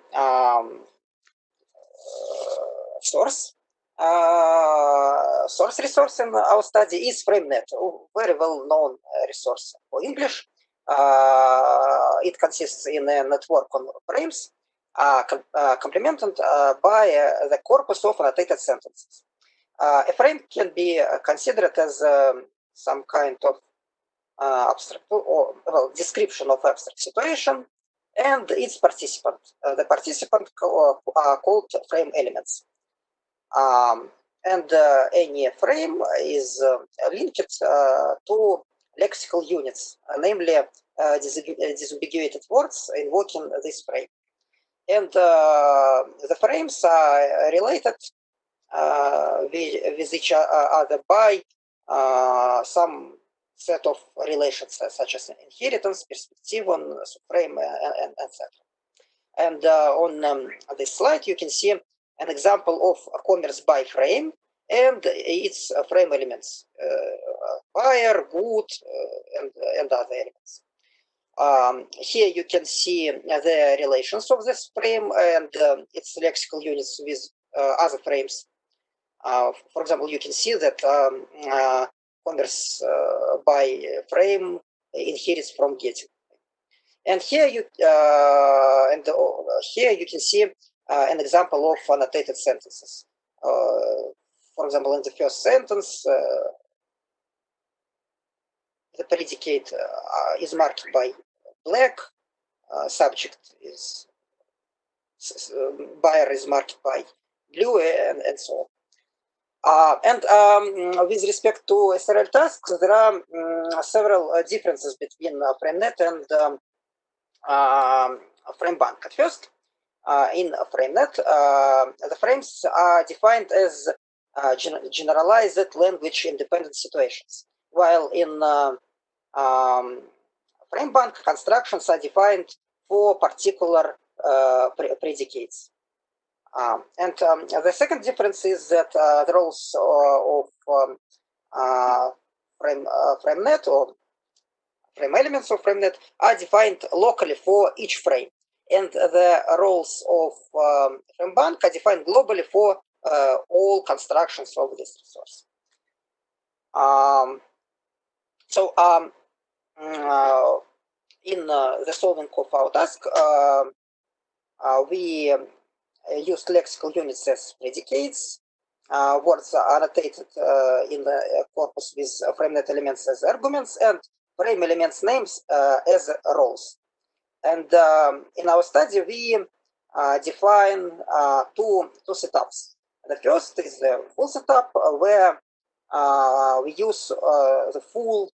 source resource in our study is FrameNet, a very well-known resource for English. It consists in a network of frames complemented by the corpus of annotated sentences. A frame can be considered as some kind of abstract or description of abstract situation and its participant. The participant are called frame elements. And any frame is linked to lexical units, namely disambiguated words invoking this frame. And the frames are related with each other by some set of relations such as inheritance, perspectivon, subframe, and etc. And on this slide, you can see an example of a commerce by frame and its frame elements, buyer, good, and other elements. Here you can see the relations of this frame and its lexical units with other frames. For example, you can see that commerce by frame inherits from getting. And here you can see an example of annotated sentences. For example, in the first sentence, the predicate is marked by black, subject is buyer is marked by blue, and so on. With respect to SRL tasks, there are several differences between FrameNet and FrameBank. At first, in FrameNet, the frames are defined as generalized language independent situations, while in FrameBank, constructions are defined for particular predicates. The second difference is that the roles of FrameNet or frame elements of FrameNet are defined locally for each frame, and the roles of FrameBank are defined globally for all constructions of this resource. In the solving of our task, we used lexical units as predicates. Words are annotated in the corpus with FrameNet elements as arguments and frame elements names as roles. And in our study, we define two setups. The first is the full setup, where we use the full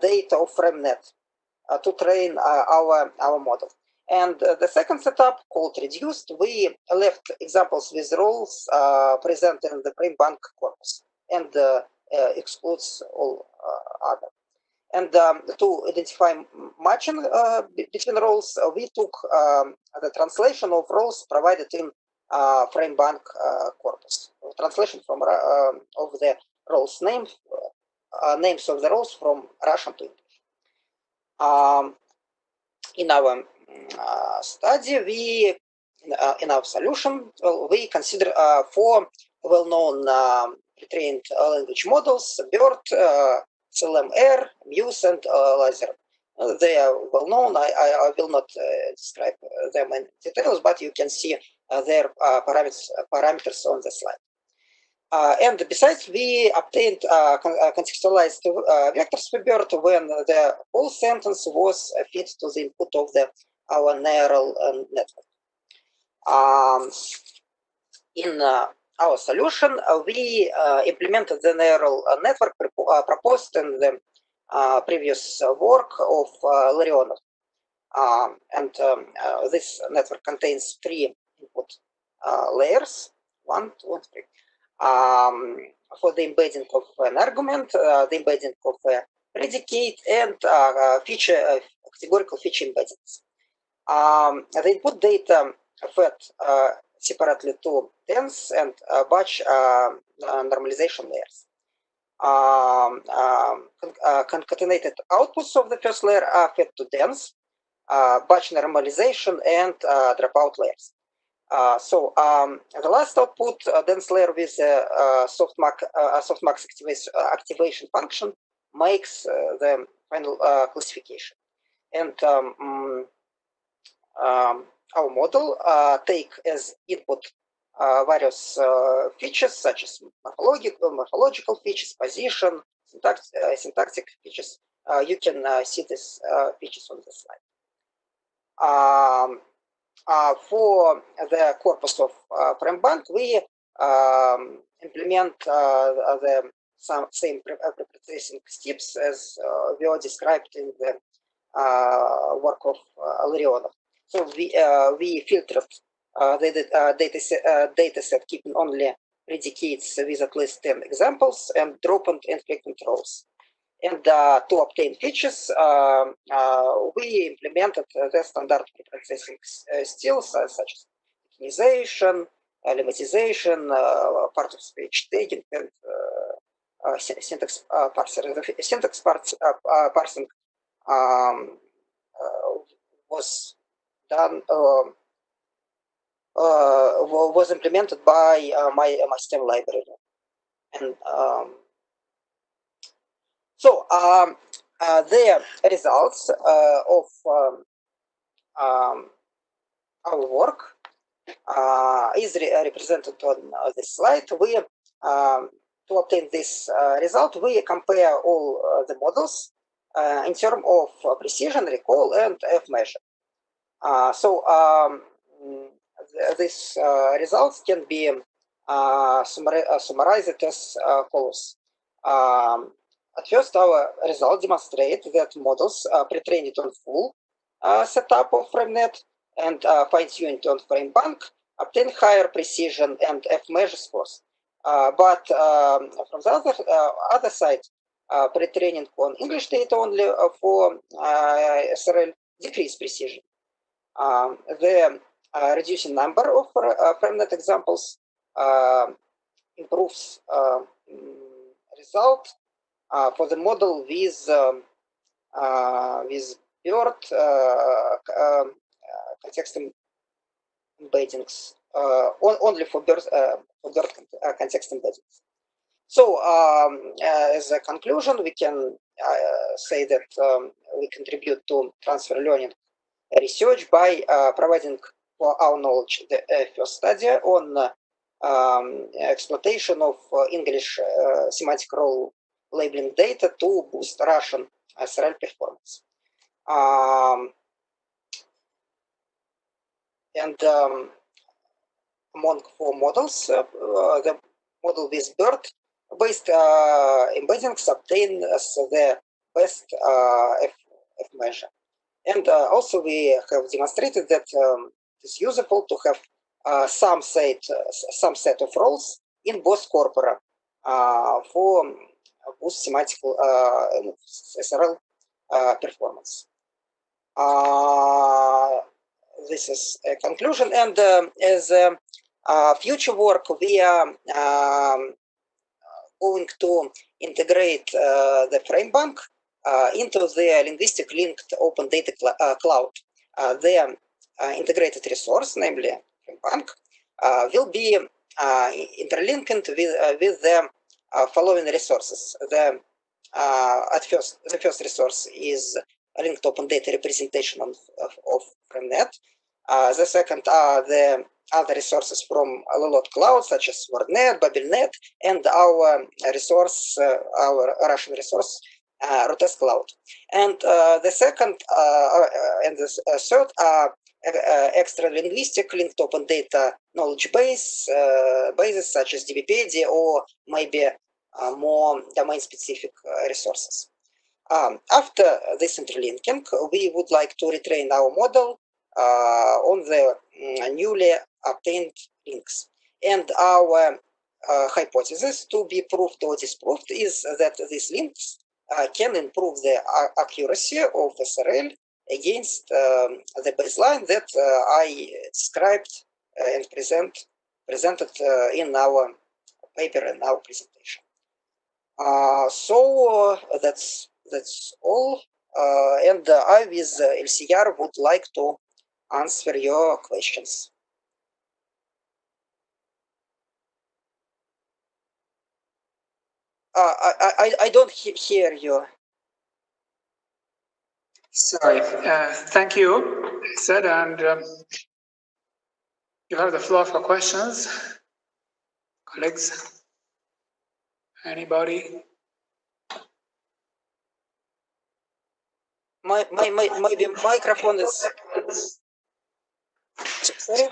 data of FrameNet to train our model. And the second setup, called reduced, we left examples with roles present in the FrameBank corpus and excludes all other. And to identify matching between roles, we took the translation of roles provided in FrameBank corpus. Translation from of the roles names of the roles from Russian to English. In our study, we in our solution, we consider four well-known pre-trained language models: BERT, CLM-R, Muse, and Laser. They are well-known. I will not describe them in details, but you can see their parameters on the slide. And besides, we obtained contextualized vectors for BERT when the whole sentence was fed to the input of our neural network. In our solution, we implemented the neural network proposed in the previous work of Larionov. This network contains three input layers, 1, 2, and 3. For the embedding of an argument, the embedding of a predicate, and categorical feature embeddings. The input data fed separately to dense and batch normalization layers. Concatenated outputs of the first layer are fed to dense, batch normalization, and dropout layers. The last output, dense layer with a softmax activation function, makes the final classification. And our model take as input various features such as morphological features, position, syntactic features. You can see these features on the slide. For the corpus of FrameBank, we implement the same pre-processing steps as we are described in the work of Larionov. So we filtered the data set keeping only predicates with at least 10 examples and drop and infrequent rows. And to obtain features, we implemented the standard preprocessing styles such as tokenization, lemmatization, part of speech tagging, and syntax parsing. The syntax parsing was done. Was implemented by my STEM library, and so the results of our work is represented on this slide. We to obtain this result, we compare all the models in terms of precision, recall, and F measure. These results can be summarized as follows. At first, our results demonstrate that models pre-trained on full setup of FrameNet and fine-tuned on FrameBank obtain higher precision and F-measure scores. But from the other side, pre-training on English data only for SRL decrease precision. The reducing number of FrameNet examples improves result for the model with BERT context embeddings, only for BERT context embeddings. So, as a conclusion, we can say that we contribute to transfer learning research by providing for our knowledge the first study on exploitation of English semantic role labeling data to boost Russian SRL performance. Among four models, the model with BERT-based embeddings obtain as the best F measure. And also we have demonstrated that it's useful to have some set of roles in both corpora for boost semantical SRL performance. This is a conclusion, and as future work, we are going to integrate the FrameBank into the linguistic linked open data cloud. The integrated resource, namely FrameBank, will be interlinked with the following resources. The first resource is a linked open data representation of FrameNet. The second are the other resources from Lolot Cloud, such as WordNet, BabelNet, and our resource, our Russian resource, Rutes Cloud. And the second and the third are extra linguistic linked open data knowledge base bases such as DBpedia or maybe more domain specific resources. After this interlinking, we would like to retrain our model on the newly obtained links. And our hypothesis to be proved or disproved is that these links can improve the accuracy of SRL against the baseline that I described and presented in our paper and our presentation. So that's all. And I, with LCR, would like to answer your questions. I don't hear you. Sorry. Thank you, Sid, and you have the floor for questions. Colleagues, anybody? Maybe microphone is. Sorry.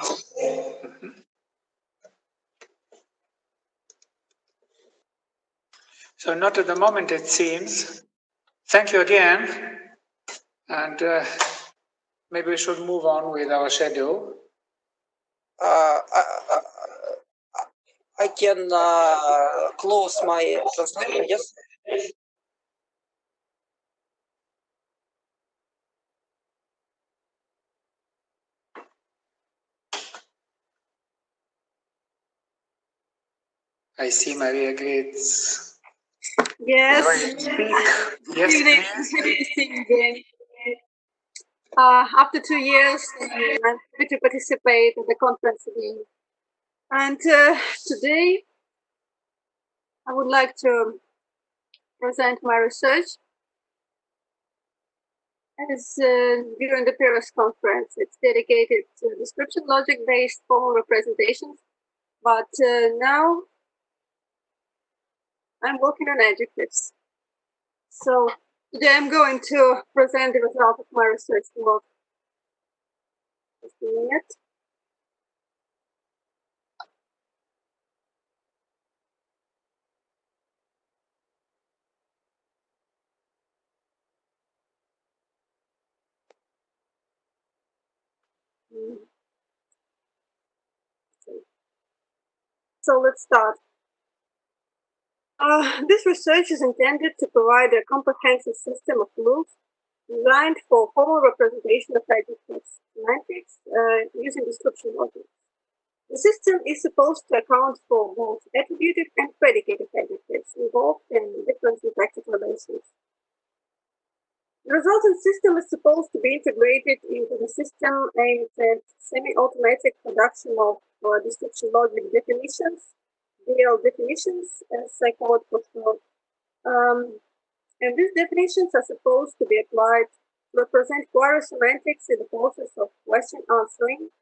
So not at the moment, it seems. Thank you again, and maybe we should move on with our schedule. I can close my translation, yes? I see Maria Gates. Yes. Yes, please. After 2 years, I'm happy to participate in the conference again. And today, I would like to present my research. As during the previous conference, it's dedicated to description logic-based formal representations, but now I'm working on adjectives. So today I'm going to present the result of my research work. Just a minute. So let's start. This research is intended to provide a comprehensive system of rules designed for formal representation of adjectives, semantics, using description logic. The system is supposed to account for both attributed and predicated adjectives involved in different syntactic relations. The resultant system is supposed to be integrated into the system aimed at semi-automatic production of description logic definitions, DL definitions, as I call it for short. And these definitions are supposed to be applied to represent query semantics in the process of question answering,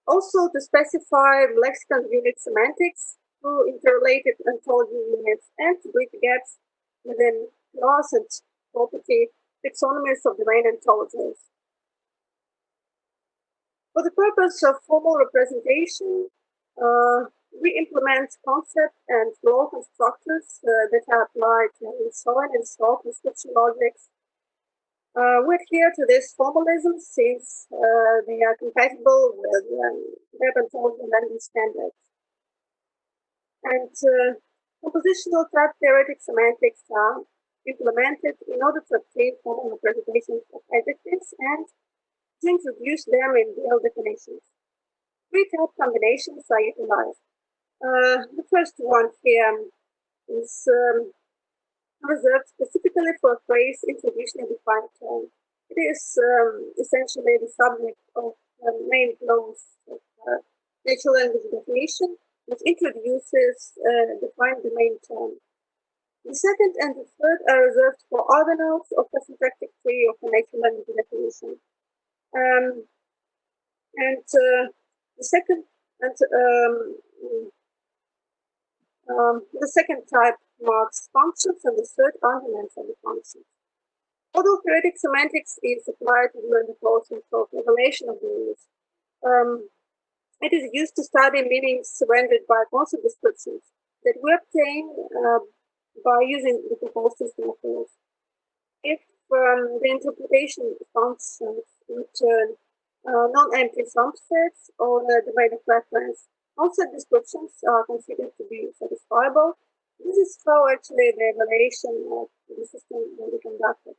also to specify lexicon unit semantics through interrelated ontology units, and to bridge gaps within class and property taxonomies of domain ontologies. For the purpose of formal representation, we implement concept and flow constructors that are applied in solid and soft description logics. We adhere to this formalism since they are compatible with web ontology language standards. And compositional type theoretic semantics are implemented in order to obtain formal representations of adjectives and to introduce them in DL definitions. Three type combinations are utilized. The first one here is reserved specifically for a phrase introducing a defined term. It is essentially the subject of the main clause of natural language definition, which introduces a defined domain term. The second and the third are reserved for ordinals of the syntactic tree of the natural language definition. The second type marks functions, and the third arguments of the functions. Although theoretic semantics is applied during the process of evaluation of the rules, it is used to study meanings surrendered by concept descriptions that we obtain by using the proposed system of rules. If the interpretation functions return non-empty subsets or domain of reference, concept descriptions are considered to be satisfiable. This is how actually the evaluation of the system will be conducted.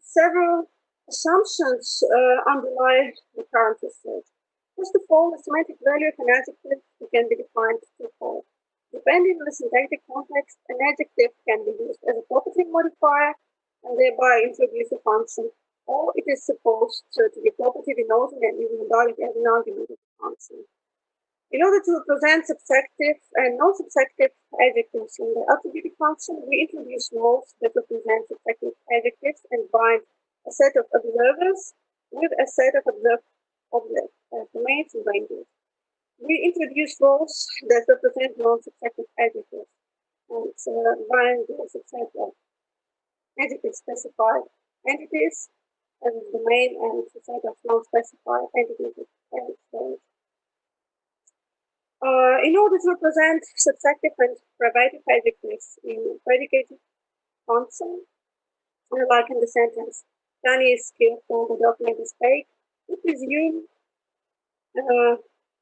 Several assumptions underlie the current research. First of all, the semantic value of an adjective can be defined twofold. Depending on the syntactic context, an adjective can be used as a property modifier and thereby introduce a function, or it is supposed to be property denoting and even modality as an argument of the function. In order to represent subjective and non-subjective adjectives in the attributed function, we introduce roles that represent subjective adjectives and bind a set of observers with a set of observed objects, domains and ranges. We introduce roles that represent non-subjective adjectives and bind the subset of adjective-specified entities as the domain and the set of non-specified entities as state. In order to represent subjective and privative adjectives in predicated function, like in the sentence, Danny is skillful, the document is fake, we presume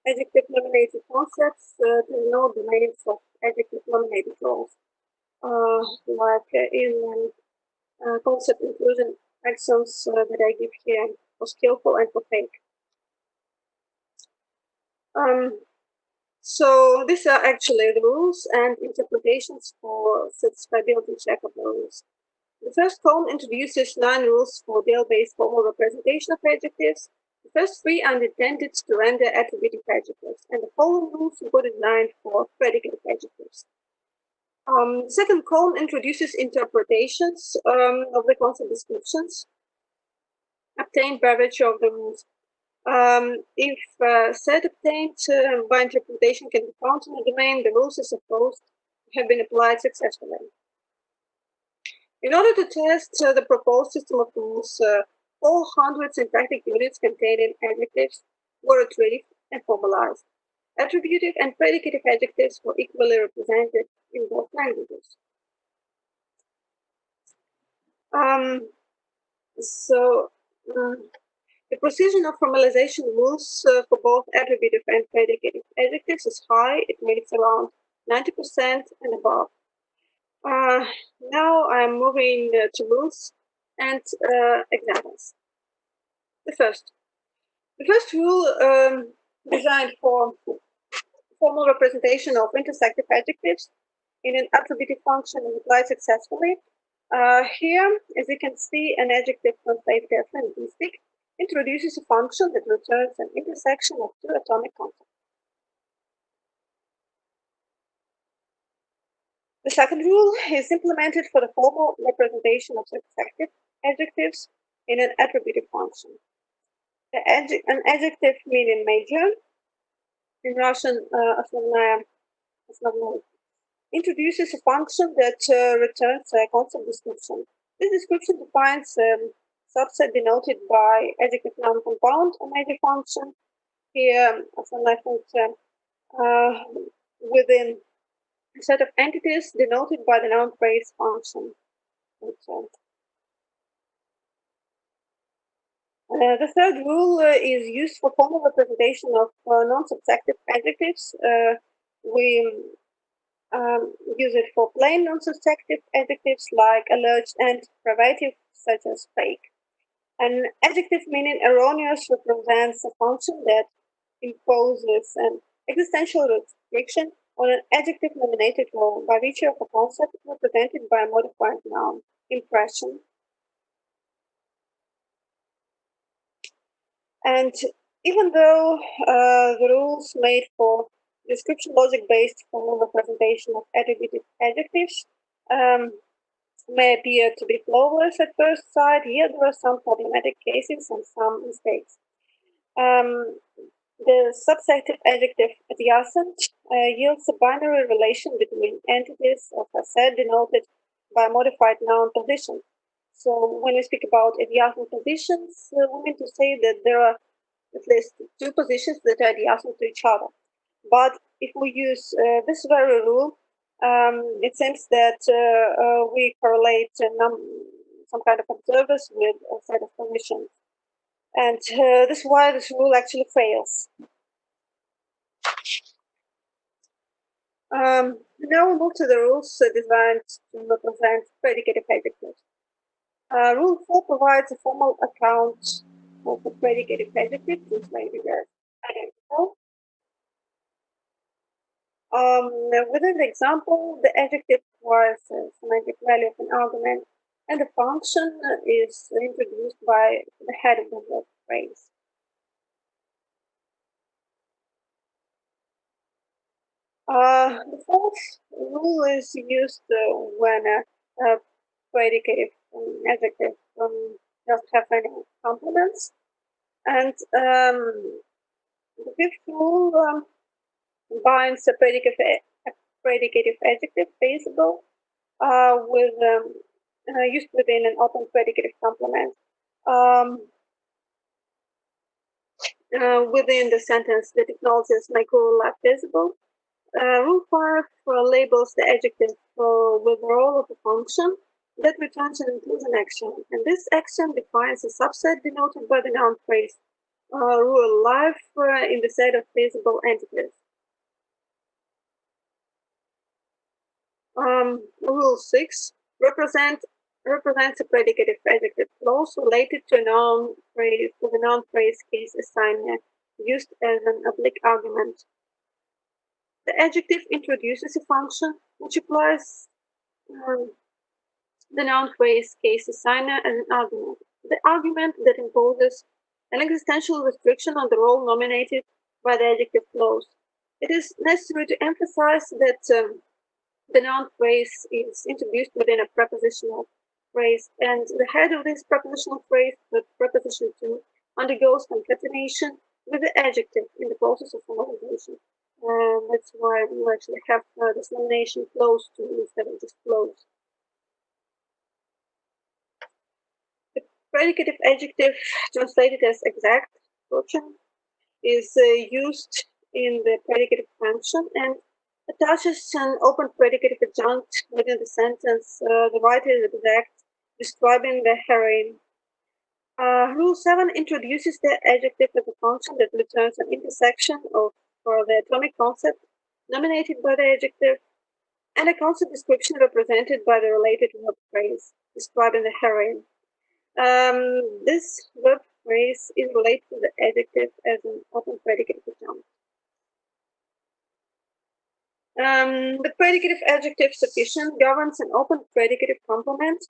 adjective-nominated concepts to denote the names of adjective-nominated roles, like in concept inclusion axioms that I give here for skillful and for fake. So these are actually the rules and interpretations for satisfiability check of the rules. The first column introduces 9 rules for Dale-based formal representation of adjectives. The first 3 are intended to render attributive adjectives, and the following rules were designed for predicative adjectives. Second column introduces interpretations of the concept descriptions obtained by virtue of the rules. If set obtained by interpretation can be found in a domain, the rules are supposed to have been applied successfully. In order to test the proposed system of rules, 400 syntactic units containing adjectives were retrieved and formalized. Attributive and predicative adjectives were equally represented in both languages. The precision of formalization rules for both attributive and predicative adjectives is high. It means around 90% and above. Now I'm moving to rules and examples. The first rule designed for formal representation of intersective adjectives in an attributive function is applied successfully. Here, as you can see, an adjective translated as linguistic introduces a function that returns an intersection of 2 atomic concepts. The second rule is implemented for the formal representation of successive adjectives in an attributive function. An adjective meaning major, in Russian, Osnovnaya, introduces a function that returns a concept description. This description defines a subset denoted by adjective noun compound, a major function. Here, within a set of entities denoted by the noun phrase function. The third rule is used for formal representation of non-subjective adjectives. We use it for plain non-subjective adjectives like alleged and privative, such as fake. An adjective meaning erroneous represents a function that imposes an existential restriction on an adjective nominated role by virtue of a concept represented by a modified noun, impression. And even though the rules made for description logic-based formal representation of attributive adjectives may appear to be flawless at first sight, here there are some problematic cases and some mistakes. The subjective adjective adjacent yields a binary relation between entities of a set denoted by a modified noun position. So when we speak about adjacent positions, we mean to say that there are at least 2 positions that are adjacent to each other. But if we use this very rule, it seems that we correlate some kind of observers with a set of positions. And this is why this rule actually fails. Now we move to the rules designed to represent predicative adjectives. Rule 4 provides a formal account of the predicative adjective, translated as identical. Within the example, the adjective requires a semantic value of an argument, and the function is introduced by the head of the verb phrase. The fourth rule is used when a predicative adjective doesn't have any complements. And the fifth rule binds a predicative adjective feasible with used within an open predicative complement. Within the sentence, the technologies make overlap feasible. Rule 5 labels the adjective with the role of a function that returns an inclusion action, and this action defines a subset denoted by the noun phrase. rule life in the set of feasible entities. Rule 6 represents a predicative adjective clause related to a noun phrase with a noun phrase case assigner used as an oblique argument. The adjective introduces a function which applies the noun phrase case assigner as an argument. The argument that imposes an existential restriction on the role nominated by the adjective clause. It is necessary to emphasize that the noun phrase is introduced within a prepositional phrase, and the head of this prepositional phrase, the preposition to, undergoes concatenation with the adjective in the process of formalization. That's why we actually have this nomination close to instead of just close. The predicative adjective, translated as exact, is used in the predicative function and attaches an open predicative adjunct within the sentence. The writer is exact, describing the heroine. Rule 7 introduces the adjective as a function that returns an intersection of the atomic concept nominated by the adjective and a concept description represented by the related verb phrase describing the heroine. This verb phrase is related to the adjective as an open predicative adjunct. The predicative adjective sufficient governs an open predicative complement.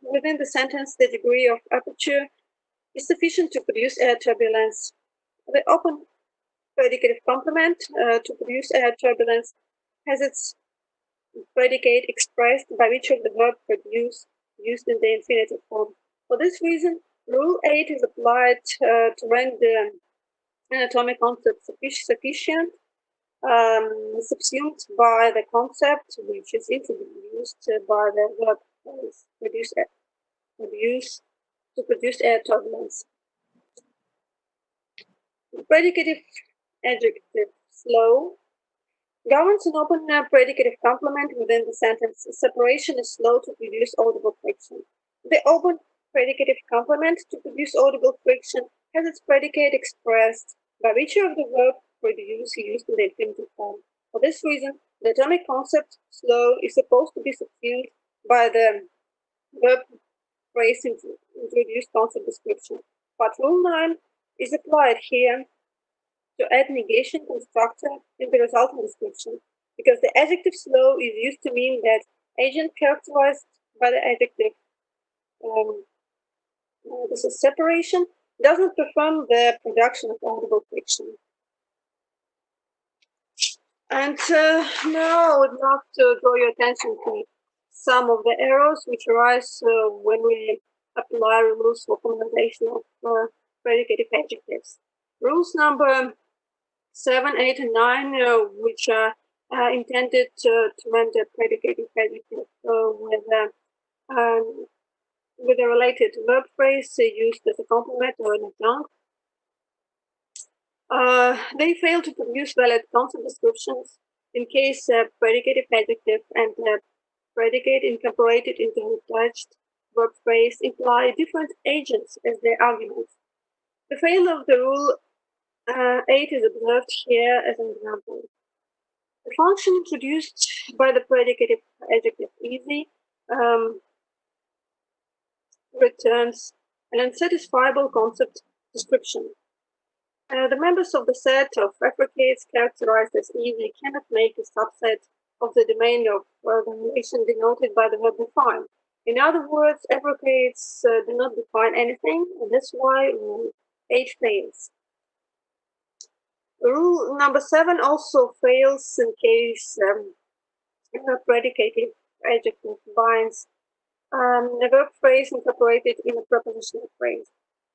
Within the sentence, the degree of aperture is sufficient to produce air turbulence. The open predicative complement to produce air turbulence has its predicate expressed by which of the verb produce used in the infinitive form. For this reason, Rule 8 is applied to render an atomic concept sufficient, subsumed by the concept which is introduced by the verb to produce air turbulence. The predicative adjective slow governs an open predicative complement within the sentence. Separation is slow to produce audible friction. The open predicative complement to produce audible friction has its predicate expressed by virtue of the verb produce used in the infinitive form. For this reason, the atomic concept slow is supposed to be subsumed by the verb phrase introduced concept description. But Rule 9 is applied here to add negation constructor in the resulting description, because the adjective slow is used to mean that agent characterized by the adjective, this is separation, does not perform the production of audible friction. And now I would love to draw your attention to some of the errors which arise when we apply rules for formalization of predicative adjectives. Rules number 7, 8, and 9, which are intended to render predicative adjective with a related verb phrase used as a complement or an adjunct. They fail to produce valid concept descriptions in case predicative adjective and predicate incorporated into the attached verb phrase imply different agents as their arguments. The failure of the rule 8 is observed here as an example. The function introduced by the predicative adjective easy returns an unsatisfiable concept description. The members of the set of affricates characterized as easy cannot make a subset of the domain of the relation denoted by the verb define. In other words, affricates do not define anything, and that's why rule 8 fails. Rule number 7 also fails in case a predicative adjective binds a verb phrase incorporated in a prepositional phrase.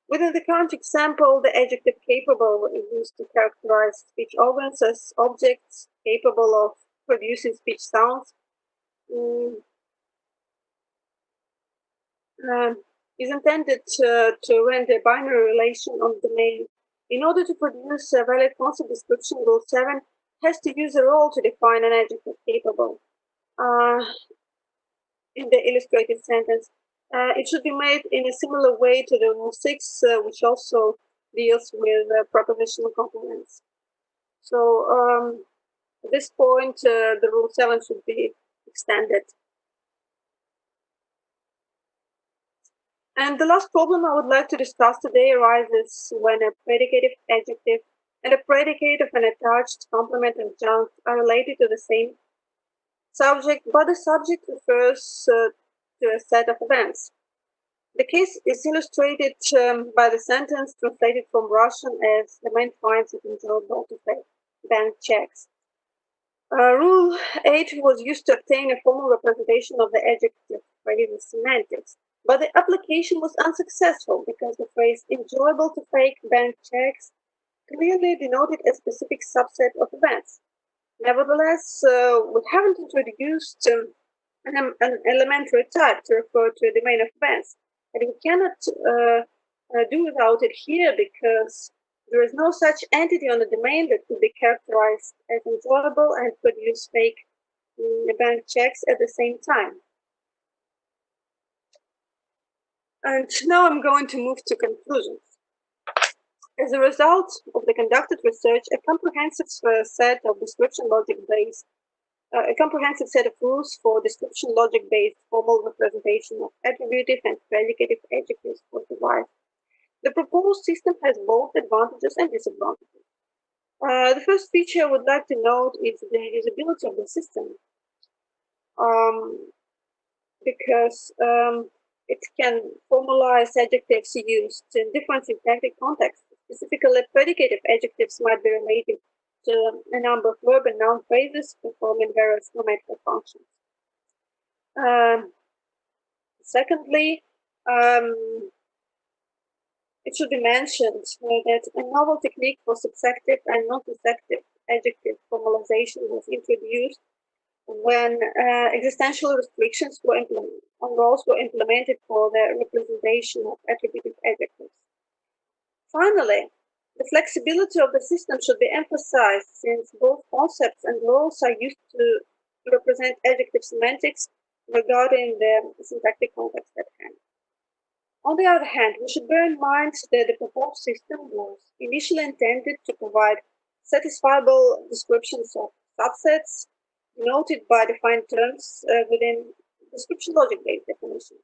Within the current example, the adjective capable is used to characterize speech organs as objects capable of producing speech sounds. Is intended to render a binary relation on the domain. In order to produce a valid concept description, Rule 7 has to use a role to define an adjective capable. In the illustrated sentence, it should be made in a similar way to the Rule 6, which also deals with prepositional complements. So at this point, the rule 7 should be extended. And the last problem I would like to discuss today arises when a predicative adjective and a predicate of an attached complement adjunct are related to the same subject, but the subject refers to a set of events. The case is illustrated by the sentence translated from Russian as the man finds it enjoyable to pay bank checks. Rule 8 was used to obtain a formal representation of the adjective phrase with semantics, but the application was unsuccessful because the phrase enjoyable to fake bank checks clearly denoted a specific subset of events. Nevertheless, we haven't introduced an elementary type to refer to a domain of events, and we cannot do without it here because there is no such entity on the domain that could be characterized as enjoyable and produce fake bank checks at the same time. And now I'm going to move to conclusions. As a result of the conducted research, a comprehensive set of description logic-based, a comprehensive set of rules for description logic-based formal representation of attributive and predicative adjectives was devised. The proposed system has both advantages and disadvantages. The first feature I would like to note is the usability of the system, because it can formalize adjectives used in different syntactic contexts. Specifically, predicative adjectives might be related to a number of verb and noun phrases performing various grammatical functions. Secondly, it should be mentioned that a novel technique for subjective and non-subjective adjective formalization was introduced when existential restrictions were implemented, on roles were implemented for the representation of attributive adjectives. Finally, the flexibility of the system should be emphasized since both concepts and roles are used to represent adjective semantics regarding the syntactic context at hand. On the other hand, we should bear in mind that the proposed system was initially intended to provide satisfiable descriptions of subsets denoted by defined terms within description logic-based definition,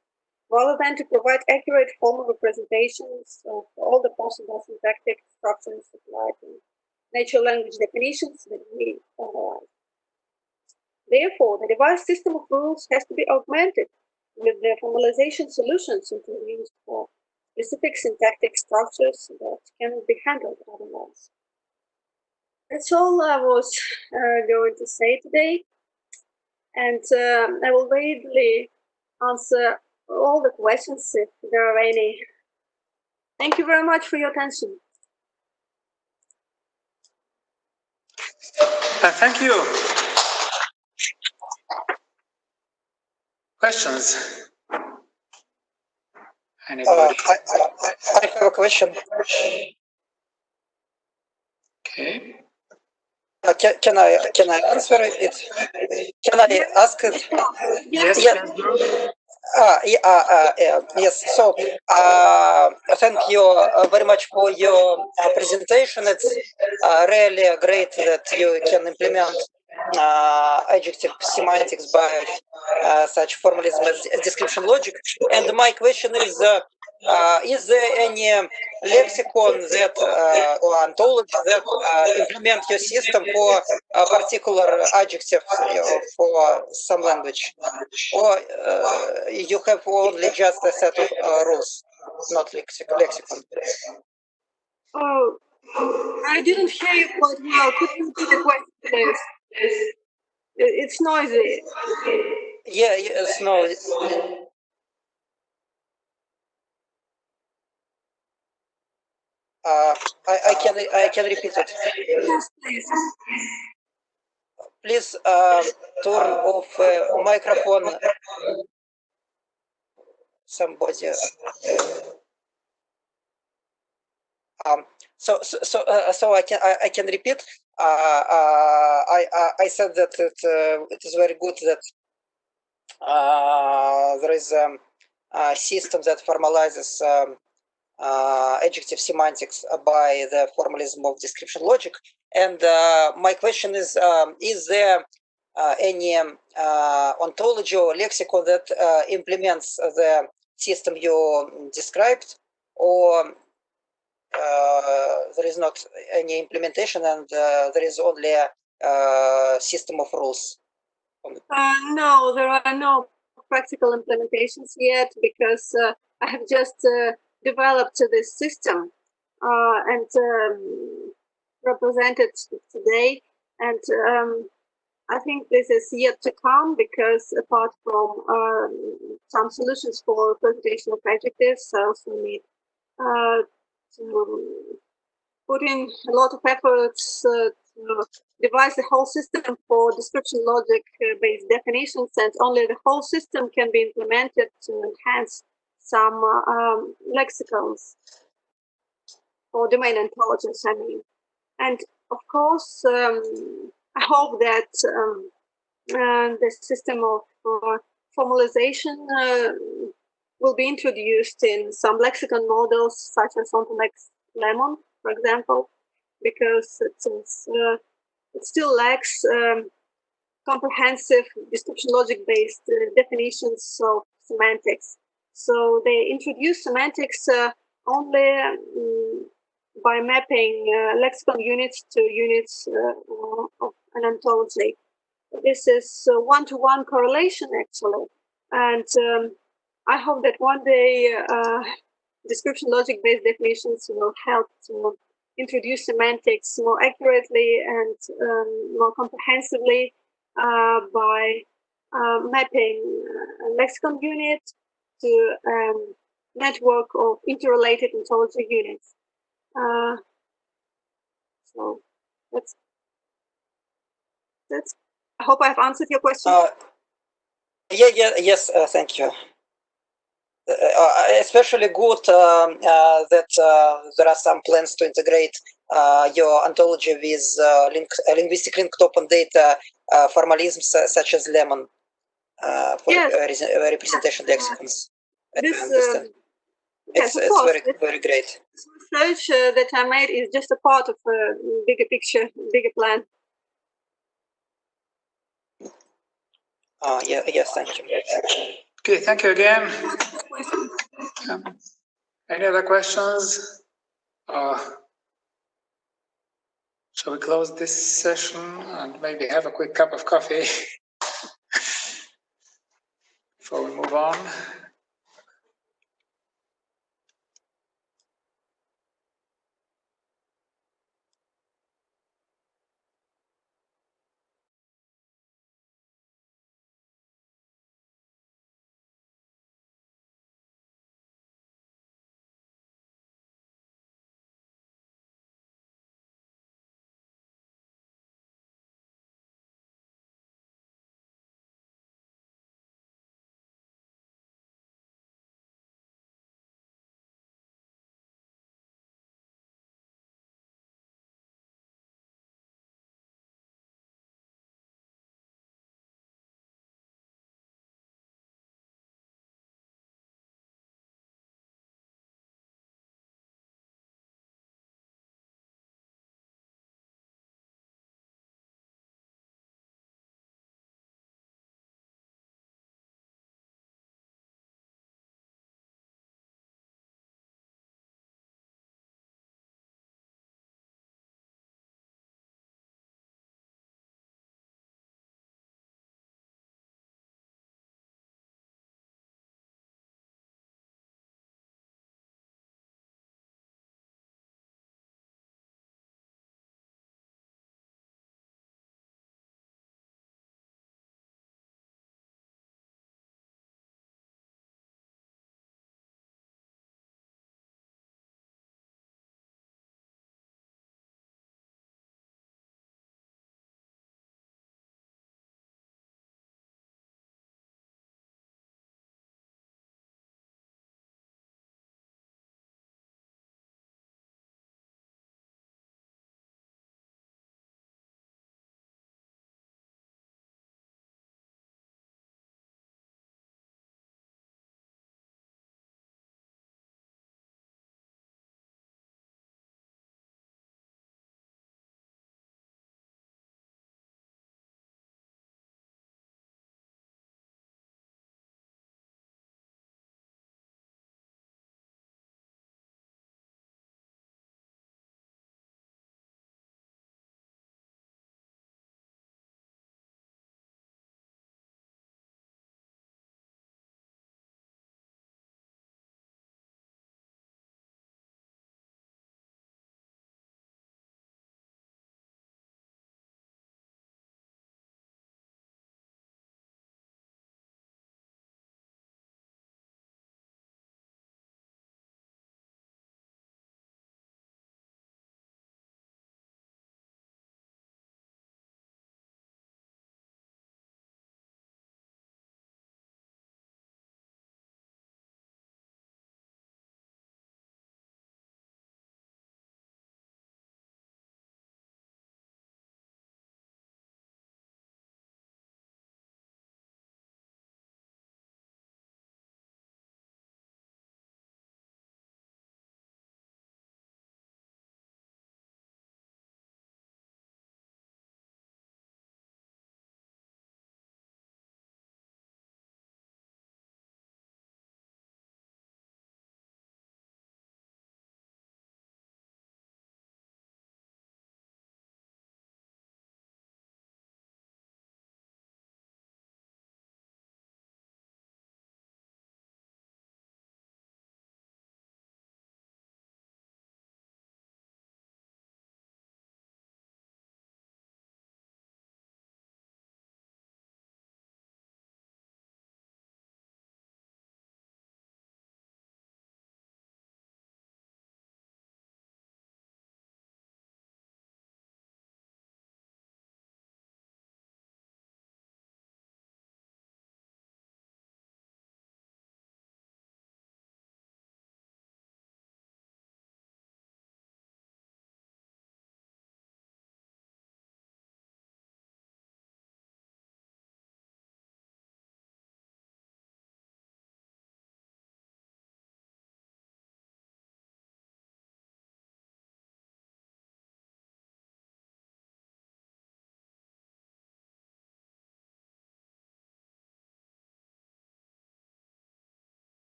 rather than to provide accurate formal representations of all the possible syntactic structures applied in natural language definitions that we analyze. Therefore, the devised system of rules has to be augmented with the formalization solutions introduced for specific syntactic structures that cannot be handled otherwise. That's all I was going to say today, and I will readily answer all the questions if there are any. Thank you very much for your attention. Thank you. Questions? Anybody? I have a question. Okay. Can I answer it? Can I ask it? Yes. Yes. So, thank you very much for your presentation. It's really great that you can implement adjective semantics by such formalism as description logic. And my question is there any lexicon that or ontology that implement your system for a particular adjective for some language, or you have only just a set of rules, not lexicon? Oh, I didn't hear you quite well. Could you repeat the question, please? It's noisy. Yeah, it's noisy. I can repeat it. Yes, please. Please turn off microphone. Somebody. So I can repeat. I said that it is very good that there is a system that formalizes adjective semantics by the formalism of description logic. And my question is there any ontology or lexicon that implements the system you described, or there is not any implementation and there is only a system of rules? No, there are no practical implementations yet, because I have just developed this system and represented today. And I think this is yet to come, because apart from some solutions for presentation of adjectives, I also need to put in a lot of efforts to devise the whole system for description logic based definitions, and only the whole system can be implemented to enhance some lexicons or domain ontologies, I mean. And of course, I hope that the system of formalization will be introduced in some lexicon models, such as Ontolex Lemon, for example, because it still lacks comprehensive description logic based definitions of semantics. So they introduce semantics only by mapping lexicon units to units of an ontology. This is one-to-one correlation, actually. And I hope that one day description logic based definitions will help to introduce semantics more accurately and more comprehensively by mapping a lexicon unit to a network of interrelated ontology units. So that's. I hope I've answered your question. Yes, thank you. Especially good that there are some plans to integrate your ontology with linguistic linked open data formalisms such as Lemon for representation lexicons. Yes, of it's course. very great. Research that I made is just a part of a bigger picture, bigger plan. Yes, thank you. Okay, thank you again. Any other questions? Shall we close this session and maybe have a quick cup of coffee before we move on?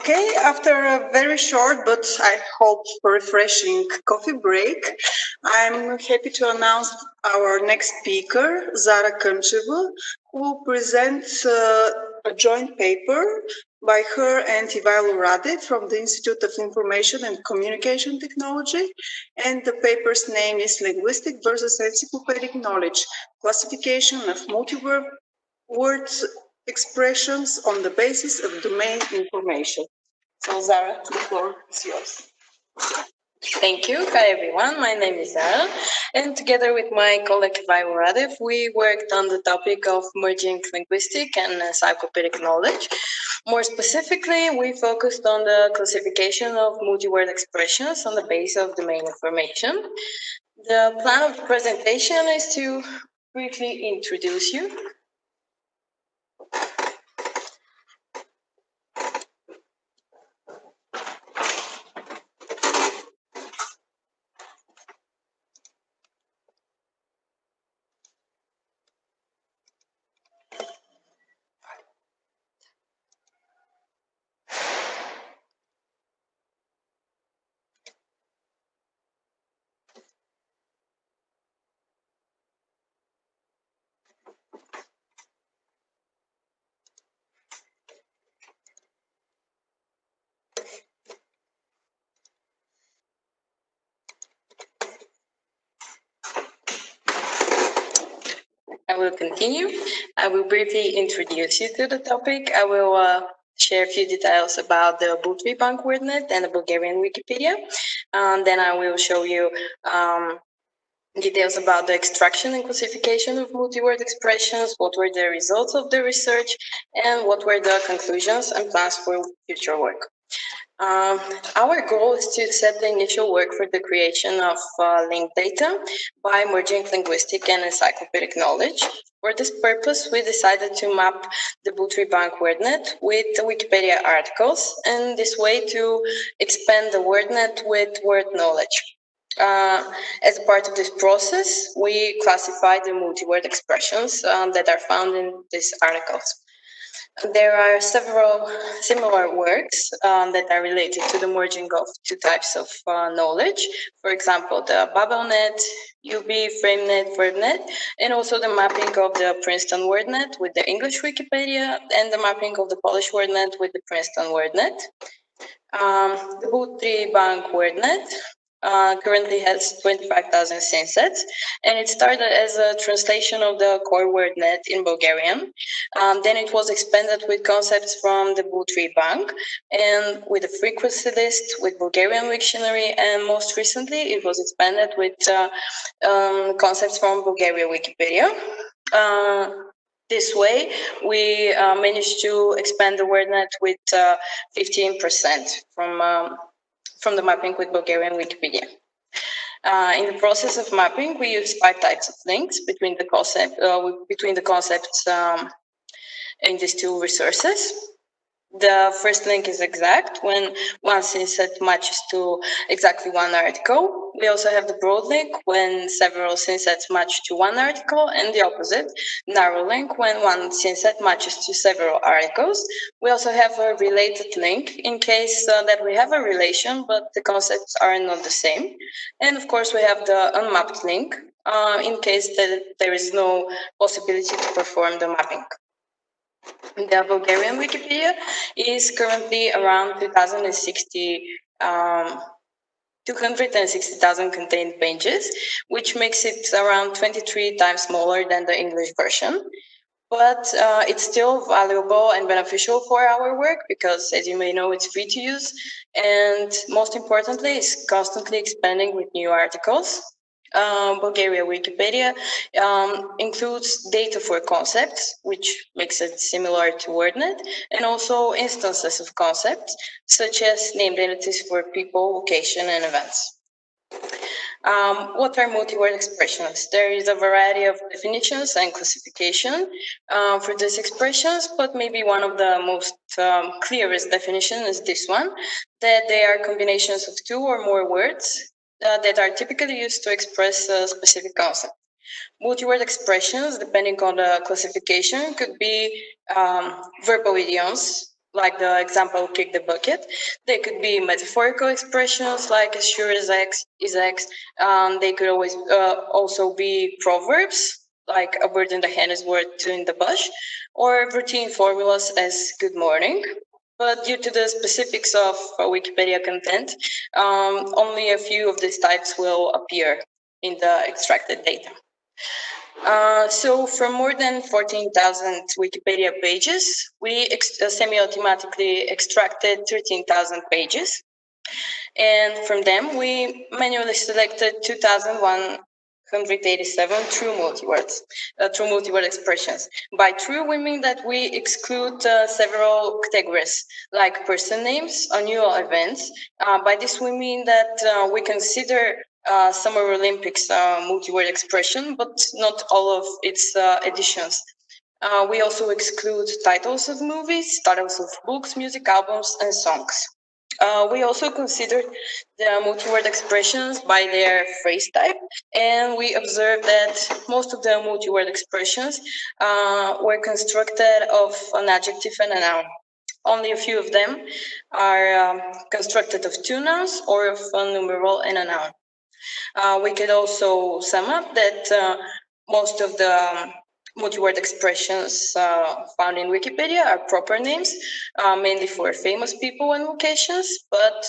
Okay, after a very short but I hope refreshing coffee break, I'm happy to announce our next speaker, Zara Kinjo, who will present a joint paper by her and Ivailo Rade from the Institute of Information and Communication Technology. And the paper's name is Linguistic versus Encyclopedic Knowledge, Classification of Multi-word expressions on the basis of domain information. So Zara, the floor is yours. Thank you. Hi everyone, my name is Zara, and together with my colleague Ivailo Rade, we worked on the topic of merging linguistic and encyclopedic knowledge. More specifically, we focused on the classification of multi-word expressions on the basis of domain information. The plan of the presentation is to briefly introduce you. I will continue. I will briefly introduce you to the topic. I will share a few details about the Bultri Bank WordNet and the Bulgarian Wikipedia. Then I will show you details about the extraction and classification of multi-word expressions, what were the results of the research, and what were the conclusions and plans for future work. Our goal is to set the initial work for the creation of linked data by merging linguistic and encyclopedic knowledge. For this purpose, we decided to map the Bultri Bank WordNet with Wikipedia articles, and this way to expand the WordNet with word knowledge. As a part of this process, we classified the multi-word expressions that are found in these articles. There are several similar works that are related to the merging of two types of knowledge. For example, the BabelNet, UB, FrameNet, VerbNet, and also the mapping of the Princeton WordNet with the English Wikipedia and the mapping of the Polish WordNet with the Princeton WordNet. The Bultri Bank WordNet currently has 25,000 synsets, and it started as a translation of the core WordNet in Bulgarian. Then it was expanded with concepts from the Bultri Bank and with a frequency list with Bulgarian Wiktionary, and most recently it was expanded with concepts from Bulgaria Wikipedia. This way, we managed to expand the WordNet with 15% from the mapping with Bulgarian Wikipedia. In the process of mapping, we use 5 types of links between the concepts in these two resources. The first link is exact, when one synset matches to exactly one article. We also have the broad link, when several synsets match to one article, and the opposite, narrow link, when one synset matches to several articles. We also have a related link, in case that we have a relation, but the concepts are not the same. And of course, we have the unmapped link, in case that there is no possibility to perform the mapping. The Bulgarian Wikipedia is currently around 260,000 contained pages, which makes it around 23 times smaller than the English version. But it's still valuable and beneficial for our work because, as you may know, it's free to use. And most importantly, it's constantly expanding with new articles. Bulgaria Wikipedia includes data for concepts, which makes it similar to WordNet, and also instances of concepts, such as named entities for people, location, and events. What are multi-word expressions? There is a variety of definitions and classification for these expressions, but maybe one of the most clearest definitions is this one, that they are combinations of 2 or more words that are typically used to express a specific concept. Multi-word expressions, depending on the classification, could be verbal idioms, like the example kick the bucket. They could be metaphorical expressions like as sure as X is X. They could always also be proverbs like a bird in the hand is worth two in the bush, or routine formulas as good morning. But due to the specifics of Wikipedia content, only a few of these types will appear in the extracted data. So from more than 14,000 Wikipedia pages, we semi-automatically extracted 13,000 pages. And from them, we manually selected 2,187 true multi-words, true multi-word expressions. By true, we mean that we exclude several categories, like person names, annual events. By this, we mean that we consider Summer Olympics multi-word expression, but not all of its editions. We also exclude titles of movies, titles of books, music albums, and songs. We also considered the multi-word expressions by their phrase type, and we observed that most of the multi-word expressions were constructed of an adjective and a noun. Only a few of them are constructed of two nouns or of a numeral and a noun. We could also sum up that most of the multi-word expressions found in Wikipedia are proper names, mainly for famous people and locations, but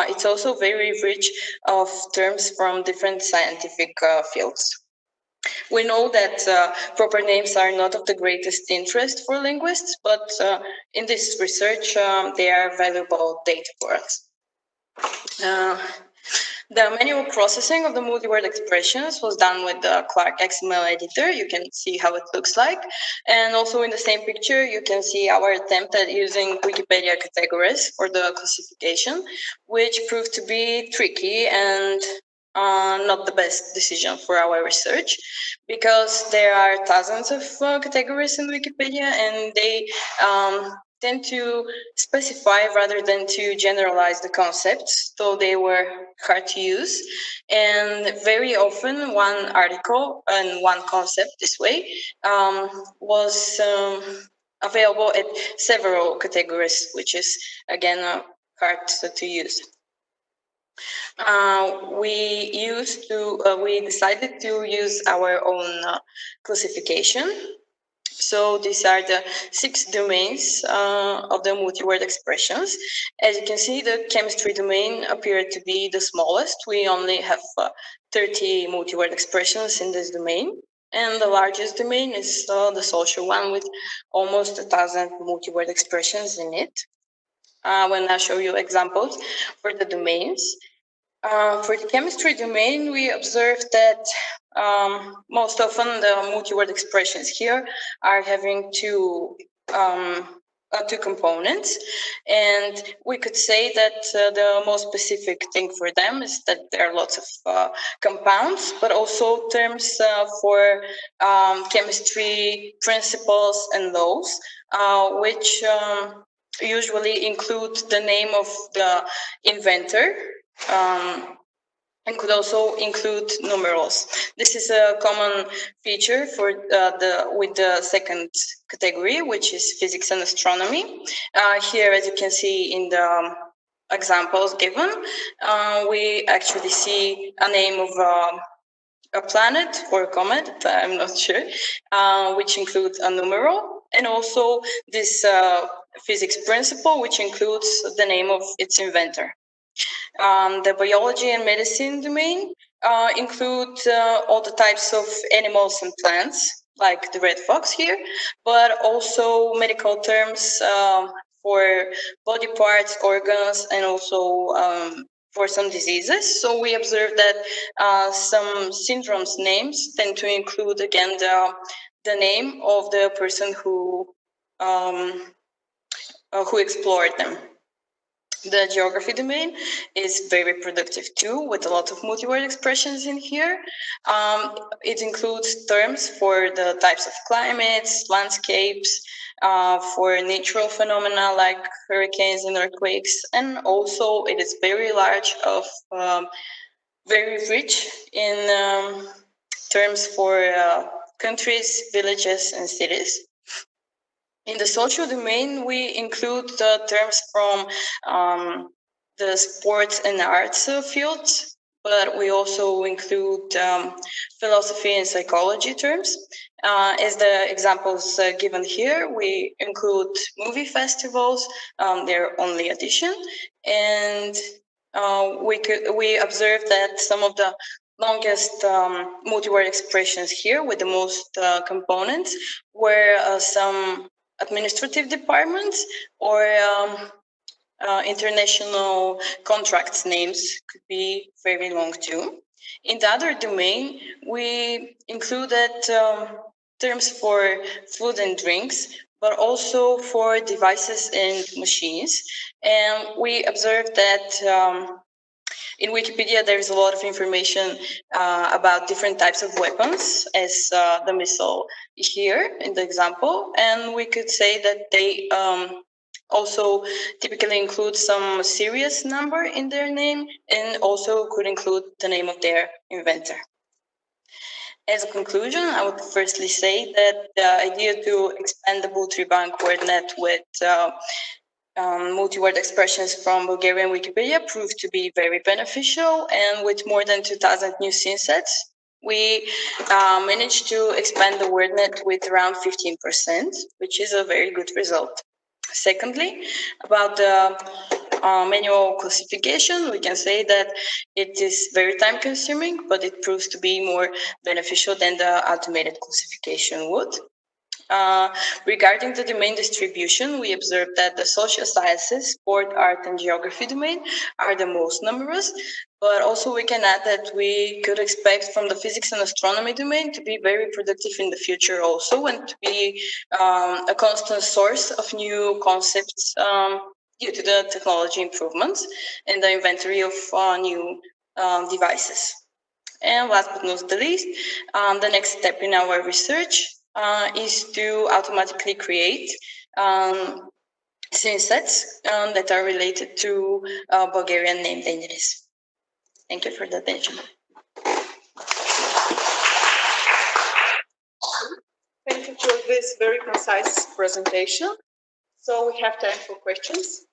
it's also very rich of terms from different scientific fields. We know that proper names are not of the greatest interest for linguists, but in this research, they are valuable data for us. The manual processing of the multi-word expressions was done with the Clark XML editor. You can see how it looks like. And also in the same picture, you can see our attempt at using Wikipedia categories for the classification, which proved to be tricky and not the best decision for our research, because there are thousands of categories in Wikipedia, and they tend to specify rather than to generalize the concepts, so they were hard to use. And very often one article and one concept this way was available at several categories, which is again hard to use. We decided to use our own classification. So these are the 6 domains of the multi-word expressions. As you can see, the chemistry domain appeared to be the smallest. We only have 30 multi-word expressions in this domain. And the largest domain is the social one with almost 1,000 multi-word expressions in it. When I show you examples for the domains. For the chemistry domain, we observed that most often the multi-word expressions here are having two components, and we could say that the most specific thing for them is that there are lots of compounds, but also terms for chemistry principles and laws, which usually include the name of the inventor, and could also include numerals. This is a common feature for with the second category, which is physics and astronomy. Here, as you can see in the examples given, we actually see a name of a planet or a comet, I'm not sure, which includes a numeral, and also this physics principle, which includes the name of its inventor. The biology and medicine domain include all the types of animals and plants, like the red fox here, but also medical terms for body parts, organs, and also for some diseases. So we observed that some syndromes names tend to include, again, the name of the person who explored them. The geography domain is very productive too, with a lot of multi-word expressions in here. It includes terms for the types of climates, landscapes, for natural phenomena like hurricanes and earthquakes, and also it is very large of very rich in terms for countries, villages, and cities. In the social domain, we include the terms from the sports and arts fields, but we also include philosophy and psychology terms. As the examples given here, we include movie festivals, their only addition, and we observe that some of the longest multi-word expressions here with the most components were some administrative departments or international contracts names could be very long too. In the other domain, we included terms for food and drinks, but also for devices and machines. And we observed that in Wikipedia, there is a lot of information about different types of weapons, as the missile here in the example. And we could say that they also typically include some serious number in their name and also could include the name of their inventor. As a conclusion, I would firstly say that the idea to expand the multi-bank WordNet with multi-word expressions from Bulgarian Wikipedia proved to be very beneficial, and with more than 2,000 new synsets, we managed to expand the WordNet with around 15%, which is a very good result. Secondly, about the manual classification, we can say that it is very time-consuming, but it proves to be more beneficial than the automated classification would. Regarding the domain distribution, we observed that the social sciences, sport, art, and geography domain are the most numerous, but also we can add that we could expect from the physics and astronomy domain to be very productive in the future also, and to be a constant source of new concepts due to the technology improvements and the inventory of new devices. And last but not the least, the next step in our research is to automatically create synsets that are related to Bulgarian named entities. Thank you for the attention. Thank you for this very concise presentation. So we have time for questions.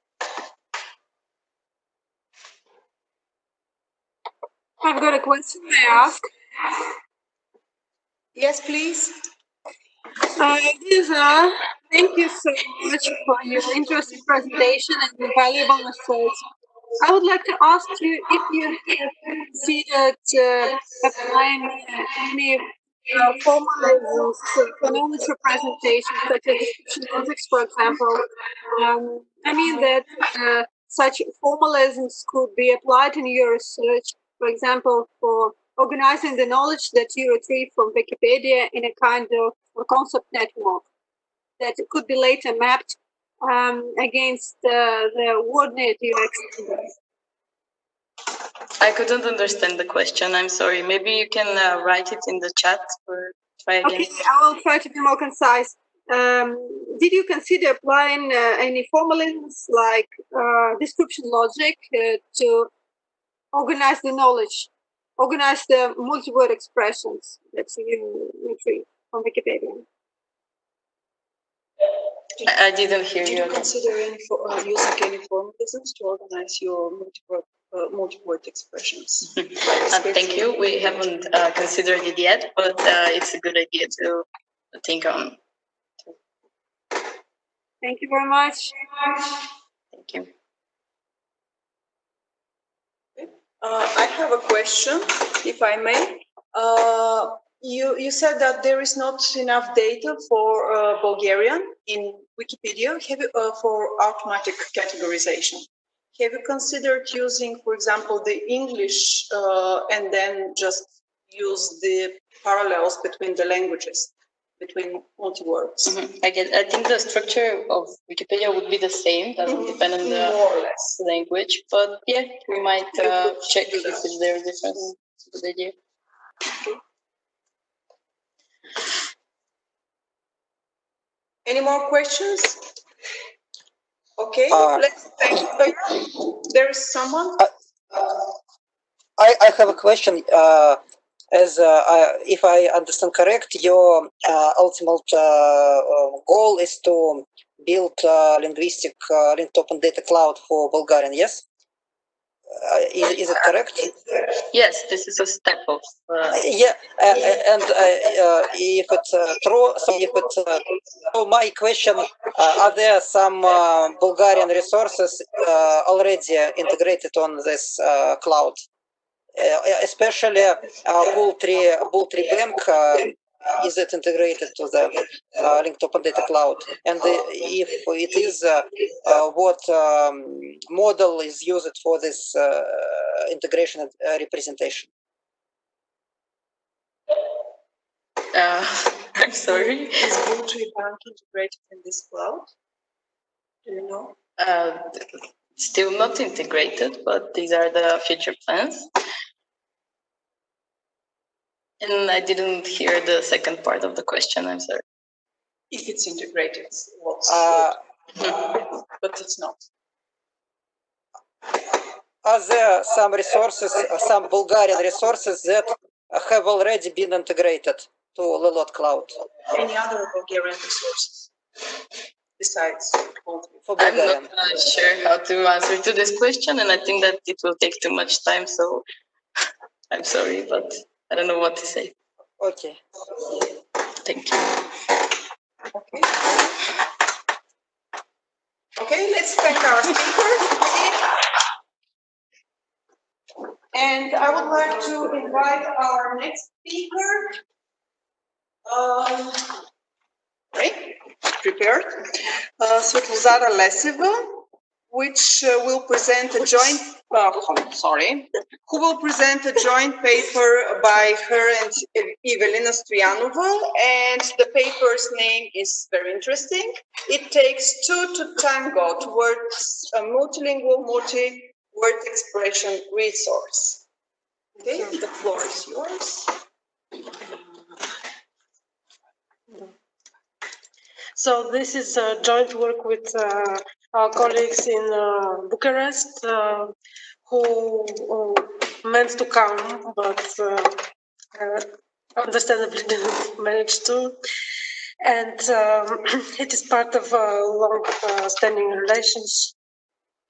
I've got a question, may I ask? Yes, please. Lisa, thank you so much for your interesting presentation and your valuable research. I would like to ask you if you have considered applying any formalisms for knowledge representation, such as description logics, for example. I mean that such formalisms could be applied in your research, for example, for organizing the knowledge that you retrieve from Wikipedia in a kind of concept network that could be later mapped against the WordNet you extended. I couldn't understand the question. I'm sorry. Maybe you can write it in the chat or try again. Okay, I will try to be more concise. Did you consider applying any formalisms like description logic to organize the knowledge, organize the multi-word expressions that you retrieve from Wikipedia? I didn't hear you. Did you consider using any formalisms to organize your multi-word expressions? Thank you. We haven't considered it yet, but it's a good idea to think on. Thank you very much. Thank you. I have a question, if I may. You said that there is not enough data for Bulgarian in Wikipedia for automatic categorization. Have you considered using, for example, the English and then just use the parallels between the languages, between multi-words? I think the structure of Wikipedia would be the same, doesn't depend on the more or less language, but yeah, we might check if there is difference. It's a good idea. Any more questions? Okay, let's thank you. There is someone. I have a question. as if I understand correct, your ultimate goal is to build linguistic linked open data cloud for Bulgarian, yes? Is it correct? Yes, this is a step of. Yeah, and if it's true, so my question: are there some Bulgarian resources already integrated on this cloud? Especially Bull3 Bank, is it integrated to the linked open data cloud? And if it is, what model is used for this integration and representation? I'm sorry. Is Bull3 Bank integrated in this cloud? Do you know? Still not integrated, but these are the future plans. And I didn't hear the second part of the question, I'm sorry. If it's integrated, what's but it's not. Are there some resources, some Bulgarian resources that have already been integrated to Lilot Cloud? Any other Bulgarian resources besides for Bulgarian? I'm not sure how to answer to this question, and I think that it will take too much time, so I'm sorry, but I don't know what to say. Okay. Thank you. Okay. Okay, let's thank our speaker. And I would like to invite our next speaker. Prepared. Svetla, which will present a joint, who will present a joint paper by her and Evelina Stoyanova, and the paper's name is very interesting. It takes two to tango towards a multilingual multi-word expression resource. Okay, the floor is yours. So this is a joint work with our colleagues in Bucharest who meant to come, but understandably didn't manage to. And it is part of a long-standing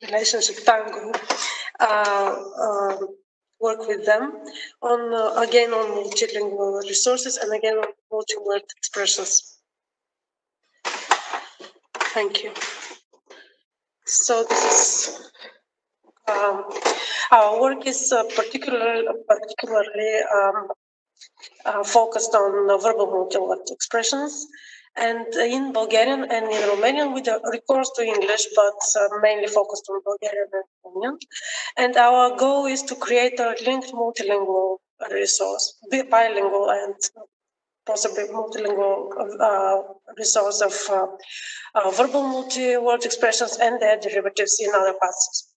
relationship tango work with them on again on multilingual resources and again on multi-word expressions. Thank you. So this is our work is particularly focused on verbal multi-word expressions, and in Bulgarian and in Romanian with a recourse to English, but mainly focused on Bulgarian and Romanian. And our goal is to create a linked multilingual resource, bilingual and possibly multilingual resource of verbal multi-word expressions and their derivatives in other parts.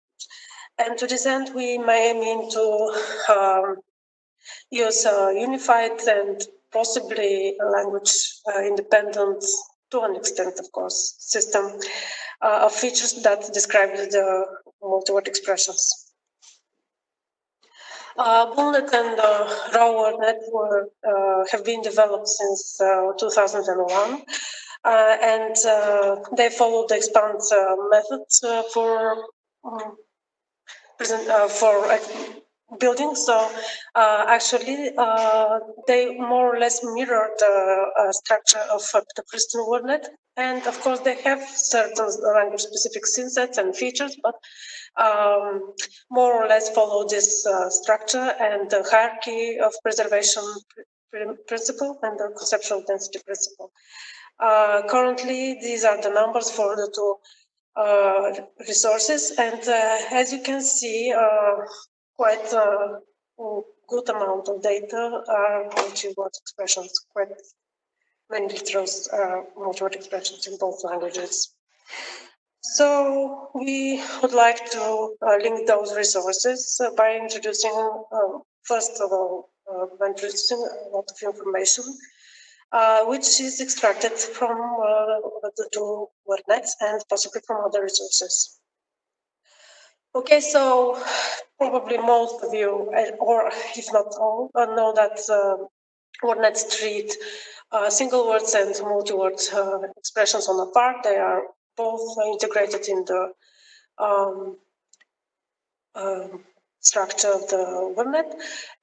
And to this end, we may mean to use a unified and possibly a language independent, to an extent, of course, system of features that describe the multi-word expressions. BullNet and RAWWordNet have been developed since 2001, and they follow the expand method for building. So actually, they more or less mirror the structure of the Christian WordNet, and of course, they have certain language-specific syntax and features, but more or less follow this structure and the hierarchy of preservation principle and the conceptual density principle. Currently, these are the numbers for the two resources, and as you can see, quite a good amount of data are multi-word expressions, quite many literals multi-word expressions in both languages. So we would like to link those resources by introducing, first of all, introducing a lot of information, which is extracted from the two WordNets and possibly from other resources. Okay, so probably most of you, or if not all, know that WordNets treat single words and multi-word expressions on a part. They are both integrated in the structure of the WordNet.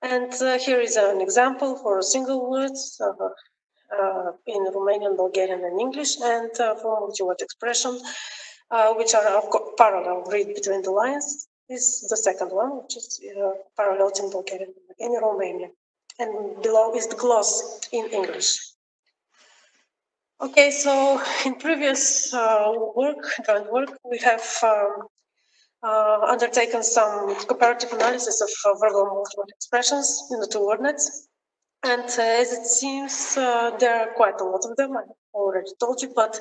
And here is an example for single words in Romanian, Bulgarian, and English, and for multi-word expression, which are of course parallel, read between the lines. This is the second one, which is parallel in Bulgarian and in Romanian. And below is the gloss in English. Okay, so in previous joint work, we have undertaken some comparative analysis of verbal multi-word expressions in the two WordNets. And as it seems, there are quite a lot of them, I already told you, but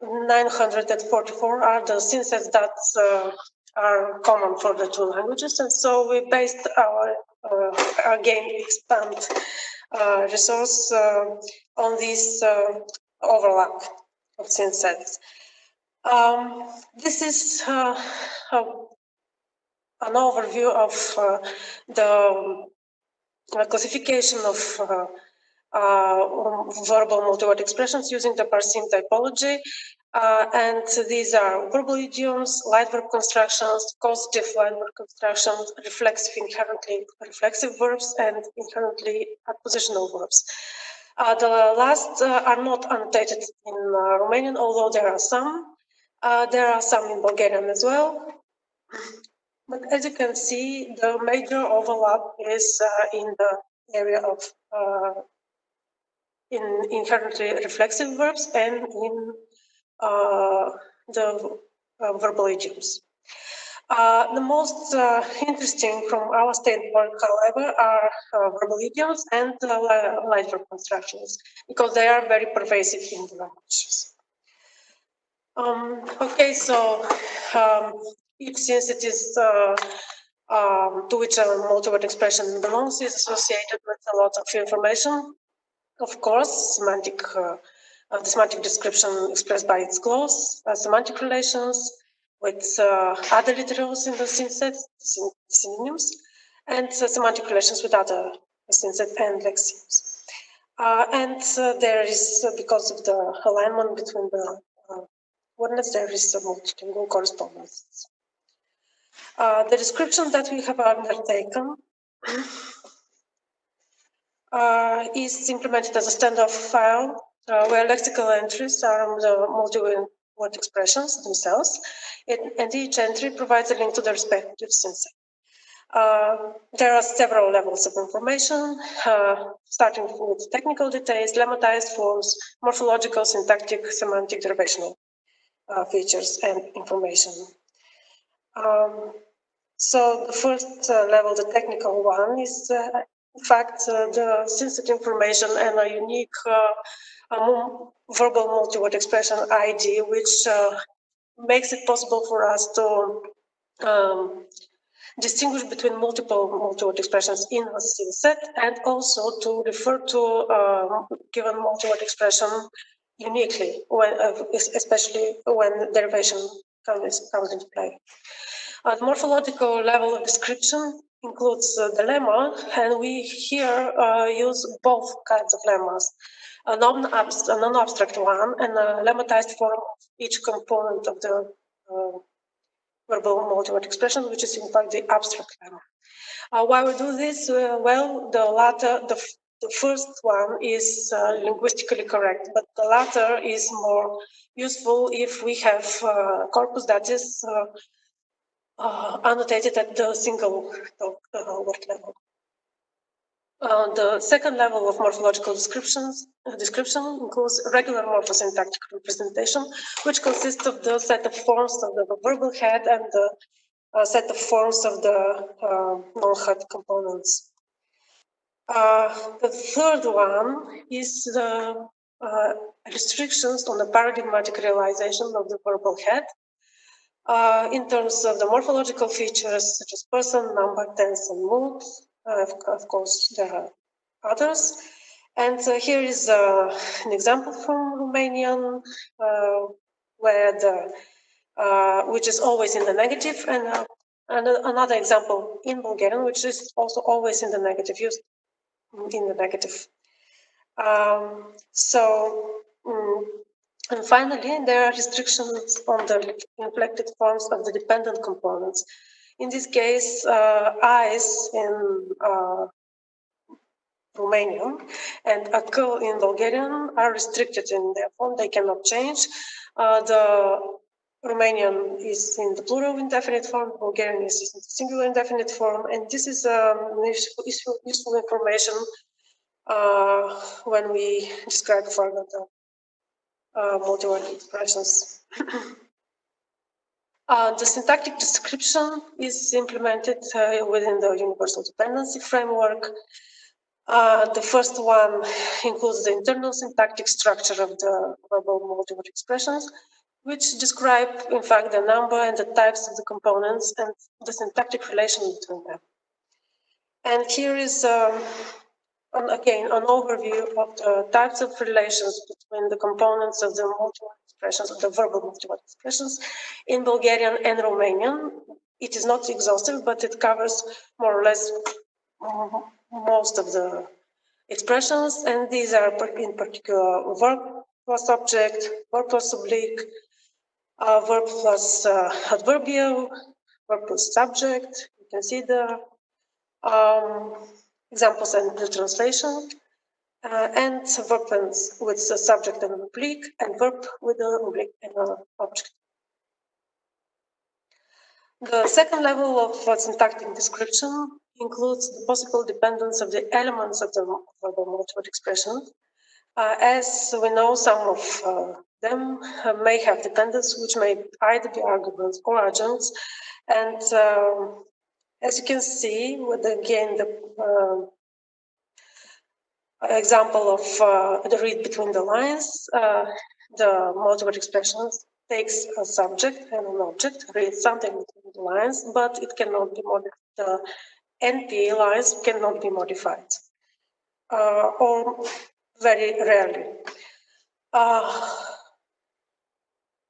944 are the synths that are common for the two languages. And so we based our, again, expand resource on this overlap of synths. This is an overview of the classification of verbal multi-word expressions using the parsing typology. And these are verbal idioms, light verb constructions, causative light verb constructions, reflexive, inherently reflexive verbs, and inherently adpositional verbs. The last are not annotated in Romanian, although there are some. There are some in Bulgarian as well. But as you can see, the major overlap is in the area of in inherently reflexive verbs and in the verbal idioms. The most interesting from our standpoint, however, are verbal idioms and light verb constructions, because they are very pervasive in the languages. Okay, so each synthesis is to which a multi-word expression belongs is associated with a lot of information. Of course, the semantic description expressed by its clause, semantic relations with other literals in the synths, synonyms, and semantic relations with other synths and lexemes. And there is, because of the alignment between the WordNets, there is a multilingual correspondence. The description that we have undertaken is implemented as a standard file where lexical entries are on the multi-word expressions themselves, and each entry provides a link to the respective syntax. There are several levels of information, starting with technical details, lemmatized forms, morphological, syntactic, semantic, derivational features and information. So the first level, the technical one, is in fact the synthetic information and a unique verbal multi-word expression ID, which makes it possible for us to distinguish between multiple multi-word expressions in a synset, and also to refer to given multi-word expression uniquely, when, especially when derivation comes into play. The morphological level of description includes the lemma, and we here use both kinds of lemmas, a non-abstract one and a lemmatized form of each component of the verbal multi-word expression, which is in fact the abstract lemma. Why we do this? Well, the first one is linguistically correct, but the latter is more useful if we have corpus that is annotated at the single word level. The second level of morphological description includes regular morphosyntactic representation, which consists of the set of forms of the verbal head and the set of forms of the non-head components. The third one is the restrictions on the paradigmatic realization of the verbal head, in terms of the morphological features such as person, number, tense, and mood. Of course, there are others. And here is an example from Romanian, where the which is always in the negative, and another example in Bulgarian, which is also always in the negative, used in the negative. And finally, there are restrictions on the inflected forms of the dependent components. In this case, eyes in Romanian and akıl in Bulgarian are restricted in their form, they cannot change. The Romanian is in the plural indefinite form, Bulgarian is in the singular indefinite form, and this is useful information when we describe further the multi-word expressions. The syntactic description is implemented within the universal dependency framework. The first one includes the internal syntactic structure of the verbal multi-word expressions, which describe, in fact, the number and the types of the components and the syntactic relation between them. And here is, again, an overview of the types of relations between the components of the multi-word expressions, of the verbal multi-word expressions in Bulgarian and Romanian. It is not exhaustive, but it covers more or less most of the expressions, and these are in particular verb plus object, verb plus oblique, verb plus adverbial, verb plus subject. You can see the examples and the translation, and verb with the subject and oblique, and verb with the oblique and object. The second level of syntactic description includes the possible dependence of the elements of the verbal multi-word expression. As we know, some of them may have dependence, which may either be arguments or adjuncts. And as you can see, with again the example of the read between the lines, the multi-word expressions takes a subject and an object, reads something between the lines, but it cannot be modified. The NP lines cannot be modified, or very rarely.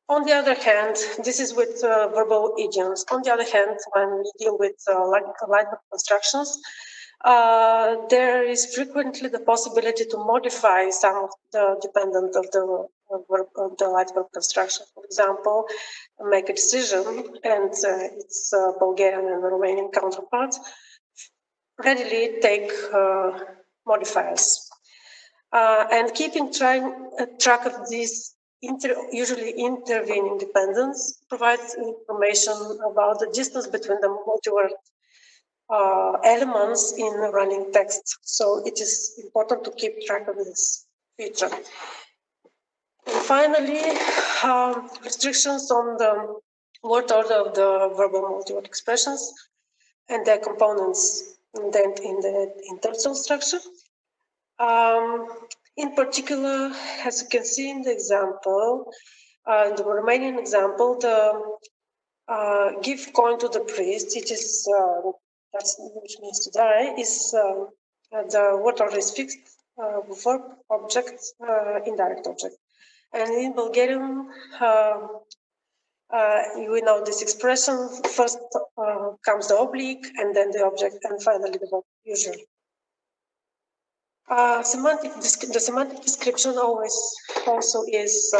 On the other hand, this is with verbal idioms. On the other hand, when we deal with light constructions, there is frequently the possibility to modify some of the dependent of the light verb construction. For example, make a decision, and its Bulgarian and Romanian counterparts readily take modifiers. And keeping track of these usually intervening dependence provides information about the distance between the multi-word elements in running text. So it is important to keep track of this feature. And finally, restrictions on the word order of the verbal multi-word expressions and their components in the internal structure. In particular, as you can see in the example, in the Romanian example, the give coin to the priest, it is, which means to die, is the word order is fixed, verb, object, indirect object. And in Bulgarian, we know this expression, first comes the oblique, and then the object, and finally the verb, usually. The semantic description also is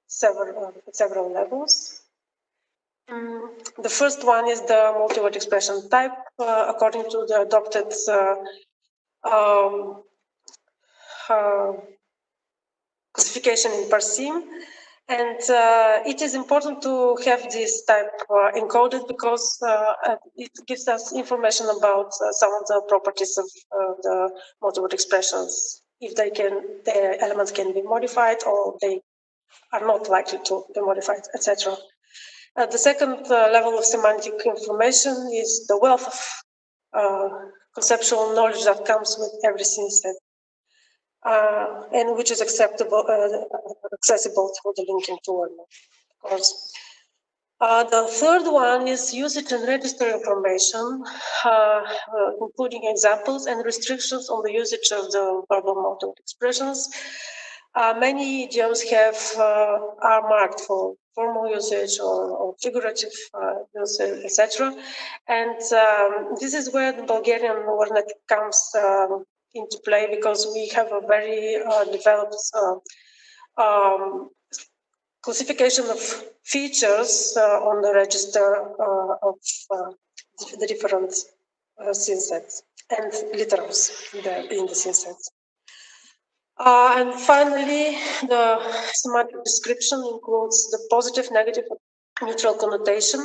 several levels. The first one is the multi-word expression type, according to the adopted classification in Parsim. And it is important to have this type encoded because it gives us information about some of the properties of the multi-word expressions, if their elements can be modified or they are not likely to be modified, etc. The second level of semantic information is the wealth of conceptual knowledge that comes with every synset. And which is accessible through the linking tool, of course. The third one is usage and register information, including examples and restrictions on the usage of the verbal multi-word expressions. Many idioms are marked for formal usage or figurative usage, etc. And this is where the Bulgarian WordNet comes into play, because we have a very developed classification of features on the register of the different synsets and literals in the synsets. And finally, the semantic description includes the positive, negative, neutral connotation,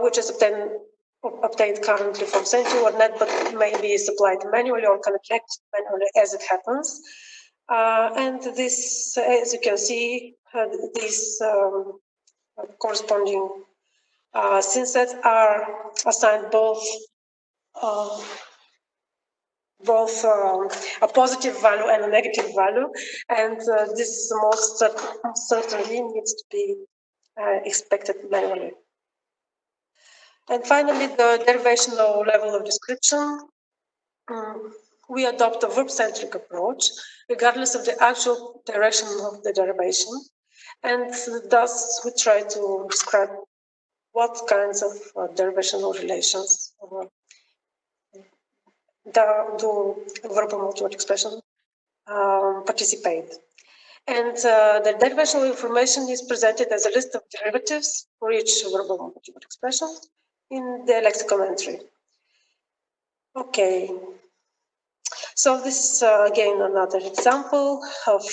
which is obtained currently from SentiWordNet, but may be supplied manually or can react manually as it happens. And this, as you can see, these corresponding synsets are assigned both a positive value and a negative value, and this most certainly needs to be expected manually. And finally, the derivational level of description. We adopt a verb-centric approach, regardless of the actual direction of the derivation, and thus we try to describe what kinds of derivational relations do verbal multi-word expression participate. And the derivational information is presented as a list of derivatives for each verbal multi-word expression in the lexicon entry. Okay, so this is again another example of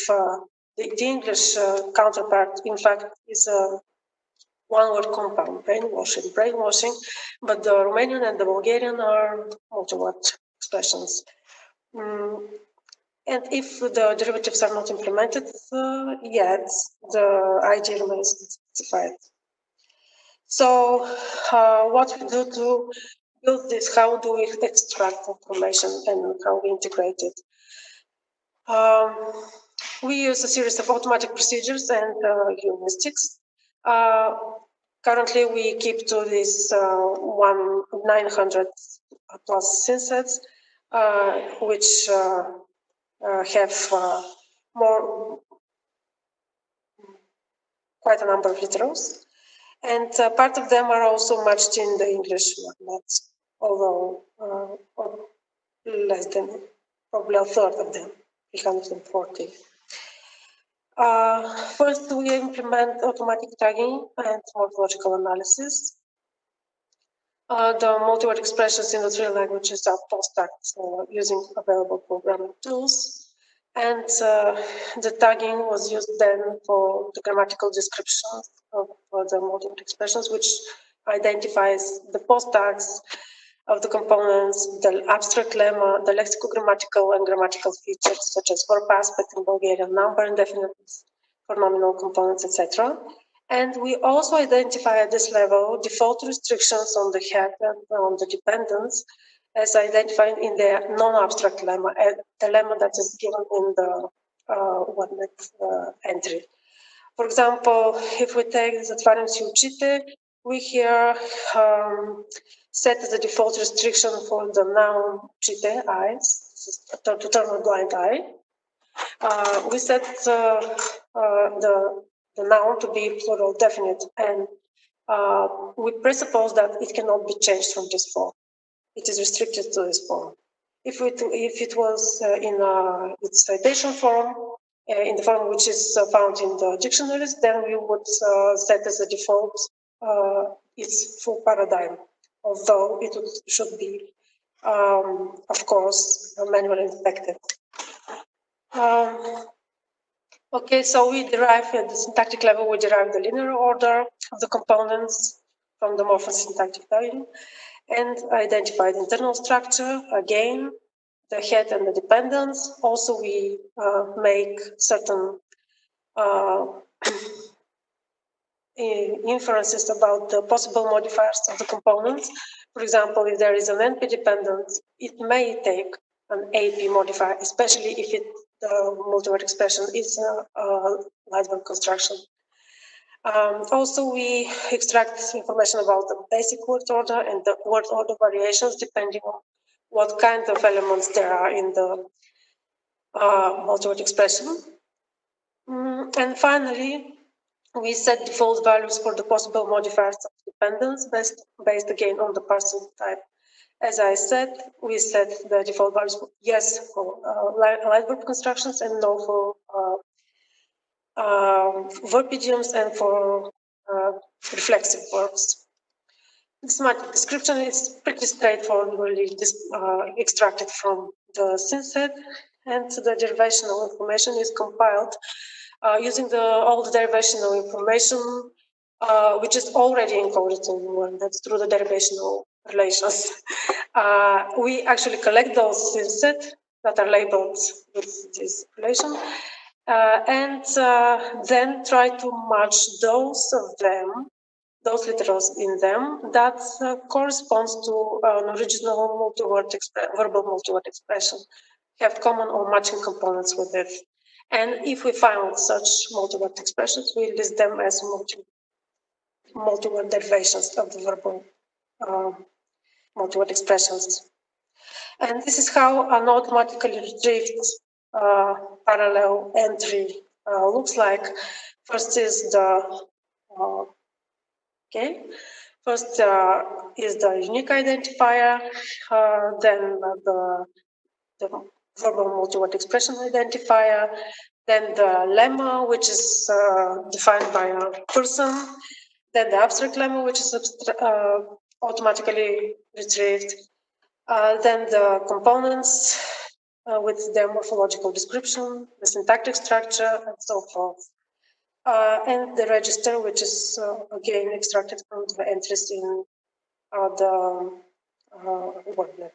the English counterpart. In fact, is a one-word compound, brainwashing, but the Romanian and the Bulgarian are multi-word expressions. And if the derivatives are not implemented yet, the idea remains specified. So what we do to build this, how do we extract information and how we integrate it? We use a series of automatic procedures and heuristics. Currently, we keep to this 900 plus synsets, which have quite a number of literals. And part of them are also matched in the English WordNet, although less than, probably a third of them, 340. First, we implement automatic tagging and morphological analysis. The multi-word expressions in the three languages are post-tagged using available programming tools. And the tagging was used then for the grammatical descriptions of the multi-word expressions, which identifies the post-tags of the components, the abstract lemma, the lexicogrammatical and grammatical features, such as verb aspect in Bulgarian, number indefiniteness for nominal components, etc. And we also identify at this level default restrictions on the head and on the dependents, as identified in the non-abstract lemma, the lemma that is given in the WordNet entry. For example, if we take Zatvaram si uchite, we here set as a default restriction for the noun chite, eyes, to turn a blind eye. We set the noun to be plural definite, and we presuppose that it cannot be changed from this form. It is restricted to this form. If it was in its citation form, in the form which is found in the dictionaries, then we would set as a default its full paradigm, although it should be, of course, manually inspected. Okay, so we derive at the syntactic level, we derive the linear order of the components from the morphosyntactic tagging and identify the internal structure, again, the head and the dependents. Also, we make certain inferences about the possible modifiers of the components. For example, if there is an NP dependent, it may take an AP modifier, especially if the multi-word expression is a Lightword construction. Also, we extract information about the basic word order and the word order variations depending on what kind of elements there are in the multi-word expression. And finally, We set default values for the possible modifiers of dependence based again on the parcel type. As I said, we set the default values for yes for light verb constructions and no for verb idioms and for reflexive verbs. The semantic description is pretty straightforwardly extracted from the synset, and the derivational information is compiled using all the derivational information, which is already encoded in one. That's through the derivational relations. We actually collect those synset that are labeled with this relation, and then try to match those of them, those literals in them that corresponds to an original multi-word verbal multi-word expression, have common or matching components with it. And if we find such multi-word expressions, we list them as multi-word derivations of the verbal multi-word expressions. And this is how an automatically retrieved parallel entry looks like. First is the First is the unique identifier, then the verbal multi-word expression identifier, then the lemma, which is defined by a person, then the abstract lemma, which is automatically retrieved, then the components with their morphological description, the syntactic structure, and so forth. And the register, which is again extracted from the entries in the wordlet.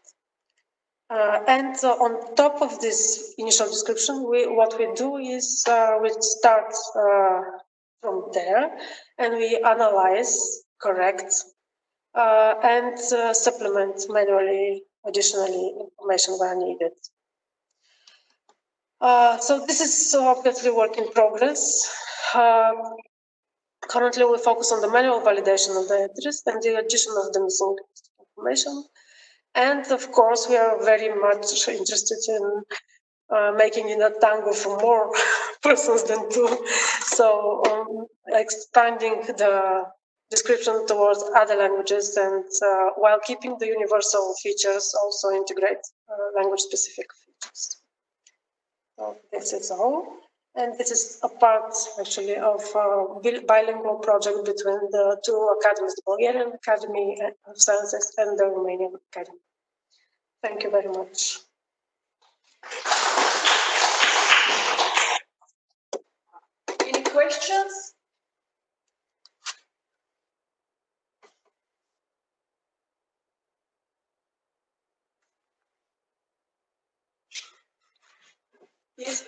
And on top of this initial description, what we do is we start from there and we analyze, correct, and supplement manually additionally information where needed. So this is obviously work in progress. Currently, we focus on the manual validation of the entries and the addition of the missing information. And of course, we are very much interested in making it a tango for more persons than two. So expanding the description towards other languages and while keeping the universal features, also integrate language-specific features. So this is all. And this is a part, actually, of a bilingual project between the two academies, the Bulgarian Academy of Sciences and the Romanian Academy. Thank you very much. Any questions? Yes.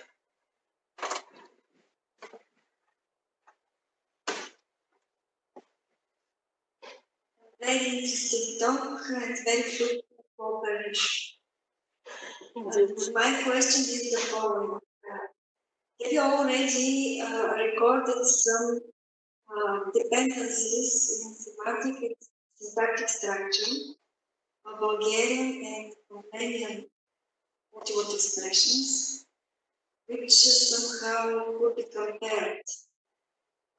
Very interesting talk and very fruitful cooperation. My question is the following. Have you already recorded some dependencies in syntactic structure of Bulgarian and Romanian multi-word expressions, which somehow could be compared?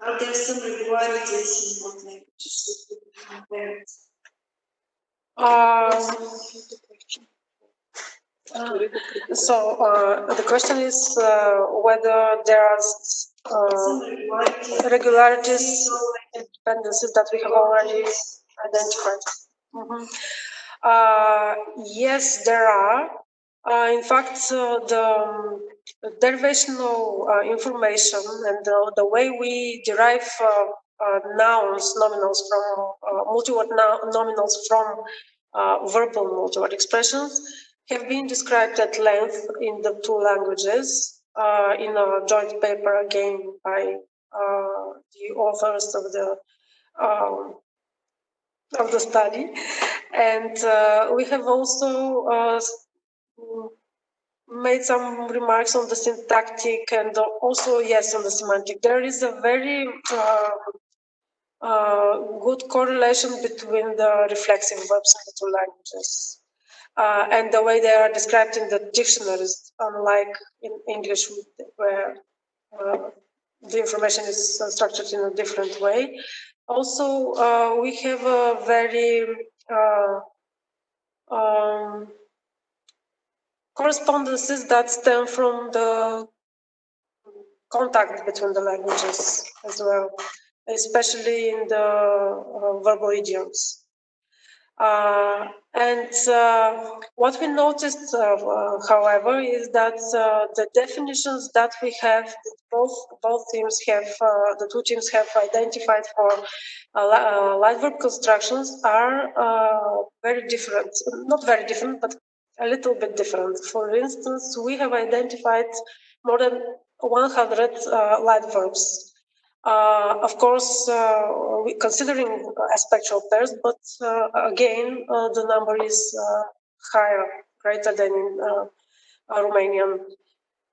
Are there some regularities in both languages that could be compared? So the question is whether there are regularities and dependencies that we have already identified. Yes, there are. In fact, the derivational information and the way we derive nouns, nominals from multi-word nominals from verbal multi-word expressions have been described at length in the two languages in a joint paper again by the authors of the study, and we have also made some remarks on the syntactic and also yes on the semantic. There is a very good correlation between the reflexive verbs in the two languages. And the way they are described in the dictionaries, unlike in English, where the information is structured in a different way. Also, we have a very correspondences that stem from the contact between the languages as well, especially in the verbal idioms. What we noticed, however, is that the definitions that we have, both teams have, the two teams have identified for light verb constructions are very different. Not very different, but a little bit different. For instance, we have identified more than 100 light verbs. Of course, considering aspectual pairs, but again, the number is higher, greater than in Romanian.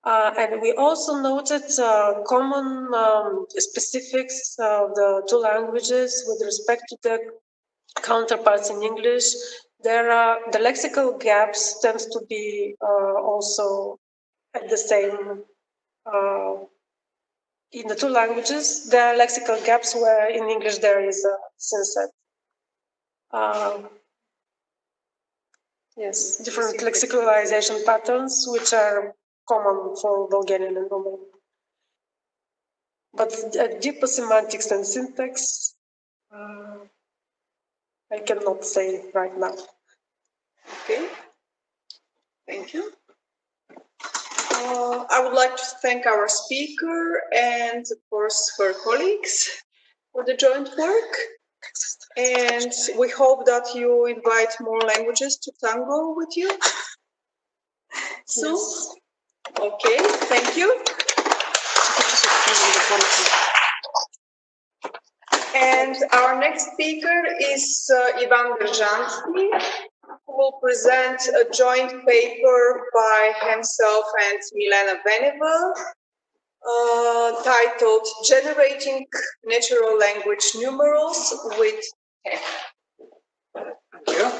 And we also noted common specifics of the two languages with respect to the counterparts in English. There are the lexical gaps tends to be also at the same. In the two languages, there are lexical gaps where in English there is a synset. Yes, different lexicalization patterns which are common for Bulgarian and Romanian. But deeper semantics and syntax, I cannot say right now. Okay, thank you. I would like to thank our speaker and, of course, her colleagues for the joint work. And we hope that you invite more languages to tango with you. So, yes. Okay, thank you. And our next speaker is Ivan Berzhansky, who will present a joint paper by himself and Milena Beneval, titled Generating Natural Language Numerals with TEC. Thank you.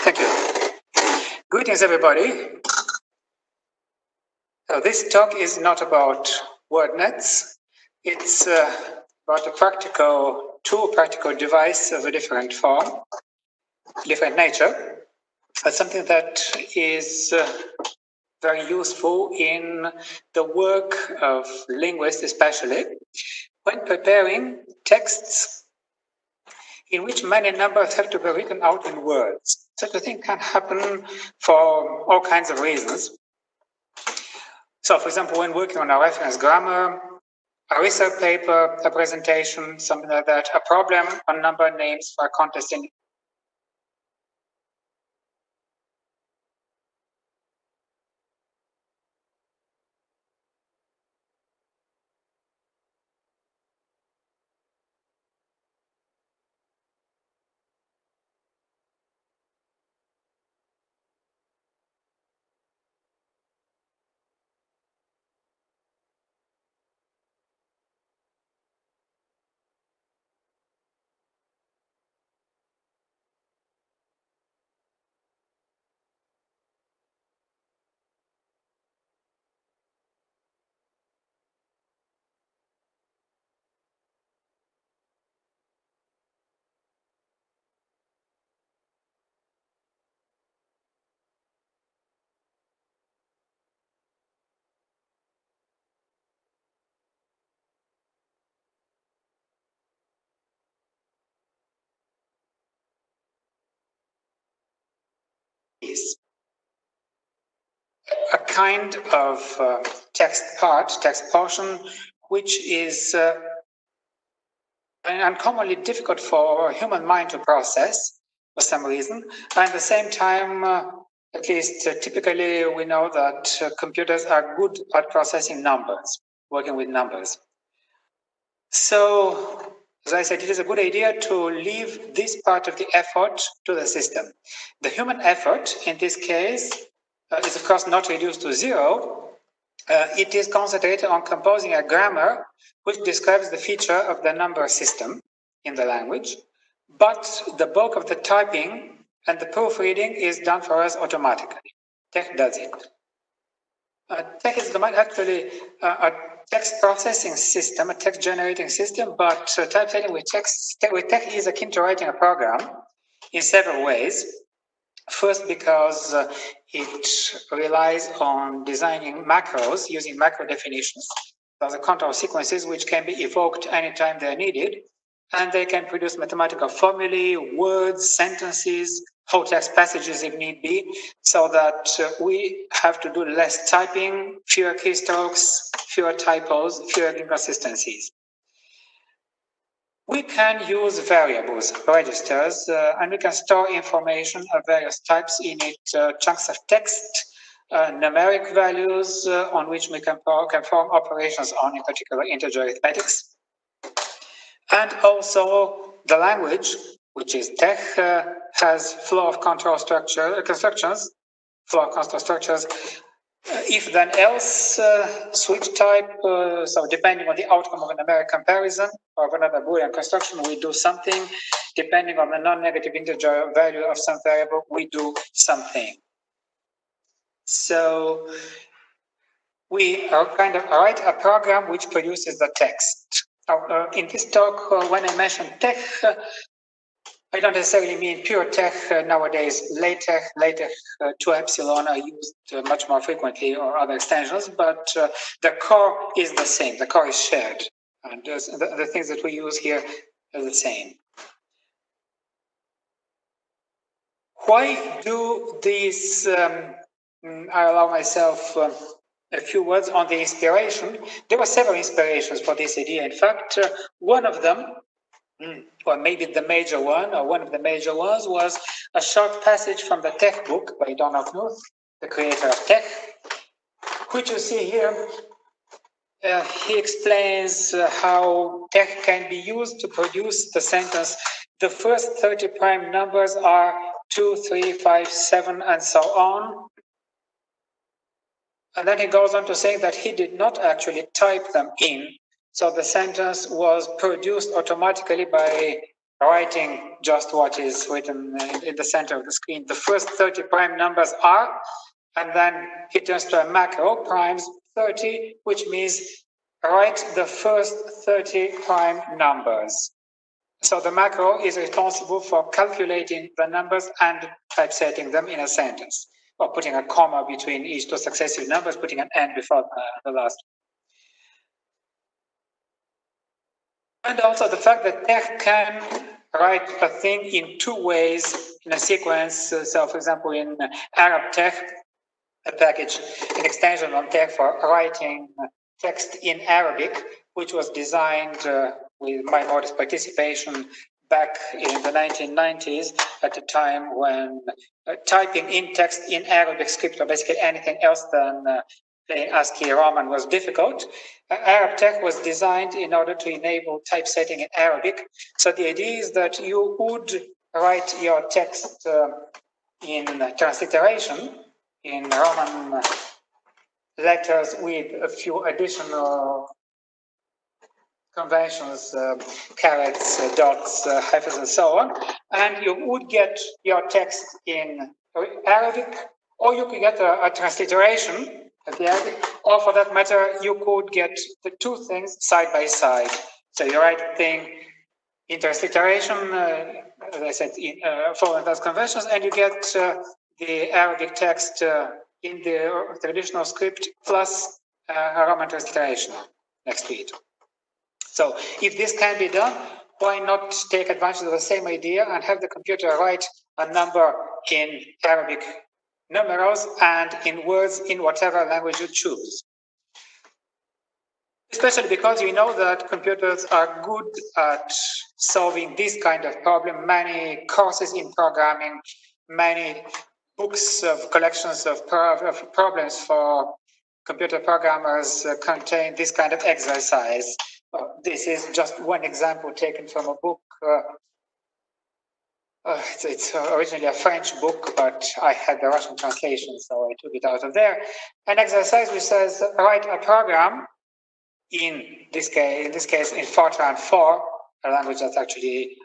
Thank you. Greetings, everybody. So this talk is not about word nets. It's about a practical tool, practical device of a different form, different nature. But something that is very useful in the work of linguists, especially when preparing texts in which many numbers have to be written out in words. Such a thing can happen for all kinds of reasons. So, for example, when working on a reference grammar, a research paper, a presentation, something like that, a problem on number names for a contest in kind of text portion, which is uncommonly difficult for a human mind to process for some reason. And at the same time, at least typically, we know that computers are good at processing numbers, working with numbers. So, as I said, it is a good idea to leave this part of the effort to the system. The human effort, in this case, is of course not reduced to zero. It is concentrated on composing a grammar which describes the feature of the number system in the language, but the bulk of the typing and the proofreading is done for us automatically. Tech does it. Tech is actually a text processing system, a text generating system, but typesetting with tech is akin to writing a program in several ways. First, because it relies on designing macros using macro definitions. Those are control sequences which can be evoked anytime they're needed, and they can produce mathematical formulae, words, sentences, whole text passages if need be, so that we have to do less typing, fewer keystrokes, fewer typos, fewer inconsistencies. We can use variables, registers, and we can store information of various types in it, chunks of text, numeric values on which we can perform operations on, in particular, integer arithmetics. And also the language, which is tech, has flow of control constructions, flow of control structures, if then else, switch type, so depending on the outcome of a numeric comparison or of another Boolean construction, we do something. Depending on the non-negative integer value of some variable, we do something. So we kind of write a program which produces the text. In this talk, when I mention tech, I don't necessarily mean pure tech. Nowadays, LaTeX, 2 epsilon are used much more frequently, or other extensions, but the core is the same. The core is shared. And the things that we use here are the same. Why do these, I allow myself a few words on the inspiration. There were several inspirations for this idea. In fact, one of them, or maybe the major one, or one of the major ones, was a short passage from the Tech book by Donald Knuth, the creator of Tech, which you see here. He explains how Tech can be used to produce the sentence, the first 30 prime numbers are 2, 3, 5, 7, and so on. And then he goes on to say that he did not actually type them in. So the sentence was produced automatically by writing just what is written in the center of the screen. The first 30 prime numbers are, and then he turns to a macro, primes 30, which means write the first 30 prime numbers. So the macro is responsible for calculating the numbers and typesetting them in a sentence, or putting a comma between each two successive numbers, putting an and before the last. And also the fact that Tech can write a thing in two ways in a sequence. So for example, in Arab Tech, a package, an extension on Tech for writing text in Arabic, which was designed with my modest participation back in the 1990s, at a time when typing in text in Arabic script, or basically anything else than plain ASCII Roman, was difficult. Arab Tech was designed in order to enable typesetting in Arabic. So the idea is that you would write your text in transliteration, in Roman letters, with a few additional conventions, carets, dots, hyphens, and so on, and you would get your text in Arabic, or you could get a transliteration of the Arabic, or for that matter, you could get the two things side by side. So you write a thing in transliteration, as I said, following those conventions, and you get the Arabic text in the traditional script plus a Roman transliteration next to it. So if this can be done, why not take advantage of the same idea and have the computer write a number in Arabic numerals and in words in whatever language you choose. Especially because we know that computers are good at solving this kind of problem. Many courses in programming, many books of collections of problems for computer programmers contain this kind of exercise. This is just one example taken from a book. It's originally a French book, but I had the Russian translation, so I took it out of there. An exercise which says, write a program in this case in Fortran 4, a language that's actually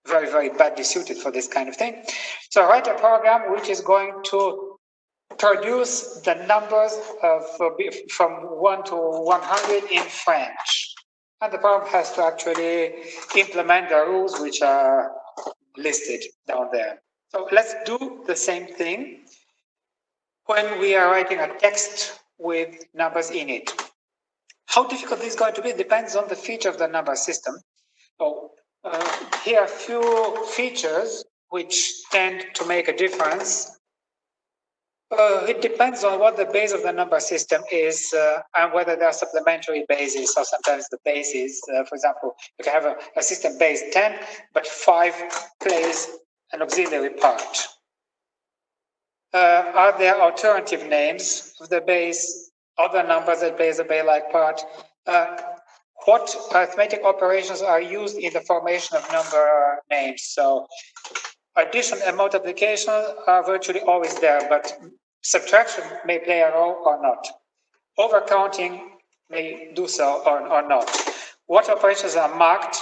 very, very badly suited for this kind of thing. So write a program which is going to produce the numbers of from 1 to 100 in French. And the program has to actually implement the rules which are listed down there. So let's do the same thing when we are writing a text with numbers in it. How difficult this is going to be depends on the feature of the number system. So here are a few features which tend to make a difference. It depends on what the base of the number system is and whether there are supplementary bases or sometimes the bases. For example, you can have a system base 10, but 5 plays an auxiliary part. Are there alternative names of the base, other numbers that plays a Bay-like part? What arithmetic operations are used in the formation of number names? So addition and multiplication are virtually always there, but subtraction may play a role or not. Overcounting may do so or not. What operations are marked?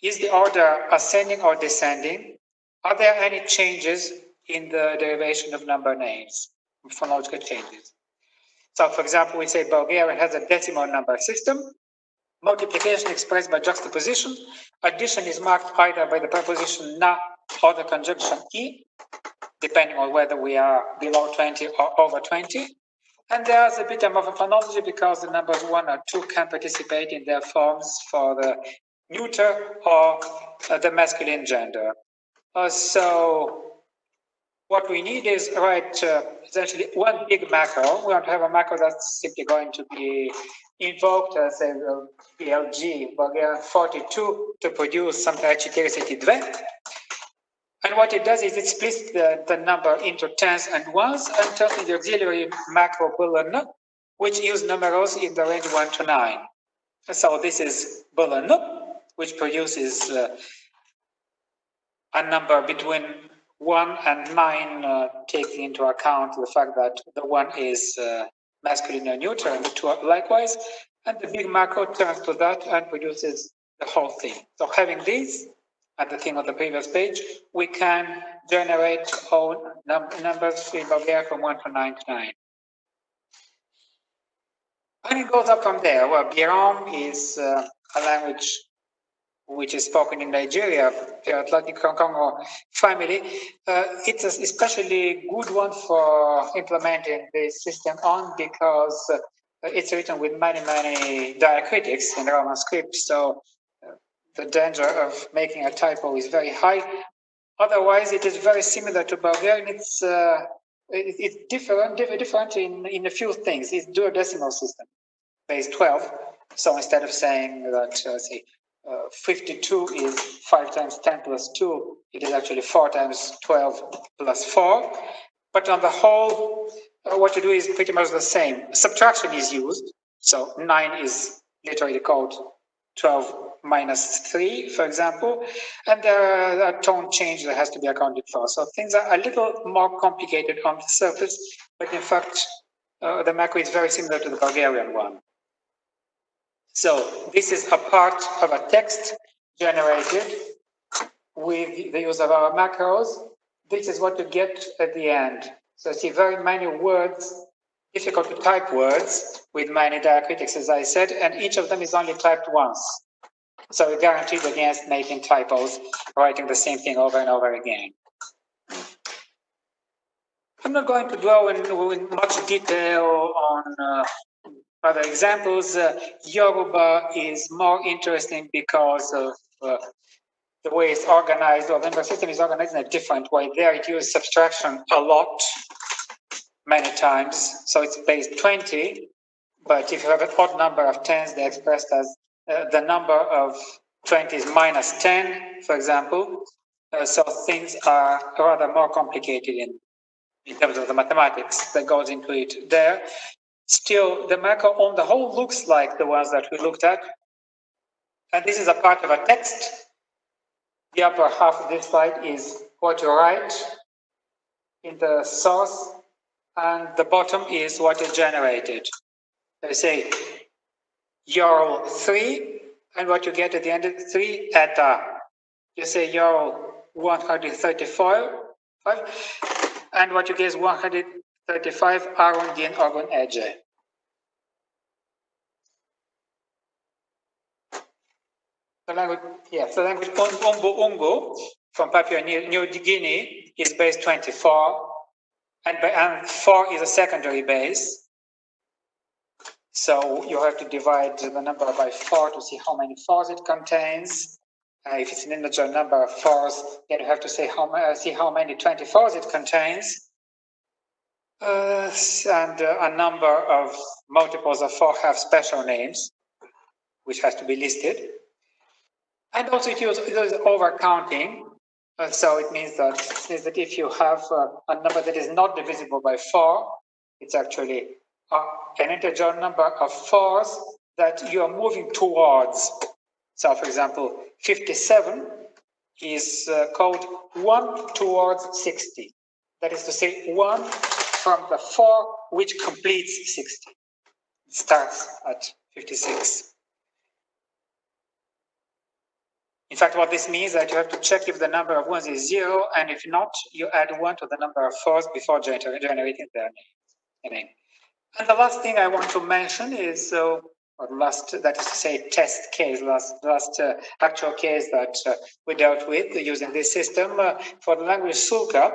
Is the order ascending or descending? Are there any changes in the derivation of number names, phonological changes? So for example, we say Bulgarian has a decimal number system. Multiplication expressed by juxtaposition. Addition is marked either by the preposition na or the conjunction I, depending on whether we are below 20 or over 20. And there's a bit of a phonology because the numbers 1 or 2 can participate in their forms for the neuter or the masculine gender. So what we need is write essentially one big macro. We want to have a macro that's simply going to be invoked as a BLG, Bulgarian 42, to produce something like 42. And what it does is it splits the number into tens and ones and turns into the auxiliary macro boolean, which use numerals in the range 1 to 9. So this is boolean, which produces a number between 1 and 9, taking into account the fact that the 1 is masculine or neuter, and the 2 are likewise. And the big macro turns to that and produces the whole thing. So having these, at the thing on the previous page, we can generate all numbers in Bulgaria from 1 to 9 to 9. And it goes up from there. Well, Biram is a language which is spoken in Nigeria, the Atlantic Congo family. It's an especially good one for implementing this system on because it's written with many, many diacritics in Roman script. So the danger of making a typo is very high. Otherwise, it is very similar to Bulgarian. It's different in a few things. It's duodecimal system, base 12. So instead of saying that, say, 52 is 5 times 10 plus 2, it is actually 4 times 12 plus 4. But on the whole, what you do is pretty much the same. Subtraction is used. So 9 is literally called 12 minus 3, for example, and there are a tone change that has to be accounted for. So things are a little more complicated on the surface, but in fact, the macro is very similar to the Bulgarian one. So this is a part of a text generated with the use of our macros. This is what you get at the end. So see very many words, difficult to type words with many diacritics, as I said, and each of them is only typed once. So we're guaranteed against making typos, writing the same thing over and over again. I'm not going to dwell in much detail on other examples. Yoruba is more interesting because of the way it's organized, or the number system is organized in a different way. There it uses subtraction a lot, many times. So it's base 20, but if you have an odd number of tens, they're expressed as the number of 20 is minus 10, for example. So things are rather more complicated in terms of the mathematics that goes into it there. Still, the macro on the whole looks like the ones that we looked at. And this is a part of a text. The upper half of this slide is what you write in the source, and the bottom is what is generated. They say YORL 3, and what you get at the end of 3, eta. You say YORL 135, and what you get is 135 Arun Din Orgun Ece. The language, yes, the language Umbu Ungu from Papua New Guinea is base 24, and 4 is a secondary base. So you have to divide the number by 4 to see how many 4s it contains. If it's an integer number of 4s, then you have to say see how many 24s it contains. And a number of multiples of 4 have special names, which has to be listed. And also it uses overcounting. So it means that if you have a number that is not divisible by 4, it's actually an integer number of 4s that you are moving towards. So for example, 57 is called 1 towards 60. That is to say, 1 from the 4 which completes 60. It starts at 56. In fact, what this means is that you have to check if the number of 1s is 0, and if not, you add 1 to the number of 4s before generating their name. And the last thing I want to mention is, that is to say, test case, last actual case that we dealt with using this system for the language Sulka,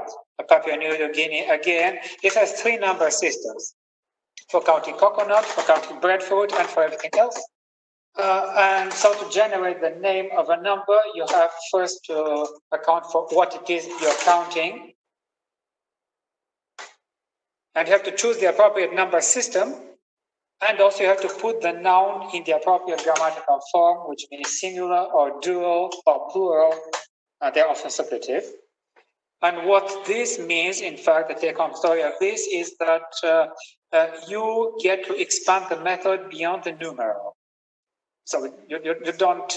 Papua New Guinea. Again, this has 3 number systems for counting coconut, for counting breadfruit, and for everything else. And so to generate the name of a number, you have first to account for what it is you're counting. And you have to choose the appropriate number system. And also you have to put the noun in the appropriate grammatical form, which means singular or dual or plural. They're often suppletive. And what this means, in fact, the take-home story of this is that you get to expand the method beyond the numeral. So you don't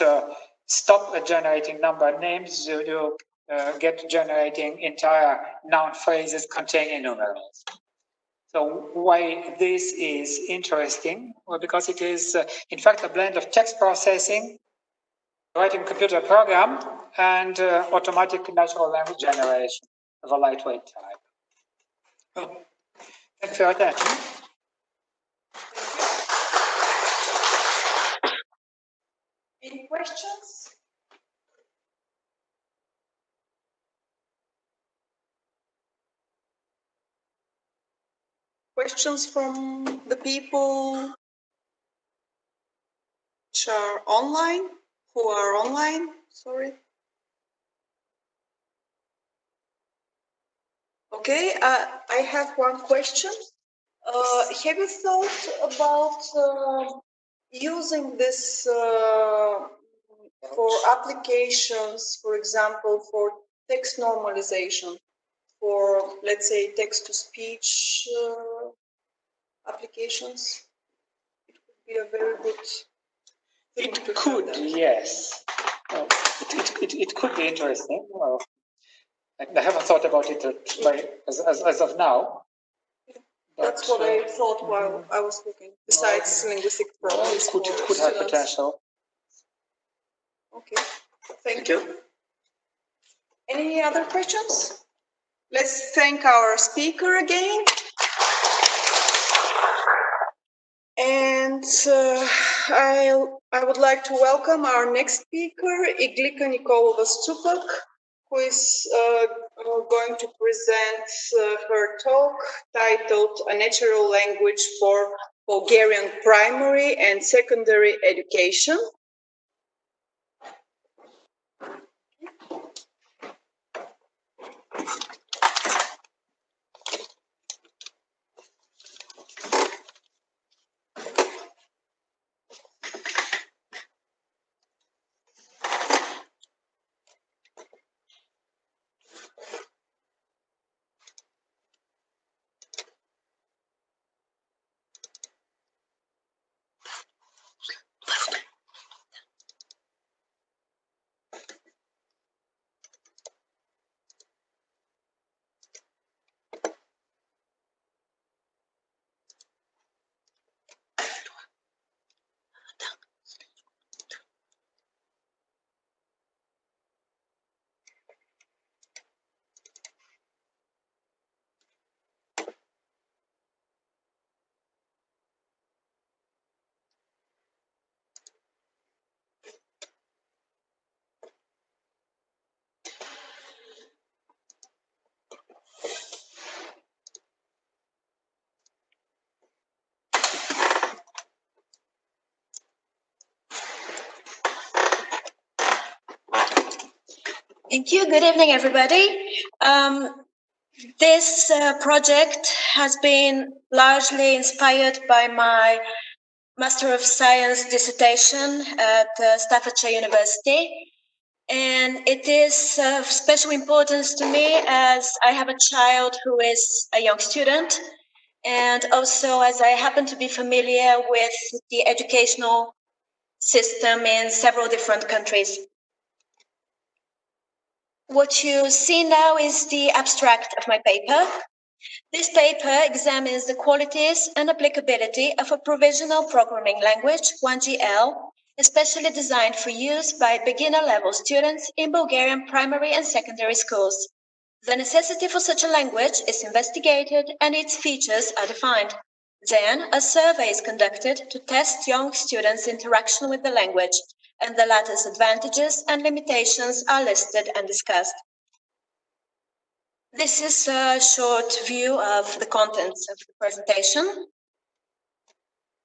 stop at generating number names, you get to generating entire noun phrases containing numerals. So why this is interesting? Well, because it is, in fact, a blend of text processing, writing computer program, and automatic natural language generation of a lightweight type. Oh. Thanks for your attention. Any questions? Questions from the people which are online, who are online, sorry. Okay, I have one question. Have you thought about using this for applications, for example, for text normalization, for, let's say, text-to-speech applications? It would be a very good thing. It could, yes. It could be interesting. Well, I haven't thought about it as of now. That's what I thought while I was looking, besides linguistic problems. It could have potential. Okay, thank you. Any other questions? Let's thank our speaker again. And I would like to welcome our next speaker, Iglika Nikolova-Stupak, who is going to present her talk titled A Natural Language for Bulgarian Primary and Secondary Education. Thank you. Good evening, everybody. This project has been largely inspired by my Master of Science dissertation at Staffordshire University. And it is of special importance to me as I have a child who is a young student, and also as I happen to be familiar with the educational system in several different countries. What you see now is the abstract of my paper. This paper examines the qualities and applicability of a provisional programming language, 1GL, especially designed for use by beginner-level students in Bulgarian primary and secondary schools. The necessity for such a language is investigated and its features are defined. Then, a survey is conducted to test young students' interaction with the language, and the latter's advantages and limitations are listed and discussed. This is a short view of the contents of the presentation.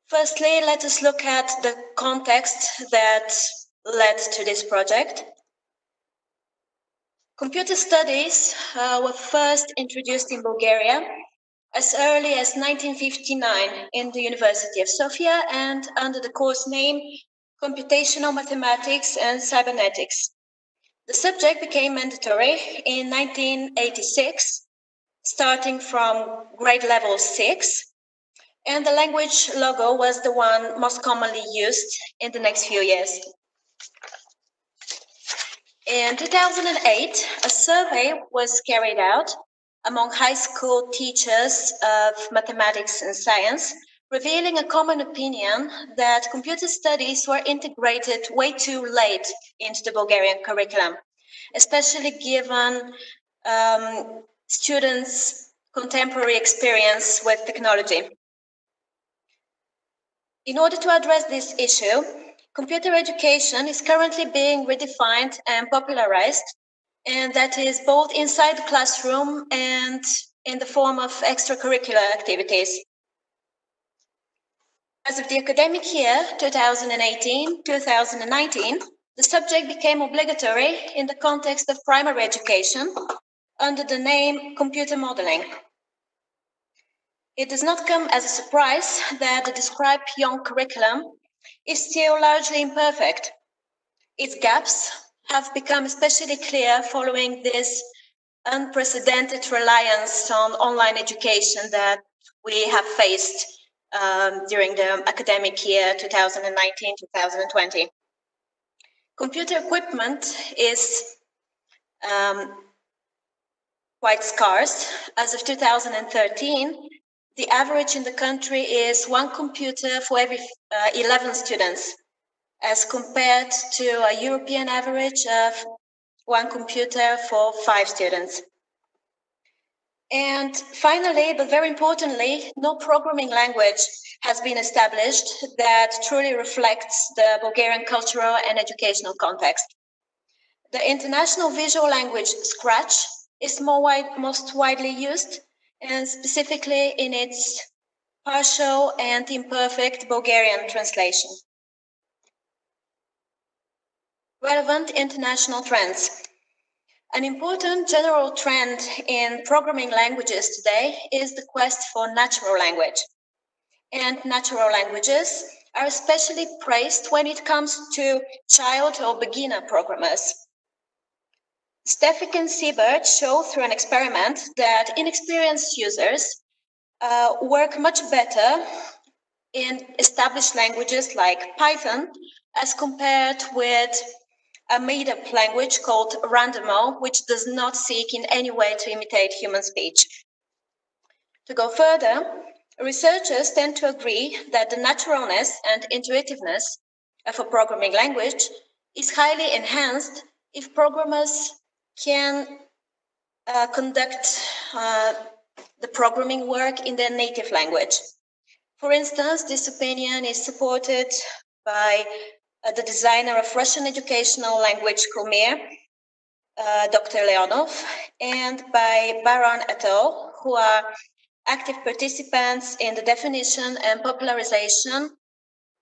Firstly, let us look at the context that led to this project. Computer studies were first introduced in Bulgaria as early as 1959 in the University of Sofia and under the course name Computational Mathematics and Cybernetics. The subject became mandatory in 1986, starting from grade level 6, and the language logo was the one most commonly used in the next few years. In 2008, a survey was carried out among high school teachers of mathematics and science, revealing a common opinion that computer studies were integrated way too late into the Bulgarian curriculum, especially given students' contemporary experience with technology. In order to address this issue, computer education is currently being redefined and popularized, and that is both inside the classroom and in the form of extracurricular activities. As of the academic year 2018-2019, the subject became obligatory in the context of primary education under the name computer modeling. It does not come as a surprise that the described young curriculum is still largely imperfect. Its gaps have become especially clear following this unprecedented reliance on online education that we have faced during the academic year 2019-2020. Computer equipment is quite scarce. As of 2013, the average in the country is one computer for every 11 students, as compared to a European average of one computer for 5 students. And finally, but very importantly, no programming language has been established that truly reflects the Bulgarian cultural and educational context. The international visual language Scratch is most widely used, and specifically in its partial and imperfect Bulgarian translation. Relevant international trends. An important general trend in programming languages today is the quest for natural language. And natural languages are especially praised when it comes to child or beginner programmers. Stefik and Siebert show through an experiment that inexperienced users work much better in established languages like Python as compared with a made-up language called Randomo, which does not seek in any way to imitate human speech. To go further, researchers tend to agree that the naturalness and intuitiveness of a programming language is highly enhanced if programmers can conduct the programming work in their native language. For instance, this opinion is supported by the designer of Russian educational language Kumir, Dr. Leonov, and by Baron et al., who are active participants in the definition and popularization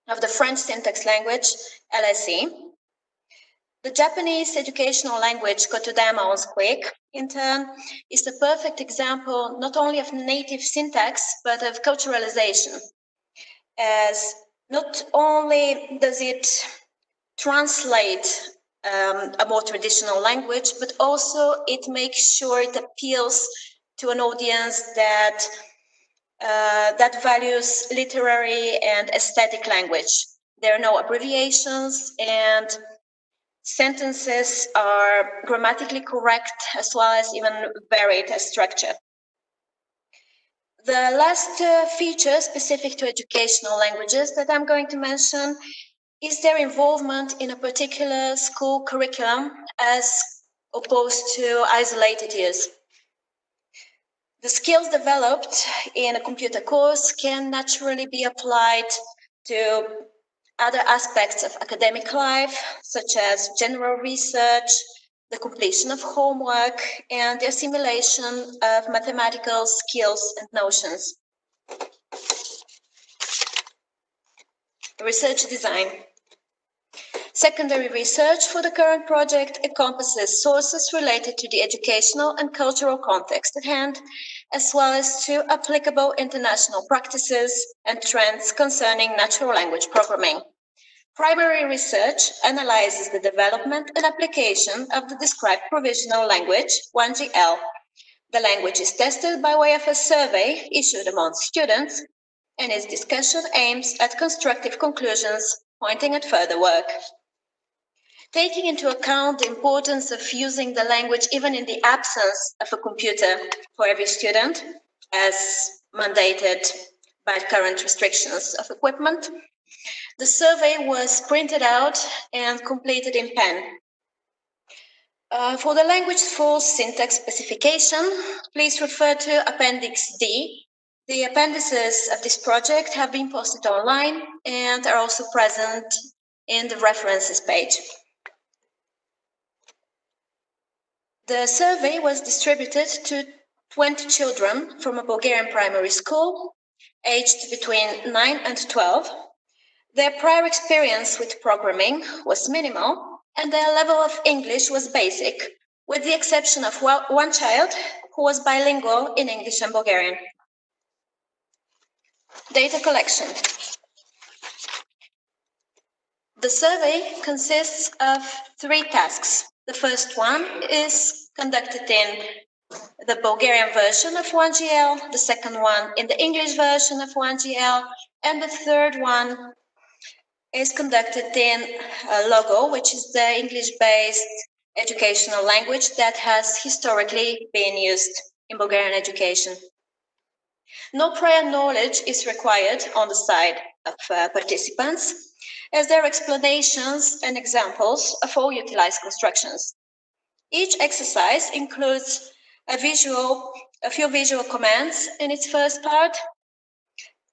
of the French syntax language, LSE. The Japanese educational language Kotodama on Squeak, in turn, is a perfect example not only of native syntax, but of culturalization, as not only does it translate a more traditional language, but also it makes sure it appeals to an audience that that values literary and aesthetic language. There are no abbreviations, and sentences are grammatically correct as well as even varied as structure. The last feature specific to educational languages that I'm going to mention is their involvement in a particular school curriculum as opposed to isolated years. The skills developed in a computer course can naturally be applied to other aspects of academic life, such as general research, the completion of homework, and the assimilation of mathematical skills and notions. Research design. Secondary research for the current project encompasses sources related to the educational and cultural context at hand, as well as to applicable international practices and trends concerning natural language programming. Primary research analyzes the development and application of the described provisional language, 1GL. The language is tested by way of a survey issued among students, and its discussion aims at constructive conclusions pointing at further work. Taking into account the importance of using the language even in the absence of a computer for every student, as mandated by current restrictions of equipment, the survey was printed out and completed in pen. For the language full syntax specification, please refer to Appendix D. The appendices of this project have been posted online and are also present in the references page. The survey was distributed to 20 children from a Bulgarian primary school, aged between 9 and 12. Their prior experience with programming was minimal, and their level of English was basic, with the exception of one child who was bilingual in English and Bulgarian. Data collection. The survey consists of 3 tasks. The first one is conducted in the Bulgarian version of 1GL, the second one in the English version of 1GL, and the third one is conducted in Logo, which is the English-based educational language that has historically been used in Bulgarian education. No prior knowledge is required on the side of participants, as there are explanations and examples of all utilized constructions. Each exercise includes a few visual commands in its first part,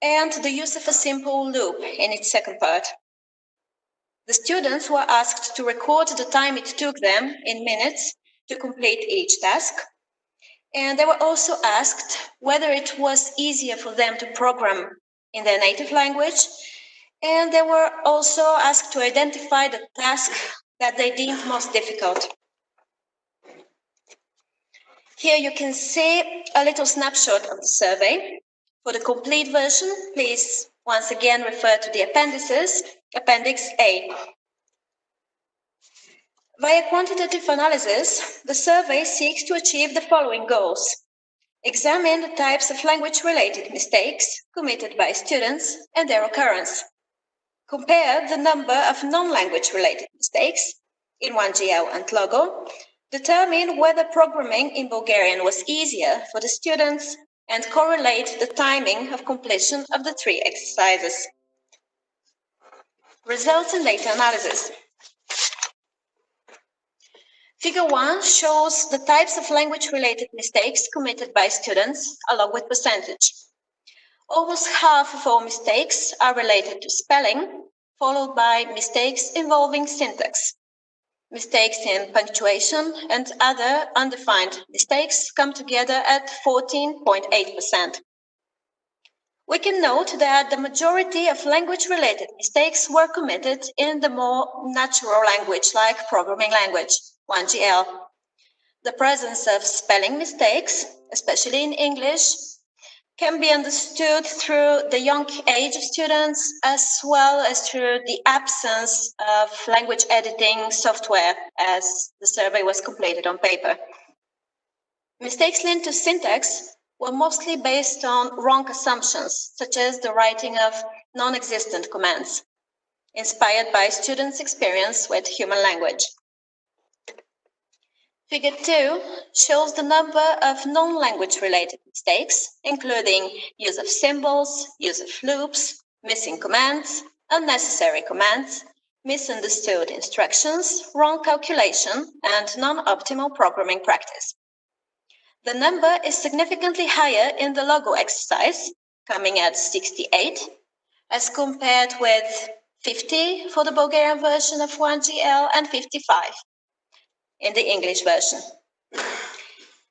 and the use of a simple loop in its second part. The students were asked to record the time it took them in minutes to complete each task, and they were also asked whether it was easier for them to program in their native language, and they were also asked to identify the task that they deemed most difficult. Here you can see a little snapshot of the survey. For the complete version, please once again refer to the appendices, Appendix A. Via quantitative analysis, the survey seeks to achieve the following goals. Examine the types of language-related mistakes committed by students and their occurrence. Compare the number of non-language-related mistakes in 1GL and Logo. Determine whether programming in Bulgarian was easier for the students, and correlate the timing of completion of the 3 exercises. Results and data analysis. Figure 1 shows the types of language-related mistakes committed by students, along with percentage. Almost half of all mistakes are related to spelling, followed by mistakes involving syntax. Mistakes in punctuation and other undefined mistakes come together at 14.8%. We can note that the majority of language-related mistakes were committed in the more natural language, like programming language, 1GL. The presence of spelling mistakes, especially in English, can be understood through the young age of students, as well as through the absence of language editing software, as the survey was completed on paper. Mistakes linked to syntax were mostly based on wrong assumptions, such as the writing of non-existent commands, inspired by students' experience with human language. Figure 2 shows the number of non-language related mistakes, including use of symbols, use of loops, missing commands, unnecessary commands, misunderstood instructions, wrong calculation, and non-optimal programming practice. The number is significantly higher in the logo exercise, coming at 68, as compared with 50 for the Bulgarian version of 1GL and 55 in the English version.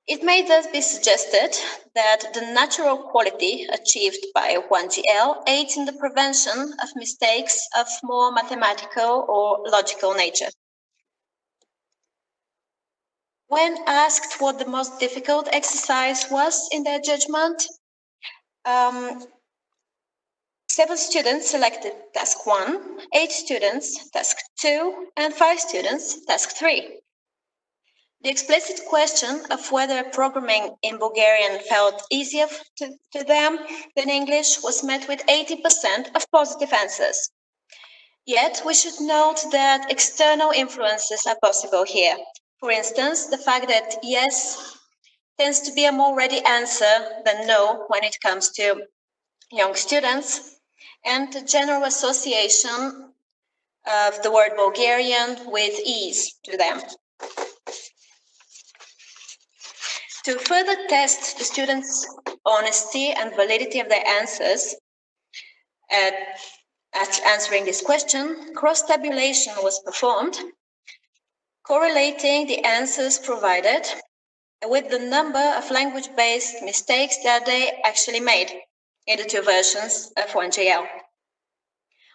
It may thus be suggested that the natural quality achieved by 1GL aids in the prevention of mistakes of more mathematical or logical nature. When asked what the most difficult exercise was in their judgment, 7 students selected task 1, 8 students task 2, and 5 students task 3. The explicit question of whether programming in Bulgarian felt easier to them than English was met with 80% of positive answers. Yet, we should note that external influences are possible here. For instance, the fact that yes tends to be a more ready answer than no when it comes to young students, and the general association of the word Bulgarian with ease to them. To further test the students' honesty and validity of their answers, at answering this question, cross-tabulation was performed, correlating the answers provided with the number of language-based mistakes that they actually made in the 2 versions of 1GL.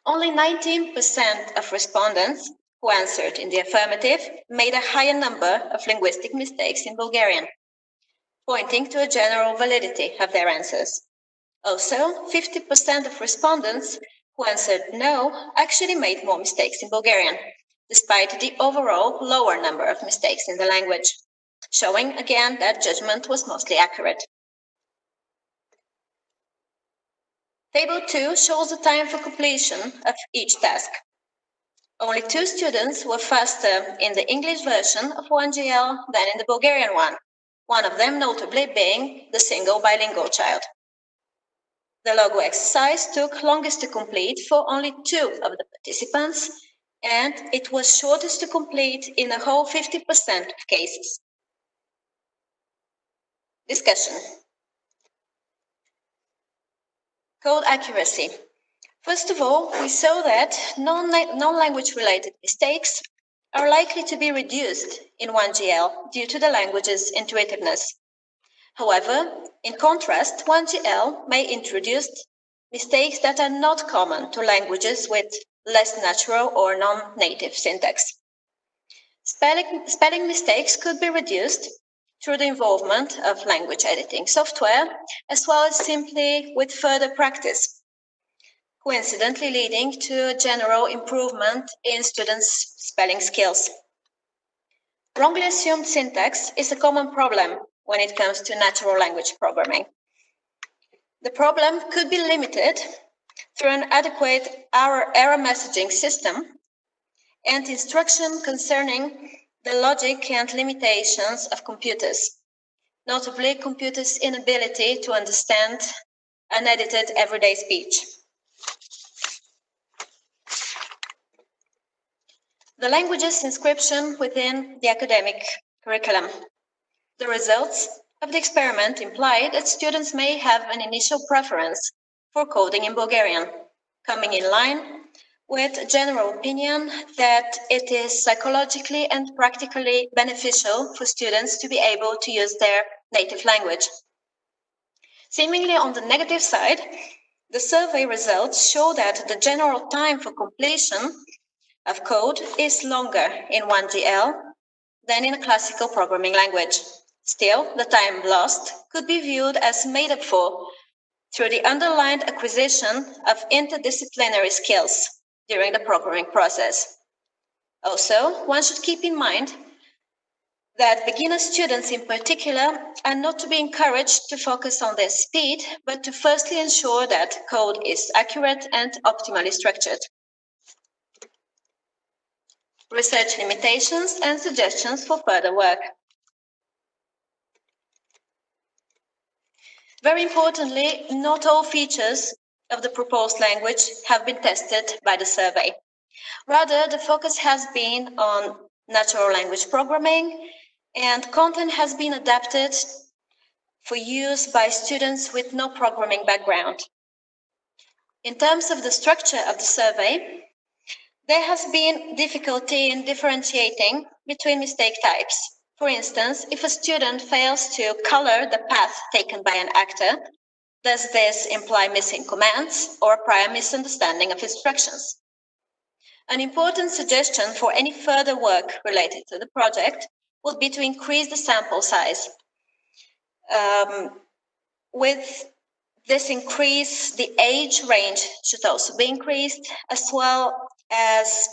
Only 19% of respondents who answered in the affirmative made a higher number of linguistic mistakes in Bulgarian, pointing to a general validity of their answers. Also, 50% of respondents who answered no actually made more mistakes in Bulgarian, despite the overall lower number of mistakes in the language, showing again that judgment was mostly accurate. Table 2 shows the time for completion of each task. Only 2 students were faster in the English version of 1GL than in the Bulgarian one of them notably being the single bilingual child. The logo exercise took longest to complete for only 2 of the participants, and it was shortest to complete in a whole 50% of cases. Discussion. Code accuracy. First of all, we saw that non-language related mistakes are likely to be reduced in 1GL due to the language's intuitiveness. However, in contrast, 1GL may introduce mistakes that are not common to languages with less natural or non-native syntax. Spelling mistakes could be reduced through the involvement of language editing software, as well as simply with further practice, coincidentally leading to a general improvement in students' spelling skills. Wrongly assumed syntax is a common problem when it comes to natural language programming. The problem could be limited through an adequate error messaging system and instruction concerning the logic and limitations of computers, notably computers' inability to understand unedited everyday speech. The language's inscription within the academic curriculum. The results of the experiment imply that students may have an initial preference for coding in Bulgarian, coming in line with a general opinion that it is psychologically and practically beneficial for students to be able to use their native language. Seemingly on the negative side, The survey results show that the general time for completion of code is longer in 1GL than in a classical programming language. Still, the time lost could be viewed as made up for through the underlined acquisition of interdisciplinary skills during the programming process. Also, one should keep in mind that beginner students in particular are not to be encouraged to focus on their speed, but to firstly ensure that code is accurate and optimally structured. Research limitations and suggestions for further work. Very importantly, not all features of the proposed language have been tested by the survey. Rather, the focus has been on natural language programming, and content has been adapted for use by students with no programming background. In terms of the structure of the survey, there has been difficulty in differentiating between mistake types. For instance, if a student fails to color the path taken by an actor, does this imply missing commands or prior misunderstanding of instructions? An important suggestion for any further work related to the project would be to increase the sample size. With this increase, the age range should also be increased, as well as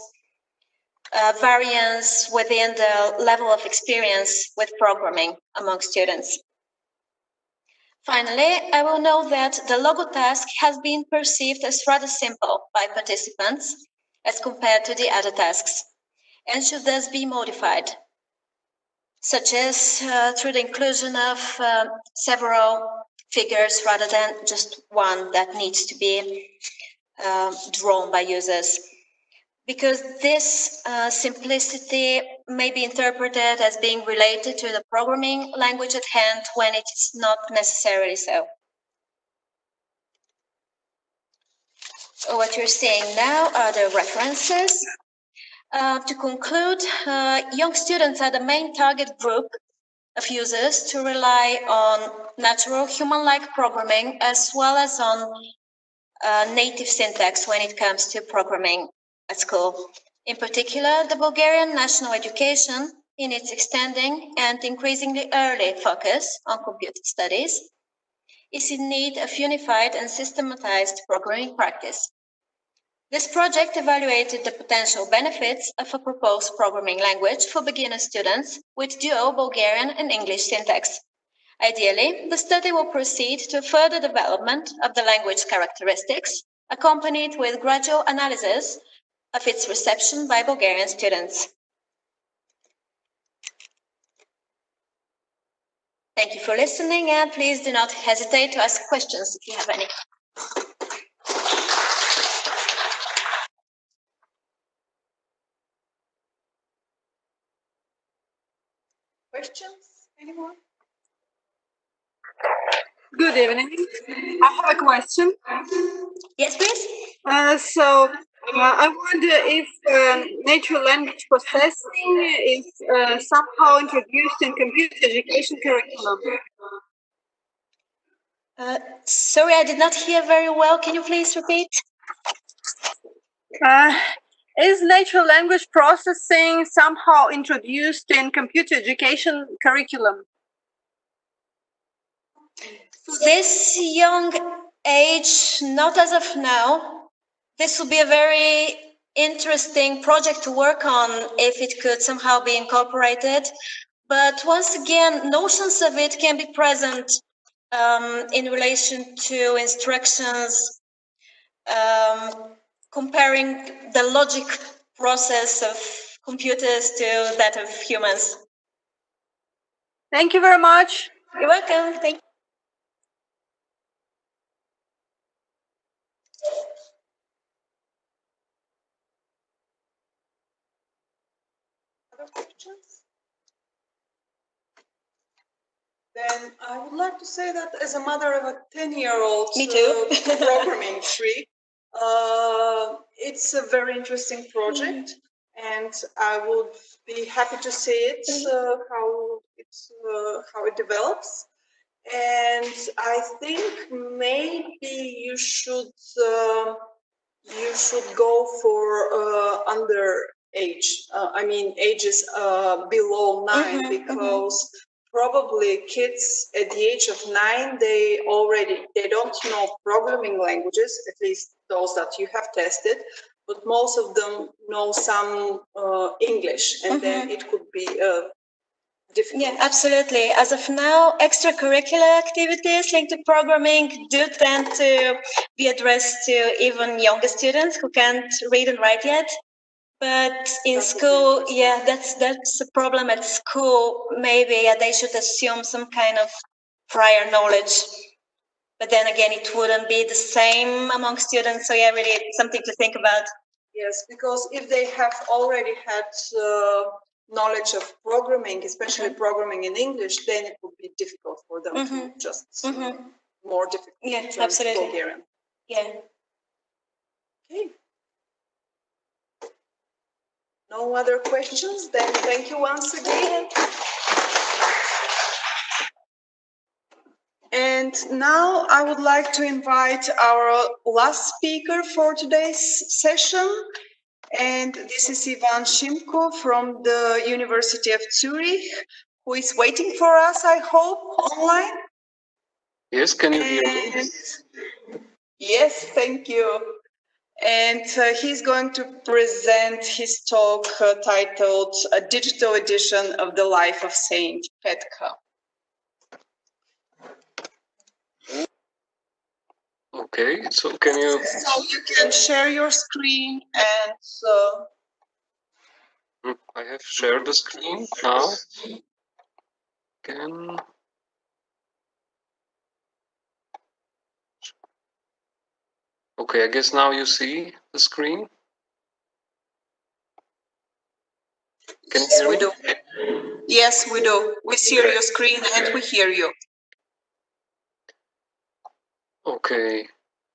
variance within the level of experience with programming among students. Finally, I will note that the logo task has been perceived as rather simple by participants as compared to the other tasks, and should thus be modified, such as through the inclusion of several figures rather than just one that needs to be drawn by users. Because this simplicity may be interpreted as being related to the programming language at hand when it is not necessarily so. What you're seeing now are the references. To conclude, young students are the main target group of users to rely on natural human-like programming as well as on native syntax when it comes to programming at school. In particular, the Bulgarian national education, in its extending and increasingly early focus on computer studies, is in need of unified and systematized programming practice. This project evaluated the potential benefits of a proposed programming language for beginner students with dual Bulgarian and English syntax. Ideally, the study will proceed to further development of the language characteristics, accompanied with gradual analysis of its reception by Bulgarian students. Thank you for listening, and please do not hesitate to ask questions if you have any. Questions? Anyone? Good evening. I have a question. Yes, please. I wonder if natural language processing is somehow introduced in computer education curriculum. Sorry, I did not hear very well. Can you please repeat? Is natural language processing somehow introduced in computer education curriculum? This young age, not as of now. This would be a very interesting project to work on if it could somehow be incorporated. But once again, notions of it can be present in relation to instructions, comparing the logic process of computers to that of humans. Thank you very much. You're welcome. Thank you. Other questions? Then I would like to say that as a mother of a 10-year-old programming freak, it's a very interesting project, and I would be happy to see it how it develops. and I think maybe you should go for under age. I mean ages below 9, because probably kids at the age of 9 they don't know programming languages, at least those that you have tested, but most of them know some English, and then it could be difficult. Yeah, absolutely. As of now, extracurricular activities linked to programming do tend to be addressed to even younger students who can't read and write yet. But in school, yeah, that's a problem at school. Maybe they should assume some kind of prior knowledge. But then again, it wouldn't be the same among students. So yeah, really something to think about. Yes, because if they have already had knowledge of programming, especially programming in English, then it would be difficult for them to just more difficult. Yeah, absolutely. Bulgarian. Yeah. Okay. No other questions? Then thank you once again. And now I would like to invite our last speaker for today's session. And this is Ivan Shimko from the University of Zurich, who is waiting for us, I hope, online. Yes, can you hear me? Yes, thank you. And he's going to present his talk titled A Digital Edition of the Life of Saint Petya. Okay, so can you... So you can share your screen and... I have shared the screen now. Can... Okay, I guess now you see the screen. Can you hear we me? do. Yes, we do. We see your screen and we hear you. Okay,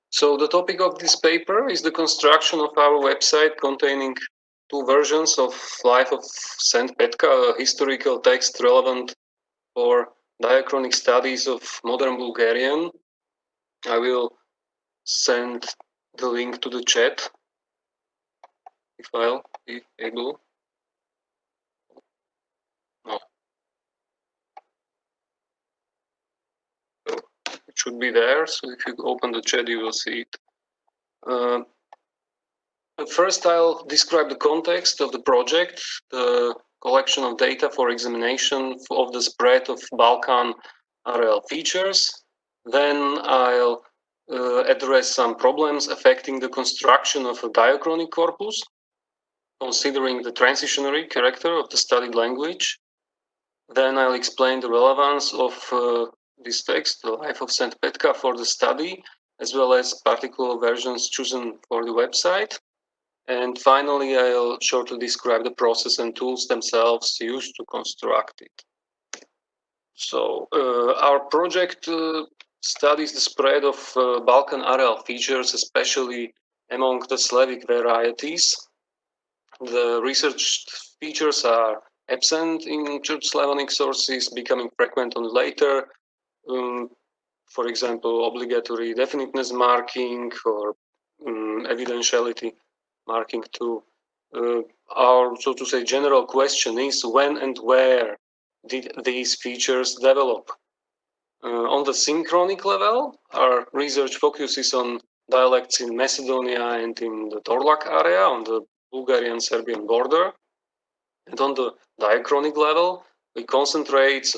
so the topic of this paper is the construction of our website containing 2 versions of Life of Saint Petya, a historical text relevant for diachronic studies of modern Bulgarian. I will send the link to the chat if I'll be able. No. So it should be there, so if you open the chat you will see it. First I'll describe the context of the project, the collection of data for examination of the spread of Balkan RL features. Then I'll address some problems affecting the construction of a diachronic corpus, considering the transitionary character of the studied language. Then I'll explain the relevance of this text, the Life of Saint Petya, for the study, as well as particular versions chosen for the website. And finally, I'll shortly describe the process and tools themselves used to construct it. So our project studies the spread of Balkan RL features, especially among the Slavic varieties. The researched features are absent in Church Slavonic sources, becoming frequent on later. For example, obligatory definiteness marking or evidentiality marking too. Our, so to say, general question is when and where did these features develop? On the synchronic level, our research focuses on dialects in Macedonia and in the Torlak area on the Bulgarian-Serbian border. And on the diachronic level, we concentrate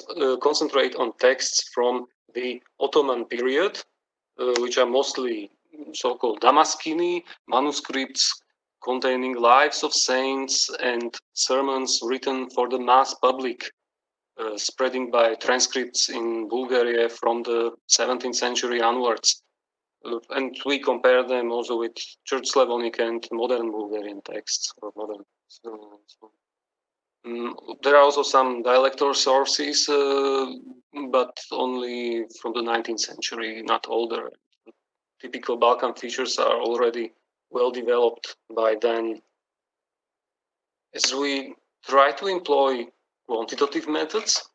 on texts from the Ottoman period, which are mostly so-called Damaskini manuscripts containing lives of saints and sermons written for the mass public, spreading by transcripts in Bulgaria from the 17th century onwards. And we compare them also with Church Slavonic and modern Bulgarian texts. Or modern. There are also some dialectal sources, but only from the 19th century, not older. Typical Balkan features are already well developed by then. As we try to employ quantitative methods,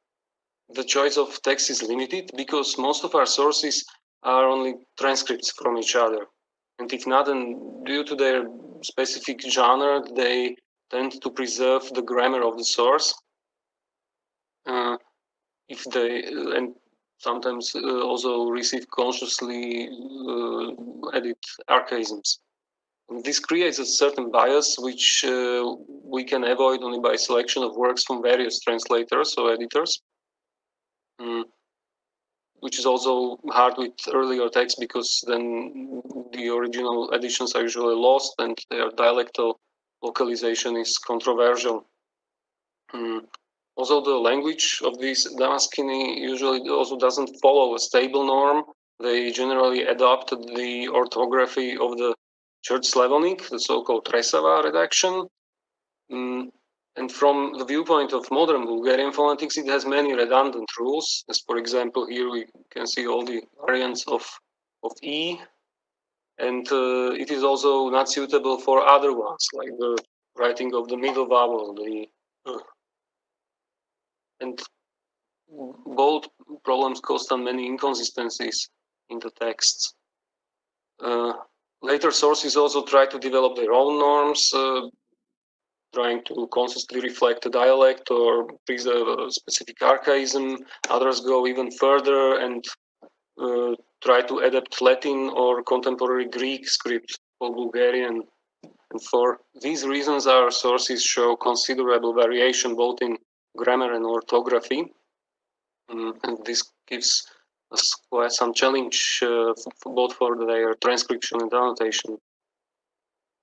the choice of text is limited because most of our sources are only transcripts from each other. And if not, and due to their specific genre, they tend to preserve the grammar of the source. If they and sometimes also receive consciously edit archaisms. And this creates a certain bias, which we can avoid only by selection of works from various translators or editors. Which is also hard with earlier texts because then the original editions are usually lost and their dialectal localization is controversial. Also, the language of these Damaskini usually also doesn't follow a stable norm. They generally adopted the orthography of the Church Slavonic, the so-called Tresava redaction. And from the viewpoint of modern Bulgarian phonetics, it has many redundant rules. As for example, here we can see all the variants of E. And it is also not suitable for other ones, like the writing of the middle vowel, and both problems caused many inconsistencies in the texts. Later sources also try to develop their own norms, trying to consistently reflect a dialect or preserve a specific archaism. Others go even further and try to adapt Latin or contemporary Greek script for Bulgarian. And for these reasons, our sources show considerable variation both in grammar and orthography. And this gives us quite some challenge both for their transcription and annotation.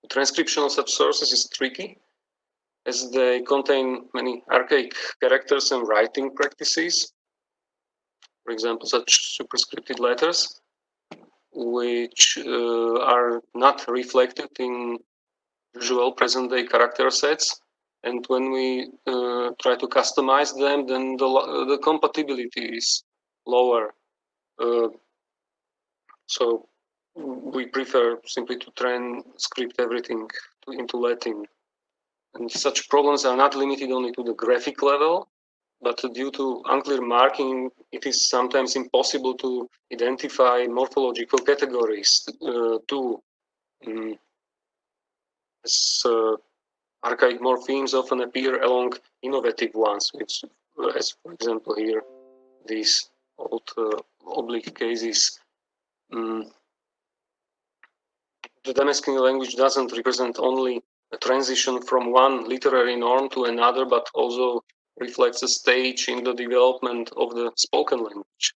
The transcription of such sources is tricky, as they contain many archaic characters and writing practices. For example, such superscripted letters, which are not reflected in usual present-day character sets. And when we try to customize them, then the compatibility is lower. So we prefer simply to transcript everything into Latin. And such problems are not limited only to the graphic level, but due to unclear marking, it is sometimes impossible to identify morphological categories too. As archaic morphemes often appear along innovative ones, which, as for example here, these old oblique cases. The Damaskini language doesn't represent only a transition from one literary norm to another, but also reflects a stage in the development of the spoken language.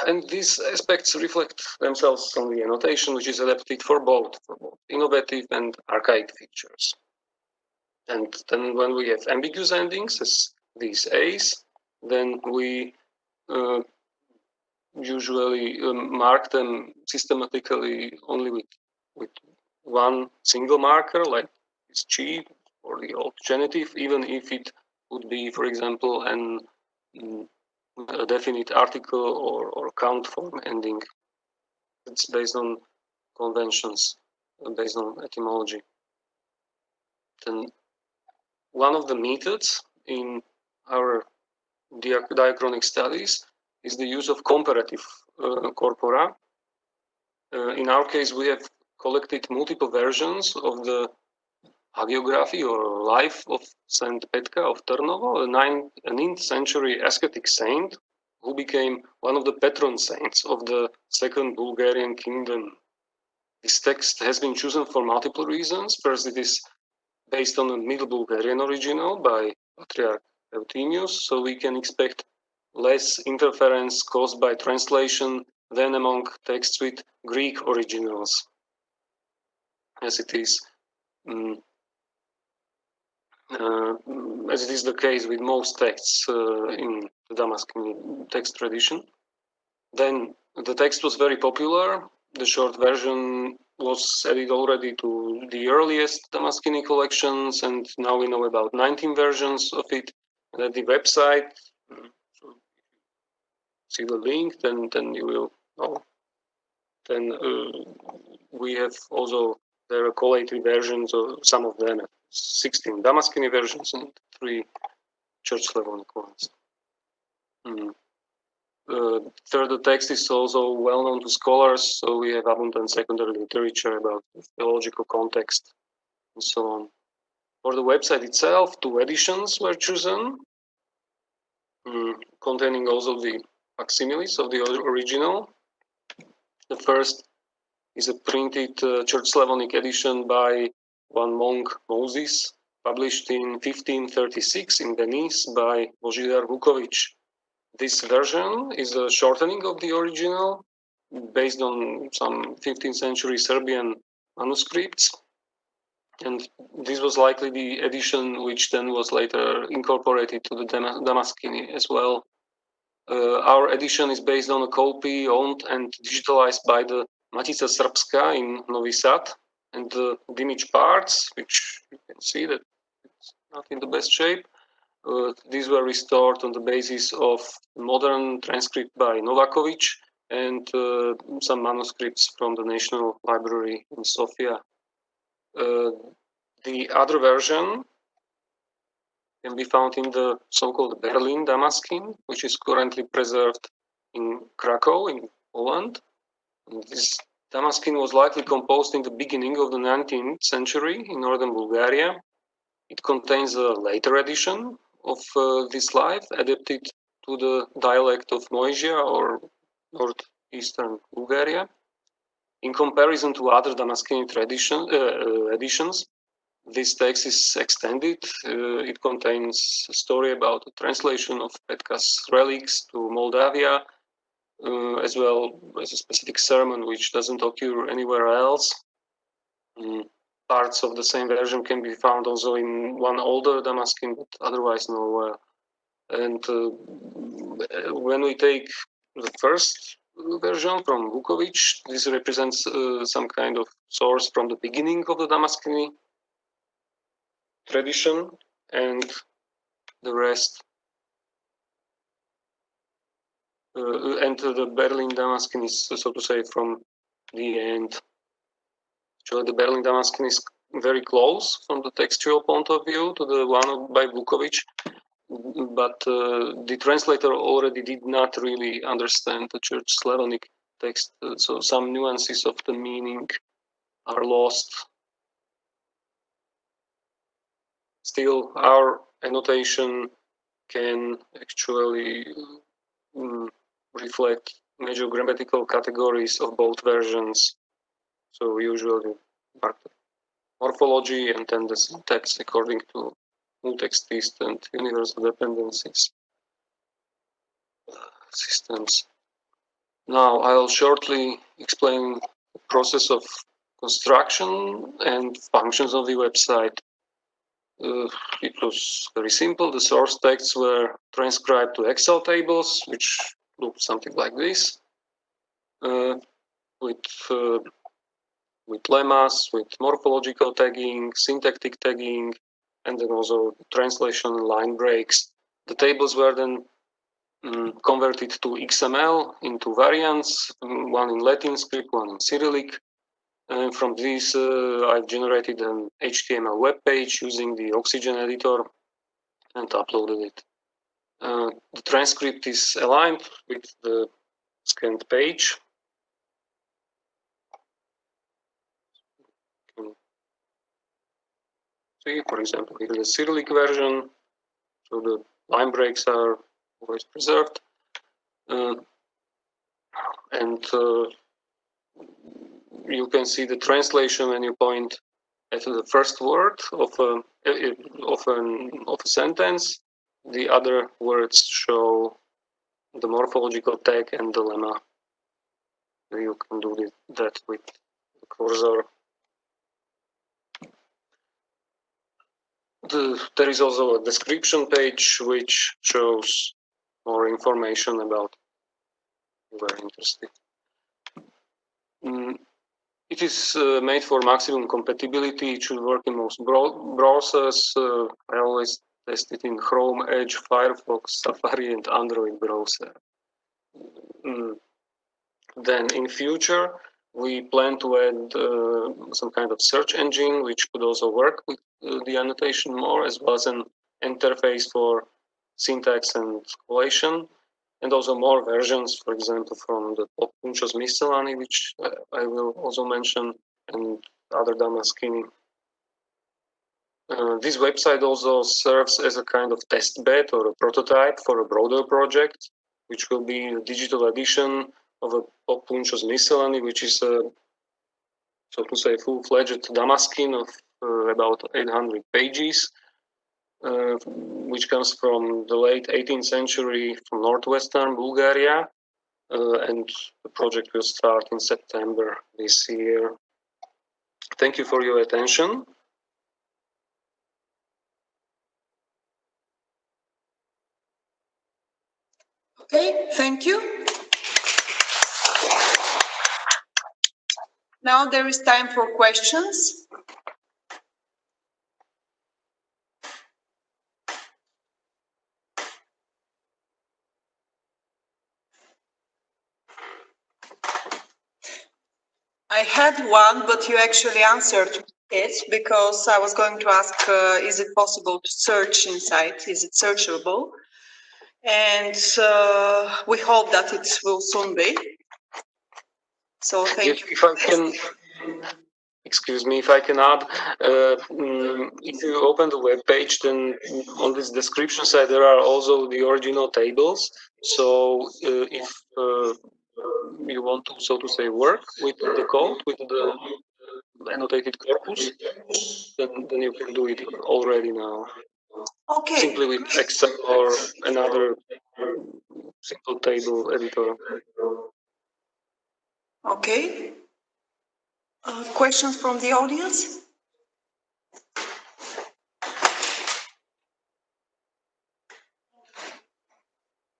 And these aspects reflect themselves on the annotation, which is adapted for both innovative and archaic features. And then when we have ambiguous endings, as these A's, then we usually mark them systematically only with one single marker, like this G or the old genitive, even if it would be, for example, a definite article or count form ending. It's based on conventions, based on etymology. Then one of the methods in our diachronic studies is the use of comparative corpora. In our case, we have collected multiple versions of the hagiography or life of Saint Petya of Trnovo, a 9th century ascetic saint who became one of the patron saints of the Second Bulgarian Kingdom. This text has been chosen for multiple reasons. First, it is based on a Middle Bulgarian original by Patriarch Euthymius, so we can expect less interference caused by translation than among texts with Greek originals, as it is the case with most texts in the Damaskini text tradition. Then the text was very popular. The short version was added already to the earliest Damaskini collections, and now we know about 19 versions of it. And at the website, see the link, then you will know. Then we have also, there are collated versions of some of them, 16 Damaskini versions and 3 Church Slavonic ones. Third, the text is also well known to scholars, so we have abundant secondary literature about the theological context and so on. For the website itself, 2 editions were chosen, containing also the facsimiles of the original. The first is a printed Church Slavonic edition by one monk, Moses, published in 1536 in Venice by Božidar Vuković. This version is a shortening of the original, based on some 15th century Serbian manuscripts. And this was likely the edition which then was later incorporated to the Damaskini as well. Our edition is based on a copy owned and digitalized by the Matica Srpska in Novi Sad, and the image parts, which you can see that it's not in the best shape, these were restored on the basis of modern transcript by Novakovic and some manuscripts from the National Library in Sofia. The other version can be found in the so-called Berlin Damaskin, which is currently preserved in Krakow in Poland. And this Damaskin was likely composed in the beginning of the 19th century in northern Bulgaria. It contains a later edition of this life, adapted to the dialect of Moesia or northeastern Bulgaria. In comparison to other Damaskini editions, this text is extended. It contains a story about the translation of Petka's relics to Moldavia, as well as a specific sermon which doesn't occur anywhere else. Parts of the same version can be found also in one older Damaskin, but otherwise nowhere. And when we take the first version from Vukovic, this represents some kind of source from the beginning of the Damaskini tradition, and the rest, and the Berlin Damaskin is, so to say, from the end. So the Berlin Damaskin is very close from the textual point of view to the one by Vukovic, but the translator already did not really understand the Church Slavonic text, so some nuances of the meaning are lost. Still, our annotation can actually reflect major grammatical categories of both versions. So we usually mark the morphology and then the syntax according to multextist and universal dependencies systems. Now I'll shortly explain the process of construction and functions of the website. It was very simple. The source texts were transcribed to Excel tables, which looked something like this, with lemmas, with morphological tagging, syntactic tagging, and then also translation and line breaks. The tables were then converted to XML into variants, one in Latin script, one in Cyrillic. And from this, I've generated an HTML web page using the Oxygen editor and uploaded it. The transcript is aligned with the scanned page. See, for example, here is the Cyrillic version, so the line breaks are always preserved. And you can see the translation when you point at the first word of a sentence. The other words show the morphological tag and the lemma. You can do that with the cursor. There is also a description page which shows more information about if you are interested. It is made for maximum compatibility. It should work in most browsers. I always test it in Chrome, Edge, Firefox, Safari, and Android browser. Then in future, we plan to add some kind of search engine, which could also work with the annotation more, as well as an interface for syntax and collation. and also more versions, for example, from the Punchos Miscellany, which I will also mention, and other Damaskini. This website also serves as a kind of test bed or a prototype for a broader project, which will be a digital edition of a Punchos Miscellany, which is a, so to say, full-fledged Damaskin of about 800 pages, which comes from the late 18th century from northwestern Bulgaria, and the project will start in September this year. Thank you for your attention. Okay, thank you. Now there is time for questions. I had one, but you actually answered it because I was going to ask, is it possible to search inside? Is it searchable? And we hope that it will soon be. So thank you. If I can, excuse me, if I can add, if you open the web page, then on this description side there are also the original tables. So if you want to, so to say, work with the code, with the annotated corpus, then you can do it already now. Okay. Simply with Excel or another simple table editor. Okay. Questions from the audience?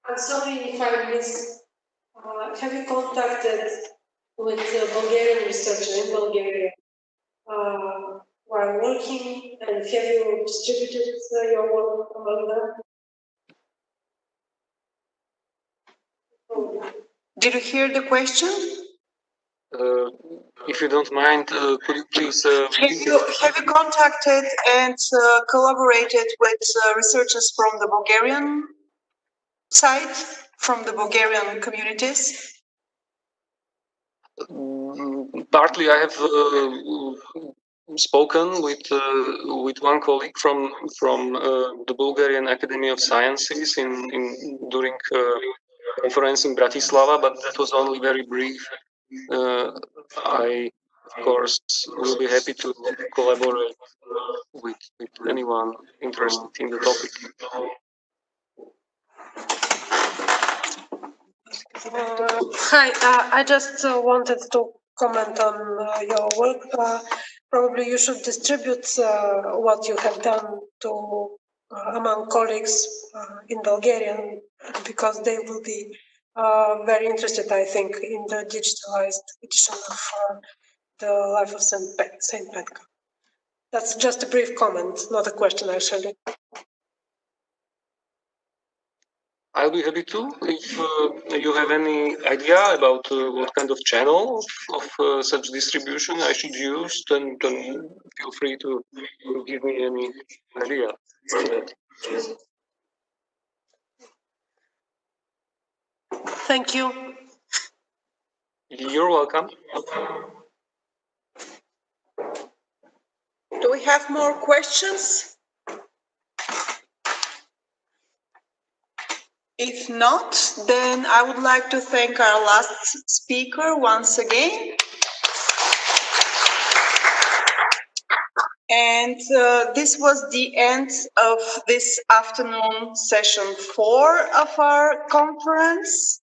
I'm sorry if I missed. Have you contacted with a Bulgarian researcher in Bulgaria while working, and have you distributed your work among them? Did you hear the question? If you don't mind, could you please... Have you contacted and collaborated with researchers from the Bulgarian side, from the Bulgarian communities? Partly I have spoken with one colleague from the Bulgarian Academy of Sciences during conference in Bratislava, but that was only very brief. I, of course, will be happy to collaborate with anyone interested in the topic. Hi, I just wanted to comment on your work. Probably you should distribute what you have done to among colleagues in Bulgarian, because they will be very interested, I think, in the digitalized edition of the Life of Saint Petya. That's just a brief comment, not a question, actually. I'll be happy to. If you have any idea about what kind of channel of such distribution I should use, then feel free to give me any idea for that. Thank you. You're welcome. Do we have more questions? If not, then I would like to thank our last speaker once again. And this was the end of this afternoon session 4 of our conference.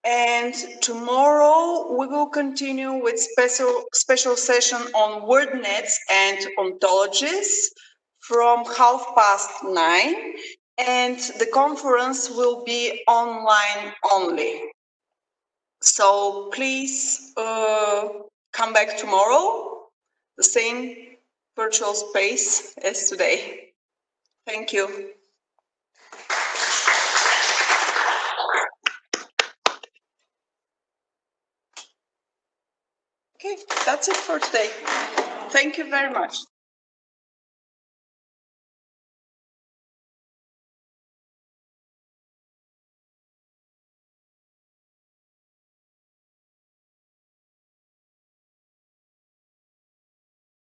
And tomorrow we will continue with special session on word nets and ontologies from 9:30. And the conference will be online only. So please come back tomorrow, the same virtual space as today. Thank you. Okay, that's it for today. Thank you very much.